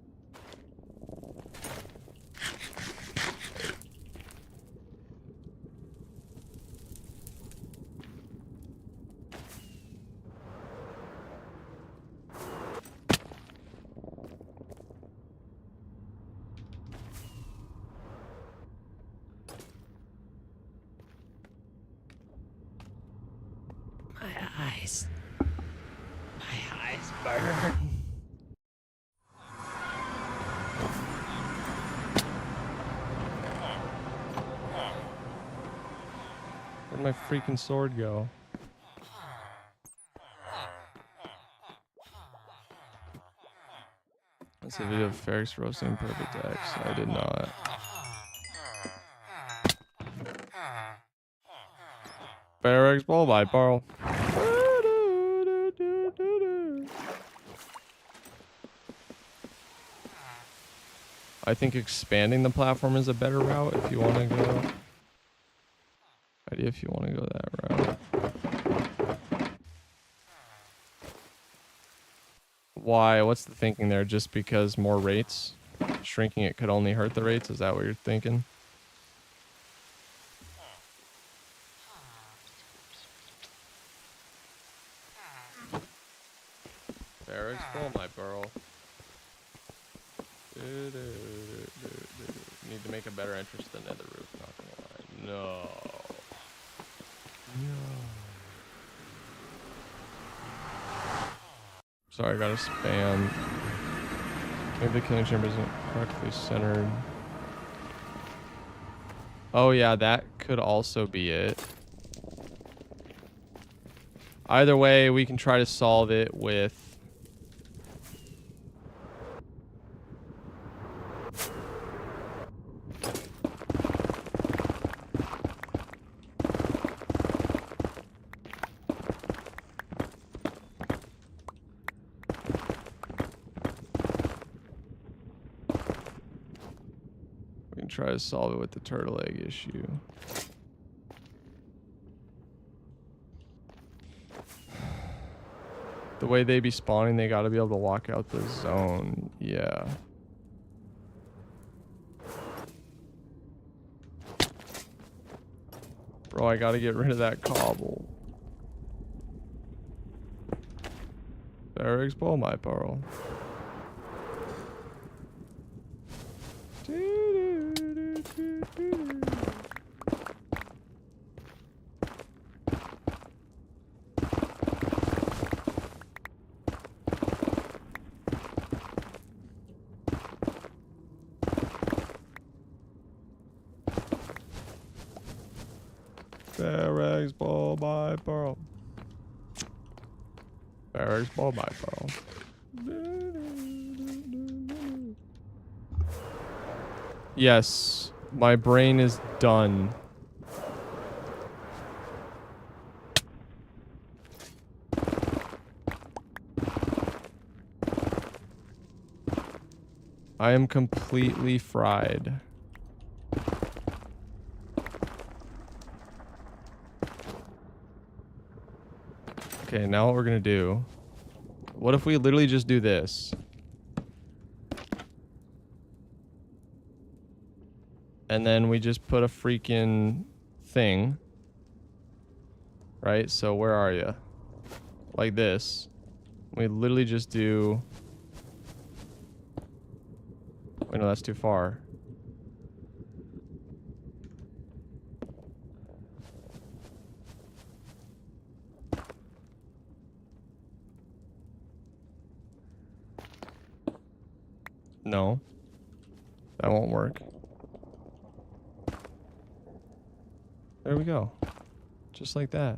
My eyes burn. Where'd my freaking sword go? That's a video of Ferrex roasting perfect X. I did not. Ferrex ball by Barl. I think expanding the platform is a better route if you want to go. If you want to go that route. Why? What's the thinking there? Just because more rates? Shrinking it could only hurt the rates? Is that what you're thinking? Ferrex, pull my burl. Need to make a better entrance to the nether roof, not gonna lie. No. Sorry, I got a spam. Maybe the killing chamber isn't correctly centered. Oh yeah, that could also be it. Either way, we can try to solve it with... try to solve it with the turtle egg issue. The way they be spawning, they gotta be able to walk out the zone. Yeah. Bro, I gotta get rid of that cobble. Ferrex ball my pearl. Ferrex ball my pearl. Ferrex ball my pearl. Yes, my brain is done. I am completely fried. Okay, now what we're gonna do. What if we literally just do this? And then we just put a freaking thing. Right? So where are you? Like this. We literally just do... Wait, no, that's too far. No. That won't work. There we go. Just like that.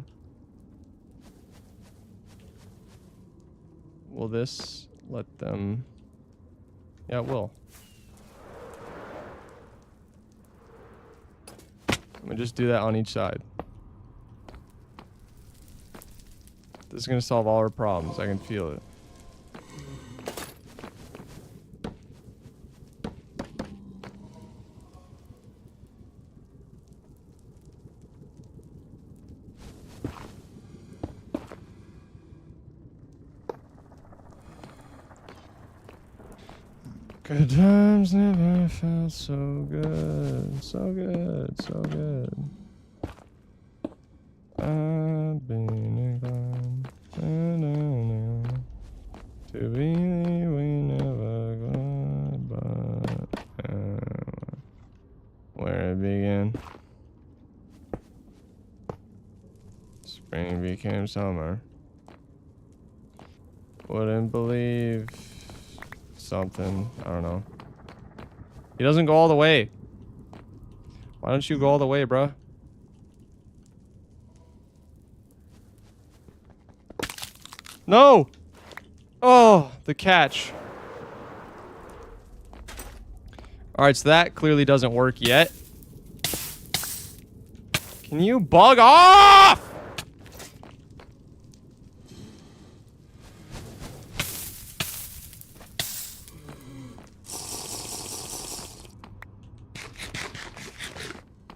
Will this let them... Yeah, it will. I'm gonna just do that on each side. This is gonna solve all our problems. I can feel it. Good times never felt so good, so good, so good. I've been inclined to believe we never got, but where it began. Spring became summer. Wouldn't believe something. I don't know. He doesn't go all the way. Why don't you go all the way, bruh? No! Oh, the catch. Alright, so that clearly doesn't work yet. Can you bug off?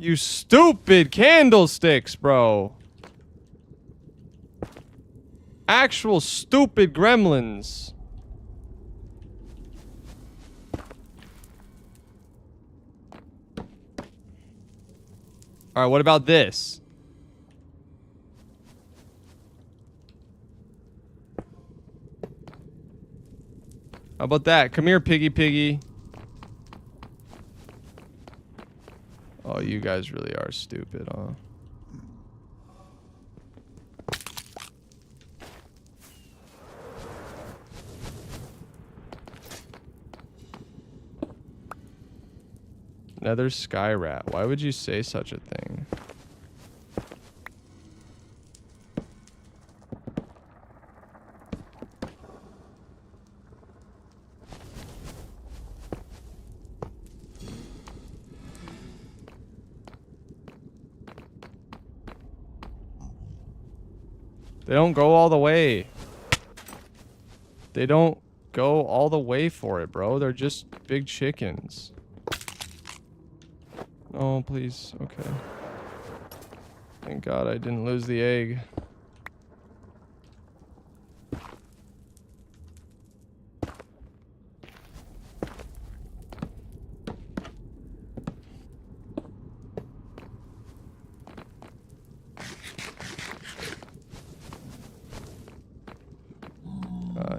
You stupid candlesticks, bro. Actual stupid gremlins. Alright, what about this? How about that? Come here, piggy piggy. Oh, you guys really are stupid, huh? Nether sky rat. Why would you say such a thing? They don't go all the way. They don't go all the way for it, bro. They're just big chickens. Oh, please. Okay. Thank God I didn't lose the egg.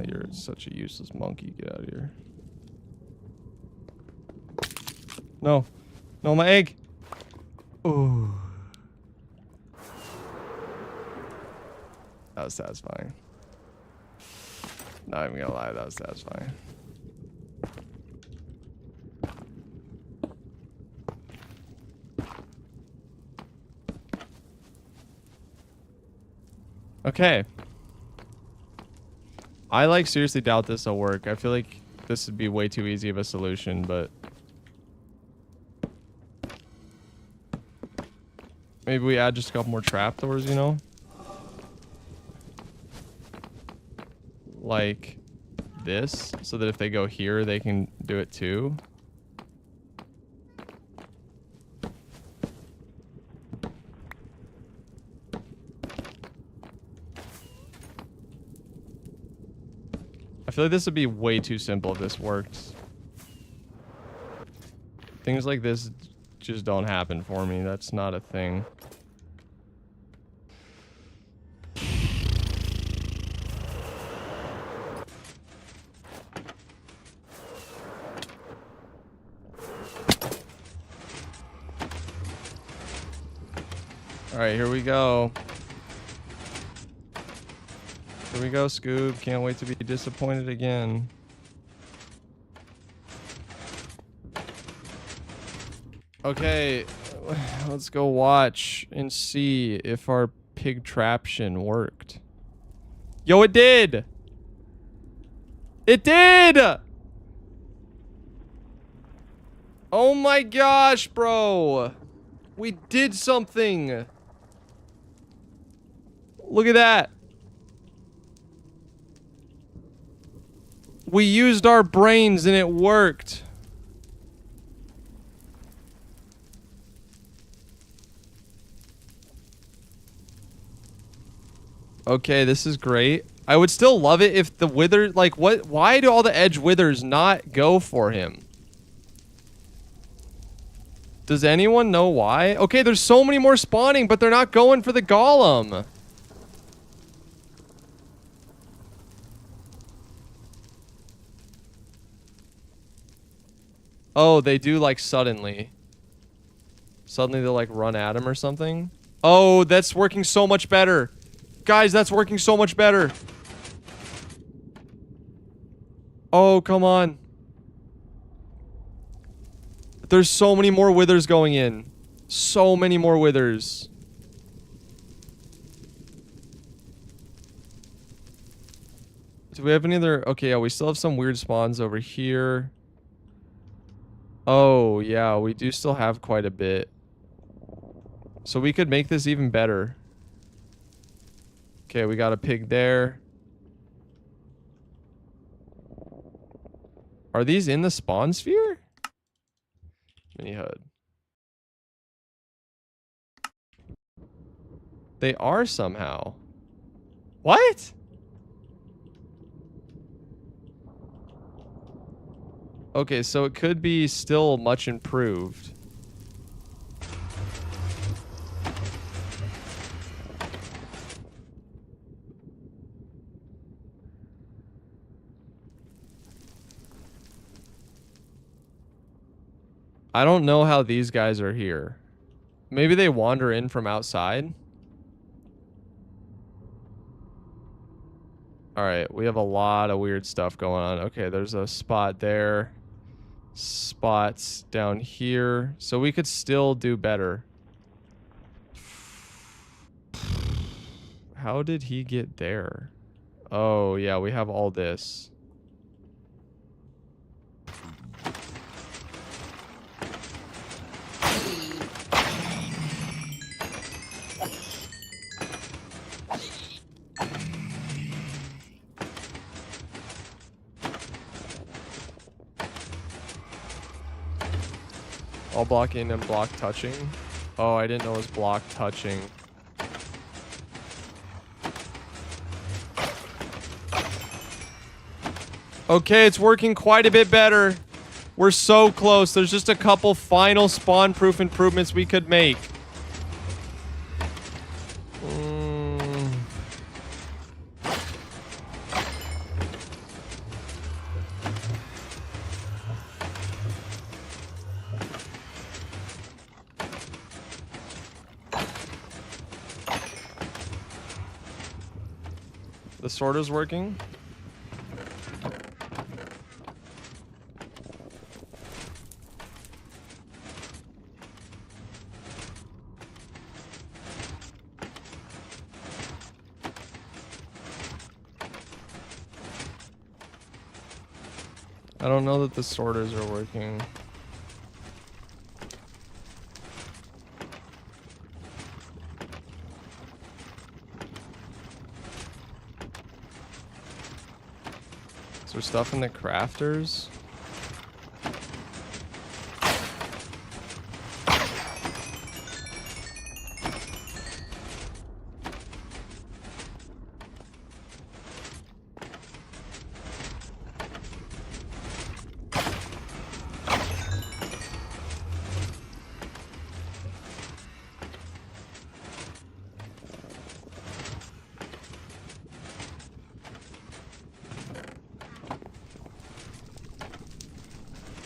You're such a useless monkey. Get out of here. No. No, my egg. Ooh. That was satisfying. Not even gonna lie, that was satisfying. Okay. I like seriously doubt this will work. I feel like this would be way too easy of a solution, but maybe we add just a couple more trapdoors, you know? Like this, so that if they go here, they can do it too. I feel like this would be way too simple if this worked. Things like this just don't happen for me. That's not a thing. Alright, here we go. Here we go, Scoob. Can't wait to be disappointed again. Okay, let's go watch and see if our pig traption worked. Yo, it did! It did! Oh my gosh, bro. We did something. Look at that. We used our brains and it worked. Okay, this is great. I would still love it if the wither, like, what? Why do all the edge withers not go for him? Does anyone know why? Okay, there's so many more spawning, but they're not going for the golem. Oh, they do, like, suddenly. Suddenly they'll, like, run at him or something. Oh, that's working so much better. Guys, that's working so much better. Oh, come on. There's so many more withers going in. So many more withers. Do we have any other... Okay, yeah, we still have some weird spawns over here. Oh, yeah, we do still have quite a bit. So we could make this even better. Okay, we got a pig there. Are these in the spawn sphere? Mini HUD. They are somehow. What? Okay, so it could be still much improved. I don't know how these guys are here. Maybe they wander in from outside. Alright, we have a lot of weird stuff going on. Okay, there's a spot there. Spots down here. So we could still do better. How did he get there? Oh, yeah, we have all this. All block in and block touching. Oh, I didn't know it was block touching. Okay, it's working quite a bit better. We're so close. There's just a couple final spawn-proof improvements we could make. The sorter's working. I don't know that the sorters are working. Is there stuff in the crafters?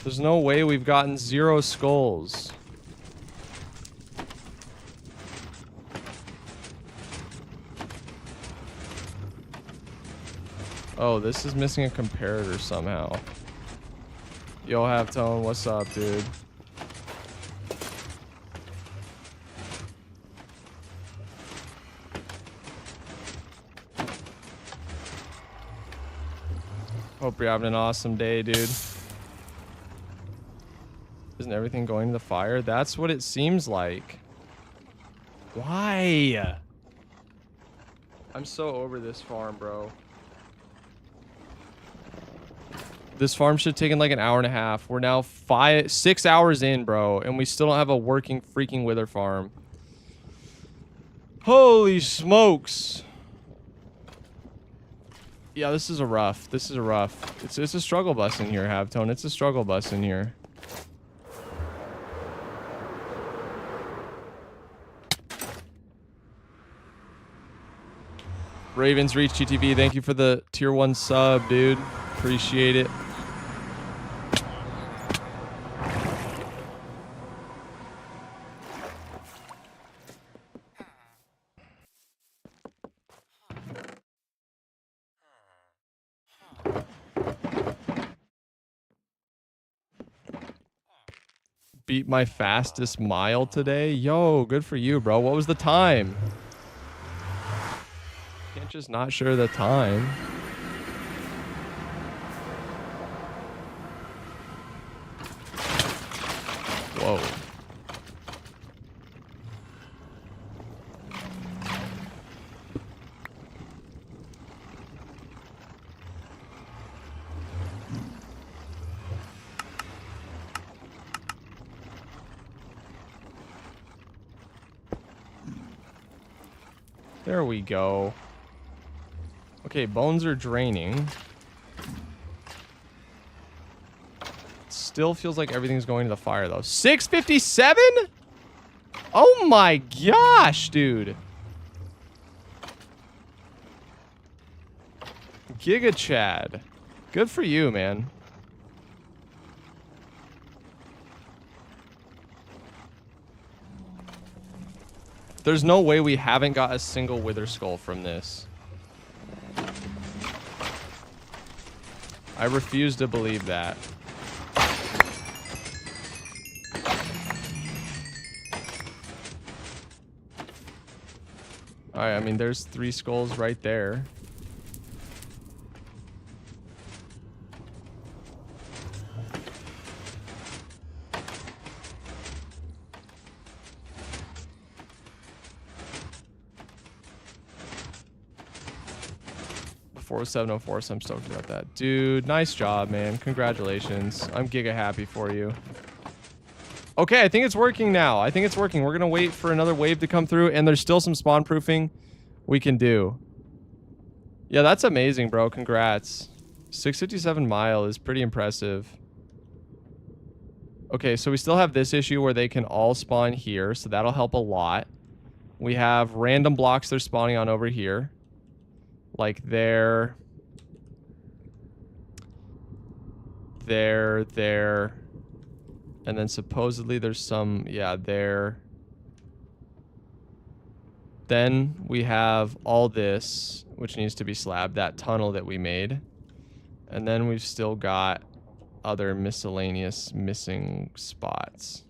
There's no way we've gotten 0 skulls. Oh, this is missing a comparator somehow. Yo, Halftone, what's up, dude? Hope you're having an awesome day, dude. Isn't everything going to the fire? That's what it seems like. Why? I'm so over this farm, bro. This farm should have taken like an hour and a half. We're now 6 hours in, bro, and we still don't have a working freaking wither farm. Holy smokes. Yeah, this is a rough. This is a rough. It's a struggle bus in here, Havtone. It's a struggle bus in here. Ravens Reach GTV, thank you for the tier 1 sub, dude. Appreciate it. Beat my fastest mile today. Yo, good for you, bro. What was the time? Can't just not share the time. Whoa. There we go. Okay, bones are draining. Still feels like everything's going to the fire, though. 657? Oh my gosh, dude. Giga Chad. Good for you, man. There's no way we haven't got a single wither skull from this. I refuse to believe that. Alright, I mean, there's 3 skulls right there. Before 704, so I'm stoked about that. Dude, nice job, man. Congratulations. I'm giga happy for you. Okay, I think it's working now. I think it's working. We're going to wait for another wave to come through, and there's still some spawn proofing we can do. Yeah, that's amazing, bro. Congrats. 657 mile is pretty impressive. Okay, so we still have this issue where they can all spawn here, so that'll help a lot. We have random blocks they're spawning on over here. Like there. There. And then supposedly there's some, yeah, there. Then we have all this, which needs to be slabbed, that tunnel that we made. And then we've still got other miscellaneous missing spots.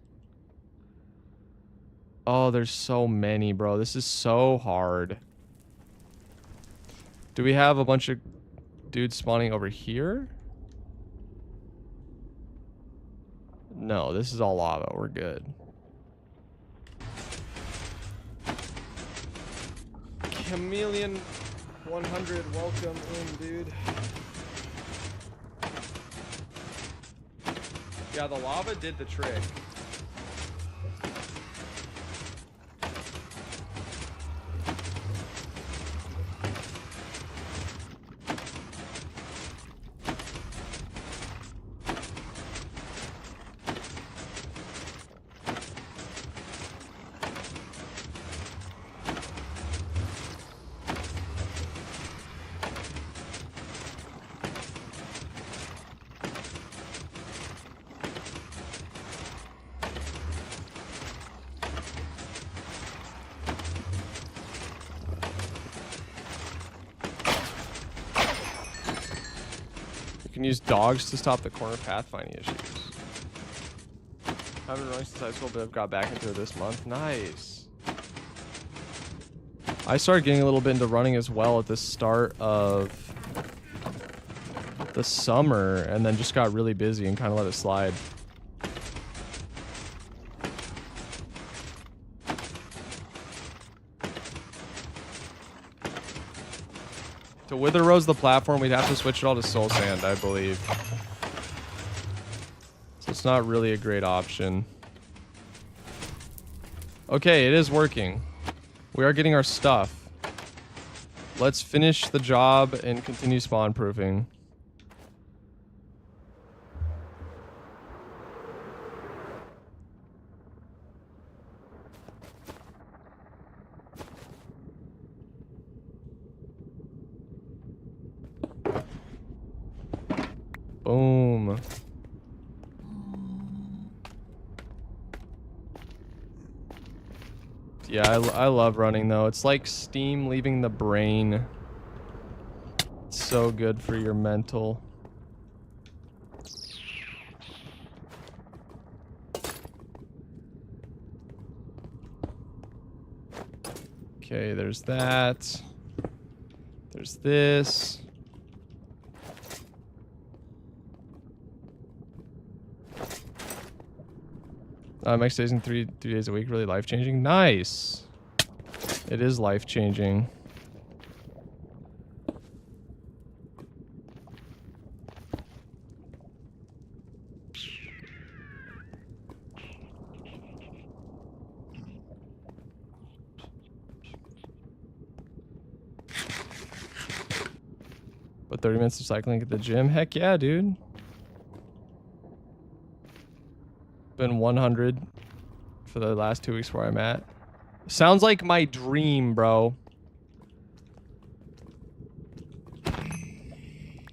Oh, there's so many, bro. This is so hard. Do we have a bunch of dudes spawning over here? No, this is all lava. We're good. Chameleon 100, welcome in, dude. Yeah, the lava did the trick. Can use dogs to stop the corner pathfinding issues. I haven't run since high school, but I've got back into it this month. Nice. I started getting a little bit into running as well at the start of the summer, and then just got really busy and kind of let it slide. To Wither Rose the platform, we'd have to switch it all to Soul Sand, I believe. So it's not really a great option. Okay, it is working. We are getting our stuff. Let's finish the job and continue spawn proofing. Boom. Yeah, I love running though. It's like steam leaving the brain. It's so good for your mental. Okay, there's that. There's this. Max days in three days a week, really life-changing. Nice. It is life-changing. But 30 minutes of cycling at the gym? Heck yeah, dude. Been 100 for the last 2 weeks where I'm at. Sounds like my dream, bro.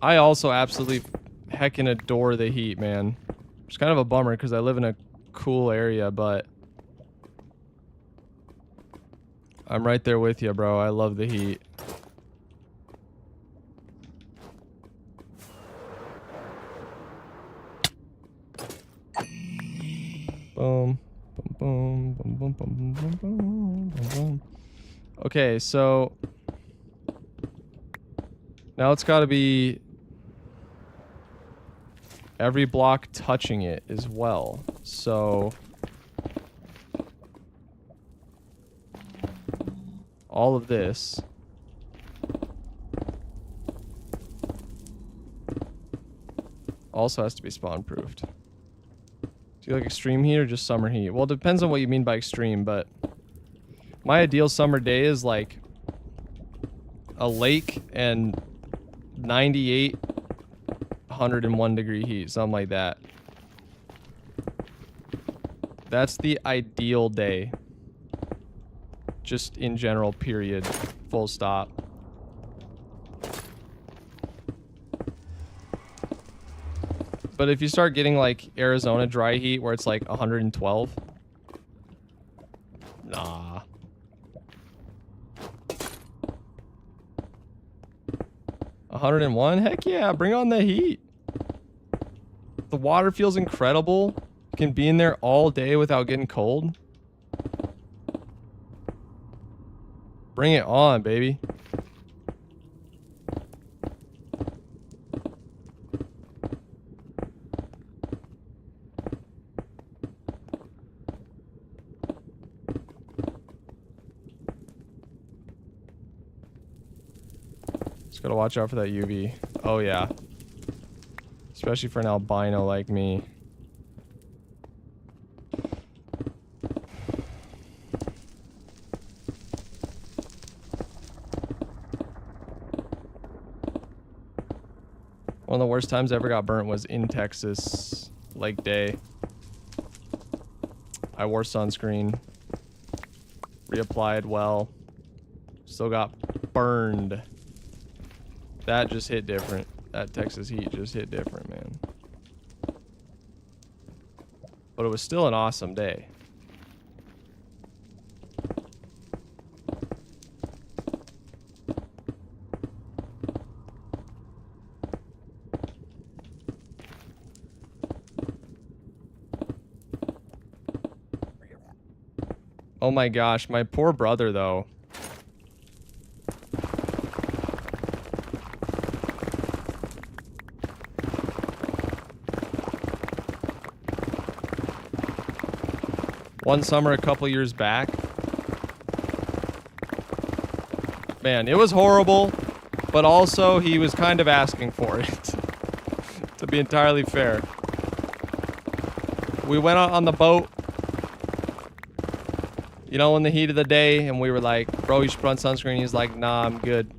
I also absolutely heckin' adore the heat, man. It's kind of a bummer because I live in a cool area, but I'm right there with you, bro. I love the heat. Boom. Boom, boom, boom, boom, boom, boom, boom, boom, boom. Okay, so now it's got to be every block touching it as well. So all of this. Also has to be spawn proofed. Do you like extreme heat or just summer heat? Well, it depends on what you mean by extreme, but my ideal summer day is like a lake and 98, 101 degree heat, something like that. That's the ideal day. Just in general, period. Full stop. But if you start getting like Arizona dry heat where it's like 112, nah. $101? Heck yeah, bring on the heat. The water feels incredible. You can be in there all day without getting cold. Bring it on, baby. Just gotta watch out for that UV. Oh yeah. Especially for an albino like me. One of the worst times I ever got burnt was in Texas, Lake Day. I wore sunscreen. Reapplied well. Still got burned. That just hit different. That Texas heat just hit different, man. But it was still an awesome day. Oh my gosh, my poor brother though. One summer a couple years back. Man, it was horrible. but also he was kind of asking for it, to be entirely fair. We went out on the boat, you know, in the heat of the day, and we were like, bro, you should put on sunscreen. He's like, nah, I'm good.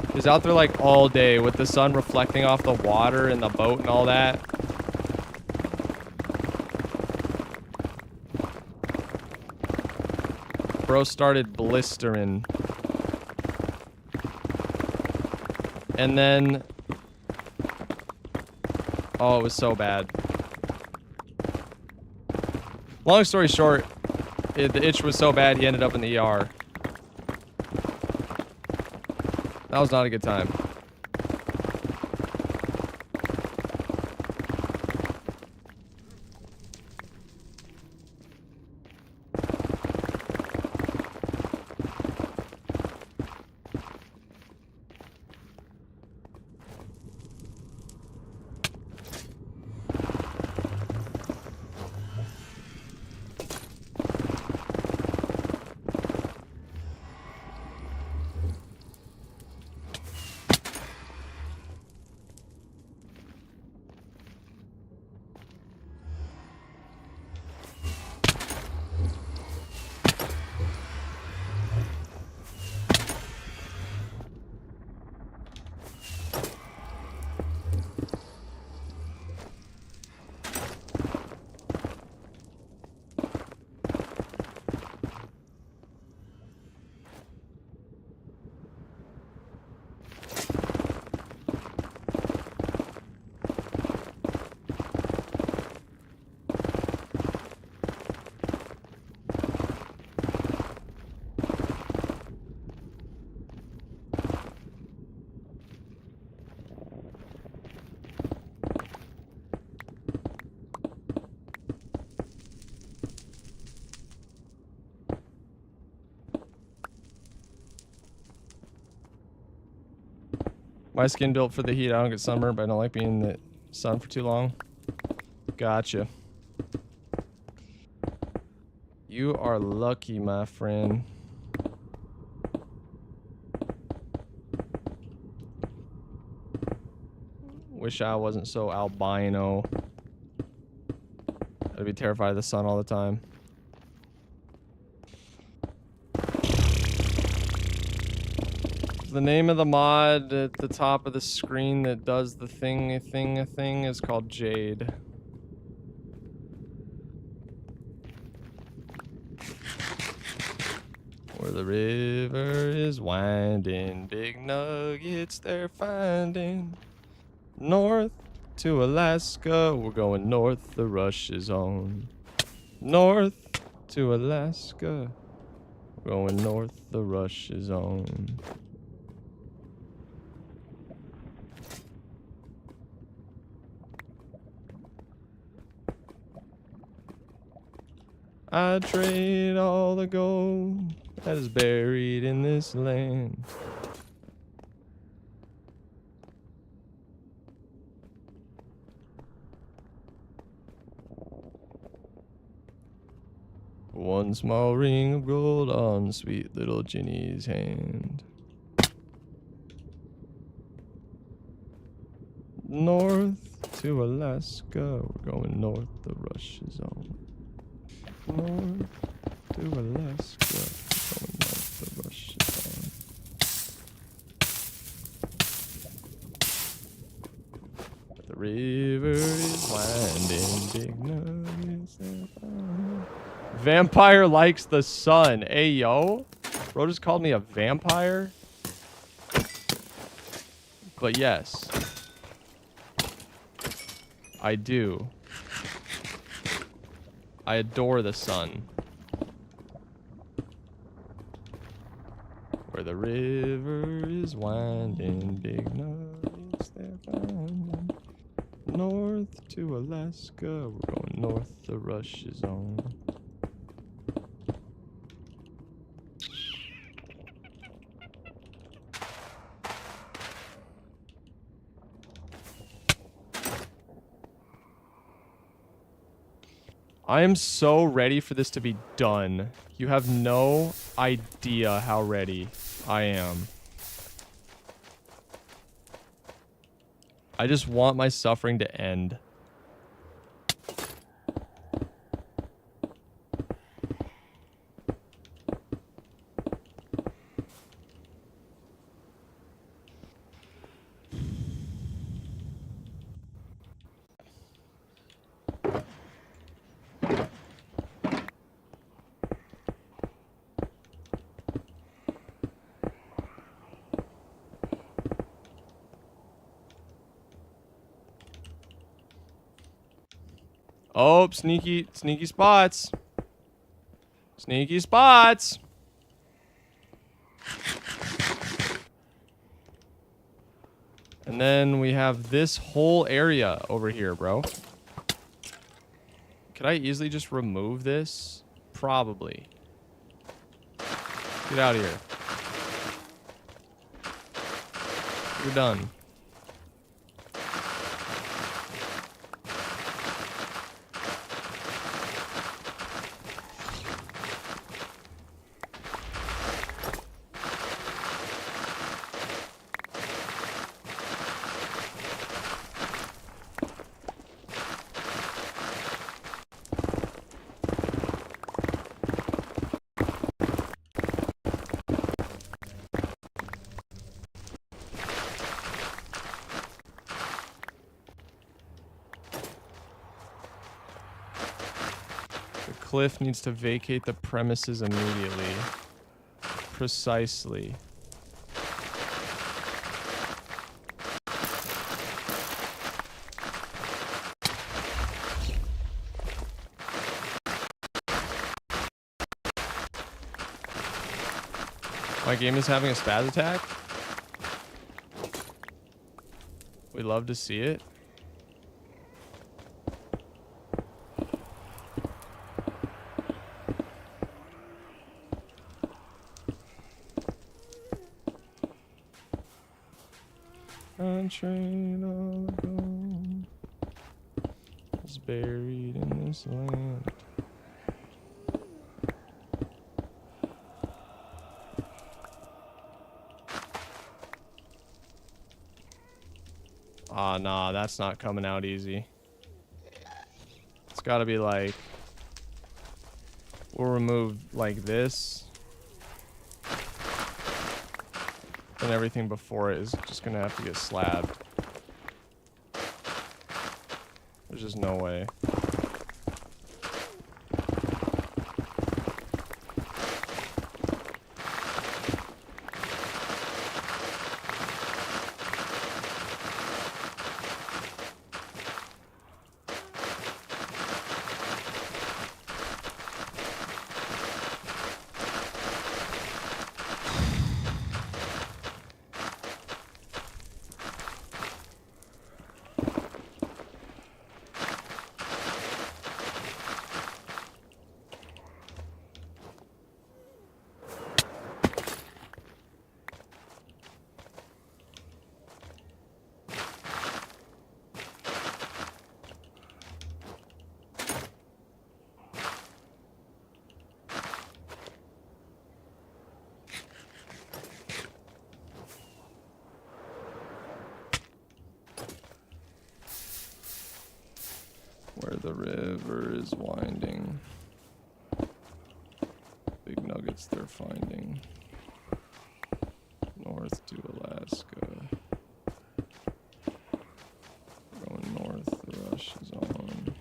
He was out there like all day with the sun reflecting off the water and the boat and all that. Bro started blistering. And then... oh, it was so bad. Long story short, the itch was so bad he ended up in the ER. That was not a good time. My skin built for the heat. I don't get sunburned, but I don't like being in the sun for too long. Gotcha. You are lucky, my friend. Wish I wasn't so albino. I'd be terrified of the sun all the time. The name of the mod at the top of the screen that does the thing is called Jade. Where the river is winding, big nuggets they're finding. North to Alaska, we're going north, the rush is on. North to Alaska, we're going north, the rush is on. I trade all the gold that is buried in this land. One small ring of gold on sweet little Ginny's hand. North to Alaska, we're going north, the rush is on. North to Alaska, we're going north, the rush is on. The river is winding, big nuggets and fine. Vampire likes the sun. Hey, yo. Bro just called me a vampire. But yes. I do. I adore the sun. Where the river is winding, big nuggets they're finding. North to Alaska, we're going north, the rush is on. I am so ready for this to be done. You have no idea how ready I am. I just want my suffering to end. Oh, sneaky spots. Sneaky spots. And then we have this whole area over here, bro. Could I easily just remove this? Probably. Get out of here. You're done. Cliff needs to vacate the premises immediately. Precisely. My game is having a spaz attack. We love to see it. Untrained all the gold is buried in this land. Ah, nah, that's not coming out easy. It's gotta be like... We'll remove like this. And everything before it is just gonna have to get slabbed. There's just no way. Where the river is winding. Big nuggets they're finding. North to Alaska. Going north, the rush is on.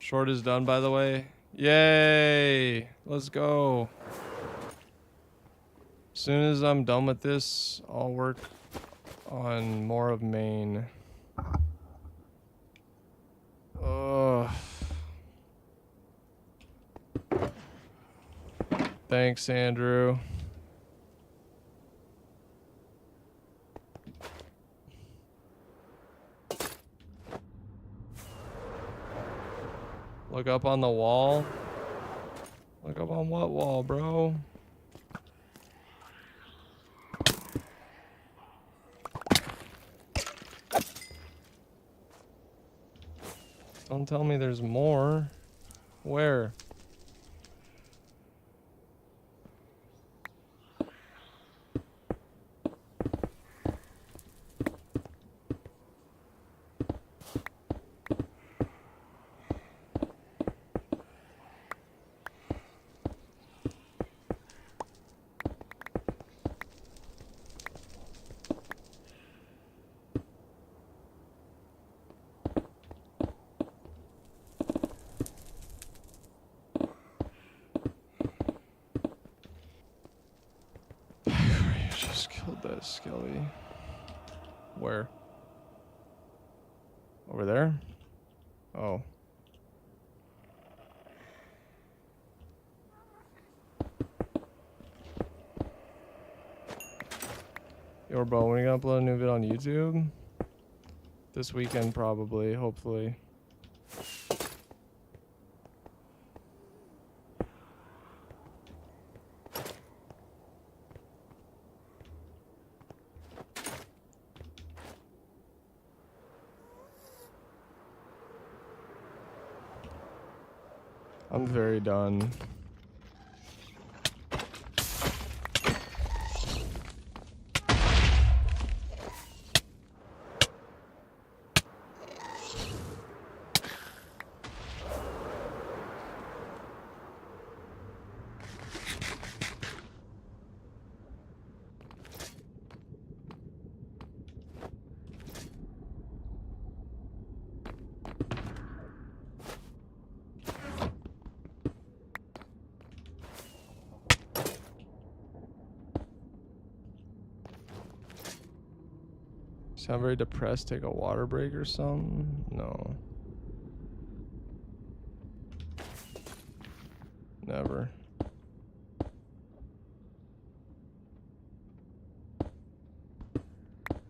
Short is done, by the way. Yay! Let's go. As soon as I'm done with this, I'll work on more of main. Ugh. Thanks, Andrew. Look up on the wall. Look up on what wall, bro? Don't tell me there's more. Where? Just killed that skelly. Where? Over there? Oh. Yo, bro, when are you gonna upload a new video on YouTube? This weekend, probably, hopefully. I'm very done. Sound very depressed? Take a water break or something? No. Never.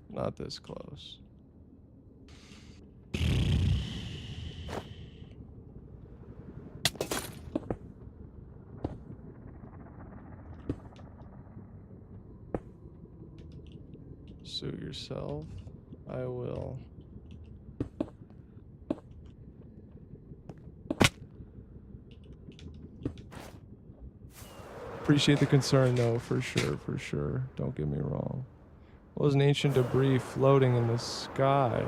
Not this close. Suit yourself. I will. Appreciate the concern though, for sure, for sure. Don't get me wrong. What was an ancient debris floating in the sky?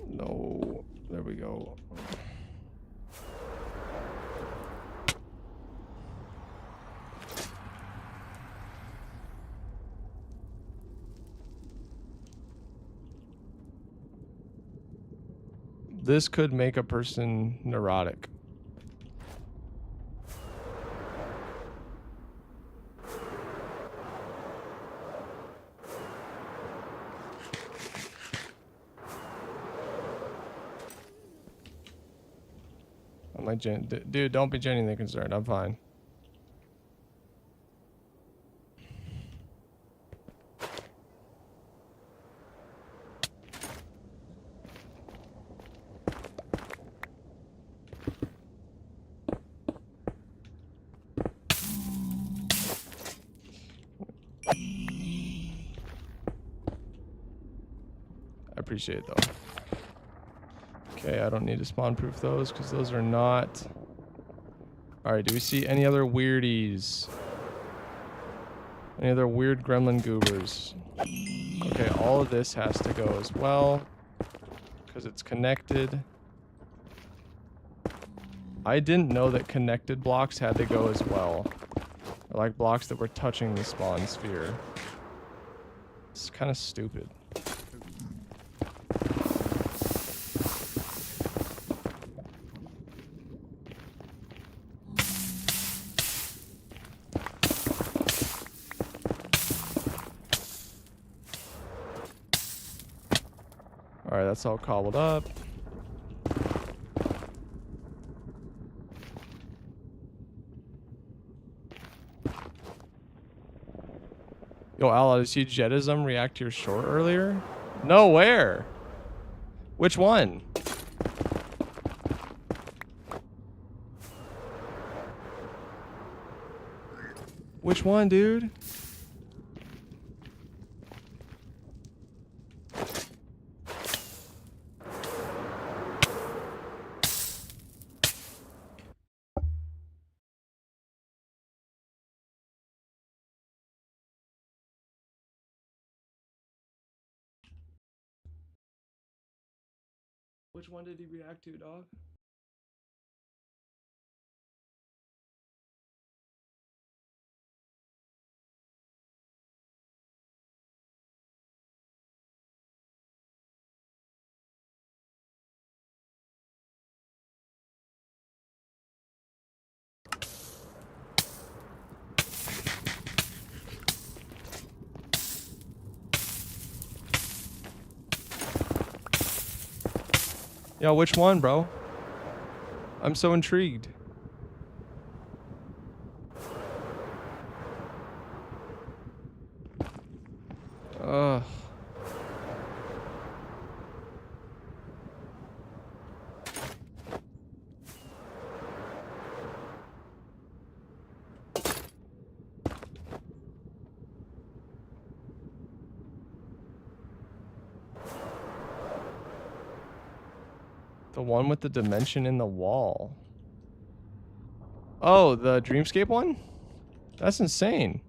No, there we go. This could make a person neurotic. I'm like, dude, don't be genuinely concerned. I'm fine. I appreciate it though. Okay, I don't need to spawn proof those because those are not. All right, do we see any other weirdies? Any other weird gremlin goobers? Okay, all of this has to go as well. Because it's connected. I didn't know that connected blocks had to go as well. Or like blocks that were touching the spawn sphere. It's kind of stupid. Alright, that's all cobbled up. Yo, Ala, did you see Jedism react to your short earlier? No, where? Which one? Which one, dude? Which one did he react to, dog? Yo, which one, bro? I'm so intrigued. Ugh. The one with the dimension in the wall. Oh, the Dreamscape one? That's insane.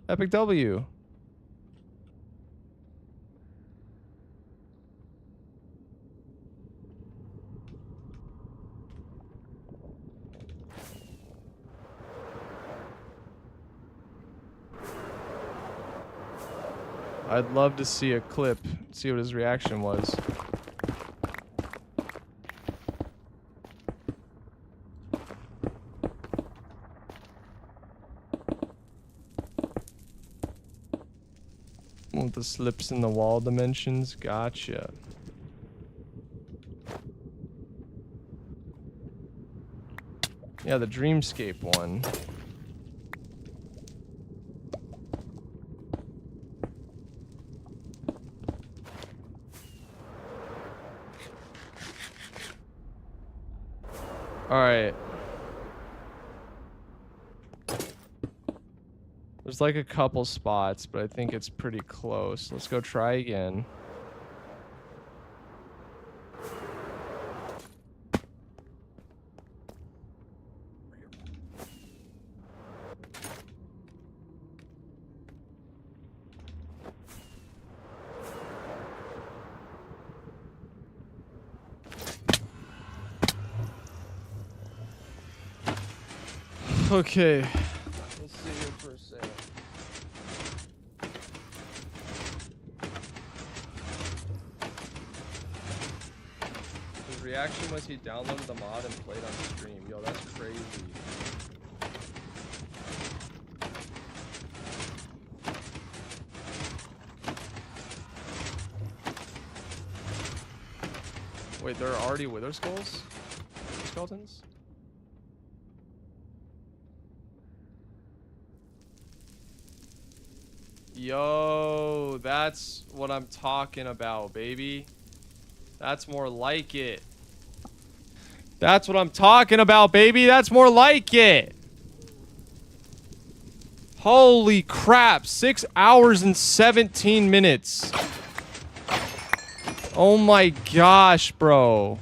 Epic W. I'd love to see a clip, see what his reaction was. With the slips in the wall dimensions, gotcha. Yeah, the Dreamscape one. Alright. There's like a couple spots, but I think it's pretty close. Let's go try again. Okay. Let's see here for a second. His reaction was he downloaded the mod and played on stream. Yo, that's crazy. Wait, there are already wither skulls? Skeletons? Yo, that's what I'm talking about, baby. That's more like it. That's what I'm talking about, baby. That's more like it. Holy crap. 6 hours and 17 minutes. Oh my gosh, bro.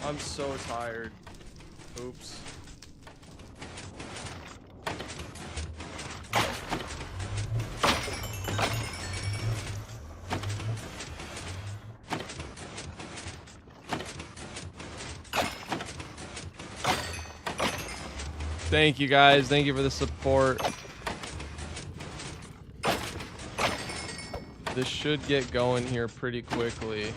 I'm so tired. Oops. Thank you guys. Thank you for the support. This should get going here pretty quickly.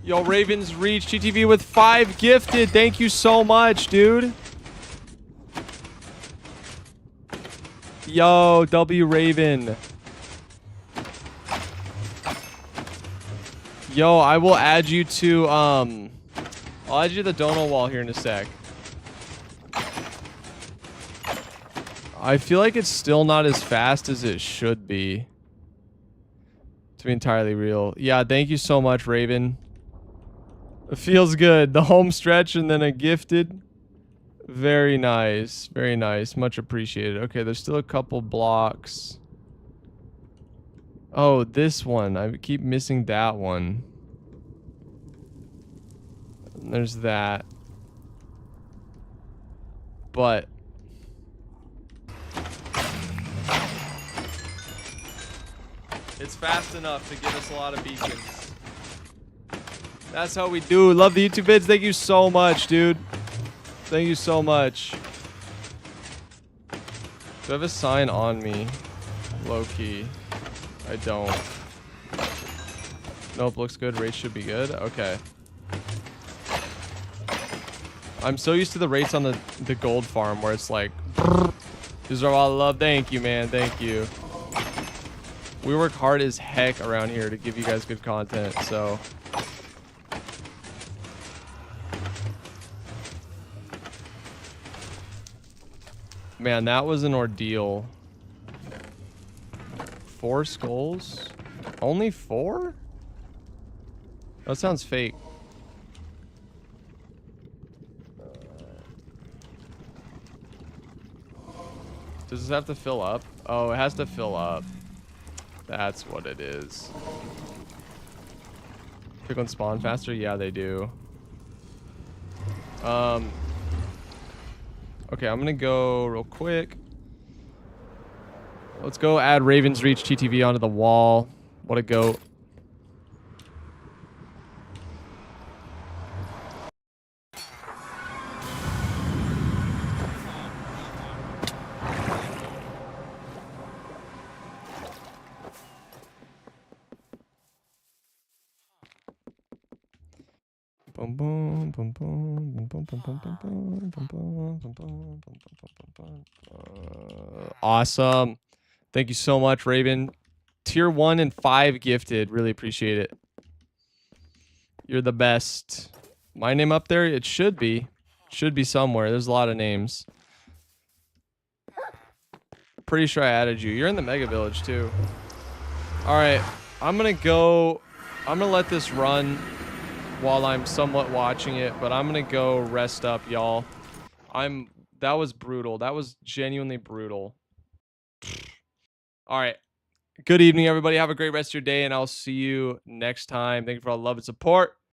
Yo, Ravens reach GTV with 5 gifted. Thank you so much, dude. Yo, W Raven. Yo, I will add you to I'll add you to the dono wall here in a sec. I feel like it's still not as fast as it should be. To be entirely real. Yeah, thank you so much, Raven. It feels good. The home stretch and then a gifted. Very nice. Very nice. Much appreciated. Okay, there's still a couple blocks. Oh, this one. I keep missing that one. And there's that. But it's fast enough to give us a lot of beacons. That's how we do. Love the YouTube vids. Thank you so much, dude. Thank you so much. Do I have a sign on me? Low key. I don't. Nope, looks good. Rates should be good. Okay. I'm so used to the rates on the gold farm where it's like, these are all love. Thank you, man. Thank you. We work hard as heck around here to give you guys good content, so. Man, that was an ordeal. 4 skulls? Only 4? That sounds fake. Does this have to fill up? Oh, it has to fill up. That's what it is. Pick on spawn faster? Yeah, they do. Okay, I'm gonna go real quick. Let's go add Ravens Reach TTV onto the wall. What a goat. Boom boom boom boom boom boom boom boom boom boom boom boom boom boom boom boom. Awesome. Thank you so much, Raven. Tier 1 and 5 gifted. Really appreciate it. You're the best. My name up there? It should be. Should be somewhere. There's a lot of names. Pretty sure I added you. You're in the Mega Village too. Alright. I'm gonna go. I'm gonna let this run while I'm somewhat watching it, but I'm gonna go rest up, y'all. That was brutal. That was genuinely brutal. All right. Good evening, everybody. Have a great rest of your day, and I'll see you next time. Thank you for all the love and support.